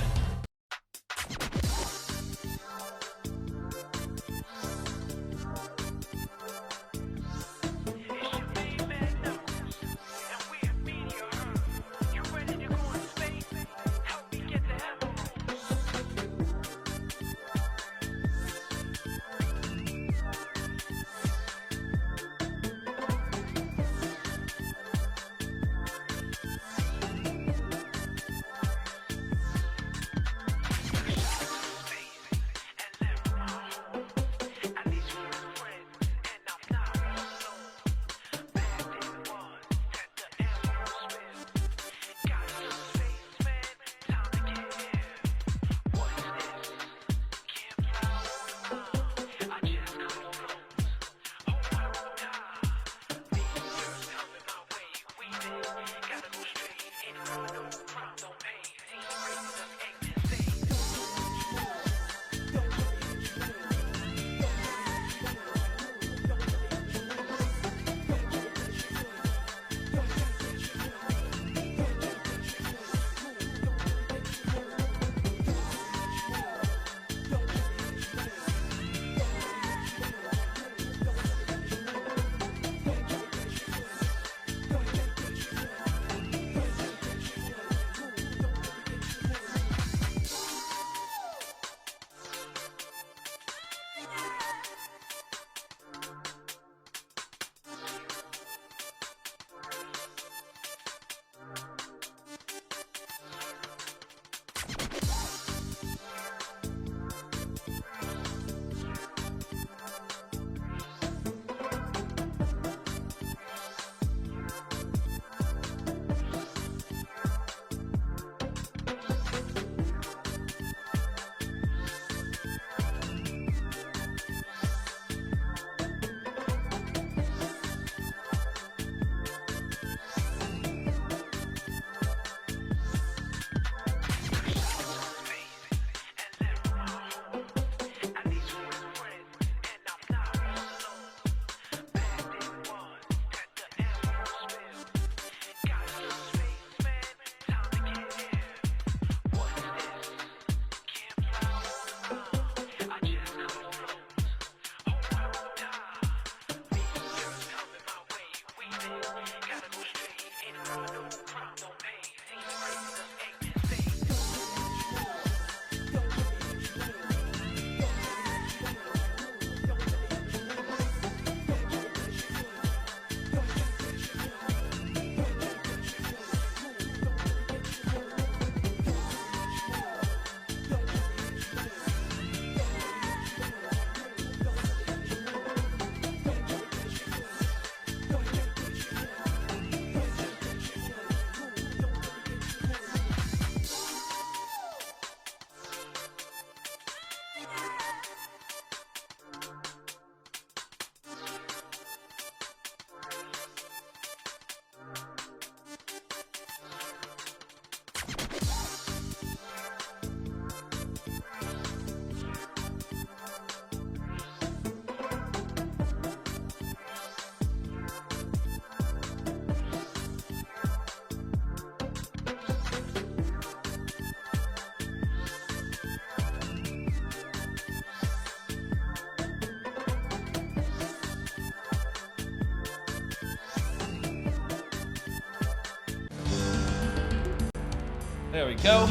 There we go.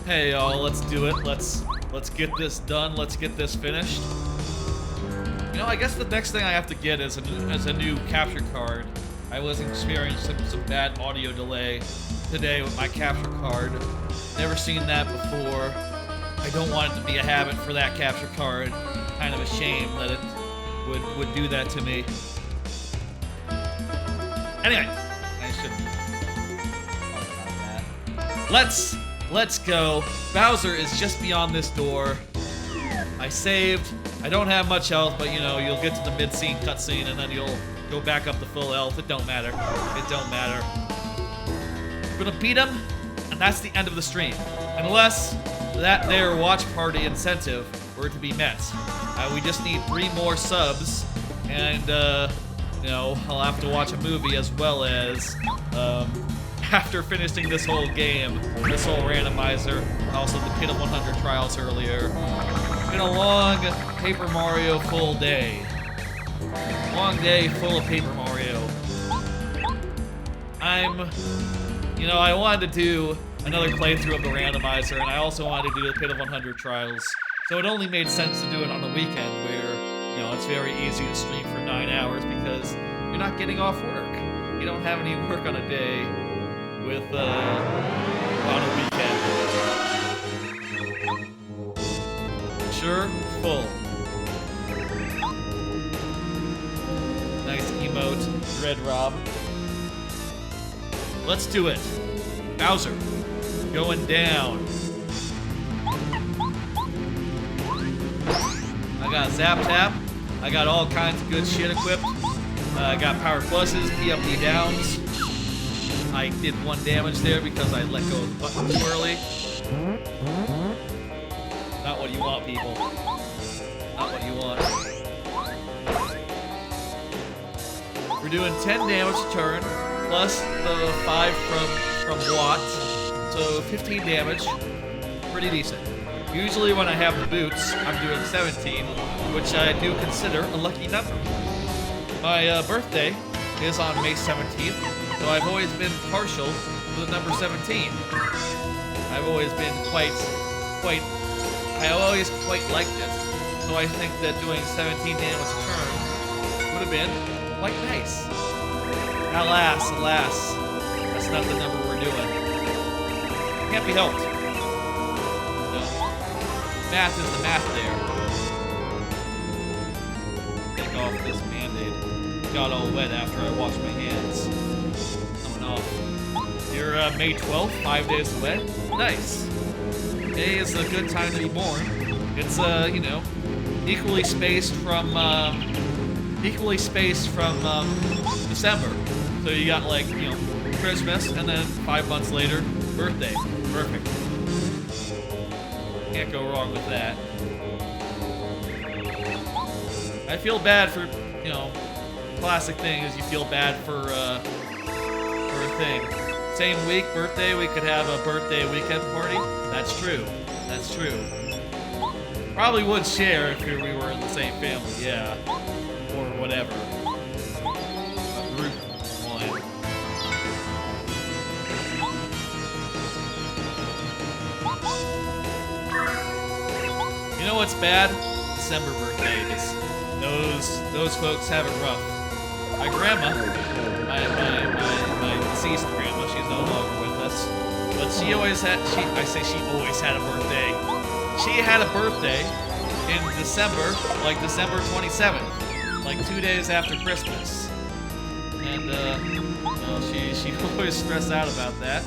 Hey y'all, let's do it. Let's get this done. Let's get this finished. You know, I guess the next thing I have to get is a new capture card. I was experiencing some bad audio delay today with my capture card. Never seen that before. I don't want it to be a habit for that capture card. Kind of a shame that it would do that to me. Anyway, I shouldn't talk about that. Let's go. Bowser is just beyond this door. I saved. I don't have much health, but you know, you'll get to the mid-scene cutscene and then you'll go back up to full health. It don't matter. It don't matter. We're gonna beat him, and that's the end of the stream. Unless that there watch party incentive were to be met. We just need 3 more subs, and you know, I'll have to watch a movie as well as after finishing this whole game, this whole randomizer, also the Pit of 100 trials earlier. It's been a long Paper Mario full day. Long day full of Paper Mario. You know, I wanted to do another playthrough of the randomizer, and I also wanted to do the Pit of 100 trials. So it only made sense to do it on a weekend where, you know, it's very easy to stream for 9 hours because you're not getting off work. You don't have any work on a day with, on a weekend. Sure, full. Nice emote, Red Rob. Let's do it. Bowser, going down. I got Zap Tap. I got all kinds of good shit equipped. I got Power Pluses, P up, P downs. I did 1 damage there because I let go of the button too early. Not what you want, people. Not what you want. We're doing 10 damage a turn, plus the 5 from Watt, so 15 damage. Pretty decent. Usually when I have the boots, I'm doing 17, which I do consider a lucky number. My birthday is on May 17th, so I've always been partial to the number 17. I've always been I always quite liked it, so I think that doing 17 damage a turn would have been quite nice. Alas, that's not the number we're doing. Can't be helped. No. Math is the math there. Take off this Band-Aid. Got all wet after I washed my hands. Coming off. You're May 12th, 5 days away. Nice. May is a good time to be born. It's you know, equally spaced from December. So you got like, you know, Christmas and then 5 months later, birthday. Perfect. Can't go wrong with that. I feel bad for, you know, classic thing is you feel bad for a thing. Same week, birthday, we could have a birthday weekend party. That's true. That's true. Probably would share if we were in the same family, yeah. Or whatever. A group one. You know what's bad? December birthdays. Those folks have it rough. My grandma, my deceased grandma, she's no longer with us, but she always had, she always had a birthday. She had a birthday in December, like December 27th, like 2 days after Christmas. And, well, she always stressed out about that,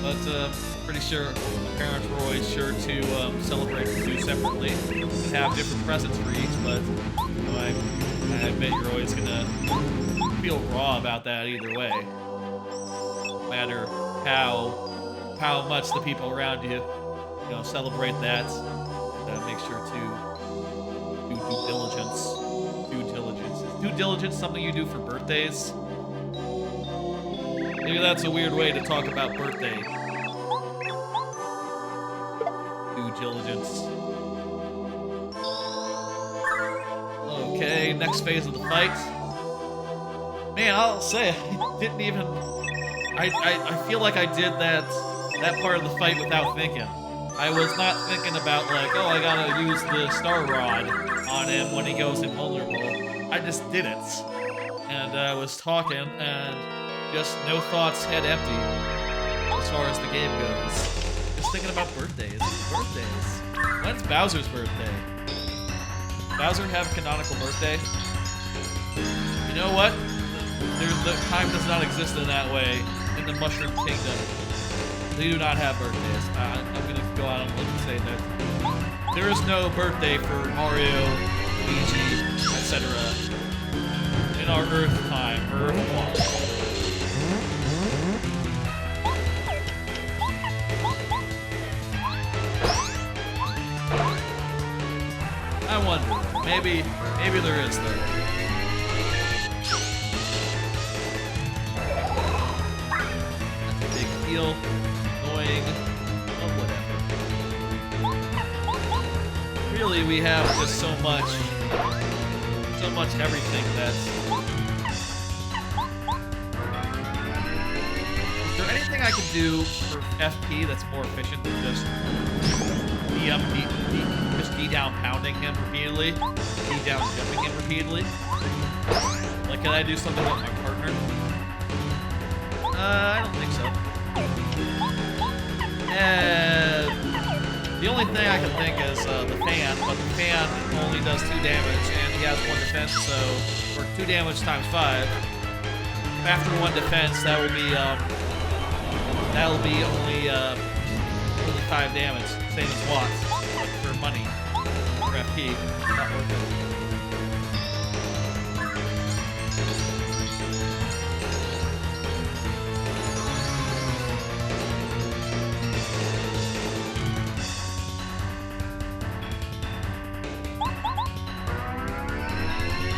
but, pretty sure my parents were always sure to, celebrate the two separately and have different presents for each, but, you know, I bet you're always gonna feel raw about that either way. No matter how much the people around you, you know, celebrate that. And make sure to do due diligence. Due diligence. Is due diligence something you do for birthdays? Maybe that's a weird way to talk about birthday. Due diligence. Okay, next phase of the fight. Man, I'll say, I didn't even... I feel like I did that that part of the fight without thinking. I was not thinking about like, oh, I gotta use the star rod on him when he goes invulnerable. I just did it. And I was talking, and just no thoughts, head empty, as far as the game goes. Just thinking about birthdays. When's Bowser's birthday? Bowser have a canonical birthday? You know what? The time does not exist in that way in the Mushroom Kingdom. They do not have birthdays. I'm gonna go out on a limb and say that there is no birthday for Mario, Luigi, etc. in our Earth time, Earth 1. I wonder. Maybe there is though. That's a big deal. Annoying. Oh, whatever. Really, we have just so much everything that's. Is there anything I can do for FP that's more efficient than just D down pounding him repeatedly, D down jumping him repeatedly? Like, can I do something with my partner? I don't think so. The only thing I can think is the fan, but the fan only does 2 damage, and he has 1 defense, so for 2 damage times 5. After 1 defense, that'll be only 5 damage, same as Watts, but for money, for FP, not worth it.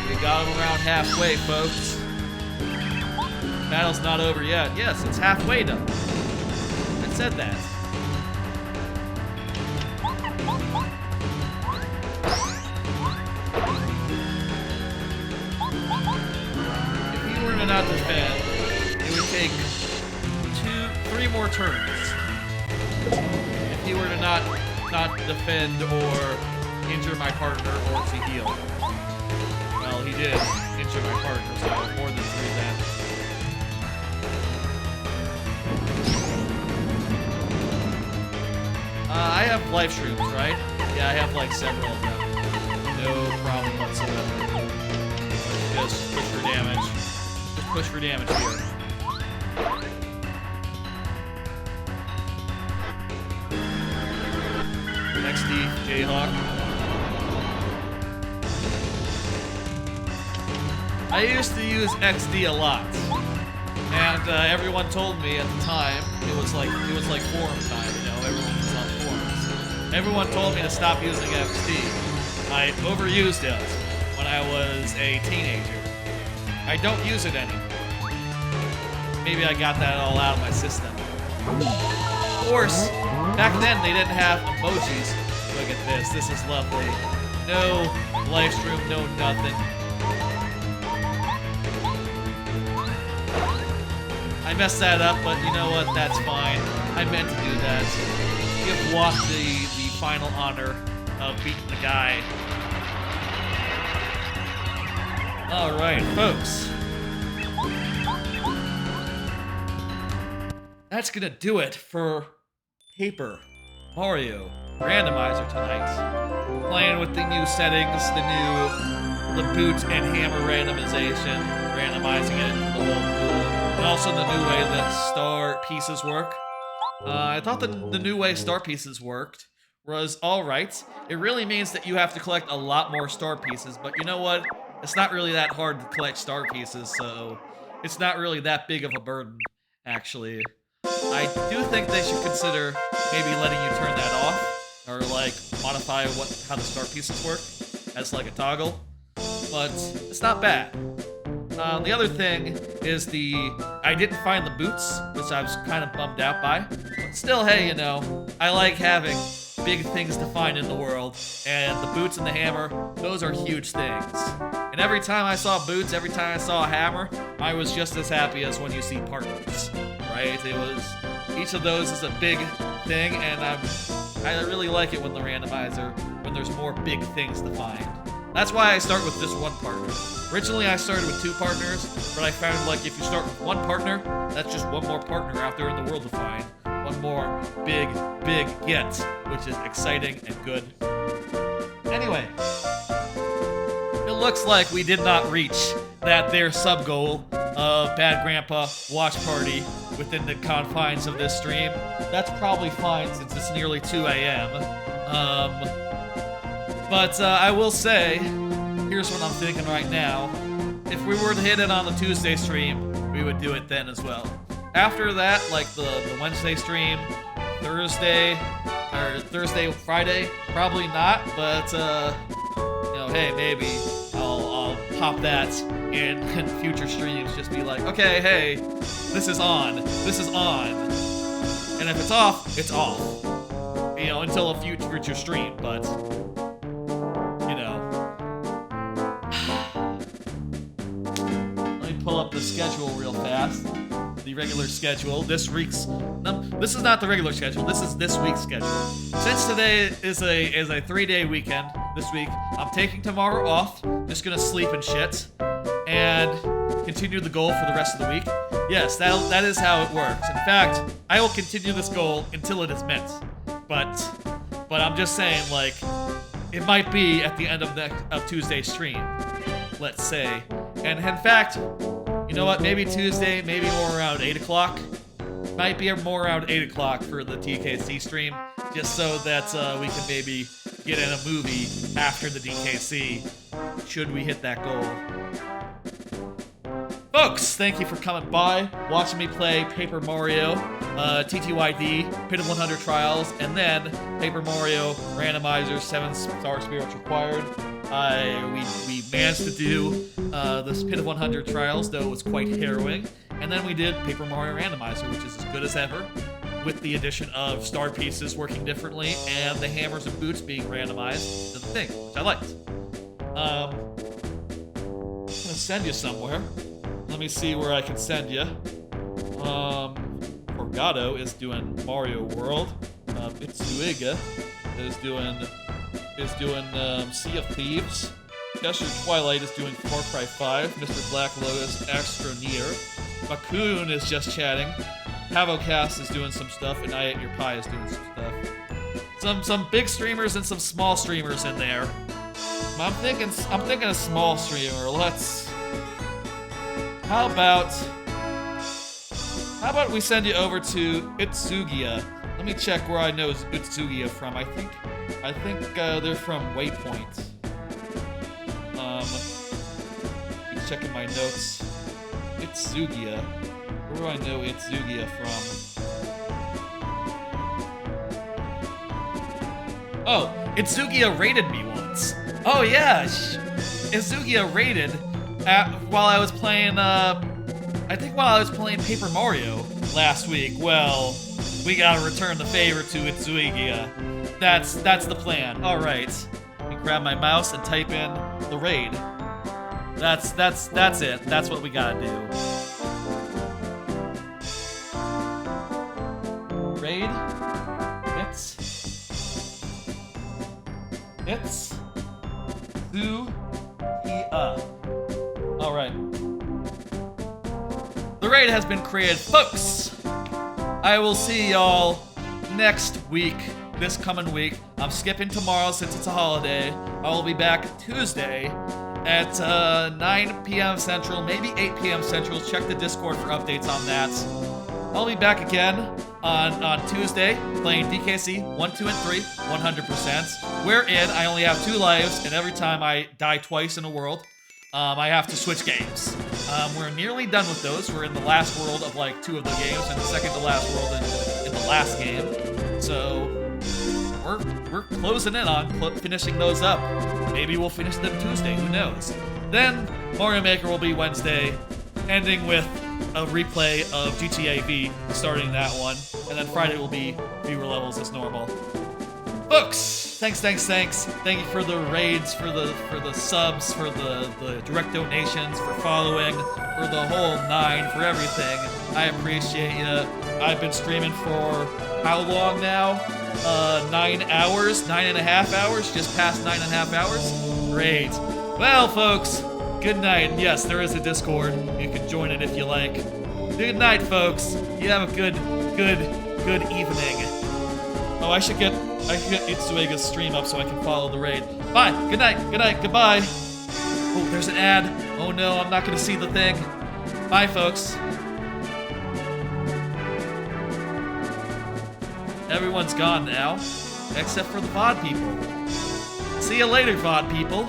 We got him around halfway, folks. Battle's not over yet. Yes, it's halfway done. I said that. If he were to not defend, it would take 3 more turns. If he were to not defend or injure my partner or to heal. Well, he did injure my partner, so more than 3 then. I have life shrooms, right? Yeah, I have like several of them. No problem whatsoever. Let's just push for damage. Just push for damage here. XD, Jayhawk. I used to use XD a lot, and everyone told me at the time it was like forum time. You know, everyone was on forums. Everyone told me to stop using XD. I overused it when I was a teenager. I don't use it anymore. Maybe I got that all out of my system. Of course, back then they didn't have emojis. Look at this. This is lovely. No live stream, no nothing. I messed that up, but you know what? That's fine. I meant to do that. Give Watt the final honor of beating the guy. Alright, folks. That's gonna do it for Paper Mario Randomizer tonight. Playing with the new settings, the boot and hammer randomization, randomizing it into the whole pool. And also the new way that star pieces work. I thought the new way star pieces worked was alright. It really means that you have to collect a lot more star pieces, but you know what? It's not really that hard to collect star pieces, so it's not really that big of a burden, actually. I do think they should consider maybe letting you turn that off, or like modify how the star pieces work as like a toggle, but it's not bad. The other thing is I didn't find the boots, which I was kind of bummed out by. But still, hey, you know, I like having big things to find in the world, and the boots and the hammer, those are huge things. And every time I saw boots, every time I saw a hammer, I was just as happy as when you see partners, right? Each of those is a big thing, and I really like it when the randomizer, when there's more big things to find. That's why I start with just one partner. Originally, I started with 2 partners, but I found like if you start with 1 partner, that's just one more partner out there in the world to find. One more big get, which is exciting and good. Anyway, it looks like we did not reach their sub-goal of Bad Grandpa Watch Party within the confines of this stream. That's probably fine since it's nearly 2 a.m. But I will say, here's what I'm thinking right now. If we were to hit it on the Tuesday stream, we would do it then as well. After that, like the Wednesday stream, Thursday, Friday, probably not, but hey, maybe I'll pop that in future streams. Just be like, okay, hey, this is on. And if it's off, it's off. Until a future stream, but let me pull up the schedule real fast. The regular schedule. This is not the regular schedule. This is this week's schedule. Since today is a 3-day weekend this week, I'm taking tomorrow off. Just gonna sleep and shit, and continue the goal for the rest of the week. Yes, that is how it works. In fact, I will continue this goal until it is met. But I'm just saying, like, it might be at the end of Tuesday's stream, let's say. And in fact, you know what? Maybe Tuesday, maybe more around 8 o'clock. Might be more around 8 o'clock for the DKC stream, just so that we can maybe get in a movie after the DKC, should we hit that goal. Folks, thank you for coming by, watching me play Paper Mario, TTYD, Pit of 100 Trials, and then Paper Mario Randomizer 7-star spirits required. We managed to do this Pit of 100 Trials, though it was quite harrowing. And then we did Paper Mario Randomizer, which is as good as ever, with the addition of star pieces working differently and the hammers and boots being randomized to the thing, which I liked. I'm gonna send you somewhere. Let me see where I can send you. Forgato is doing Mario World. Itsuiga is doing Sea of Thieves. Cheshire Twilight is doing Far Cry 5. Mr. Black Lotus Extra Near. Bakun is just chatting. Havocast is doing some stuff, and I Ate Your Pie is doing some stuff. Some big streamers and some small streamers in there. I'm thinking a small streamer. How about we send you over to Itsugia? Let me check where I know Itsugia from. I think they're from Waypoint. Checking my notes. Itsugia. Where do I know Itsugia from? Oh, Itsugia raided me once. Oh yeah, Itsugia raided while I was playing. I think while I was playing Paper Mario last week. Well, we gotta return the favor to Itsugia. That's the plan. All right. Let me grab my mouse and type in the raid. That's it. That's what we gotta do. Raid. It's Sugia. All right. The raid has been created, folks. I will see y'all next week. This coming week. I'm skipping tomorrow since it's a holiday. I will be back Tuesday at 9 p.m. Central, maybe 8 p.m. Central. Check the Discord for updates on that. I'll be back again on Tuesday playing DKC 1, 2, and 3 100%, wherein I only have 2 lives, and every time I die twice in a world, I have to switch games. We're nearly done with those. We're in the last world of like 2 of the games, and the second to last world in the last game. So we're closing in on finishing those up. Maybe we'll finish them Tuesday, who knows. Then Mario Maker will be Wednesday, ending with a replay of GTA V, starting that one. And then Friday will be viewer levels as normal. Folks, thanks. Thank you for the raids, for the subs, for the direct donations, for following, for the whole 9, for everything. I appreciate you. I've been streaming for how long now? 9 hours, 9.5 hours, just past 9.5 hours. Great. Well, folks, good night. And yes, there is a Discord. You can join it if you like. Good night, folks. You have a good evening. Oh, I should get Itsuega's stream up so I can follow the raid. Bye. Good night. Goodbye. Oh, there's an ad. Oh no, I'm not gonna see the thing. Bye, folks. Everyone's gone now, except for the VOD people. See you later, VOD people.